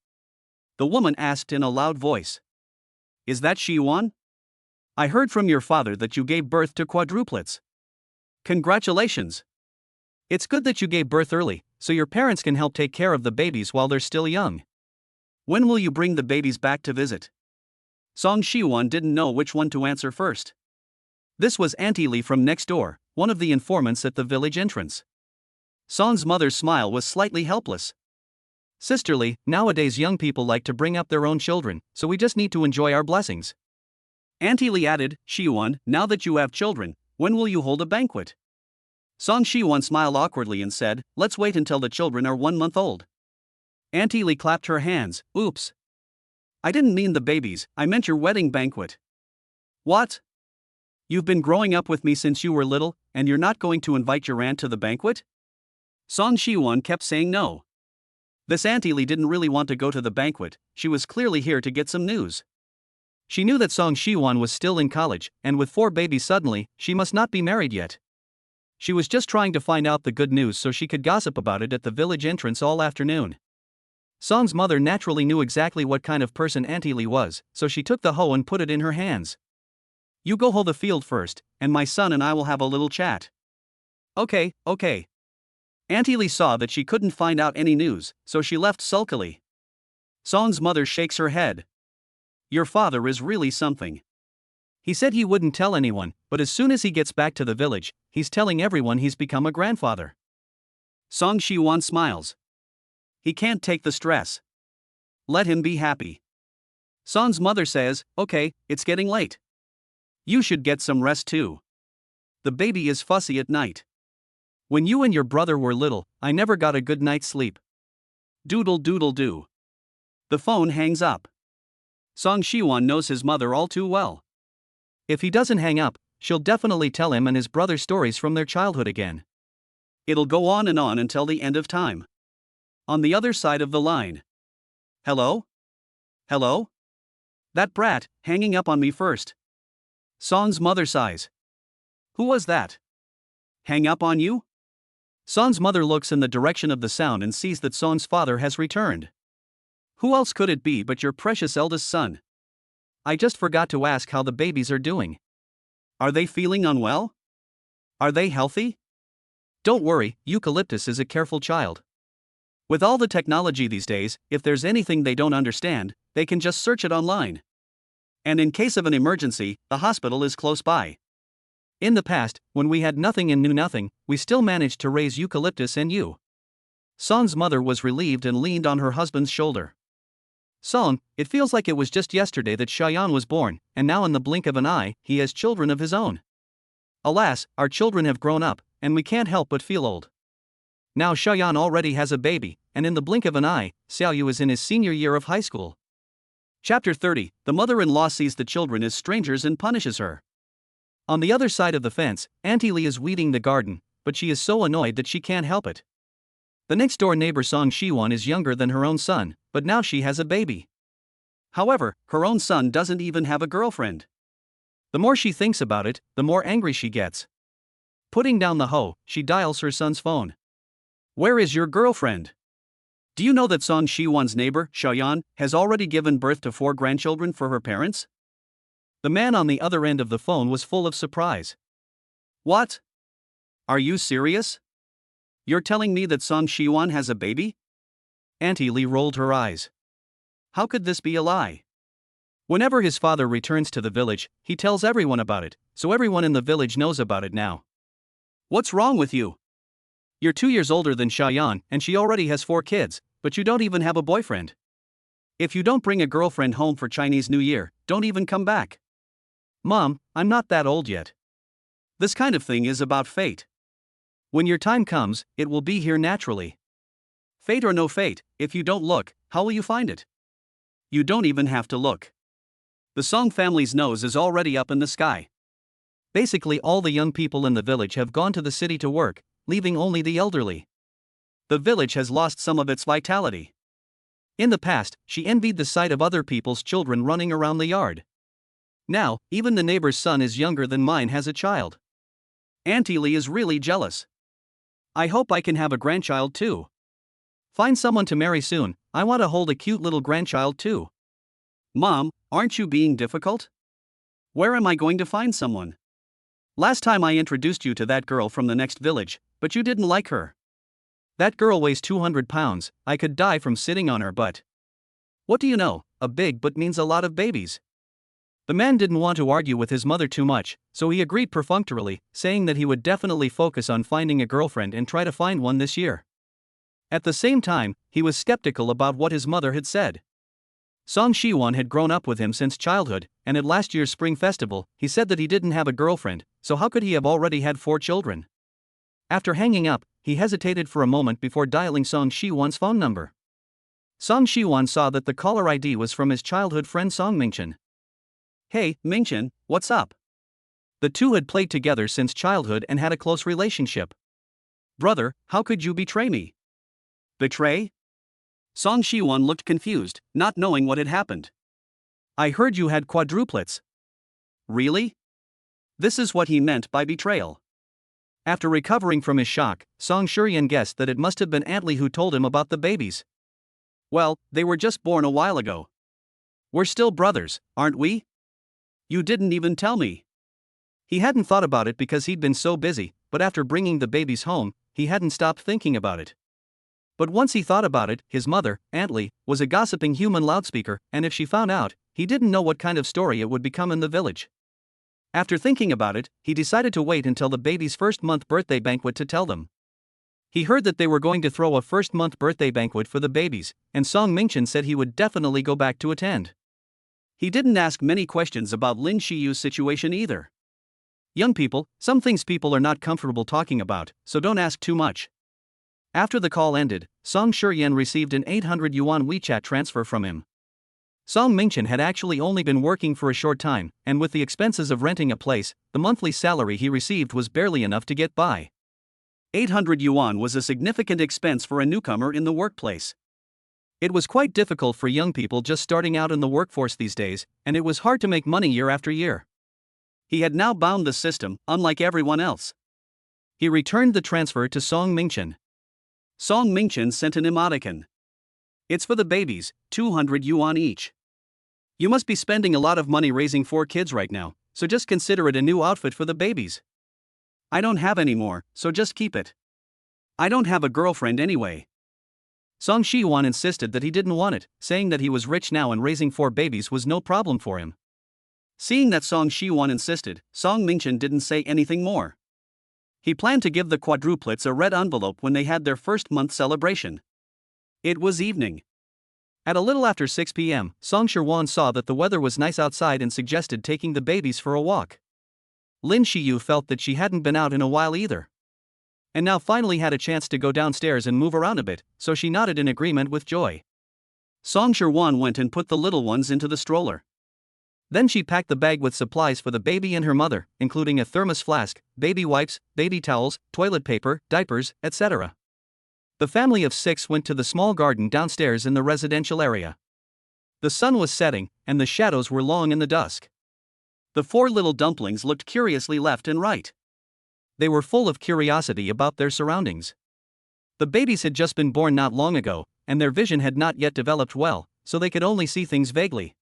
The woman asked in a loud voice. "Is that Shiwon? I heard from your father that you gave birth to quadruplets. Congratulations! It's good that you gave birth early, so your parents can help take care of the babies while they're still young. When will you bring the babies back to visit?" Song Shiwon didn't know which one to answer first. This was Auntie Lee from next door, one of the informants at the village entrance. Song's mother's smile was slightly helpless. "Sisterly, nowadays young people like to bring up their own children, so we just need to enjoy our blessings." Auntie Lee added, "Shiwon, now that you have children, when will you hold a banquet?" Song Shiwon smiled awkwardly and said, "Let's wait until the children are 1 month old." Auntie Lee clapped her hands. "Oops. I didn't mean the babies, I meant your wedding banquet." "What? You've been growing up with me since you were little, and you're not going to invite your aunt to the banquet?" Song Shiwon kept saying no. This Auntie Lee didn't really want to go to the banquet, she was clearly here to get some news. She knew that Song Shiwon was still in college, and with 4 babies suddenly, she must not be married yet. She was just trying to find out the good news so she could gossip about it at the village entrance all afternoon. Song's mother naturally knew exactly what kind of person Auntie Lee was, so she took the hoe and put it in her hands. "You go hoe the field first, and my son and I will have a little chat." Okay. Auntie Lee saw that she couldn't find out any news, so she left sulkily. Song's mother shakes her head. "Your father is really something. He said he wouldn't tell anyone, but as soon as he gets back to the village, he's telling everyone he's become a grandfather." Song Shiwon smiles. "He can't take the stress. Let him be happy." Song's mother says, "Okay, it's getting late. You should get some rest too. The baby is fussy at night. When you and your brother were little, I never got a good night's sleep." Doodle doodle do. The phone hangs up. Song Shiwon knows his mother all too well. If he doesn't hang up, she'll definitely tell him and his brother stories from their childhood again. It'll go on and on until the end of time. On the other side of the line. "Hello? Hello? That brat, hanging up on me first." Song's mother sighs. "Who was that? Hang up on you?" Song's mother looks in the direction of the sound and sees that Song's father has returned. "Who else could it be but your precious eldest son? I just forgot to ask how the babies are doing. Are they feeling unwell? Are they healthy?" "Don't worry, Eucalyptus is a careful child. With all the technology these days, if there's anything they don't understand, they can just search it online. And in case of an emergency, the hospital is close by. In the past, when we had nothing and knew nothing, we still managed to raise Eucalyptus and you." Song's mother was relieved and leaned on her husband's shoulder. "Song, it feels like it was just yesterday that Shayan was born, and now in the blink of an eye, he has children of his own. Alas, our children have grown up, and we can't help but feel old. Now Shayan already has a baby, and in the blink of an eye, Xiaoyu is in his senior year of high school." Chapter 30, the mother-in-law sees the children as strangers and punishes her. On the other side of the fence, Auntie Lee is weeding the garden, but she is so annoyed that she can't help it. The next-door neighbor Song Shiwon is younger than her own son, but now she has a baby. However, her own son doesn't even have a girlfriend. The more she thinks about it, the more angry she gets. Putting down the hoe, she dials her son's phone. "Where is your girlfriend? Do you know that Song Shiwon's neighbor, Shaoyan, has already given birth to 4 grandchildren for her parents?" The man on the other end of the phone was full of surprise. "What? Are you serious? You're telling me that Song Shiwon has a baby?" Auntie Lee rolled her eyes. How could this be a lie? Whenever his father returns to the village, he tells everyone about it, so everyone in the village knows about it now. What's wrong with you? You're 2 years older than Xiaoyan, and she already has 4 kids, but you don't even have a boyfriend. If you don't bring a girlfriend home for Chinese New Year, don't even come back. Mom, I'm not that old yet. This kind of thing is about fate. When your time comes, it will be here naturally. Fate or no fate, if you don't look, how will you find it? You don't even have to look. The Song family's nose is already up in the sky. Basically, all the young people in the village have gone to the city to work, leaving only the elderly. The village has lost some of its vitality. In the past, she envied the sight of other people's children running around the yard. Now, even the neighbor's son is younger than mine has a child. Auntie Lee is really jealous. I hope I can have a grandchild too. Find someone to marry soon, I want to hold a cute little grandchild too. Mom, aren't you being difficult? Where am I going to find someone? Last time I introduced you to that girl from the next village, but you didn't like her. That girl weighs 200 pounds, I could die from sitting on her butt. What do you know, a big butt means a lot of babies. The man didn't want to argue with his mother too much, so he agreed perfunctorily, saying that he would definitely focus on finding a girlfriend and try to find one this year. At the same time, he was skeptical about what his mother had said. Song Shiwan had grown up with him since childhood, and at last year's spring festival, he said that he didn't have a girlfriend, so how could he have already had 4 children? After hanging up, he hesitated for a moment before dialing Song Shiwan's phone number. Song Shiwan saw that the caller ID was from his childhood friend Song Mingchen. Hey, Mingchen, what's up? The two had played together since childhood and had a close relationship. Brother, how could you betray me? Betray? Song Shiwan looked confused, not knowing what had happened. I heard you had quadruplets. Really? This is what he meant by betrayal. After recovering from his shock, Song Shuryan guessed that it must have been Aunt Lee who told him about the babies. Well, they were just born a while ago. We're still brothers, aren't we? You didn't even tell me. He hadn't thought about it because he'd been so busy, but after bringing the babies home, he hadn't stopped thinking about it. But once he thought about it, his mother, Aunt Lee, was a gossiping human loudspeaker, and if she found out, he didn't know what kind of story it would become in the village. After thinking about it, he decided to wait until the baby's first-month birthday banquet to tell them. He heard that they were going to throw a first-month birthday banquet for the babies, and Song Mingchen said he would definitely go back to attend. He didn't ask many questions about Lin Shiyu's situation either. Young people, some things people are not comfortable talking about, so don't ask too much. After the call ended, Song Shuryan received an 800 yuan WeChat transfer from him. Song Mingchen had actually only been working for a short time, and with the expenses of renting a place, the monthly salary he received was barely enough to get by. 800 yuan was a significant expense for a newcomer in the workplace. It was quite difficult for young people just starting out in the workforce these days, and it was hard to make money year after year. He had now bound the system, unlike everyone else. He returned the transfer to Song Mingchen. Song Mingchen sent an emoticon. It's for the babies, 200 yuan each. You must be spending a lot of money raising 4 kids right now, so just consider it a new outfit for the babies. I don't have any more, so just keep it. I don't have a girlfriend anyway. Song Shiwan insisted that he didn't want it, saying that he was rich now and raising 4 babies was no problem for him. Seeing that Song Shiwan insisted, Song Mingchen didn't say anything more. He planned to give the quadruplets a red envelope when they had their first-month celebration. It was evening. At a little after 6 p.m., Song Shiwan saw that the weather was nice outside and suggested taking the babies for a walk. Lin Shiyu felt that she hadn't been out in a while either. And now finally had a chance to go downstairs and move around a bit, so she nodded in agreement with joy. Song Shiwan went and put the little ones into the stroller. Then she packed the bag with supplies for the baby and her mother, including a thermos flask, baby wipes, baby towels, toilet paper, diapers, etc. The family of 6 went to the small garden downstairs in the residential area. The sun was setting, and the shadows were long in the dusk. The 4 little dumplings looked curiously left and right. They were full of curiosity about their surroundings. The babies had just been born not long ago, and their vision had not yet developed well, so they could only see things vaguely.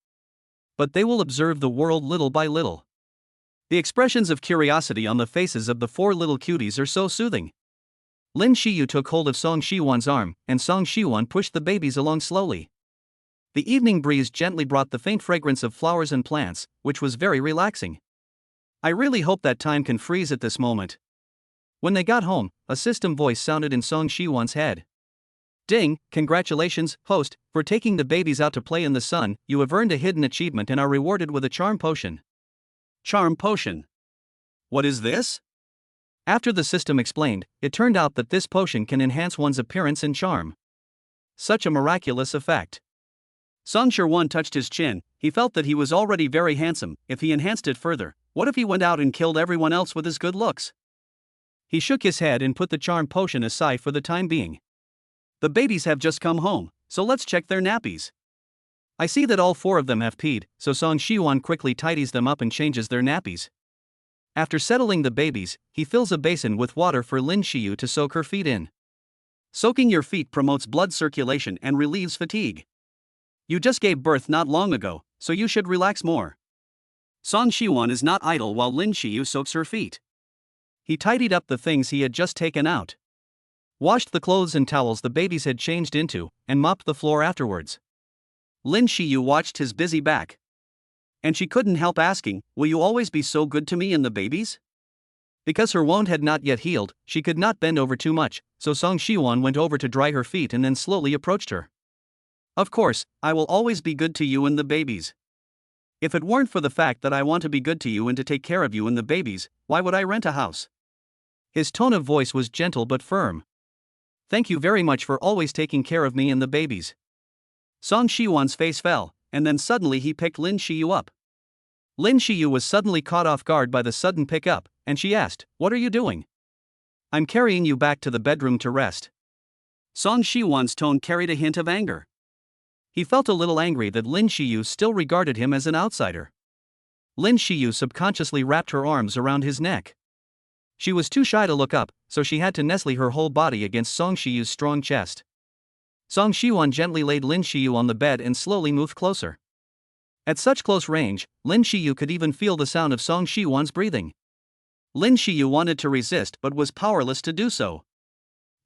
But they will observe the world little by little. The expressions of curiosity on the faces of the 4 little cuties are so soothing. Lin Shiyu took hold of Song Shiwan's arm, and Song Shiwan pushed the babies along slowly. The evening breeze gently brought the faint fragrance of flowers and plants, which was very relaxing. I really hope that time can freeze at this moment. When they got home, a system voice sounded in Song Shiwon's head. Ding, congratulations, host, for taking the babies out to play in the sun. You have earned a hidden achievement and are rewarded with a charm potion. Charm potion. What is this? After the system explained, it turned out that this potion can enhance one's appearance and charm. Such a miraculous effect. Song Shiwon touched his chin. He felt that he was already very handsome. If he enhanced it further, what if he went out and killed everyone else with his good looks? He shook his head and put the charm potion aside for the time being. The babies have just come home, so let's check their nappies. I see that all 4 of them have peed, so Song Shiwon quickly tidies them up and changes their nappies. After settling the babies, he fills a basin with water for Lin Shiyu to soak her feet in. Soaking your feet promotes blood circulation and relieves fatigue. You just gave birth not long ago, so you should relax more. Song Shiwon is not idle while Lin Shiyu soaks her feet. He tidied up the things he had just taken out. Washed the clothes and towels the babies had changed into, and mopped the floor afterwards. Lin Shiyu watched his busy back. And she couldn't help asking, will you always be so good to me and the babies? Because her wound had not yet healed, she could not bend over too much, so Song Shiwon went over to dry her feet and then slowly approached her. Of course, I will always be good to you and the babies. If it weren't for the fact that I want to be good to you and to take care of you and the babies, why would I rent a house? His tone of voice was gentle but firm. Thank you very much for always taking care of me and the babies. Song Shiwon's face fell, and then suddenly he picked Lin Shiyu up. Lin Shiyu was suddenly caught off guard by the sudden pickup, and she asked, what are you doing? I'm carrying you back to the bedroom to rest. Song Shiwon's tone carried a hint of anger. He felt a little angry that Lin Shiyu still regarded him as an outsider. Lin Shiyu subconsciously wrapped her arms around his neck. She was too shy to look up, so she had to nestle her whole body against Song Shiyu's strong chest. Song Shiwon gently laid Lin Shiyu on the bed and slowly moved closer. At such close range, Lin Shiyu could even feel the sound of Song Shiwon's breathing. Lin Shiyu wanted to resist but was powerless to do so.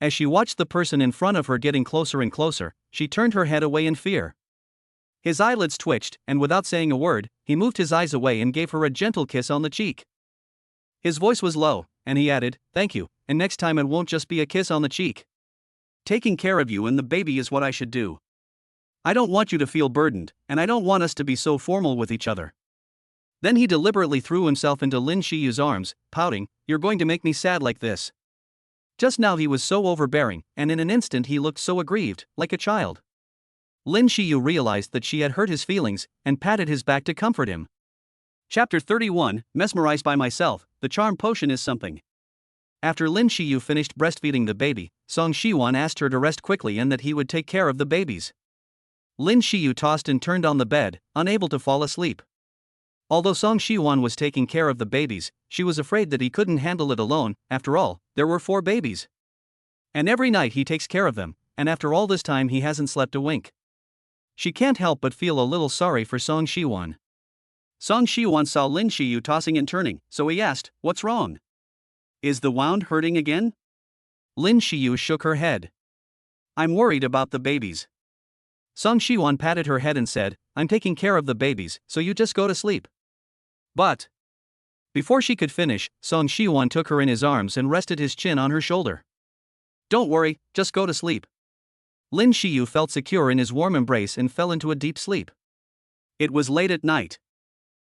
As she watched the person in front of her getting closer and closer, she turned her head away in fear. His eyelids twitched, and without saying a word, he moved his eyes away and gave her a gentle kiss on the cheek. His voice was low, and he added, thank you, and next time it won't just be a kiss on the cheek. Taking care of you and the baby is what I should do. I don't want you to feel burdened, and I don't want us to be so formal with each other. Then he deliberately threw himself into Lin Shiyu's arms, pouting, you're going to make me sad like this. Just now he was so overbearing, and in an instant he looked so aggrieved, like a child. Lin Shiyu realized that she had hurt his feelings, and patted his back to comfort him. Chapter 31, Mesmerized by Myself, the charm potion is something. After Lin Shiyu finished breastfeeding the baby, Song Shiwon asked her to rest quickly and that he would take care of the babies. Lin Shiyu tossed and turned on the bed, unable to fall asleep. Although Song Shiwon was taking care of the babies, she was afraid that he couldn't handle it alone. After all, there were 4 babies. And every night he takes care of them, and after all this time he hasn't slept a wink. She can't help but feel a little sorry for Song Shiwon. Song Shiwon saw Lin Shiyu tossing and turning, so he asked, what's wrong? Is the wound hurting again? Lin Shiyu shook her head. I'm worried about the babies. Song Shiwon patted her head and said, I'm taking care of the babies, so you just go to sleep. But before she could finish, Song Shiwon took her in his arms and rested his chin on her shoulder. Don't worry, just go to sleep. Lin Shiyu felt secure in his warm embrace and fell into a deep sleep. It was late at night.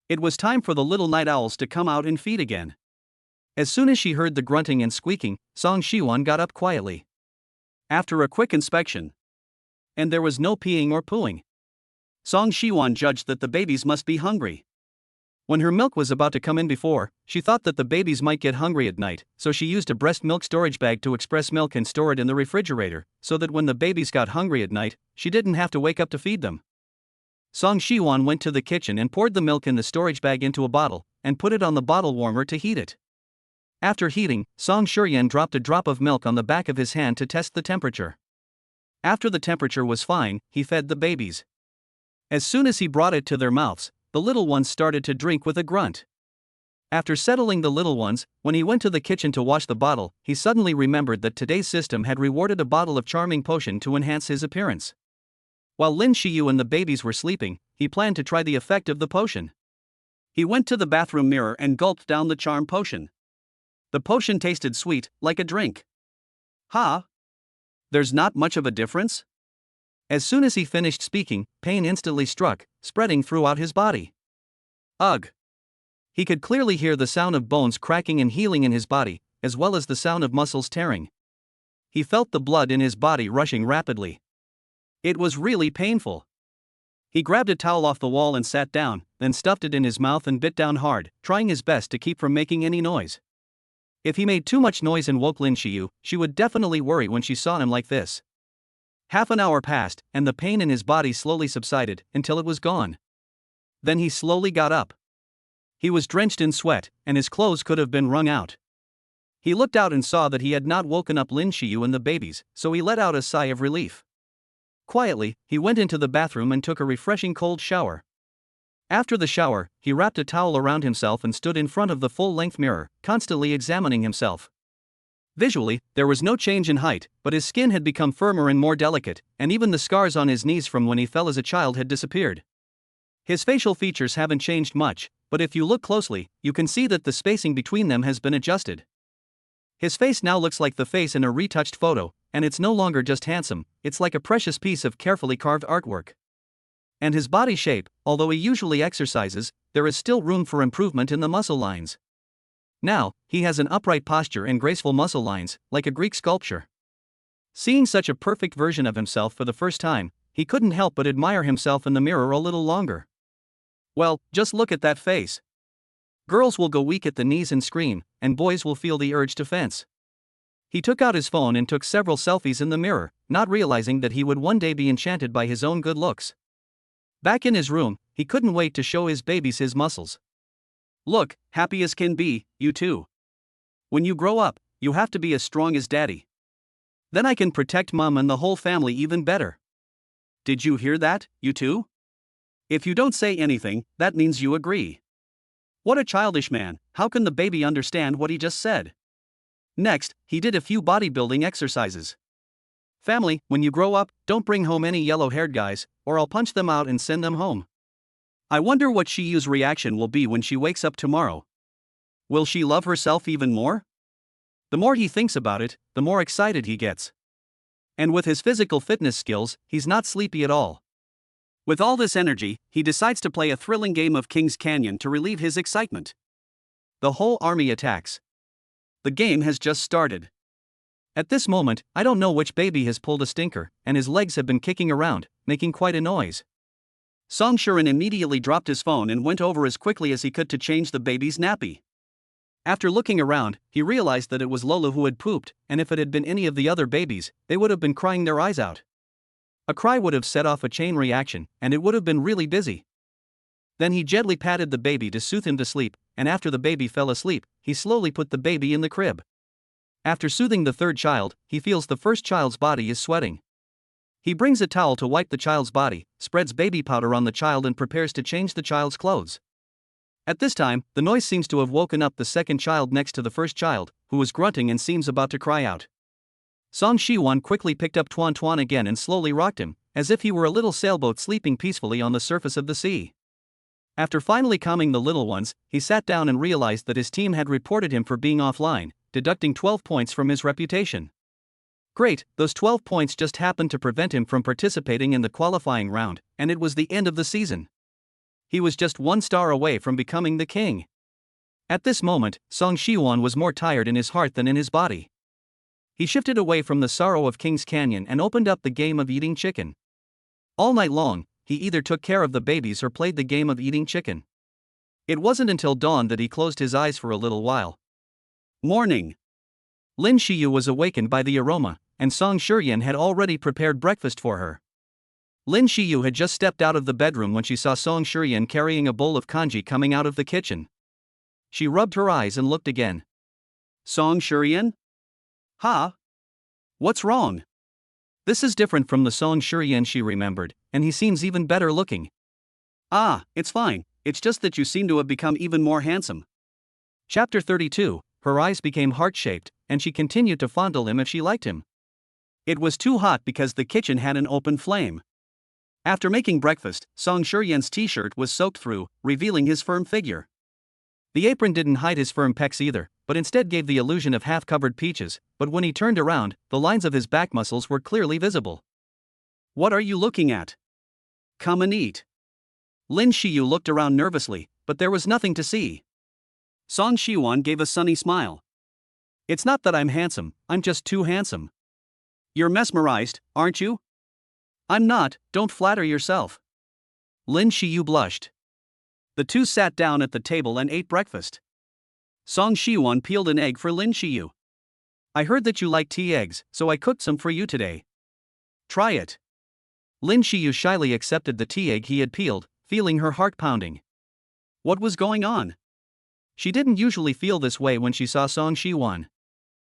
It was time for the little night owls to come out and feed again. As soon as she heard the grunting and squeaking, Song Shiwon got up quietly. After a quick inspection, and there was no peeing or pooing, Song Shiwon judged that the babies must be hungry. When her milk was about to come in before, she thought that the babies might get hungry at night, so she used a breast milk storage bag to express milk and store it in the refrigerator, so that when the babies got hungry at night, she didn't have to wake up to feed them. Song Shiwon went to the kitchen and poured the milk in the storage bag into a bottle, and put it on the bottle warmer to heat it. After heating, Song Shuryen dropped a drop of milk on the back of his hand to test the temperature. After the temperature was fine, he fed the babies. As soon as he brought it to their mouths, the little ones started to drink with a grunt. After settling the little ones, when he went to the kitchen to wash the bottle, he suddenly remembered that today's system had rewarded a bottle of charming potion to enhance his appearance. While Lin Shiyu and the babies were sleeping, he planned to try the effect of the potion. He went to the bathroom mirror and gulped down the charm potion. The potion tasted sweet, like a drink. Huh? There's not much of a difference? As soon as he finished speaking, pain instantly struck, spreading throughout his body. Ugh! He could clearly hear the sound of bones cracking and healing in his body, as well as the sound of muscles tearing. He felt the blood in his body rushing rapidly. It was really painful. He grabbed a towel off the wall and sat down, then stuffed it in his mouth and bit down hard, trying his best to keep from making any noise. If he made too much noise and woke Lin Xiyu, she would definitely worry when she saw him like this. Half an hour passed, and the pain in his body slowly subsided, until it was gone. Then he slowly got up. He was drenched in sweat, and his clothes could have been wrung out. He looked out and saw that he had not woken up Lin Xiyu and the babies, so he let out a sigh of relief. Quietly, he went into the bathroom and took a refreshing cold shower. After the shower, he wrapped a towel around himself and stood in front of the full-length mirror, constantly examining himself. Visually, there was no change in height, but his skin had become firmer and more delicate, and even the scars on his knees from when he fell as a child had disappeared. His facial features haven't changed much, but if you look closely, you can see that the spacing between them has been adjusted. His face now looks like the face in a retouched photo, and it's no longer just handsome, it's like a precious piece of carefully carved artwork. And his body shape, although he usually exercises, there is still room for improvement in the muscle lines. Now, he has an upright posture and graceful muscle lines, like a Greek sculpture. Seeing such a perfect version of himself for the first time, he couldn't help but admire himself in the mirror a little longer. Well, just look at that face. Girls will go weak at the knees and scream, and boys will feel the urge to fence. He took out his phone and took several selfies in the mirror, not realizing that he would one day be enchanted by his own good looks. Back in his room, he couldn't wait to show his babies his muscles. Look, happy as can be, you too. When you grow up, you have to be as strong as daddy. Then I can protect mom and the whole family even better. Did you hear that, you two? If you don't say anything, that means you agree. What a childish man, how can the baby understand what he just said? Next, he did a few bodybuilding exercises. Family, when you grow up, don't bring home any yellow-haired guys, or I'll punch them out and send them home. I wonder what Shiyu's reaction will be when she wakes up tomorrow. Will she love herself even more? The more he thinks about it, the more excited he gets. And with his physical fitness skills, he's not sleepy at all. With all this energy, he decides to play a thrilling game of King's Canyon to relieve his excitement. The whole army attacks. The game has just started. At this moment, I don't know which baby has pulled a stinker, and his legs have been kicking around, making quite a noise. Song Shirin immediately dropped his phone and went over as quickly as he could to change the baby's nappy. After looking around, he realized that it was Lola who had pooped, and if it had been any of the other babies, they would have been crying their eyes out. A cry would have set off a chain reaction, and it would have been really busy. Then he gently patted the baby to soothe him to sleep, and after the baby fell asleep, he slowly put the baby in the crib. After soothing the third child, he feels the first child's body is sweating. He brings a towel to wipe the child's body, spreads baby powder on the child and prepares to change the child's clothes. At this time, the noise seems to have woken up the second child next to the first child, who is grunting and seems about to cry out. Song Shiwan quickly picked up Tuan Tuan again and slowly rocked him, as if he were a little sailboat sleeping peacefully on the surface of the sea. After finally calming the little ones, he sat down and realized that his team had reported him for being offline, deducting 12 points from his reputation. Great, those 12 points just happened to prevent him from participating in the qualifying round, and it was the end of the season. He was just 1 star away from becoming the king. At this moment, Song Shiwan was more tired in his heart than in his body. He shifted away from the sorrow of King's Canyon and opened up the game of eating chicken. All night long, he either took care of the babies or played the game of eating chicken. It wasn't until dawn that he closed his eyes for a little while. Morning. Lin Xiyu was awakened by the aroma, and Song Shiyan had already prepared breakfast for her. Lin Xiyu had just stepped out of the bedroom when she saw Song Shiyan carrying a bowl of kanji coming out of the kitchen. She rubbed her eyes and looked again. Song Shiyan? Huh? What's wrong? This is different from the Song Shiyan she remembered, and he seems even better looking. Ah, it's fine, it's just that you seem to have become even more handsome. Chapter 32, her eyes became heart-shaped, and she continued to fondle him if she liked him. It was too hot because the kitchen had an open flame. After making breakfast, Song Shuryen's t-shirt was soaked through, revealing his firm figure. The apron didn't hide his firm pecs either, but instead gave the illusion of half-covered peaches, but when he turned around, the lines of his back muscles were clearly visible. "What are you looking at? Come and eat." Lin Shiyu looked around nervously, but there was nothing to see. Song Shiwan gave a sunny smile. "It's not that I'm handsome, I'm just too handsome." "You're mesmerized, aren't you?" "I'm not, don't flatter yourself." Lin Shiyu blushed. The two sat down at the table and ate breakfast. Song Shiwan peeled an egg for Lin Shiyu. "I heard that you like tea eggs, so I cooked some for you today. Try it." Lin Shiyu shyly accepted the tea egg he had peeled, feeling her heart pounding. What was going on? She didn't usually feel this way when she saw Song Shiwan.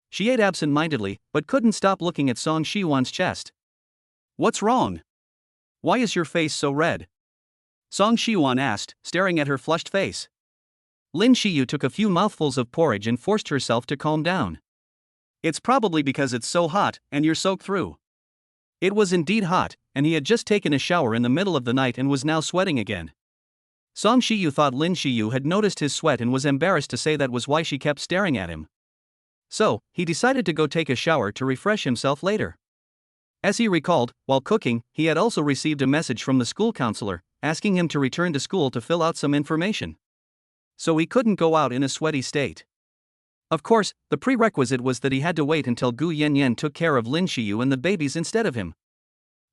She ate absent-mindedly, but couldn't stop looking at Song Shiwan's chest. "What's wrong? Why is your face so red?" Song Shiwan asked, staring at her flushed face. Lin Shiyu took a few mouthfuls of porridge and forced herself to calm down. "It's probably because it's so hot, and you're soaked through." It was indeed hot, and he had just taken a shower in the middle of the night and was now sweating again. Song Shiyu thought Lin Shiyu had noticed his sweat and was embarrassed to say that was why she kept staring at him. So, he decided to go take a shower to refresh himself later. As he recalled, while cooking, he had also received a message from the school counselor, asking him to return to school to fill out some information. So he couldn't go out in a sweaty state. Of course, the prerequisite was that he had to wait until Gu Yanyan took care of Lin Shiyu and the babies instead of him.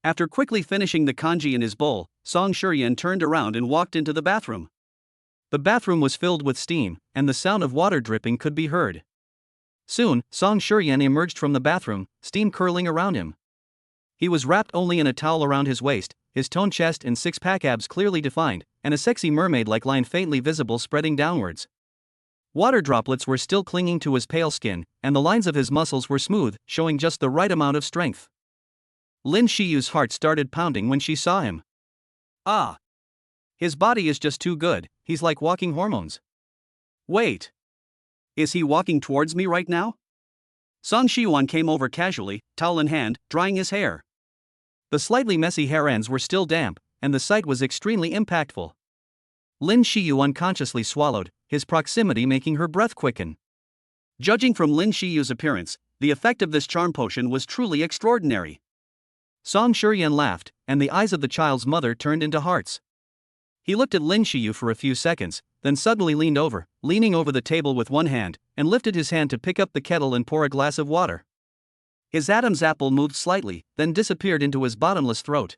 After quickly finishing the congee in his bowl, Song Shuryen turned around and walked into the bathroom. The bathroom was filled with steam, and the sound of water dripping could be heard. Soon, Song Shuryen emerged from the bathroom, steam curling around him. He was wrapped only in a towel around his waist, his toned chest and six-pack abs clearly defined, and a sexy mermaid-like line faintly visible spreading downwards. Water droplets were still clinging to his pale skin, and the lines of his muscles were smooth, showing just the right amount of strength. Lin Shiyu's heart started pounding when she saw him. Ah! His body is just too good, he's like walking hormones. Wait! Is he walking towards me right now? Song Shiwan came over casually, towel in hand, drying his hair. The slightly messy hair ends were still damp, and the sight was extremely impactful. Lin Shiyu unconsciously swallowed, his proximity making her breath quicken. Judging from Lin Shiyu's appearance, the effect of this charm potion was truly extraordinary. Song Shuryen laughed, and the eyes of the child's mother turned into hearts. He looked at Lin Shiyu for a few seconds, then suddenly leaned over, leaning over the table with one hand, and lifted his hand to pick up the kettle and pour a glass of water. His Adam's apple moved slightly, then disappeared into his bottomless throat.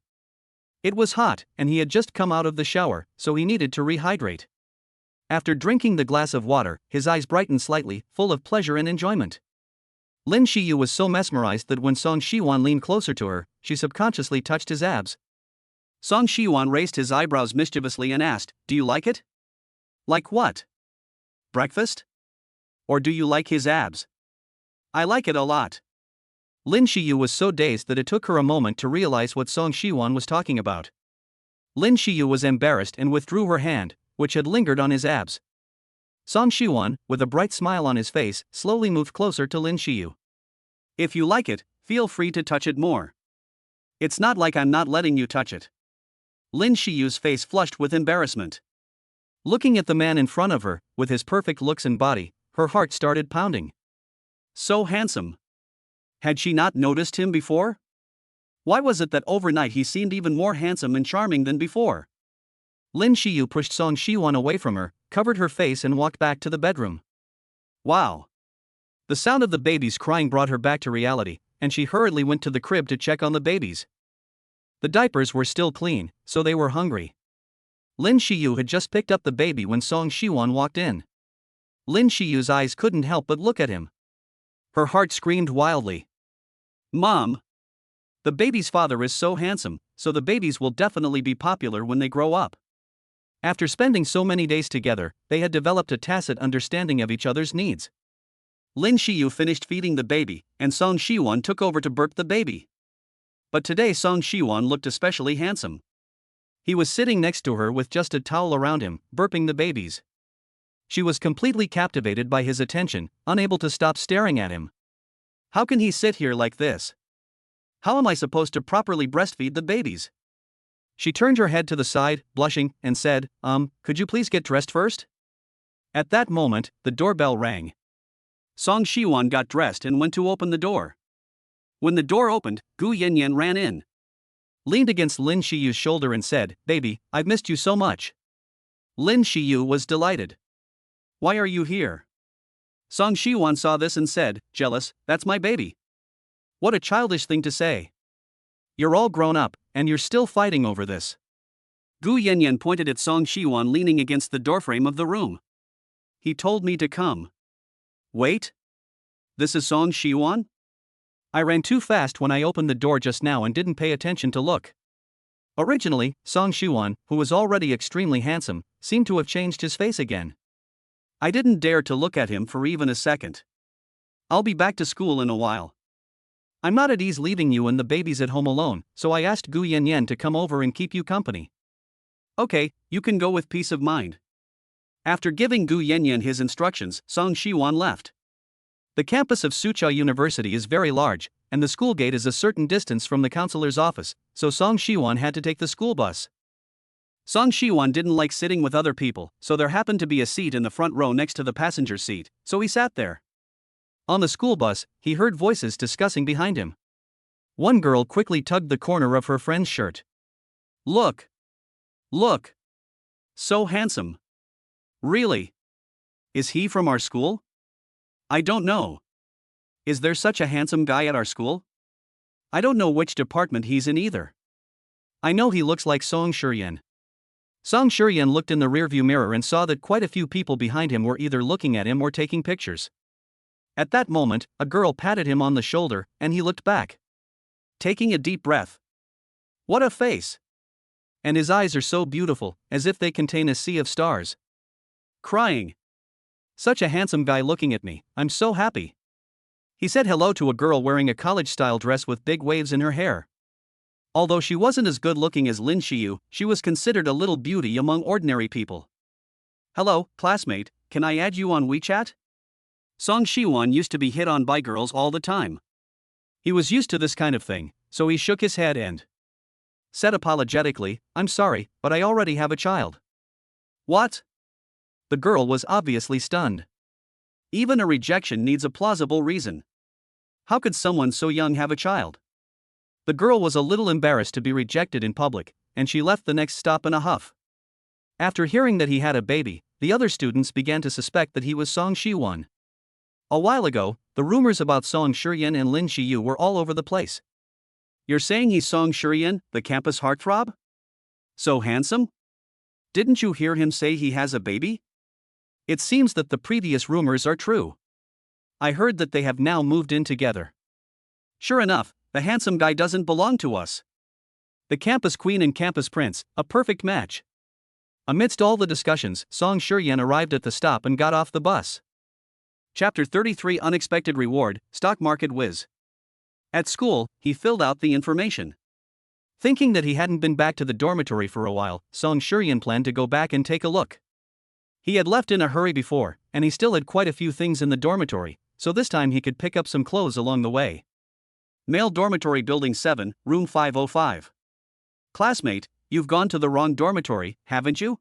It was hot, and he had just come out of the shower, so he needed to rehydrate. After drinking the glass of water, his eyes brightened slightly, full of pleasure and enjoyment. Lin Shiyu was so mesmerized that when Song Shiwan leaned closer to her, she subconsciously touched his abs. Song Shiwan raised his eyebrows mischievously and asked, "Do you like it?" "Like what? Breakfast? Or do you like his abs?" "I like it a lot." Lin Shiyu was so dazed that it took her a moment to realize what Song Shiwan was talking about. Lin Shiyu was embarrassed and withdrew her hand, which had lingered on his abs. Song Shiwan, with a bright smile on his face, slowly moved closer to Lin Shiyu. "If you like it, feel free to touch it more. It's not like I'm not letting you touch it." Lin Shiyu's face flushed with embarrassment. Looking at the man in front of her, with his perfect looks and body, her heart started pounding. So handsome. Had she not noticed him before? Why was it that overnight he seemed even more handsome and charming than before? Lin Shiyu pushed Song Shiwan away from her, covered her face and walked back to the bedroom. Wow! The sound of the babies crying brought her back to reality, and she hurriedly went to the crib to check on the babies. The diapers were still clean, so they were hungry. Lin Shiyu had just picked up the baby when Song Shiwan walked in. Lin Shiyu's eyes couldn't help but look at him. Her heart screamed wildly. "Mom! The baby's father is so handsome, so the babies will definitely be popular when they grow up." After spending so many days together, they had developed a tacit understanding of each other's needs. Lin Shiyu finished feeding the baby, and Song Shiwan took over to burp the baby. But today Song Shiwan looked especially handsome. He was sitting next to her with just a towel around him, burping the babies. She was completely captivated by his attention, unable to stop staring at him. How can he sit here like this? How am I supposed to properly breastfeed the babies? She turned her head to the side, blushing, and said, could you please get dressed first? At that moment, the doorbell rang. Song Shiwon got dressed and went to open the door. When the door opened, Gu Yanyan ran in, leaned against Lin Shiyu's shoulder and said, "Baby, I've missed you so much." Lin Shiyu was delighted. "Why are you here?" Song Shiwon saw this and said, "Jealous, that's my baby." What a childish thing to say. You're all grown up, and you're still fighting over this. Gu Yanyan pointed at Song Shiwon leaning against the doorframe of the room. He told me to come. Wait? This is Song Shiwon? I ran too fast when I opened the door just now and didn't pay attention to look. Originally, Song Shiwon, who was already extremely handsome, seemed to have changed his face again. I didn't dare to look at him for even a second. I'll be back to school in a while. I'm not at ease leaving you and the babies at home alone, so I asked Gu Yanyan to come over and keep you company. Okay, you can go with peace of mind. After giving Gu Yanyan his instructions, Song Shiwon left. The campus of Sucha University is very large, and the school gate is a certain distance from the counselor's office, so Song Shiwon had to take the school bus. Song Shiwon didn't like sitting with other people, so there happened to be a seat in the front row next to the passenger seat, so he sat there. On the school bus, he heard voices discussing behind him. One girl quickly tugged the corner of her friend's shirt. Look! Look! So handsome! Really? Is he from our school? I don't know. Is there such a handsome guy at our school? I don't know which department he's in either. I know he looks like Song Shuryen. Song Shuryen looked in the rearview mirror and saw that quite a few people behind him were either looking at him or taking pictures. At that moment, a girl patted him on the shoulder, and he looked back, taking a deep breath. What a face! And his eyes are so beautiful, as if they contain a sea of stars. Crying. Such a handsome guy looking at me, I'm so happy. He said hello to a girl wearing a college-style dress with big waves in her hair. Although she wasn't as good-looking as Lin Shiyu, she was considered a little beauty among ordinary people. Hello, classmate, can I add you on WeChat? Song Shiwon used to be hit on by girls all the time. He was used to this kind of thing, so he shook his head and said apologetically, "I'm sorry, but I already have a child." What? The girl was obviously stunned. Even a rejection needs a plausible reason. How could someone so young have a child? The girl was a little embarrassed to be rejected in public, and she left the next stop in a huff. After hearing that he had a baby, the other students began to suspect that he was Song Shiwon. A while ago, the rumors about Song Shuryen and Lin Shiyu were all over the place. You're saying he's Song Shuryen, the campus heartthrob? So handsome? Didn't you hear him say he has a baby? It seems that the previous rumors are true. I heard that they have now moved in together. Sure enough, the handsome guy doesn't belong to us. The campus queen and campus prince, a perfect match. Amidst all the discussions, Song Shuryen arrived at the stop and got off the bus. Chapter 33 Unexpected Reward, Stock Market Whiz. At school, he filled out the information. Thinking that he hadn't been back to the dormitory for a while, Song Shuryen planned to go back and take a look. He had left in a hurry before, and he still had quite a few things in the dormitory, so this time he could pick up some clothes along the way. Male Dormitory Building 7, Room 505. Classmate, you've gone to the wrong dormitory, haven't you?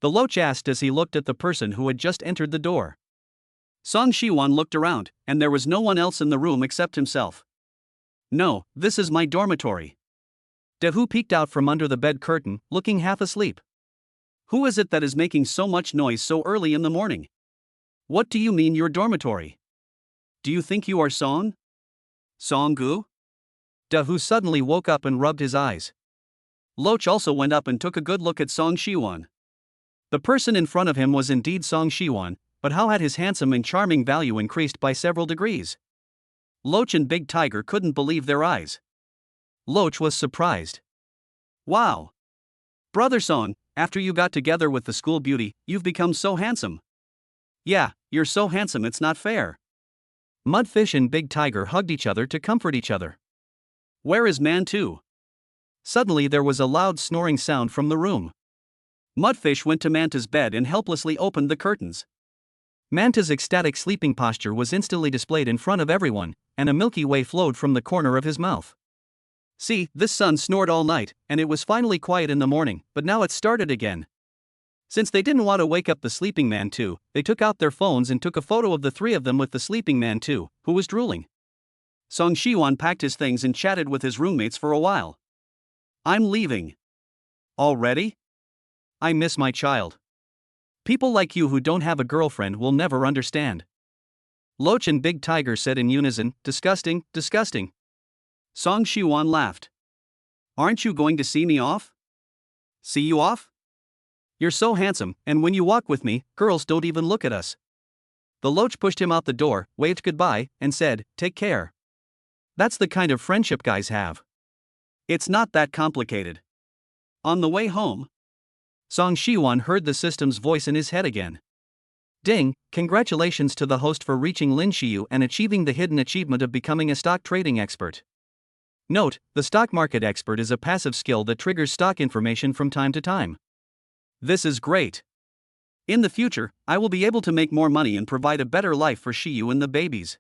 The loach asked as he looked at the person who had just entered the door. Song Shiwon looked around, and there was no one else in the room except himself. No, this is my dormitory. Dehu peeked out from under the bed curtain, looking half asleep. Who is it that is making so much noise so early in the morning? What do you mean your dormitory? Do you think you are Song? Song-gu? Dehu suddenly woke up and rubbed his eyes. Loach also went up and took a good look at Song Shiwon. The person in front of him was indeed Song Shiwon, but how had his handsome and charming value increased by several degrees? Loach and Big Tiger couldn't believe their eyes. Loach was surprised. Wow! Brother Song, after you got together with the school beauty, you've become so handsome. Yeah, you're so handsome it's not fair. Mudfish and Big Tiger hugged each other to comfort each other. Where is Man 2? Suddenly there was a loud snoring sound from the room. Mudfish went to Manta's bed and helplessly opened the curtains. Manta's ecstatic sleeping posture was instantly displayed in front of everyone, and a milky way flowed from the corner of his mouth. See, this son snored all night, and it was finally quiet in the morning, but now it started again. Since they didn't want to wake up the sleeping man too, they took out their phones and took a photo of the three of them with the sleeping man too, who was drooling. Song Shiwan packed his things and chatted with his roommates for a while. I'm leaving. Already? I miss my child. People like you who don't have a girlfriend will never understand. Loach and Big Tiger said in unison, disgusting, disgusting. Song Shiwan laughed. Aren't you going to see me off? See you off? You're so handsome, and when you walk with me, girls don't even look at us. The Loach pushed him out the door, waved goodbye, and said, take care. That's the kind of friendship guys have. It's not that complicated. On the way home, Song Shiwan heard the system's voice in his head again. Ding, congratulations to the host for reaching Lin Shiyu and achieving the hidden achievement of becoming a stock trading expert. Note, the stock market expert is a passive skill that triggers stock information from time to time. This is great. In the future, I will be able to make more money and provide a better life for Shiyu and the babies.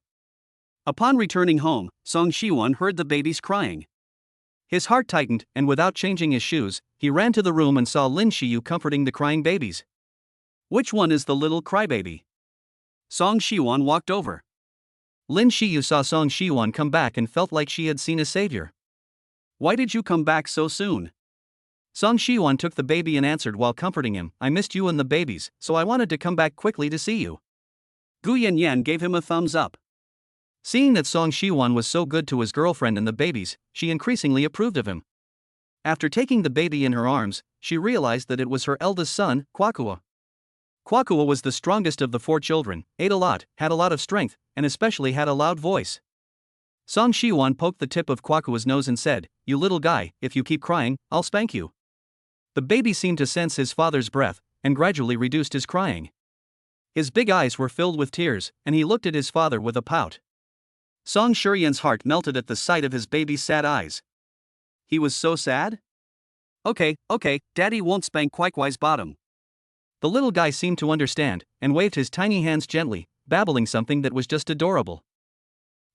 Upon returning home, Song Shiwan heard the babies crying. His heart tightened, and without changing his shoes, he ran to the room and saw Lin Shiyu comforting the crying babies. Which one is the little crybaby? Song Shiwan walked over. Lin Shiyu saw Song Shiwan come back and felt like she had seen a savior. Why did you come back so soon? Song Shiwan took the baby and answered while comforting him, I missed you and the babies, so I wanted to come back quickly to see you. Gu Yanyan gave him a thumbs up. Seeing that Song Shiwan was so good to his girlfriend and the babies, she increasingly approved of him. After taking the baby in her arms, she realized that it was her eldest son, Kwakua. Kwakua was the strongest of the 4 children, ate a lot, had a lot of strength, and especially had a loud voice. Song Shiwan poked the tip of Kwakua's nose and said, you little guy, if you keep crying, I'll spank you. The baby seemed to sense his father's breath, and gradually reduced his crying. His big eyes were filled with tears, and he looked at his father with a pout. Song Shuryan's heart melted at the sight of his baby's sad eyes. He was so sad? Okay, Daddy won't spank Kwakua's bottom. The little guy seemed to understand, and waved his tiny hands gently, babbling something that was just adorable.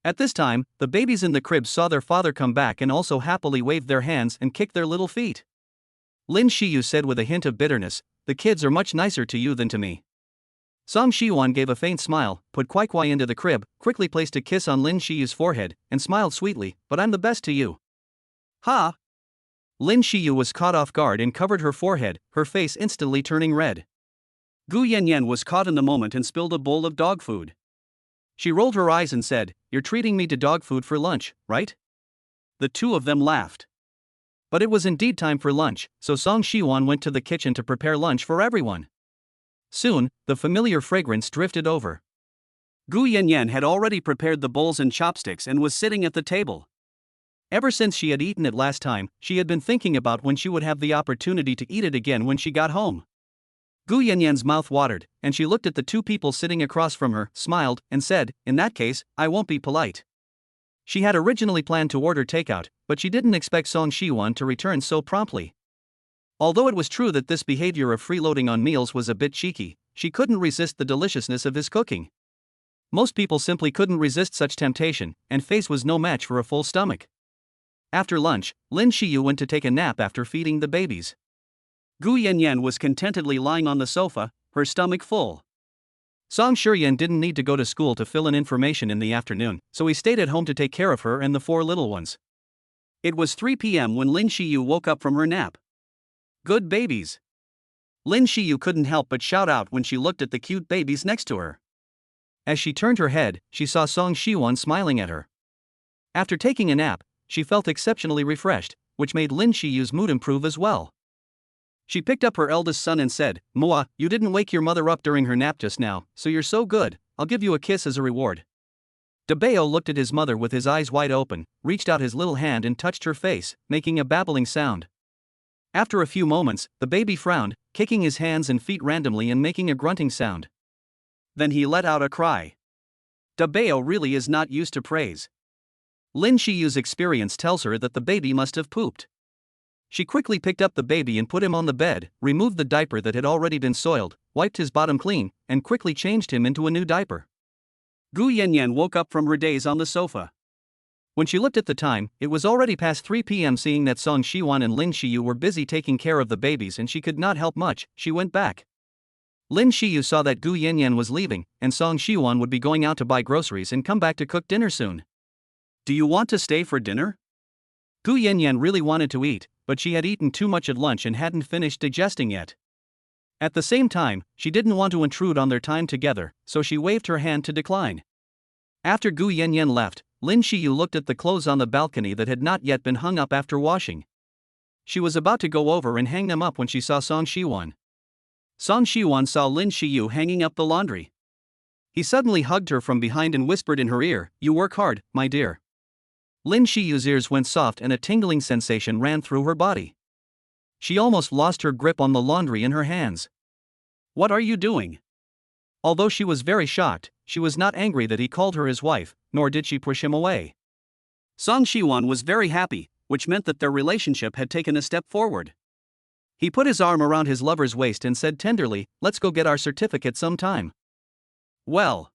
At this time, the babies in the crib saw their father come back and also happily waved their hands and kicked their little feet. Lin Shiyu said with a hint of bitterness, the kids are much nicer to you than to me. Song Shiwan gave a faint smile, put Kwai into the crib, quickly placed a kiss on Lin Shiyu's forehead, and smiled sweetly, but I'm the best to you. Ha! Lin Shiyu was caught off guard and covered her forehead, her face instantly turning red. Gu Yanyan was caught in the moment and spilled a bowl of dog food. She rolled her eyes and said, you're treating me to dog food for lunch, right? The two of them laughed. But it was indeed time for lunch, so Song Shiwan went to the kitchen to prepare lunch for everyone. Soon, the familiar fragrance drifted over. Gu Yanyan had already prepared the bowls and chopsticks and was sitting at the table. Ever since she had eaten it last time, she had been thinking about when she would have the opportunity to eat it again when she got home. Gu Yanyan's mouth watered, and she looked at the 2 people sitting across from her, smiled, and said, in that case, I won't be polite. She had originally planned to order takeout, but she didn't expect Song Shiwan to return so promptly. Although it was true that this behavior of freeloading on meals was a bit cheeky, she couldn't resist the deliciousness of his cooking. Most people simply couldn't resist such temptation, and face was no match for a full stomach. After lunch, Lin Shiyu went to take a nap after feeding the babies. Gu Yanyan was contentedly lying on the sofa, her stomach full. Song Shuryan didn't need to go to school to fill in information in the afternoon, so he stayed at home to take care of her and the 4 little ones. It was 3 p.m. when Lin Shiyu woke up from her nap. Good babies. Lin Shiyu couldn't help but shout out when she looked at the cute babies next to her. As she turned her head, she saw Song Shiwan smiling at her. After taking a nap, she felt exceptionally refreshed, which made Lin Shiyu's mood improve as well. She picked up her eldest son and said, Moa, you didn't wake your mother up during her nap just now, so you're so good, I'll give you a kiss as a reward. Dabeo looked at his mother with his eyes wide open, reached out his little hand and touched her face, making a babbling sound. After a few moments, the baby frowned, kicking his hands and feet randomly and making a grunting sound. Then he let out a cry. Dabeo really is not used to praise. Lin Shiyu's experience tells her that the baby must have pooped. She quickly picked up the baby and put him on the bed, removed the diaper that had already been soiled, wiped his bottom clean, and quickly changed him into a new diaper. Gu Yanyan woke up from her daze on the sofa. When she looked at the time, it was already past 3 p.m. Seeing that Song Shiwan and Lin Shiyu were busy taking care of the babies and she could not help much, she went back. Lin Shiyu saw that Gu Yanyan was leaving, and Song Shiwan would be going out to buy groceries and come back to cook dinner soon. Do you want to stay for dinner? Gu Yanyan really wanted to eat, but she had eaten too much at lunch and hadn't finished digesting yet. At the same time, she didn't want to intrude on their time together, so she waved her hand to decline. After Gu Yanyan left, Lin Shiyu looked at the clothes on the balcony that had not yet been hung up after washing. She was about to go over and hang them up when she saw Song Shiwan. Song Shiwan saw Lin Shiyu hanging up the laundry. He suddenly hugged her from behind and whispered in her ear, "You work hard, my dear." Lin Shiyu's ears went soft and a tingling sensation ran through her body. She almost lost her grip on the laundry in her hands. "What are you doing?" Although she was very shocked, she was not angry that he called her his wife, nor did she push him away. Song Shiwan was very happy, which meant that their relationship had taken a step forward. He put his arm around his lover's waist and said tenderly, "Let's go get our certificate sometime." Well,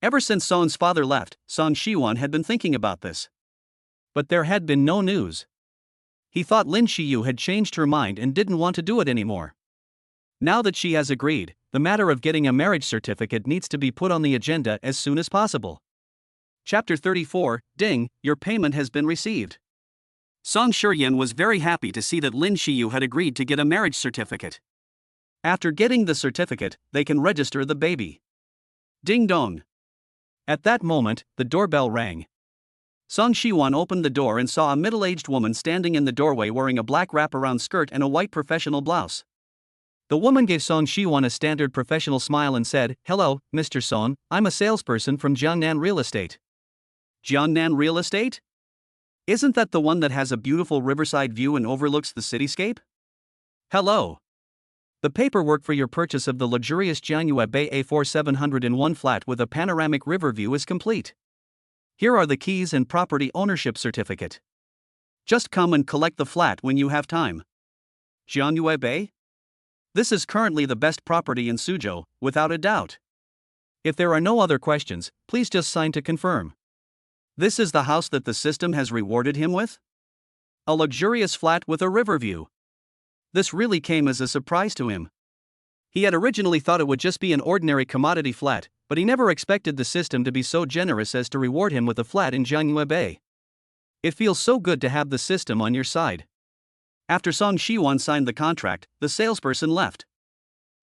ever since Song's father left, Song Shiwan had been thinking about this. But there had been no news. He thought Lin Shiyu had changed her mind and didn't want to do it anymore. Now that she has agreed, the matter of getting a marriage certificate needs to be put on the agenda as soon as possible. Chapter 34, Ding, your payment has been received. Song Shiyan was very happy to see that Lin Shiyu had agreed to get a marriage certificate. After getting the certificate, they can register the baby. Ding dong. At that moment, the doorbell rang. Song Shiwan opened the door and saw a middle-aged woman standing in the doorway wearing a black wraparound skirt and a white professional blouse. The woman gave Song Shiwan a standard professional smile and said, "Hello, Mr. Song, I'm a salesperson from Jiangnan Real Estate." Jiangnan Real Estate? Isn't that the one that has a beautiful riverside view and overlooks the cityscape? Hello. The paperwork for your purchase of the luxurious Jiangyue Bay A4701 flat with a panoramic river view is complete. Here are the keys and property ownership certificate. Just come and collect the flat when you have time. Jiangyue Bay? This is currently the best property in Suzhou, without a doubt. If there are no other questions, please just sign to confirm. This is the house that the system has rewarded him with? A luxurious flat with a river view. This really came as a surprise to him. He had originally thought it would just be an ordinary commodity flat, but he never expected the system to be so generous as to reward him with a flat in Jiangyue Bay. It feels so good to have the system on your side. After Song Shiwan signed the contract, the salesperson left.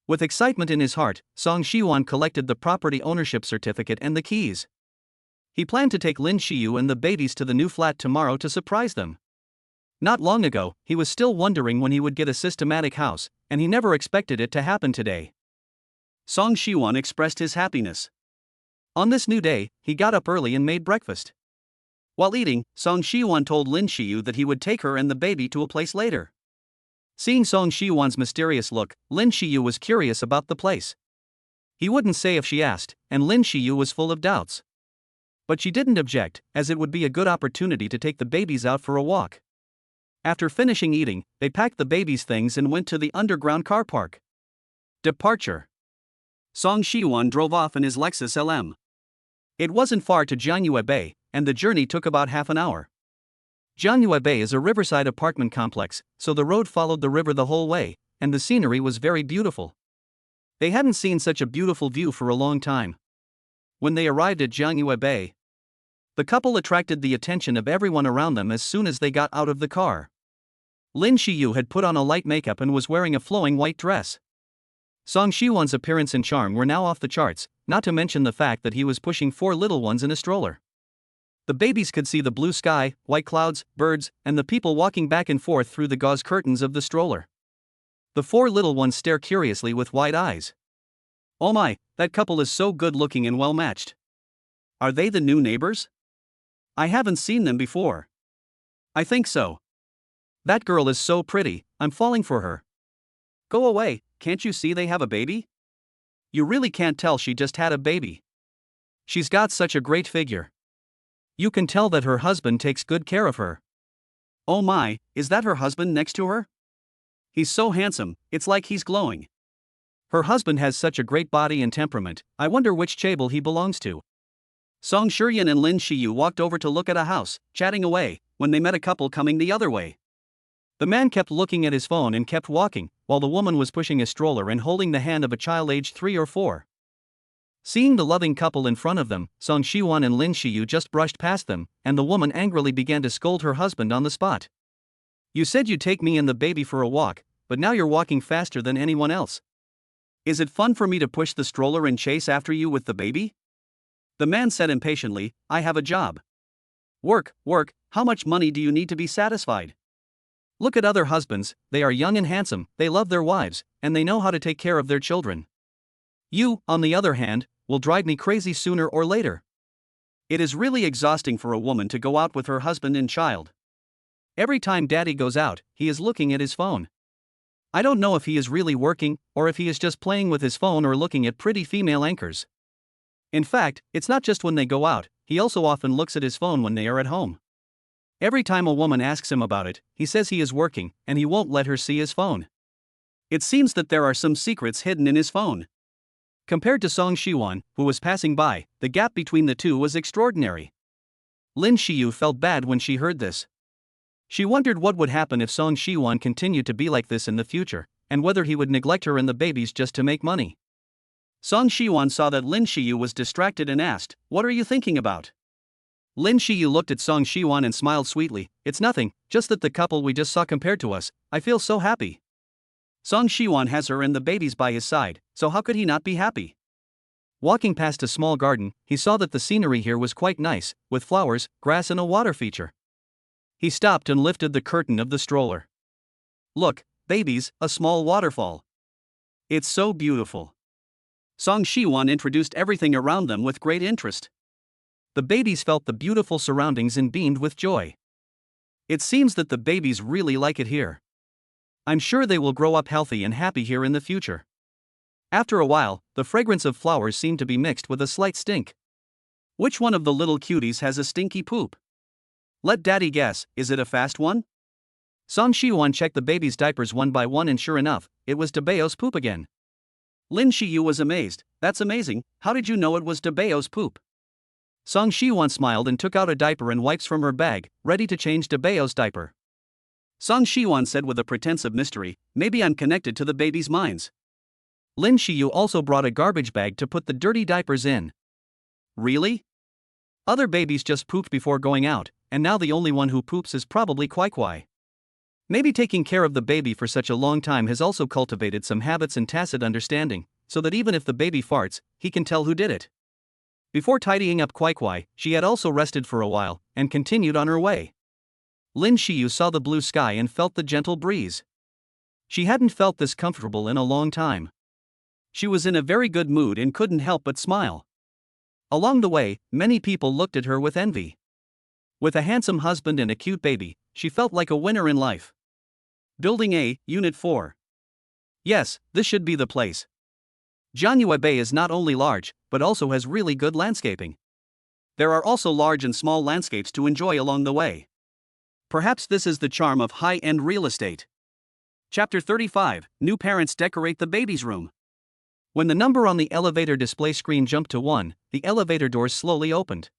With excitement in his heart, Song Shiwan collected the property ownership certificate and the keys. He planned to take Lin Shiyu and the babies to the new flat tomorrow to surprise them. Not long ago, he was still wondering when he would get a systematic house, and he never expected it to happen today. Song Shiwan expressed his happiness. On this new day, he got up early and made breakfast. While eating, Song Shiwan told Lin Shiyu that he would take her and the baby to a place later. Seeing Song Shiwan's mysterious look, Lin Shiyu was curious about the place. He wouldn't say if she asked, and Lin Shiyu was full of doubts. But she didn't object, as it would be a good opportunity to take the babies out for a walk. After finishing eating, they packed the babies' things and went to the underground car park. Departure. Song Shiwan drove off in his Lexus LM. It wasn't far to Jiangyue Bay, and the journey took about half an hour. Jiangyue Bay is a riverside apartment complex, so the road followed the river the whole way, and the scenery was very beautiful. They hadn't seen such a beautiful view for a long time. When they arrived at Jiangyue Bay, the couple attracted the attention of everyone around them as soon as they got out of the car. Lin Shiyu had put on a light makeup and was wearing a flowing white dress. Song Shiwan's appearance and charm were now off the charts, not to mention the fact that he was pushing 4 little ones in a stroller. The babies could see the blue sky, white clouds, birds, and the people walking back and forth through the gauze curtains of the stroller. The 4 little ones stare curiously with wide eyes. Oh my, that couple is so good looking and well matched. Are they the new neighbors? I haven't seen them before. I think so. That girl is so pretty, I'm falling for her. Go away, can't you see they have a baby? You really can't tell she just had a baby. She's got such a great figure. You can tell that her husband takes good care of her. Oh my, is that her husband next to her? He's so handsome, it's like he's glowing. Her husband has such a great body and temperament, I wonder which chaebol he belongs to. Song Shuryan and Lin Shiyu walked over to look at a house, chatting away, when they met a couple coming the other way. The man kept looking at his phone and kept walking, while the woman was pushing a stroller and holding the hand of a child aged 3 or 4. Seeing the loving couple in front of them, Song Shiwan and Lin Shiyu just brushed past them, and the woman angrily began to scold her husband on the spot. "You said you'd take me and the baby for a walk, but now you're walking faster than anyone else. Is it fun for me to push the stroller and chase after you with the baby?" The man said impatiently, "I have a job. Work, work, how much money do you need to be satisfied? Look at other husbands, they are young and handsome, they love their wives, and they know how to take care of their children. You, on the other hand, will drive me crazy sooner or later. It is really exhausting for a woman to go out with her husband and child. Every time daddy goes out, he is looking at his phone. I don't know if he is really working, or if he is just playing with his phone or looking at pretty female anchors. In fact, it's not just when they go out, he also often looks at his phone when they are at home. Every time a woman asks him about it, he says he is working, and he won't let her see his phone. It seems that there are some secrets hidden in his phone." Compared to Song Shiwan, who was passing by, the gap between the two was extraordinary. Lin Shiyu felt bad when she heard this. She wondered what would happen if Song Shiwan continued to be like this in the future, and whether he would neglect her and the babies just to make money. Song Shiwan saw that Lin Shiyu was distracted and asked, "What are you thinking about?" Lin Shiyu looked at Song Shiwan and smiled sweetly. "It's nothing, just that the couple we just saw compared to us, I feel so happy." Song Shiwan has her and the babies by his side, so how could he not be happy? Walking past a small garden, he saw that the scenery here was quite nice, with flowers, grass and a water feature. He stopped and lifted the curtain of the stroller. "Look, babies, a small waterfall. It's so beautiful." Song Shiwan introduced everything around them with great interest. The babies felt the beautiful surroundings and beamed with joy. It seems that the babies really like it here. I'm sure they will grow up healthy and happy here in the future. After a while, the fragrance of flowers seemed to be mixed with a slight stink. Which one of the little cuties has a stinky poop? Let daddy guess, is it a fast one? Song Shiwan checked the babies' diapers one by one and sure enough, it was Dabao's poop again. Lin Shiyu was amazed. "That's amazing, how did you know it was Dabao's poop?" Song Shiwan smiled and took out a diaper and wipes from her bag, ready to change Dabao's diaper. Song Shiwan said with a pretense of mystery, "Maybe I'm connected to the babies' minds." Lin Shiyu also brought a garbage bag to put the dirty diapers in. Really? Other babies just pooped before going out, and now the only one who poops is probably Kwai. Maybe taking care of the baby for such a long time has also cultivated some habits and tacit understanding, so that even if the baby farts, he can tell who did it. Before tidying up Kwai, she had also rested for a while, and continued on her way. Lin Shiyu saw the blue sky and felt the gentle breeze. She hadn't felt this comfortable in a long time. She was in a very good mood and couldn't help but smile. Along the way, many people looked at her with envy. With a handsome husband and a cute baby, she felt like a winner in life. Building A, Unit 4. Yes, this should be the place. Jianyue Bay is not only large, but also has really good landscaping. There are also large and small landscapes to enjoy along the way. Perhaps this is the charm of high-end real estate. Chapter 35, New Parents Decorate the Baby's Room. When the number on the elevator display screen jumped to 1, the elevator doors slowly opened.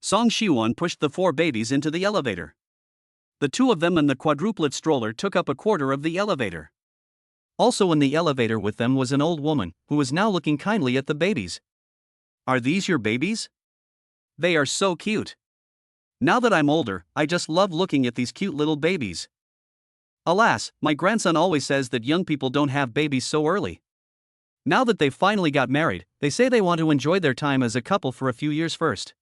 Song Shiwan pushed the 4 babies into the elevator. The 2 of them and the quadruplet stroller took up a quarter of the elevator. Also in the elevator with them was an old woman, who was now looking kindly at the babies. "Are these your babies? They are so cute. Now that I'm older, I just love looking at these cute little babies. Alas, my grandson always says that young people don't have babies so early. Now that they've finally got married, they say they want to enjoy their time as a couple for a few years first.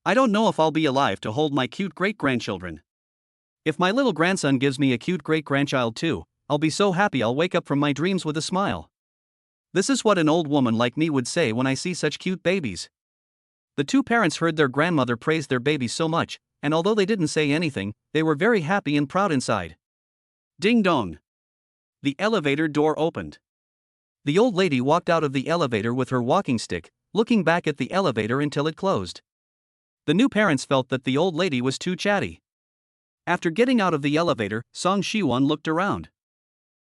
I don't know if I'll be alive to hold my cute great-grandchildren. If my little grandson gives me a cute great-grandchild too, I'll be so happy I'll wake up from my dreams with a smile." This is what an old woman like me would say when I see such cute babies. The 2 parents heard their grandmother praise their baby so much, and although they didn't say anything, they were very happy and proud inside. Ding dong! The elevator door opened. The old lady walked out of the elevator with her walking stick, looking back at the elevator until it closed. The new parents felt that the old lady was too chatty. After getting out of the elevator, Song Shiwan looked around.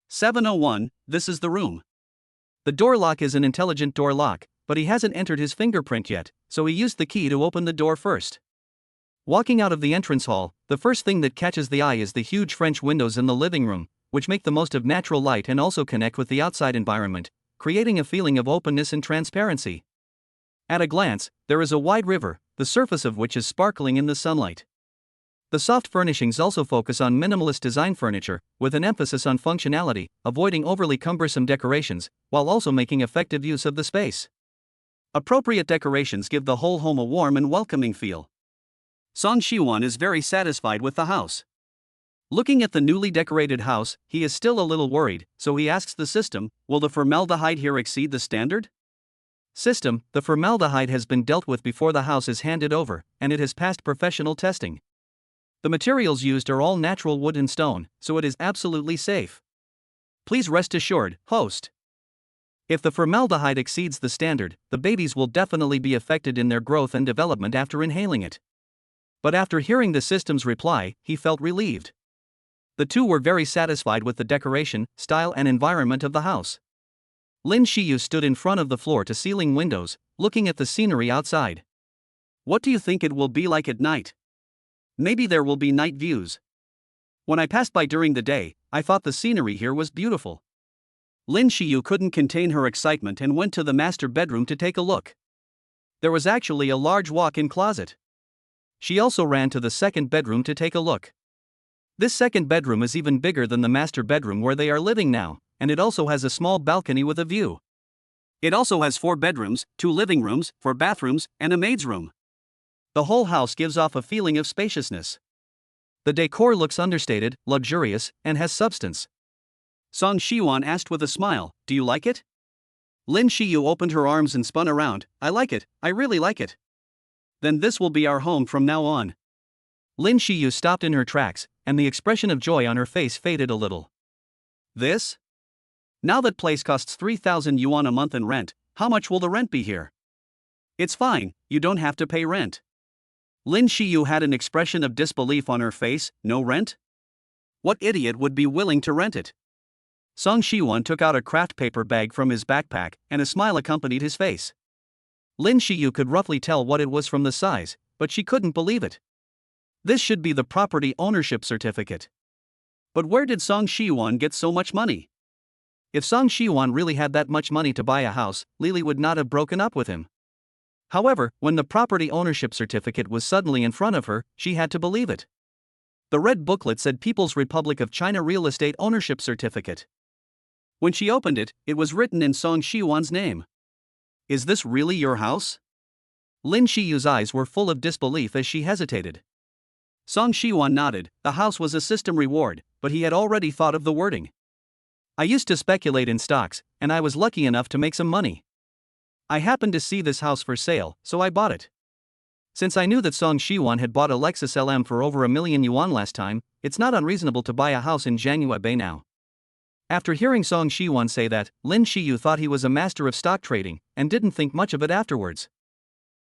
701, this is the room. The door lock is an intelligent door lock, but he hasn't entered his fingerprint yet, so he used the key to open the door first. Walking out of the entrance hall, the first thing that catches the eye is the huge French windows in the living room, which make the most of natural light and also connect with the outside environment, creating a feeling of openness and transparency. At a glance, there is a wide river, the surface of which is sparkling in the sunlight. The soft furnishings also focus on minimalist design furniture, with an emphasis on functionality, avoiding overly cumbersome decorations, while also making effective use of the space. Appropriate decorations give the whole home a warm and welcoming feel. Song Shiwon is very satisfied with the house. Looking at the newly decorated house, he is still a little worried, so he asks the system, will the formaldehyde here exceed the standard? System, the formaldehyde has been dealt with before the house is handed over, and it has passed professional testing. The materials used are all natural wood and stone, so it is absolutely safe. Please rest assured, host. If the formaldehyde exceeds the standard, the babies will definitely be affected in their growth and development after inhaling it. But after hearing the system's reply, he felt relieved. The two were very satisfied with the decoration, style and environment of the house. Lin Shiyu stood in front of the floor-to-ceiling windows, looking at the scenery outside. What do you think it will be like at night? Maybe there will be night views. When I passed by during the day, I thought the scenery here was beautiful. Lin Shiyu couldn't contain her excitement and went to the master bedroom to take a look. There was actually a large walk-in closet. She also ran to the second bedroom to take a look. This second bedroom is even bigger than the master bedroom where they are living now, and it also has a small balcony with a view. It also has 4 bedrooms, 2 living rooms, 4 bathrooms, and a maid's room. The whole house gives off a feeling of spaciousness. The decor looks understated, luxurious, and has substance. Song Shiwon asked with a smile, do you like it? Lin Shiyu opened her arms and spun around, I like it, I really like it. Then this will be our home from now on. Lin Shiyu stopped in her tracks, and the expression of joy on her face faded a little. This? Now that place costs 3,000 yuan a month in rent, how much will the rent be here? It's fine, you don't have to pay rent. Lin Shiyu had an expression of disbelief on her face, no rent? What idiot would be willing to rent it? Song Shiwon took out a craft paper bag from his backpack, and a smile accompanied his face. Lin Shiyu could roughly tell what it was from the size, but she couldn't believe it. This should be the property ownership certificate. But where did Song Shiwon get so much money? If Song Shiwon really had that much money to buy a house, Lily would not have broken up with him. However, when the property ownership certificate was suddenly in front of her, she had to believe it. The red booklet said People's Republic of China Real Estate Ownership Certificate. When she opened it, it was written in Song Shiwon's name. Is this really your house? Lin Shiyu's eyes were full of disbelief as she hesitated. Song Shiwon nodded, the house was a system reward, but he had already thought of the wording. I used to speculate in stocks, and I was lucky enough to make some money. I happened to see this house for sale, so I bought it. Since I knew that Song Shiwon had bought a Lexus LM for over 1,000,000 yuan last time, it's not unreasonable to buy a house in Jiangyue Bay now. After hearing Song Shiwon say that, Lin Shiyu thought he was a master of stock trading, and didn't think much of it afterwards.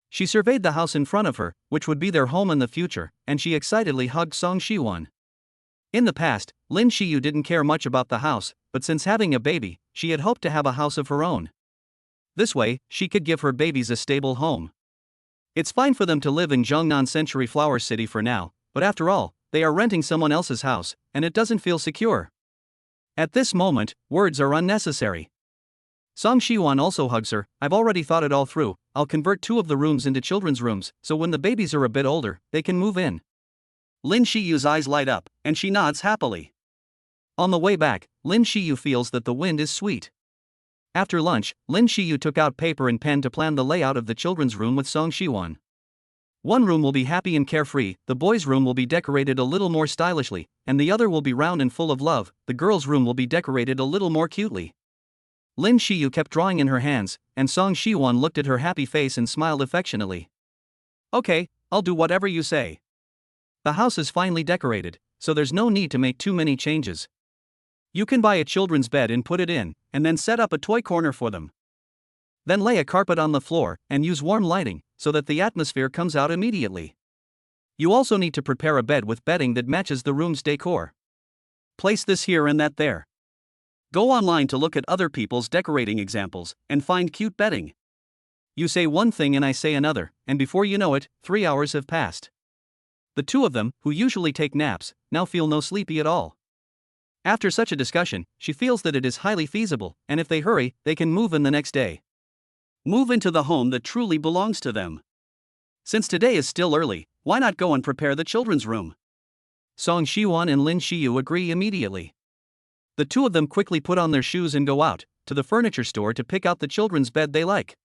She surveyed the house in front of her, which would be their home in the future, and she excitedly hugged Song Shiwon. In the past, Lin Shiyu didn't care much about the house, but since having a baby, she had hoped to have a house of her own. This way, she could give her babies a stable home. It's fine for them to live in Zhongnan Century Flower City for now, but after all, they are renting someone else's house, and it doesn't feel secure. At this moment, words are unnecessary. Song Shiwon also hugs her, I've already thought it all through, I'll convert 2 of the rooms into children's rooms, so when the babies are a bit older, they can move in. Lin Shiyu's eyes light up, and she nods happily. On the way back, Lin Shiyu feels that the wind is sweet. After lunch, Lin Shiyu took out paper and pen to plan the layout of the children's room with Song Shiwon. One room will be happy and carefree, the boys' room will be decorated a little more stylishly, and the other will be round and full of love, the girls' room will be decorated a little more cutely. Lin Shiyu kept drawing in her hands, and Song Shiwon looked at her happy face and smiled affectionately. Okay, I'll do whatever you say. The house is finely decorated, so there's no need to make too many changes. You can buy a children's bed and put it in, and then set up a toy corner for them. Then lay a carpet on the floor, and use warm lighting, so that the atmosphere comes out immediately. You also need to prepare a bed with bedding that matches the room's decor. Place this here and that there. Go online to look at other people's decorating examples, and find cute bedding. You say one thing and I say another, and before you know it, 3 hours have passed. The two of them, who usually take naps, now feel no sleepy at all. After such a discussion, she feels that it is highly feasible, and if they hurry, they can move in the next day. Move into the home that truly belongs to them. Since today is still early, why not go and prepare the children's room? Song Shiwon and Lin Shiyu agree immediately. The two of them quickly put on their shoes and go out to the furniture store to pick out the children's bed they like.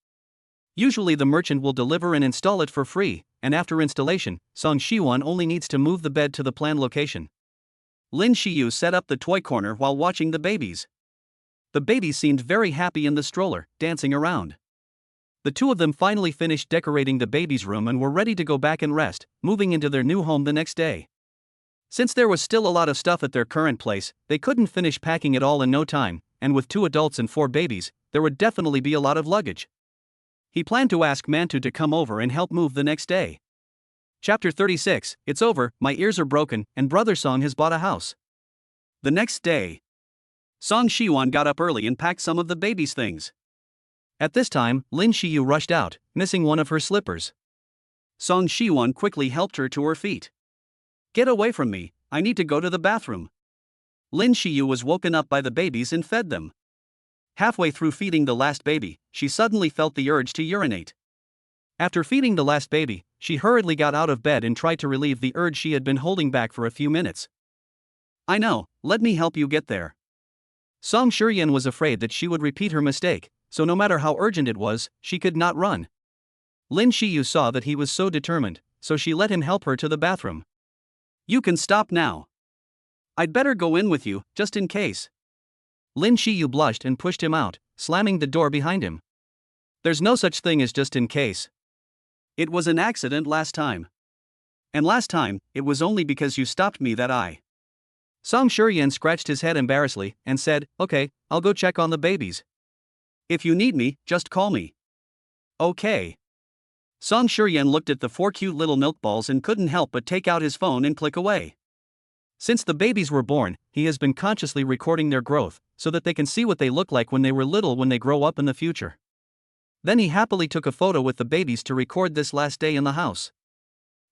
Usually the merchant will deliver and install it for free, and after installation, Song Shiwon only needs to move the bed to the planned location. Lin Shiyu set up the toy corner while watching the babies. The babies seemed very happy in the stroller, dancing around. The two of them finally finished decorating the baby's room and were ready to go back and rest, moving into their new home the next day. Since there was still a lot of stuff at their current place, they couldn't finish packing it all in no time, and with 2 adults and 4 babies, there would definitely be a lot of luggage. He planned to ask Mantu to come over and help move the next day. Chapter 36, It's over, my ears are broken, and Brother Song has bought a house. The next day, Song Shiwon got up early and packed some of the baby's things. At this time, Lin Shiyu rushed out, missing one of her slippers. Song Shiwon quickly helped her to her feet. Get away from me, I need to go to the bathroom. Lin Shiyu was woken up by the babies and fed them. Halfway through feeding the last baby, she suddenly felt the urge to urinate. After feeding the last baby, she hurriedly got out of bed and tried to relieve the urge she had been holding back for a few minutes. I know, let me help you get there. Song Shiryan was afraid that she would repeat her mistake, so no matter how urgent it was, she could not run. Lin Shiyu saw that he was so determined, so she let him help her to the bathroom. You can stop now. I'd better go in with you, just in case. Lin Shiyu blushed and pushed him out, slamming the door behind him. There's no such thing as just in case. It was an accident last time. And last time, it was only because you stopped me that I. Song Shiryan scratched his head embarrassedly and said, Okay, I'll go check on the babies. If you need me, just call me. Okay. Song Shiryan looked at the 4 cute little milk balls and couldn't help but take out his phone and click away. Since the babies were born, he has been consciously recording their growth, so that they can see what they look like when they were little when they grow up in the future. Then he happily took a photo with the babies to record this last day in the house.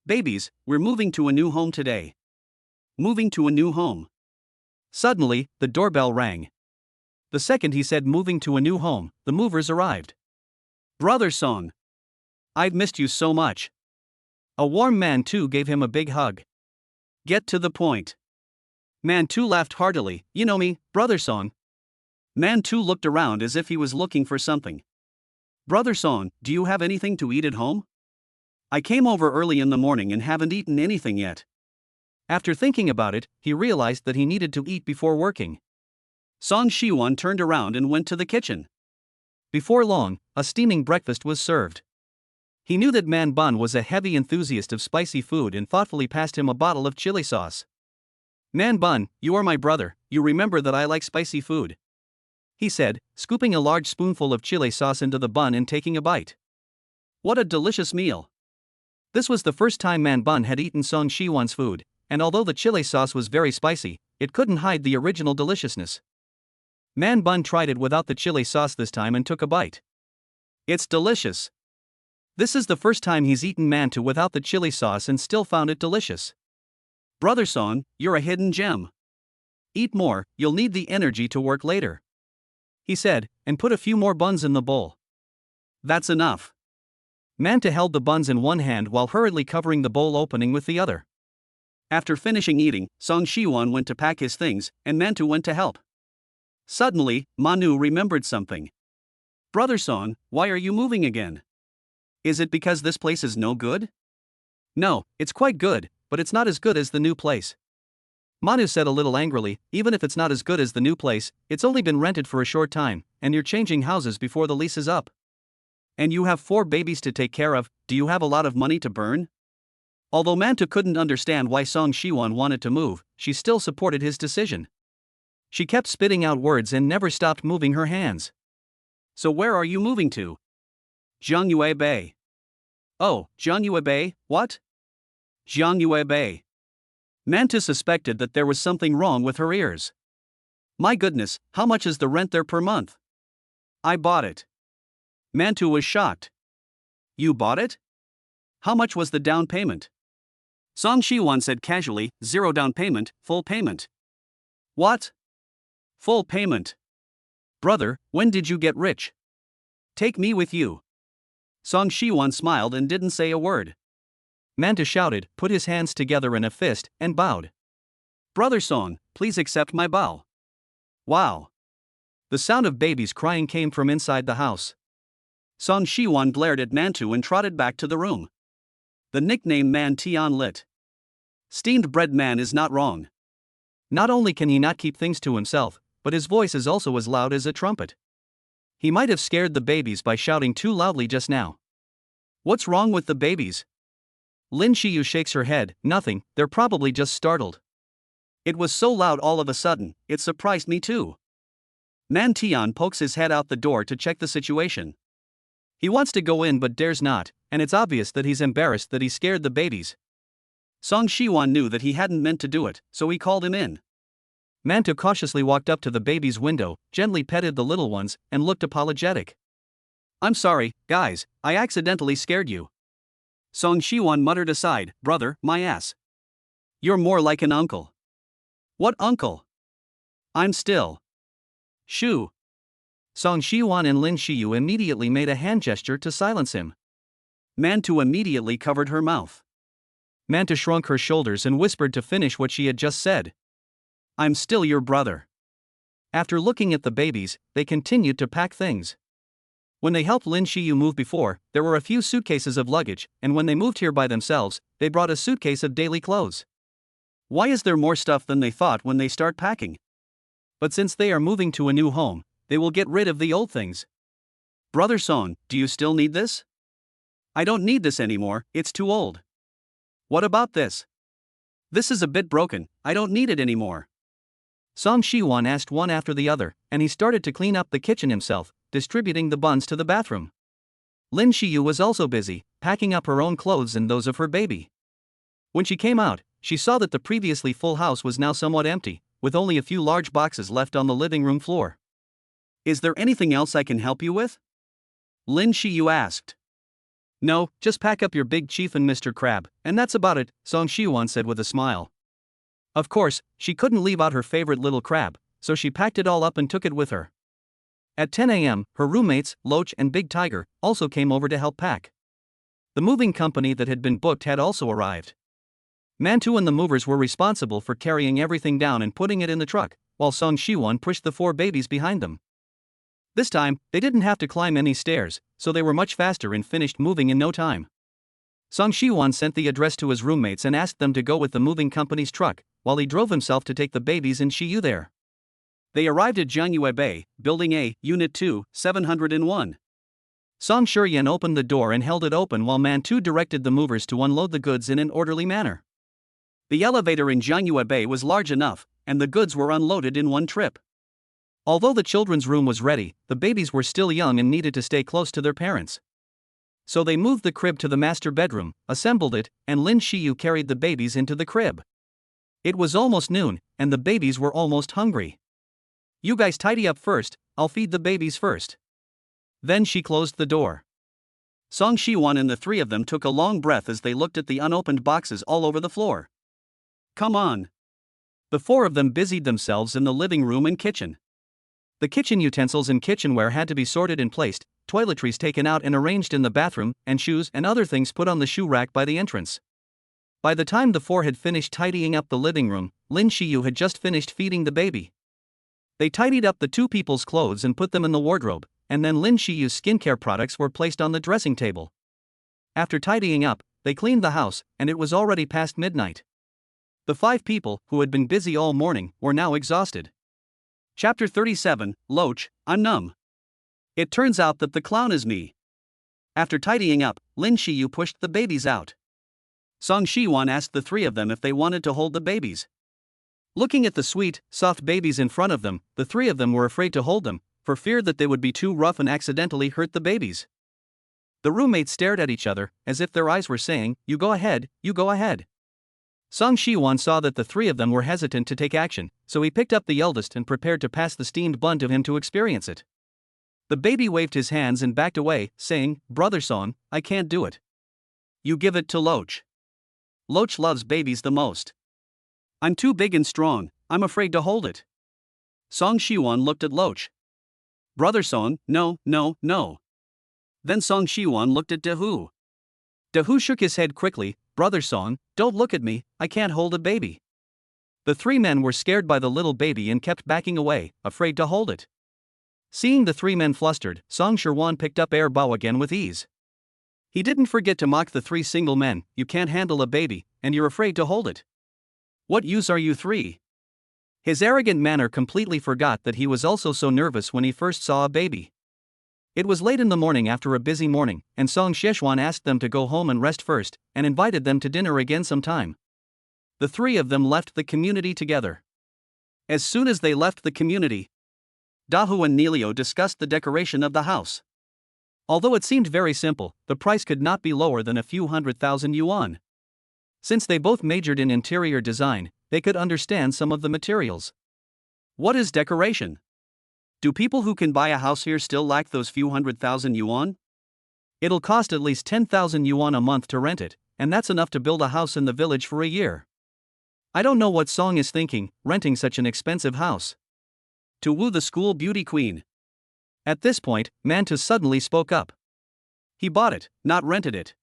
Babies, we're moving to a new home today. Moving to a new home. Suddenly, the doorbell rang. The second he said moving to a new home, the movers arrived. Brother Song. I've missed you so much. A warm man too gave him a big hug. Get to the point. Man 2 laughed heartily, you know me, Brother Song. Man 2 looked around as if he was looking for something. Brother Song, do you have anything to eat at home? I came over early in the morning and haven't eaten anything yet. After thinking about it, he realized that he needed to eat before working. Song Shiwon turned around and went to the kitchen. Before long, a steaming breakfast was served. He knew that Man Bun was a heavy enthusiast of spicy food and thoughtfully passed him a bottle of chili sauce. Man Bun, you are my brother, you remember that I like spicy food. He said, scooping a large spoonful of chili sauce into the bun and taking a bite. What a delicious meal. This was the first time Man Bun had eaten Song Shiwon's food, and although the chili sauce was very spicy, it couldn't hide the original deliciousness. Man Bun tried it without the chili sauce this time and took a bite. It's delicious. This is the first time he's eaten mantu without the chili sauce and still found it delicious. Brother Song, you're a hidden gem. Eat more, you'll need the energy to work later. He said, and put a few more buns in the bowl. That's enough. Manta held the buns in one hand while hurriedly covering the bowl opening with the other. After finishing eating, Song Shiwon went to pack his things, and Mantu went to help. Suddenly, Manu remembered something. Brother Song, why are you moving again? Is it because this place is no good? No, it's quite good, but it's not as good as the new place. Manu said a little angrily, even if it's not as good as the new place, it's only been rented for a short time, and you're changing houses before the lease is up. And you have 4 babies to take care of, do you have a lot of money to burn? Although Mantu couldn't understand why Song Shiwon wanted to move, she still supported his decision. She kept spitting out words and never stopped moving her hands. So where are you moving to? Jiangyue Bay. Oh, Jiangyue Bay, what? Jiangyue Bay. Mantu suspected that there was something wrong with her ears. My goodness, how much is the rent there per month? I bought it. Mantu was shocked. You bought it? How much was the down payment? Song Shiwan said casually, 0 down payment, full payment. What? Full payment. Brother, when did you get rich? Take me with you. Song Shiwan smiled and didn't say a word. Manta shouted, put his hands together in a fist, and bowed. Brother Song, please accept my bow. Wow. The sound of babies crying came from inside the house. Song Shiwan glared at Mantu and trotted back to the room. The nickname Man Tian lit. Steamed bread man is not wrong. Not only can he not keep things to himself, but his voice is also as loud as a trumpet. He might have scared the babies by shouting too loudly just now. What's wrong with the babies? Lin Shiyu shakes her head, nothing, they're probably just startled. It was so loud all of a sudden, it surprised me too. Man Tian pokes his head out the door to check the situation. He wants to go in but dares not, and it's obvious that he's embarrassed that he scared the babies. Song Shiwan knew that he hadn't meant to do it, so he called him in. Mantu cautiously walked up to the baby's window, gently petted the little ones, and looked apologetic. I'm sorry, guys, I accidentally scared you. Song Shiwan muttered aside, brother, my ass. You're more like an uncle. What uncle? I'm still. Shoo. Song Shiwan and Lin Shiyu immediately made a hand gesture to silence him. Mantu immediately covered her mouth. Manta shrunk her shoulders and whispered to finish what she had just said. I'm still your brother. After looking at the babies, they continued to pack things. When they helped Lin Shiyu move before, there were a few suitcases of luggage, and when they moved here by themselves, they brought a suitcase of daily clothes. Why is there more stuff than they thought when they start packing? But since they are moving to a new home, they will get rid of the old things. Brother Song, do you still need this? I don't need this anymore, it's too old. What about this? This is a bit broken, I don't need it anymore. Song Shiwan asked one after the other, and he started to clean up the kitchen himself, distributing the buns to the bathroom. Lin Shiyu was also busy, packing up her own clothes and those of her baby. When she came out, she saw that the previously full house was now somewhat empty, with only a few large boxes left on the living room floor. Is there anything else I can help you with? Lin Shiyu asked. No, just pack up your big chief and Mr. Crab, and that's about it, Song Shiwan said with a smile. Of course, she couldn't leave out her favorite little crab, so she packed it all up and took it with her. At 10 a.m., her roommates, Loach and Big Tiger, also came over to help pack. The moving company that had been booked had also arrived. Mantu and the movers were responsible for carrying everything down and putting it in the truck, while Song Shiwan pushed the 4 babies behind them. This time, they didn't have to climb any stairs, so they were much faster and finished moving in no time. Song Shiwan sent the address to his roommates and asked them to go with the moving company's truck, while he drove himself to take the babies and Shiyu there. They arrived at Jiangyue Bay, Building A, Unit 2, 701. Song Shuryan opened the door and held it open while Mantu directed the movers to unload the goods in an orderly manner. The elevator in Jiangyue Bay was large enough, and the goods were unloaded in one trip. Although the children's room was ready, the babies were still young and needed to stay close to their parents. So they moved the crib to the master bedroom, assembled it, and Lin Shiyu carried the babies into the crib. It was almost noon, and the babies were almost hungry. You guys tidy up first, I'll feed the babies first. Then she closed the door. Song Shiwan and the 3 of them took a long breath as they looked at the unopened boxes all over the floor. Come on. The 4 of them busied themselves in the living room and kitchen. The kitchen utensils and kitchenware had to be sorted and placed, toiletries taken out and arranged in the bathroom, and shoes and other things put on the shoe rack by the entrance. By the time the 4 had finished tidying up the living room, Lin Shiyu had just finished feeding the baby. They tidied up the 2 people's clothes and put them in the wardrobe, and then Lin Shiyu's skincare products were placed on the dressing table. After tidying up, they cleaned the house, and it was already past midnight. The 5 people, who had been busy all morning, were now exhausted. Chapter 37, Loach, I'm numb. It turns out that the clown is me. After tidying up, Lin Shiyu pushed the babies out. Song Shiwan asked the 3 of them if they wanted to hold the babies. Looking at the sweet, soft babies in front of them, the 3 of them were afraid to hold them, for fear that they would be too rough and accidentally hurt the babies. The roommates stared at each other, as if their eyes were saying, you go ahead, you go ahead. Song Shiwan saw that the 3 of them were hesitant to take action, so he picked up the eldest and prepared to pass the steamed bun to him to experience it. The baby waved his hands and backed away, saying, "Brother Song, I can't do it. You give it to Loach. Loach loves babies the most. I'm too big and strong, I'm afraid to hold it." Song Shiwan looked at Loach. "Brother Song, no, no, no." Then Song Shiwan looked at Dahu. Dahu shook his head quickly. "Brother Song, don't look at me, I can't hold a baby." The three men were scared by the little baby and kept backing away, afraid to hold it. Seeing the three men flustered, Song Shiwan picked up air bow again with ease. He didn't forget to mock the three single men. "You can't handle a baby, and you're afraid to hold it. What use are you three?" His arrogant manner completely forgot that he was also so nervous when he first saw a baby. It was late in the morning after a busy morning, and Song Sheshwan asked them to go home and rest first, and invited them to dinner again sometime. The three of them left the community together. As soon as they left the community, Dahu and Nelio discussed the decoration of the house. Although it seemed very simple, the price could not be lower than a few 100,000 yuan. Since they both majored in interior design, they could understand some of the materials. What is decoration? Do people who can buy a house here still lack those few 100,000 yuan? It'll cost at least 10,000 yuan a month to rent it, and that's enough to build a house in the village for a year. I don't know what Song is thinking, renting such an expensive house. To woo the school beauty queen. At this point, Mantu suddenly spoke up. He bought it, not rented it.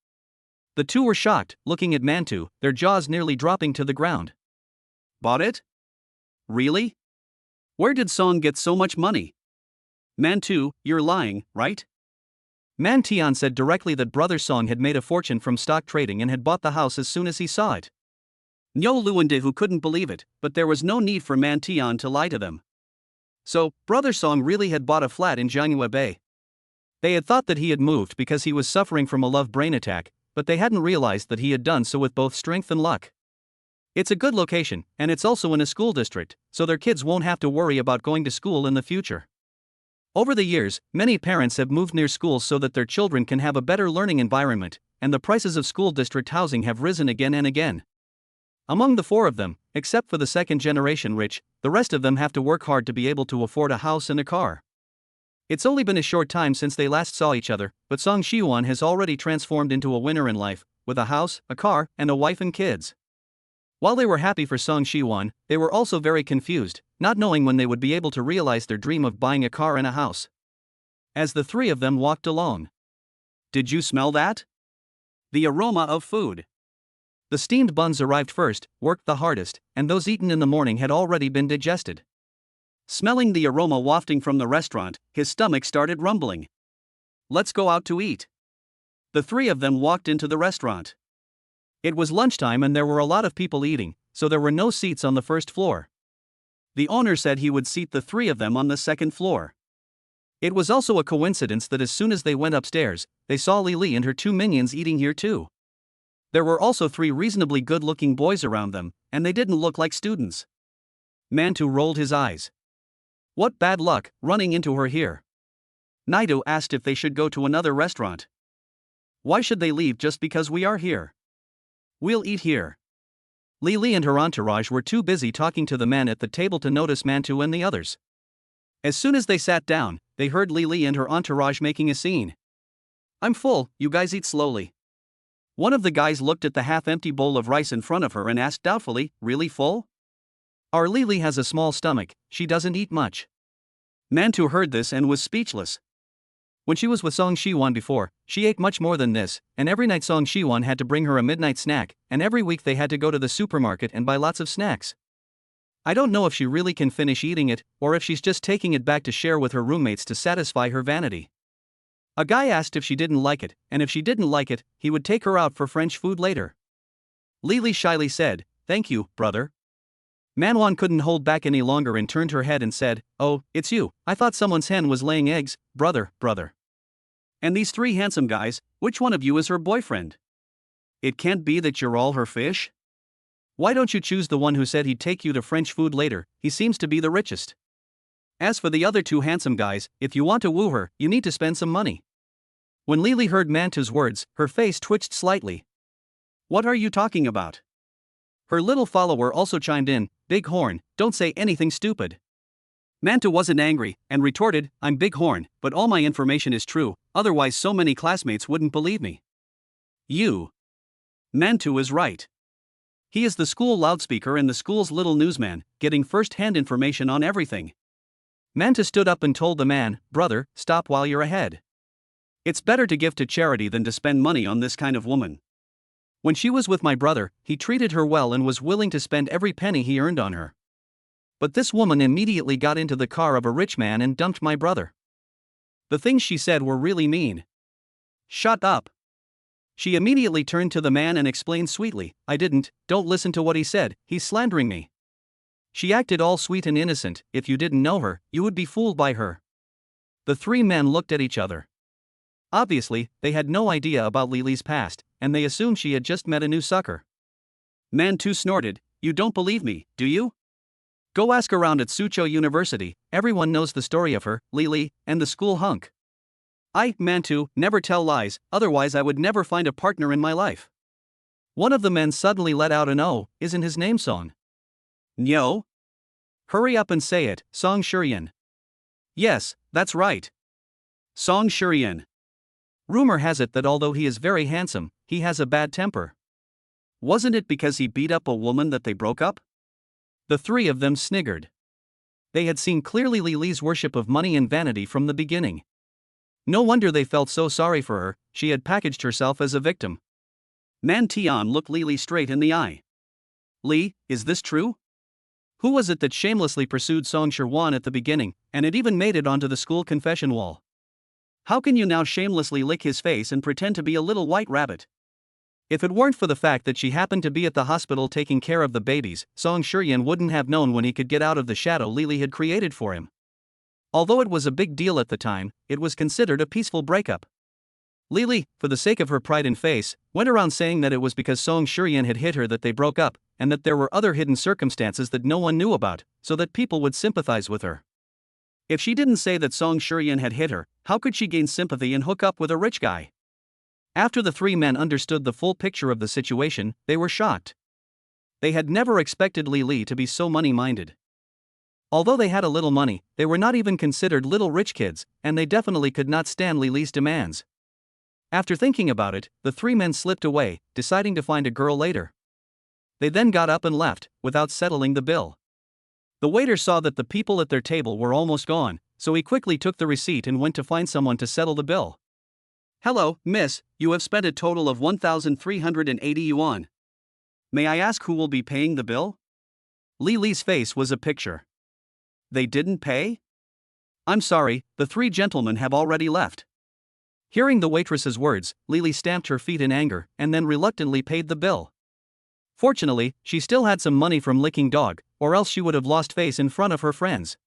The two were shocked, looking at Mantu, their jaws nearly dropping to the ground. Bought it? Really? Where did Song get so much money? Mantu, you're lying, right? Man Tian said directly that Brother Song had made a fortune from stock trading and had bought the house as soon as he saw it. Nyo Luande who couldn't believe it, but there was no need for Man Tian to lie to them. So, Brother Song really had bought a flat in Jianghua Bay. They had thought that he had moved because he was suffering from a love brain attack, but they hadn't realized that he had done so with both strength and luck. It's a good location, and it's also in a school district, so their kids won't have to worry about going to school in the future. Over the years, many parents have moved near schools so that their children can have a better learning environment, and the prices of school district housing have risen again and again. Among the four of them, except for the second generation rich, the rest of them have to work hard to be able to afford a house and a car. It's only been a short time since they last saw each other, but Song Shiwan has already transformed into a winner in life, with a house, a car, and a wife and kids. While they were happy for Song Shiwan, they were also very confused, not knowing when they would be able to realize their dream of buying a car and a house. As the three of them walked along. Did you smell that? The aroma of food. The steamed buns arrived first, worked the hardest, and those eaten in the morning had already been digested. Smelling the aroma wafting from the restaurant, his stomach started rumbling. Let's go out to eat. The three of them walked into the restaurant. It was lunchtime and there were a lot of people eating, so there were no seats on the first floor. The owner said he would seat the three of them on the second floor. It was also a coincidence that as soon as they went upstairs, they saw Lili and her two minions eating here too. There were also three reasonably good-looking boys around them, and they didn't look like students. Mantu rolled his eyes. What bad luck, running into her here. Naidu asked if they should go to another restaurant. Why should they leave just because we are here? We'll eat here. Lili and her entourage were too busy talking to the men at the table to notice Mantu and the others. As soon as they sat down, they heard Lili and her entourage making a scene. I'm full, you guys eat slowly. One of the guys looked at the half-empty bowl of rice in front of her and asked doubtfully, really full? Our Lili has a small stomach, she doesn't eat much. Mantu heard this and was speechless. When she was with Song Shiwan before, she ate much more than this, and every night Song Shiwan had to bring her a midnight snack, and every week they had to go to the supermarket and buy lots of snacks. I don't know if she really can finish eating it, or if she's just taking it back to share with her roommates to satisfy her vanity. A guy asked if she didn't like it, and if she didn't like it, he would take her out for French food later. Lili shyly said, thank you, brother. Manwan couldn't hold back any longer and turned her head and said, oh, it's you, I thought someone's hen was laying eggs, brother. And these three handsome guys, which one of you is her boyfriend? It can't be that you're all her fish? Why don't you choose the one who said he'd take you to French food later, he seems to be the richest. As for the other two handsome guys, if you want to woo her, you need to spend some money. When Lili heard Mantu's words, her face twitched slightly. What are you talking about? Her little follower also chimed in, Big Horn, don't say anything stupid. Manta wasn't angry and retorted, I'm Bighorn, but all my information is true, otherwise so many classmates wouldn't believe me. You. Mantu is right. He is the school loudspeaker and the school's little newsman, getting first-hand information on everything. Manta stood up and told the man, brother, stop while you're ahead. It's better to give to charity than to spend money on this kind of woman. When she was with my brother, he treated her well and was willing to spend every penny he earned on her. But this woman immediately got into the car of a rich man and dumped my brother. The things she said were really mean. Shut up. She immediately turned to the man and explained sweetly, don't listen to what he said, he's slandering me. She acted all sweet and innocent, if you didn't know her, you would be fooled by her. The three men looked at each other. Obviously, they had no idea about Lily's past, and they assumed she had just met a new sucker. Mantu snorted, you don't believe me, do you? Go ask around at Suzhou University, everyone knows the story of her, Lily, and the school hunk. I, Mantu, never tell lies, otherwise I would never find a partner in my life. One of the men suddenly let out an "Oh, isn't his name Song?" No? Hurry up and say it, Song Shurian. Yes, that's right. Song Shurian. Rumor has it that although he is very handsome, he has a bad temper. Wasn't it because he beat up a woman that they broke up? The three of them sniggered. They had seen clearly Lily's worship of money and vanity from the beginning. No wonder they felt so sorry for her, she had packaged herself as a victim. Man Tian looked Lily straight in the eye. Li, is this true? Who was it that shamelessly pursued Song Shirwan at the beginning, and it even made it onto the school confession wall? How can you now shamelessly lick his face and pretend to be a little white rabbit? If it weren't for the fact that she happened to be at the hospital taking care of the babies, Song Shurian wouldn't have known when he could get out of the shadow Lily had created for him. Although it was a big deal at the time, it was considered a peaceful breakup. Lily, for the sake of her pride and face, went around saying that it was because Song Shurian had hit her that they broke up, and that there were other hidden circumstances that no one knew about, so that people would sympathize with her. If she didn't say that Song Shurian had hit her, how could she gain sympathy and hook up with a rich guy? After the three men understood the full picture of the situation, they were shocked. They had never expected Lily to be so money-minded. Although they had a little money, they were not even considered little rich kids, and they definitely could not stand Lily's demands. After thinking about it, the three men slipped away, deciding to find a girl later. They then got up and left, without settling the bill. The waiter saw that the people at their table were almost gone, so he quickly took the receipt and went to find someone to settle the bill. Hello, miss, you have spent a total of 1,380 yuan. May I ask who will be paying the bill? Lily's face was a picture. They didn't pay? I'm sorry, the three gentlemen have already left. Hearing the waitress's words, Lily stamped her feet in anger and then reluctantly paid the bill. Fortunately, she still had some money from licking dog, or else she would have lost face in front of her friends.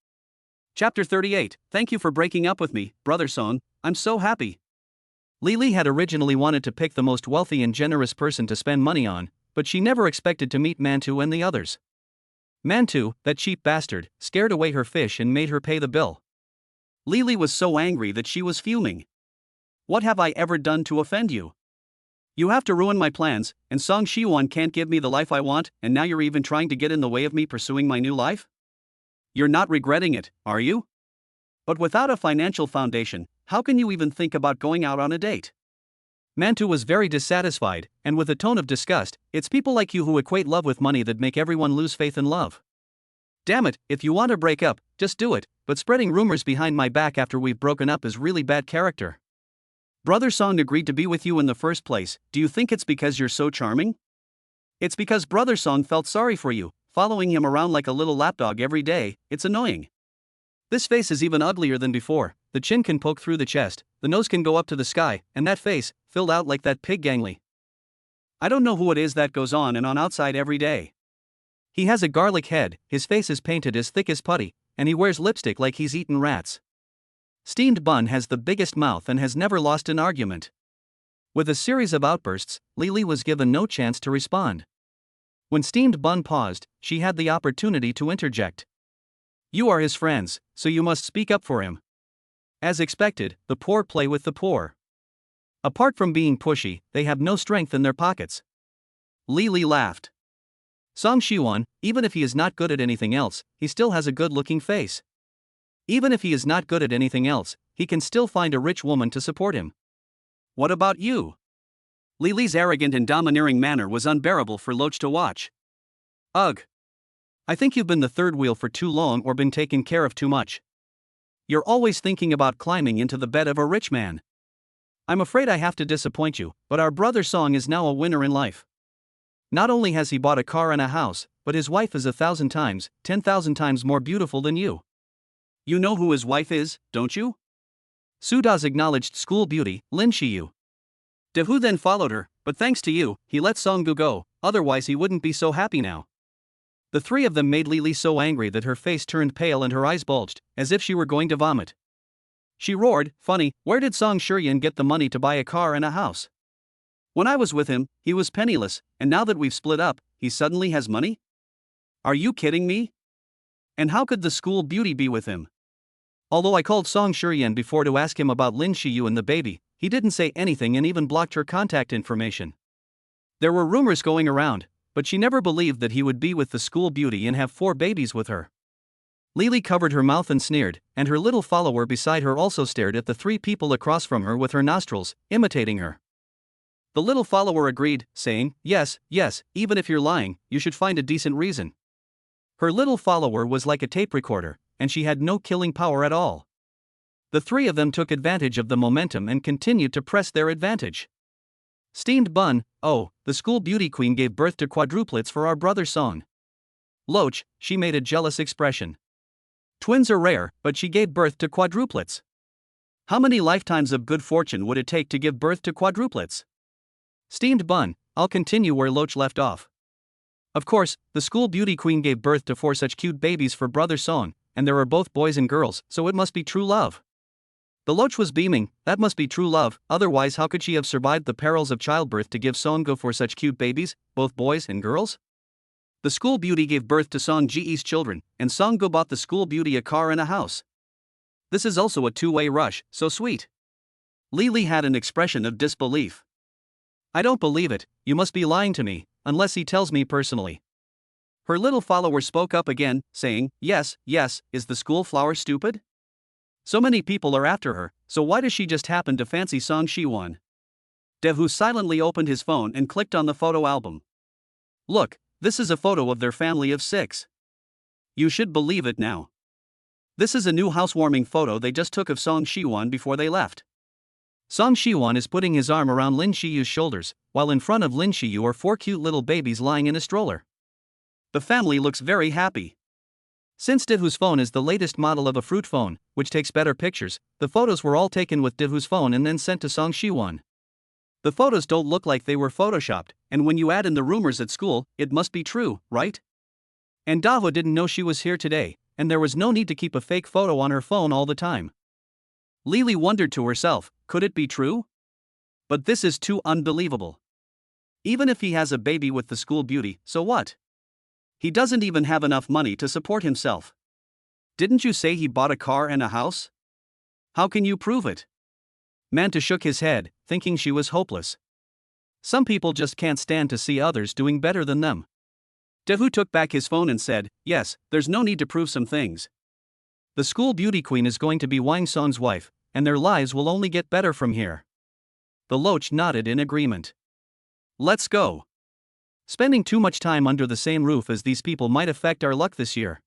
Chapter 38, Thank you for breaking up with me, Brother Song, I'm so happy. Lily had originally wanted to pick the most wealthy and generous person to spend money on, but she never expected to meet Mantu and the others. Mantu, that cheap bastard, scared away her fish and made her pay the bill. Lily was so angry that she was fuming. What have I ever done to offend you? You have to ruin my plans, and Song Shiwan can't give me the life I want, and now you're even trying to get in the way of me pursuing my new life? You're not regretting it, are you? But without a financial foundation, how can you even think about going out on a date? Mantu was very dissatisfied, and with a tone of disgust, it's people like you who equate love with money that make everyone lose faith in love. Damn it, if you want to break up, just do it, but spreading rumors behind my back after we've broken up is really bad character. Brother Song agreed to be with you in the first place, do you think it's because you're so charming? It's because Brother Song felt sorry for you, following him around like a little lapdog every day, it's annoying. This face is even uglier than before, the chin can poke through the chest, the nose can go up to the sky, and that face, filled out like that pig gangly. I don't know who it is that goes on and on outside every day. He has a garlic head, his face is painted as thick as putty, and he wears lipstick like he's eaten rats. Steamed Bun has the biggest mouth and has never lost an argument. With a series of outbursts, Lily was given no chance to respond. When Steamed Bun paused, she had the opportunity to interject. You are his friends, so you must speak up for him. As expected, the poor play with the poor. Apart from being pushy, they have no strength in their pockets. Lily laughed. Song Shiwan, even if he is not good at anything else, he still has a good-looking face. Even if he is not good at anything else, he can still find a rich woman to support him. What about you? Lily's arrogant and domineering manner was unbearable for Loach to watch. Ugh. I think you've been the third wheel for too long or been taken care of too much. You're always thinking about climbing into the bed of a rich man. I'm afraid I have to disappoint you, but our brother Song is now a winner in life. Not only has he bought a car and a house, but his wife is 1,000 times, 10,000 times more beautiful than you. You know who his wife is, don't you? Suda's acknowledged school beauty, Lin Shiyu. Dehu then followed her, but thanks to you, he let Songgu go, otherwise he wouldn't be so happy now. The three of them made Lily so angry that her face turned pale and her eyes bulged, as if she were going to vomit. She roared, "Funny, where did Song Shuryan get the money to buy a car and a house? When I was with him, he was penniless, and now that we've split up, he suddenly has money? Are you kidding me? And how could the school beauty be with him?" Although I called Song Shuryan before to ask him about Lin Shiyu and the baby, he didn't say anything and even blocked her contact information. There were rumors going around, but she never believed that he would be with the school beauty and have 4 babies with her. Lily covered her mouth and sneered, and her little follower beside her also stared at the 3 people across from her with her nostrils, imitating her. The little follower agreed, saying, "Yes, yes, even if you're lying, you should find a decent reason." Her little follower was like a tape recorder, and she had no killing power at all. The 3 of them took advantage of the momentum and continued to press their advantage. Steamed bun, oh, the school beauty queen gave birth to quadruplets for our brother Song. Loach, she made a jealous expression. Twins are rare, but she gave birth to quadruplets. How many lifetimes of good fortune would it take to give birth to quadruplets? Steamed bun, I'll continue where Loach left off. Of course, the school beauty queen gave birth to 4 such cute babies for brother Song, and there are both boys and girls, so it must be true love. The Loach was beaming, that must be true love, otherwise how could she have survived the perils of childbirth to give Songgo for such cute babies, both boys and girls? The school beauty gave birth to Song Ji's children, and Songgo bought the school beauty a car and a house. This is also a two-way rush, so sweet. Lily had an expression of disbelief. I don't believe it, you must be lying to me, unless he tells me personally. Her little follower spoke up again, saying, yes, is the school flower stupid? So many people are after her, so why does she just happen to fancy Song Shiwan? Devu silently opened his phone and clicked on the photo album. Look, this is a photo of their family of 6. You should believe it now. This is a new housewarming photo they just took of Song Shiwan before they left. Song Shiwan is putting his arm around Lin Shiyu's shoulders, while in front of Lin Shiyu are 4 cute little babies lying in a stroller. The family looks very happy. Since Dehu's phone is the latest model of a fruit phone, which takes better pictures, the photos were all taken with Dehu's phone and then sent to Song Shiwan. The photos don't look like they were photoshopped, and when you add in the rumors at school, it must be true, right? And Daho didn't know she was here today, and there was no need to keep a fake photo on her phone all the time. Lily wondered to herself, could it be true? But this is too unbelievable. Even if he has a baby with the school beauty, so what? He doesn't even have enough money to support himself. Didn't you say he bought a car and a house? How can you prove it? Manta shook his head, thinking she was hopeless. Some people just can't stand to see others doing better than them. Dehu took back his phone and said, yes, there's no need to prove some things. The school beauty queen is going to be Wang Song's wife, and their lives will only get better from here. The Loach nodded in agreement. Let's go. Spending too much time under the same roof as these people might affect our luck this year.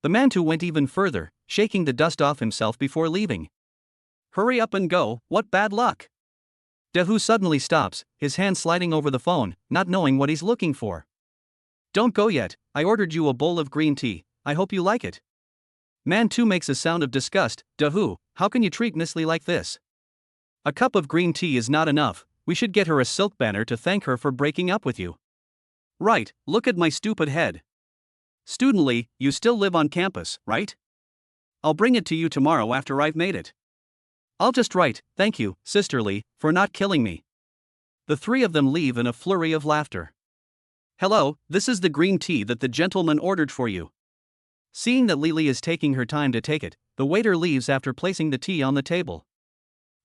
The Mantu went even further, shaking the dust off himself before leaving. Hurry up and go, what bad luck! Dehu suddenly stops, his hand sliding over the phone, not knowing what he's looking for. Don't go yet, I ordered you a bowl of green tea, I hope you like it. Mantu makes a sound of disgust, Dehu, how can you treat Miss Lee like this? A cup of green tea is not enough, we should get her a silk banner to thank her for breaking up with you. Right, look at my stupid head. Student Lee, you still live on campus, right? I'll bring it to you tomorrow after I've made it. I'll just write, thank you, Sister Lee, for not killing me. The 3 of them leave in a flurry of laughter. Hello, this is the green tea that the gentleman ordered for you. Seeing that Lily is taking her time to take it, the waiter leaves after placing the tea on the table.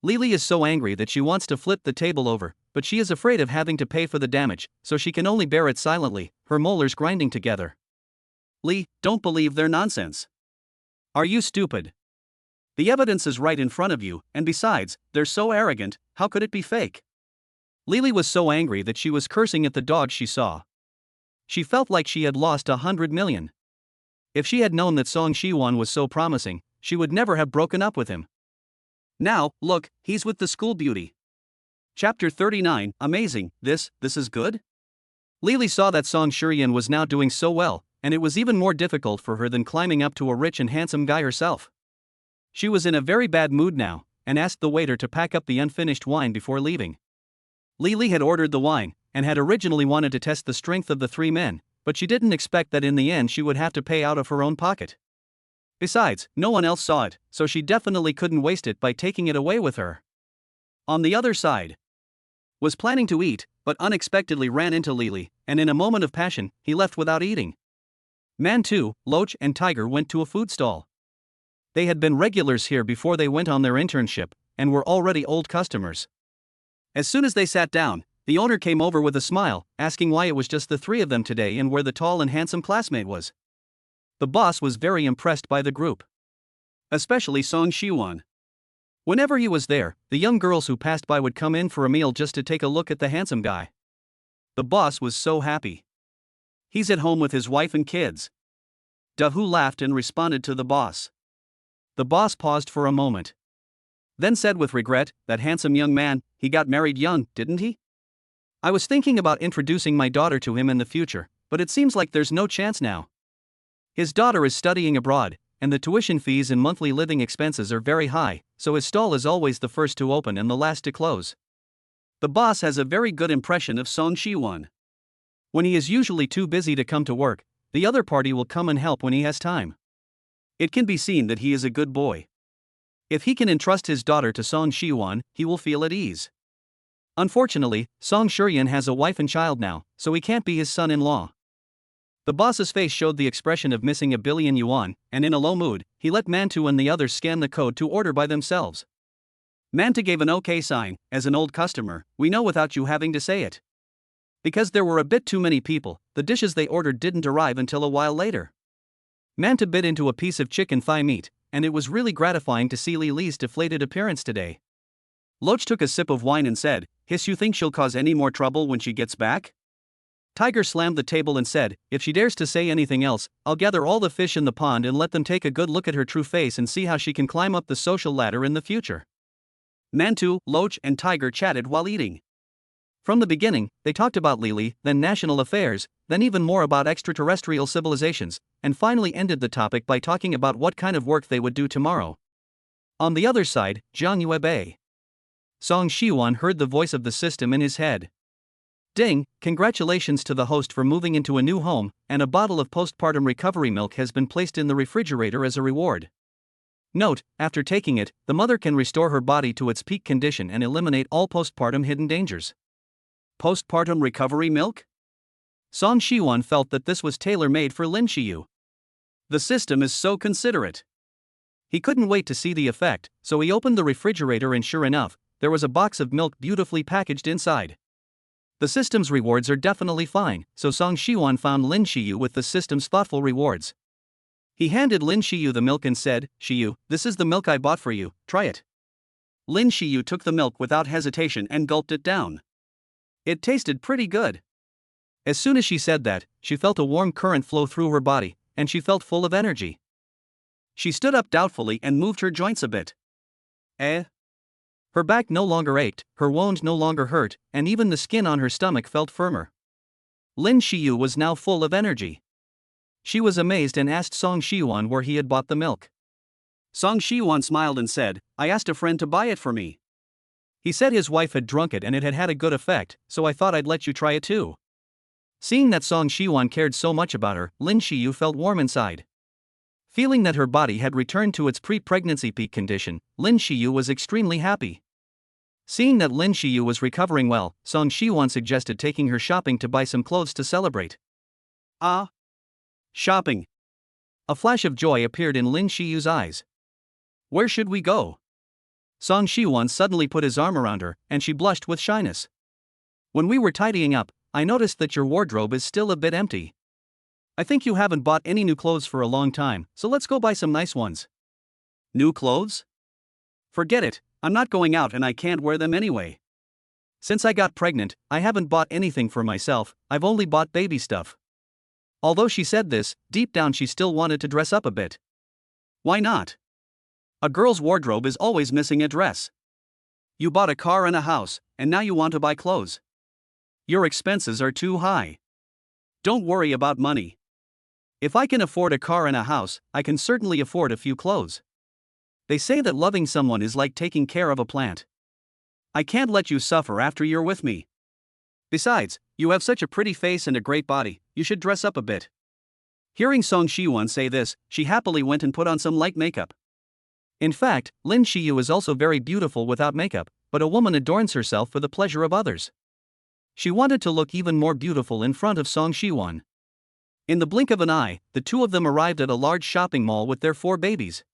Lily is so angry that she wants to flip the table over, but she is afraid of having to pay for the damage, so she can only bear it silently, her molars grinding together. Lee, don't believe their nonsense. Are you stupid? The evidence is right in front of you, and besides, they're so arrogant, how could it be fake? Lily was so angry that she was cursing at the dog she saw. She felt like she had lost 100 million. If she had known that Song Shiwon was so promising, she would never have broken up with him. Now, look, he's with the school beauty. Chapter 39, Amazing, this is good? Lily saw that Song Shiyan was now doing so well, and it was even more difficult for her than climbing up to a rich and handsome guy herself. She was in a very bad mood now, and asked the waiter to pack up the unfinished wine before leaving. Lily had ordered the wine, and had originally wanted to test the strength of the three men, but she didn't expect that in the end she would have to pay out of her own pocket. Besides, no one else saw it, so she definitely couldn't waste it by taking it away with her. On the other side, was planning to eat, but unexpectedly ran into Lily, and in a moment of passion, he left without eating. Mantu, Loach, and Tiger went to a food stall. They had been regulars here before they went on their internship, and were already old customers. As soon as they sat down, the owner came over with a smile, asking why it was just the three of them today and where the tall and handsome classmate was. The boss was very impressed by the group. Especially Song Shiwon. Whenever he was there, the young girls who passed by would come in for a meal just to take a look at the handsome guy. The boss was so happy. He's at home with his wife and kids. Dahu laughed and responded to the boss. The boss paused for a moment. Then said with regret, that handsome young man, he got married young, didn't he? I was thinking about introducing my daughter to him in the future, but it seems like there's no chance now. His daughter is studying abroad, and the tuition fees and monthly living expenses are very high, so his stall is always the first to open and the last to close. The boss has a very good impression of Song Shiwon. When he is usually too busy to come to work, the other party will come and help when he has time. It can be seen that he is a good boy. If he can entrust his daughter to Song Shiwon, he will feel at ease. Unfortunately, Song Shiyan has a wife and child now, so he can't be his son-in-law. The boss's face showed the expression of missing 1 billion yuan, and in a low mood, he let Mantu and the others scan the code to order by themselves. Mantu gave an OK sign. As an old customer, we know without you having to say it. Because there were a bit too many people, the dishes they ordered didn't arrive until a while later. Mantu bit into a piece of chicken thigh meat, and it was really gratifying to see Lily's deflated appearance today. Loach took a sip of wine and said, "Hiss, you think she'll cause any more trouble when she gets back?" Tiger slammed the table and said, "If she dares to say anything else, I'll gather all the fish in the pond and let them take a good look at her true face and see how she can climb up the social ladder in the future." Mantu, Loach, and Tiger chatted while eating. From the beginning, they talked about Lily, then national affairs, then even more about extraterrestrial civilizations, and finally ended the topic by talking about what kind of work they would do tomorrow. On the other side, Zhang Yuebei. Song Shiwon heard the voice of the system in his head. "Ding, congratulations to the host for moving into a new home, and a bottle of postpartum recovery milk has been placed in the refrigerator as a reward. Note, after taking it, the mother can restore her body to its peak condition and eliminate all postpartum hidden dangers." Postpartum recovery milk? Song Shiwon felt that this was tailor-made for Lin Shiyu. The system is so considerate. He couldn't wait to see the effect, so he opened the refrigerator and sure enough, there was a box of milk beautifully packaged inside. The system's rewards are definitely fine, so Song Shiwon found Lin Shiyu with the system's thoughtful rewards. He handed Lin Shiyu the milk and said, "Shiyu, this is the milk I bought for you, try it." Lin Shiyu took the milk without hesitation and gulped it down. It tasted pretty good. As soon as she said that, she felt a warm current flow through her body, and she felt full of energy. She stood up doubtfully and moved her joints a bit. Her back no longer ached, her wound no longer hurt, and even the skin on her stomach felt firmer. Lin Shiyu was now full of energy. She was amazed and asked Song Shiwon where he had bought the milk. Song Shiwon smiled and said, "I asked a friend to buy it for me. He said his wife had drunk it and it had had a good effect, so I thought I'd let you try it too." Seeing that Song Shiwon cared so much about her, Lin Shiyu felt warm inside. Feeling that her body had returned to its pre-pregnancy peak condition, Lin Shiyu was extremely happy. Seeing that Lin Shiyu was recovering well, Song Shiwon suggested taking her shopping to buy some clothes to celebrate. Shopping. A flash of joy appeared in Lin Shiyu's eyes. "Where should we go?" Song Shiwon suddenly put his arm around her, and she blushed with shyness. "When we were tidying up, I noticed that your wardrobe is still a bit empty. I think you haven't bought any new clothes for a long time, so let's go buy some nice ones. New clothes? Forget it, I'm not going out and I can't wear them anyway. Since I got pregnant, I haven't bought anything for myself, I've only bought baby stuff. Although she said this, deep down she still wanted to dress up a bit. Why not? A girl's wardrobe is always missing a dress. You bought a car and a house, and now you want to buy clothes. Your expenses are too high. Don't worry about money. If I can afford a car and a house, I can certainly afford a few clothes. They say that loving someone is like taking care of a plant. I can't let you suffer after you're with me. Besides, you have such a pretty face and a great body, you should dress up a bit. Hearing Song Shiwon say this, she happily went and put on some light makeup. In fact, Lin Shiyu is also very beautiful without makeup, but a woman adorns herself for the pleasure of others. She wanted to look even more beautiful in front of Song Shiwon. In the blink of an eye, the two of them arrived at a large shopping mall with their 4 babies.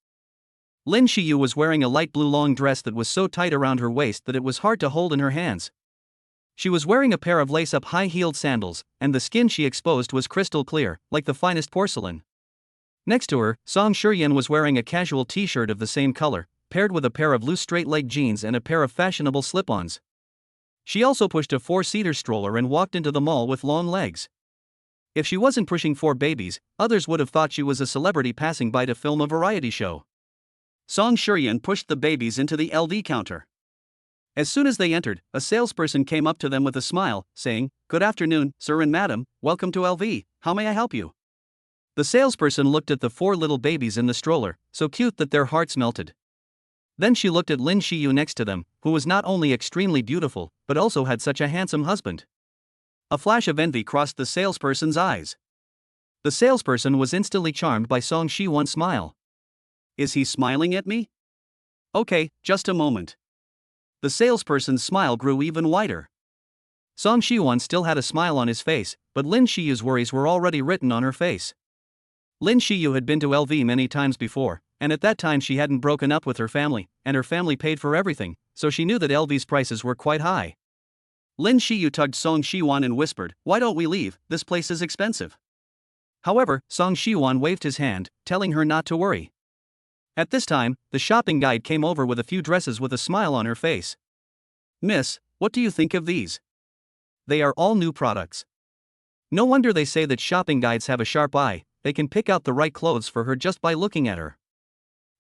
Lin Shiyu was wearing a light blue long dress that was so tight around her waist that it was hard to hold in her hands. She was wearing a pair of lace-up high-heeled sandals, and the skin she exposed was crystal clear, like the finest porcelain. Next to her, Song Shiryan was wearing a casual t-shirt of the same color, paired with a pair of loose straight-leg jeans and a pair of fashionable slip-ons. She also pushed a 4-seater stroller and walked into the mall with long legs. If she wasn't pushing 4 babies, others would have thought she was a celebrity passing by to film a variety show. Song Shiryan pushed the babies into the LV counter. As soon as they entered, a salesperson came up to them with a smile, saying, "Good afternoon, sir and madam, welcome to LV, how may I help you?" The salesperson looked at the 4 little babies in the stroller, so cute that their hearts melted. Then she looked at Lin Shiyu next to them, who was not only extremely beautiful, but also had such a handsome husband. A flash of envy crossed the salesperson's eyes. The salesperson was instantly charmed by Song Shiwon's smile. Is he smiling at me? Okay, just a moment. The salesperson's smile grew even wider. Song Shiwon still had a smile on his face, but Lin Shiyu's worries were already written on her face. Lin Shiyu had been to LV many times before, and at that time she hadn't broken up with her family, and her family paid for everything, so she knew that LV's prices were quite high. Lin Shiyu tugged Song Shiwon and whispered, "Why don't we leave, this place is expensive." However, Song Shiwon waved his hand, telling her not to worry. At this time, the shopping guide came over with a few dresses with a smile on her face. "Miss, what do you think of these? They are all new products. No wonder they say that shopping guides have a sharp eye, they can pick out the right clothes for her just by looking at her."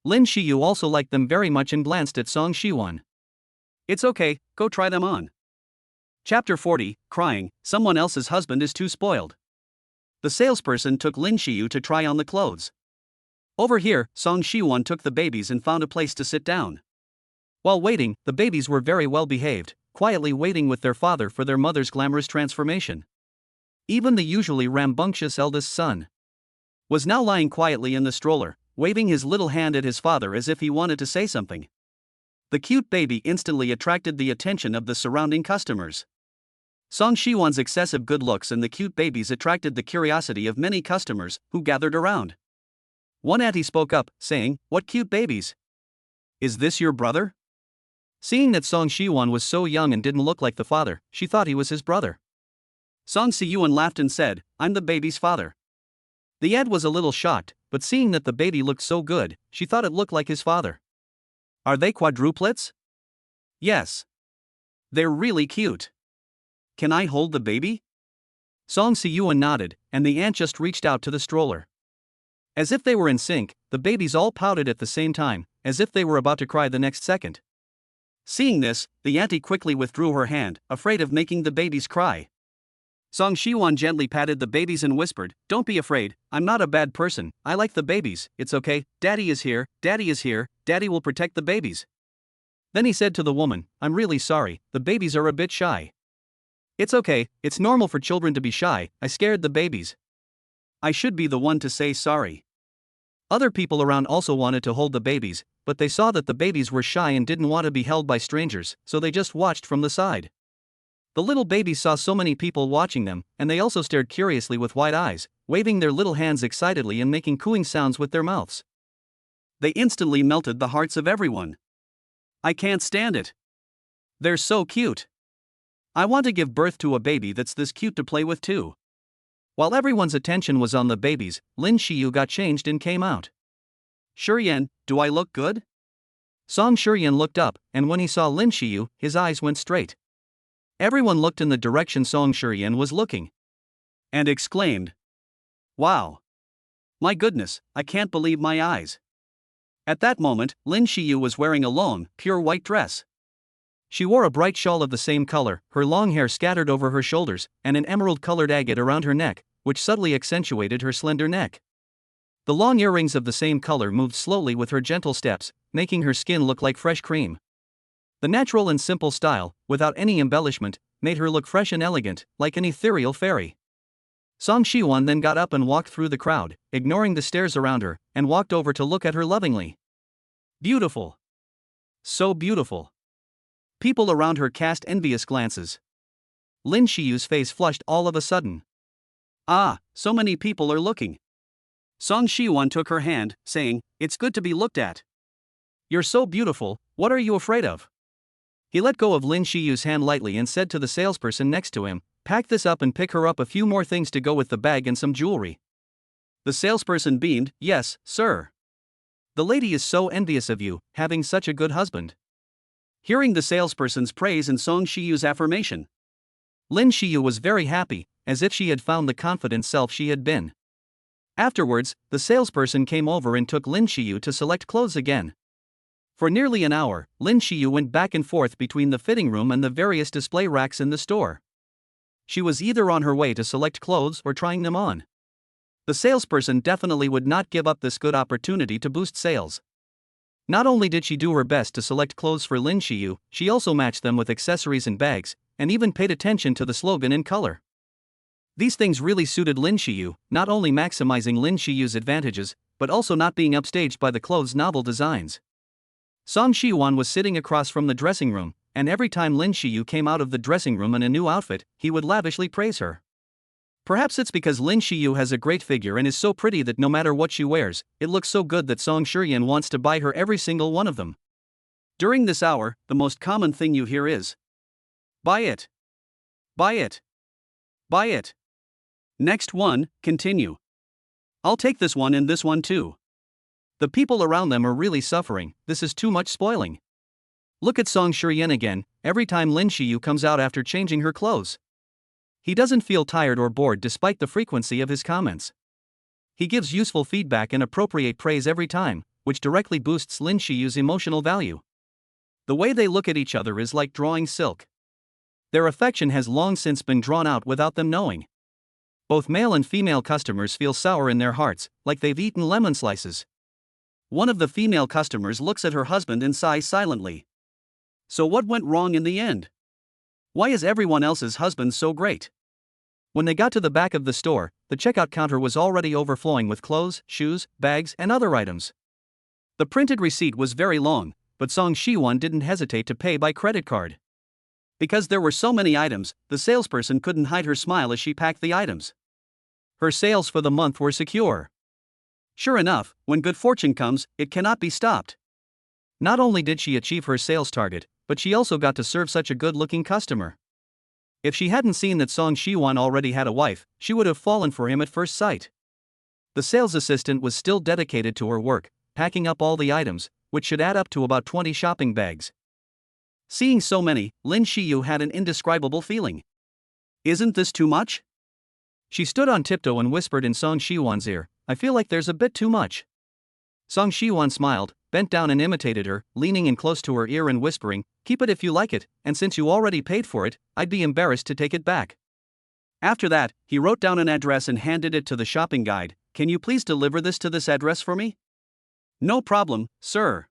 Lin Shiyu also liked them very much and glanced at Song Shiwon. "It's okay, go try them on." Chapter 40, Crying, Someone Else's Husband is Too Spoiled. The salesperson took Lin Shiyu to try on the clothes. Over here, Song Shiwon took the babies and found a place to sit down. While waiting, the babies were very well behaved, quietly waiting with their father for their mother's glamorous transformation. Even the usually rambunctious eldest son was now lying quietly in the stroller, waving his little hand at his father as if he wanted to say something. The cute baby instantly attracted the attention of the surrounding customers. Song Shiwon's excessive good looks and the cute babies attracted the curiosity of many customers, who gathered around. One auntie spoke up, saying, "What cute babies! Is this your brother?" Seeing that Song Shiwon was so young and didn't look like the father, she thought he was his brother. Song Siyuan laughed and said, "I'm the baby's father." The aunt was a little shocked, but seeing that the baby looked so good, she thought it looked like his father. "Are they quadruplets?" "Yes. They're really cute. Can I hold the baby?" Song Siyuan nodded, and the aunt just reached out to the stroller. As if they were in sync, the babies all pouted at the same time, as if they were about to cry the next second. Seeing this, the auntie quickly withdrew her hand, afraid of making the babies cry. Song Shiwon gently patted the babies and whispered, "Don't be afraid, I'm not a bad person, I like the babies, it's okay, Daddy is here, Daddy will protect the babies." Then he said to the woman, "I'm really sorry, the babies are a bit shy." "It's okay, it's normal for children to be shy, I scared the babies. I should be the one to say sorry." Other people around also wanted to hold the babies, but they saw that the babies were shy and didn't want to be held by strangers, so they just watched from the side. The little babies saw so many people watching them, and they also stared curiously with wide eyes, waving their little hands excitedly and making cooing sounds with their mouths. They instantly melted the hearts of everyone. "I can't stand it. They're so cute. I want to give birth to a baby that's this cute to play with too." While everyone's attention was on the babies, Lin Shiyu got changed and came out. "Shurian, do I look good?" Song Shurian looked up, and when he saw Lin Shiyu, his eyes went straight. Everyone looked in the direction Song Shurian was looking and exclaimed, "Wow! My goodness, I can't believe my eyes." At that moment, Lin Shiyu was wearing a long, pure white dress. She wore a bright shawl of the same color, her long hair scattered over her shoulders, and an emerald-colored agate around her neck, which subtly accentuated her slender neck. The long earrings of the same color moved slowly with her gentle steps, making her skin look like fresh cream. The natural and simple style, without any embellishment, made her look fresh and elegant, like an ethereal fairy. Song Shiwan then got up and walked through the crowd, ignoring the stares around her, and walked over to look at her lovingly. Beautiful! So beautiful! People around her cast envious glances. Lin Shiyu's face flushed all of a sudden. "Ah, so many people are looking." Song Shiwan took her hand, saying, "It's good to be looked at. You're so beautiful, what are you afraid of?" He let go of Lin Shiyu's hand lightly and said to the salesperson next to him, "Pack this up and pick her up a few more things to go with the bag and some jewelry." The salesperson beamed, "Yes, sir. The lady is so envious of you, having such a good husband." Hearing the salesperson's praise and Song Shiyu's affirmation, Lin Shiyu was very happy, as if she had found the confident self she had been. Afterwards, the salesperson came over and took Lin Shiyu to select clothes again. For nearly an hour, Lin Shiyu went back and forth between the fitting room and the various display racks in the store. She was either on her way to select clothes or trying them on. The salesperson definitely would not give up this good opportunity to boost sales. Not only did she do her best to select clothes for Lin Shiyu, she also matched them with accessories and bags, and even paid attention to the slogan and color. These things really suited Lin Shiyu, not only maximizing Lin Shiyu's advantages, but also not being upstaged by the clothes' novel designs. Song Shiwan was sitting across from the dressing room, and every time Lin Shiyu came out of the dressing room in a new outfit, he would lavishly praise her. Perhaps it's because Lin Shiyu has a great figure and is so pretty that no matter what she wears, it looks so good that Song Shurian wants to buy her every single one of them. During this hour, the most common thing you hear is, "Buy it! Buy it! Buy it! Next one, continue. I'll take this one and this one too." The people around them are really suffering, this is too much spoiling. Look at Song Shurian again, every time Lin Shiyu comes out after changing her clothes. He doesn't feel tired or bored despite the frequency of his comments. He gives useful feedback and appropriate praise every time, which directly boosts Lin Shiyu's emotional value. The way they look at each other is like drawing silk. Their affection has long since been drawn out without them knowing. Both male and female customers feel sour in their hearts, like they've eaten lemon slices. One of the female customers looks at her husband and sighs silently. So what went wrong in the end? Why is everyone else's husband so great? When they got to the back of the store, the checkout counter was already overflowing with clothes, shoes, bags, and other items. The printed receipt was very long, but Song Shiwan didn't hesitate to pay by credit card. Because there were so many items, the salesperson couldn't hide her smile as she packed the items. Her sales for the month were secure. Sure enough, when good fortune comes, it cannot be stopped. Not only did she achieve her sales target, but she also got to serve such a good-looking customer. If she hadn't seen that Song Shiwan already had a wife, she would have fallen for him at first sight. The sales assistant was still dedicated to her work, packing up all the items, which should add up to about 20 shopping bags. Seeing so many, Lin Shiyu had an indescribable feeling. Isn't this too much? She stood on tiptoe and whispered in Song Shiwan's ear, "I feel like there's a bit too much." Song Shiwan smiled, bent down and imitated her, leaning in close to her ear and whispering, "Keep it if you like it, and since you already paid for it, I'd be embarrassed to take it back." After that, he wrote down an address and handed it to the shopping guide. "Can you please deliver this to this address for me?" "No problem, sir."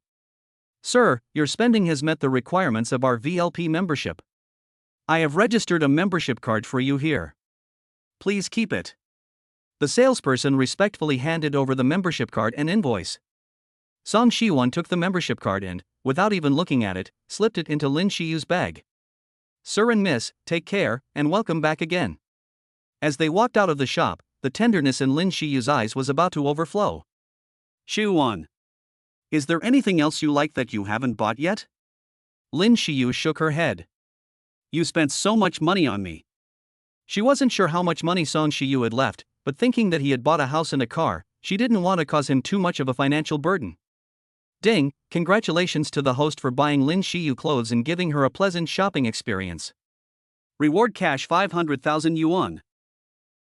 "Sir, your spending has met the requirements of our VLP membership. I have registered a membership card for you here. Please keep it." The salesperson respectfully handed over the membership card and invoice. Song Shiwan took the membership card and, without even looking at it, slipped it into Lin Shiyu's bag. "Sir and miss, take care, and welcome back again." As they walked out of the shop, the tenderness in Lin Shiyu's eyes was about to overflow. "Shiwan, is there anything else you like that you haven't bought yet?" Lin Shiyu shook her head. "You spent so much money on me. She wasn't sure how much money Song Shiyu had left, but thinking that he had bought a house and a car, she didn't want to cause him too much of a financial burden. Ding, congratulations to the host for buying Lin Shiyu clothes and giving her a pleasant shopping experience. Reward cash 500,000 yuan.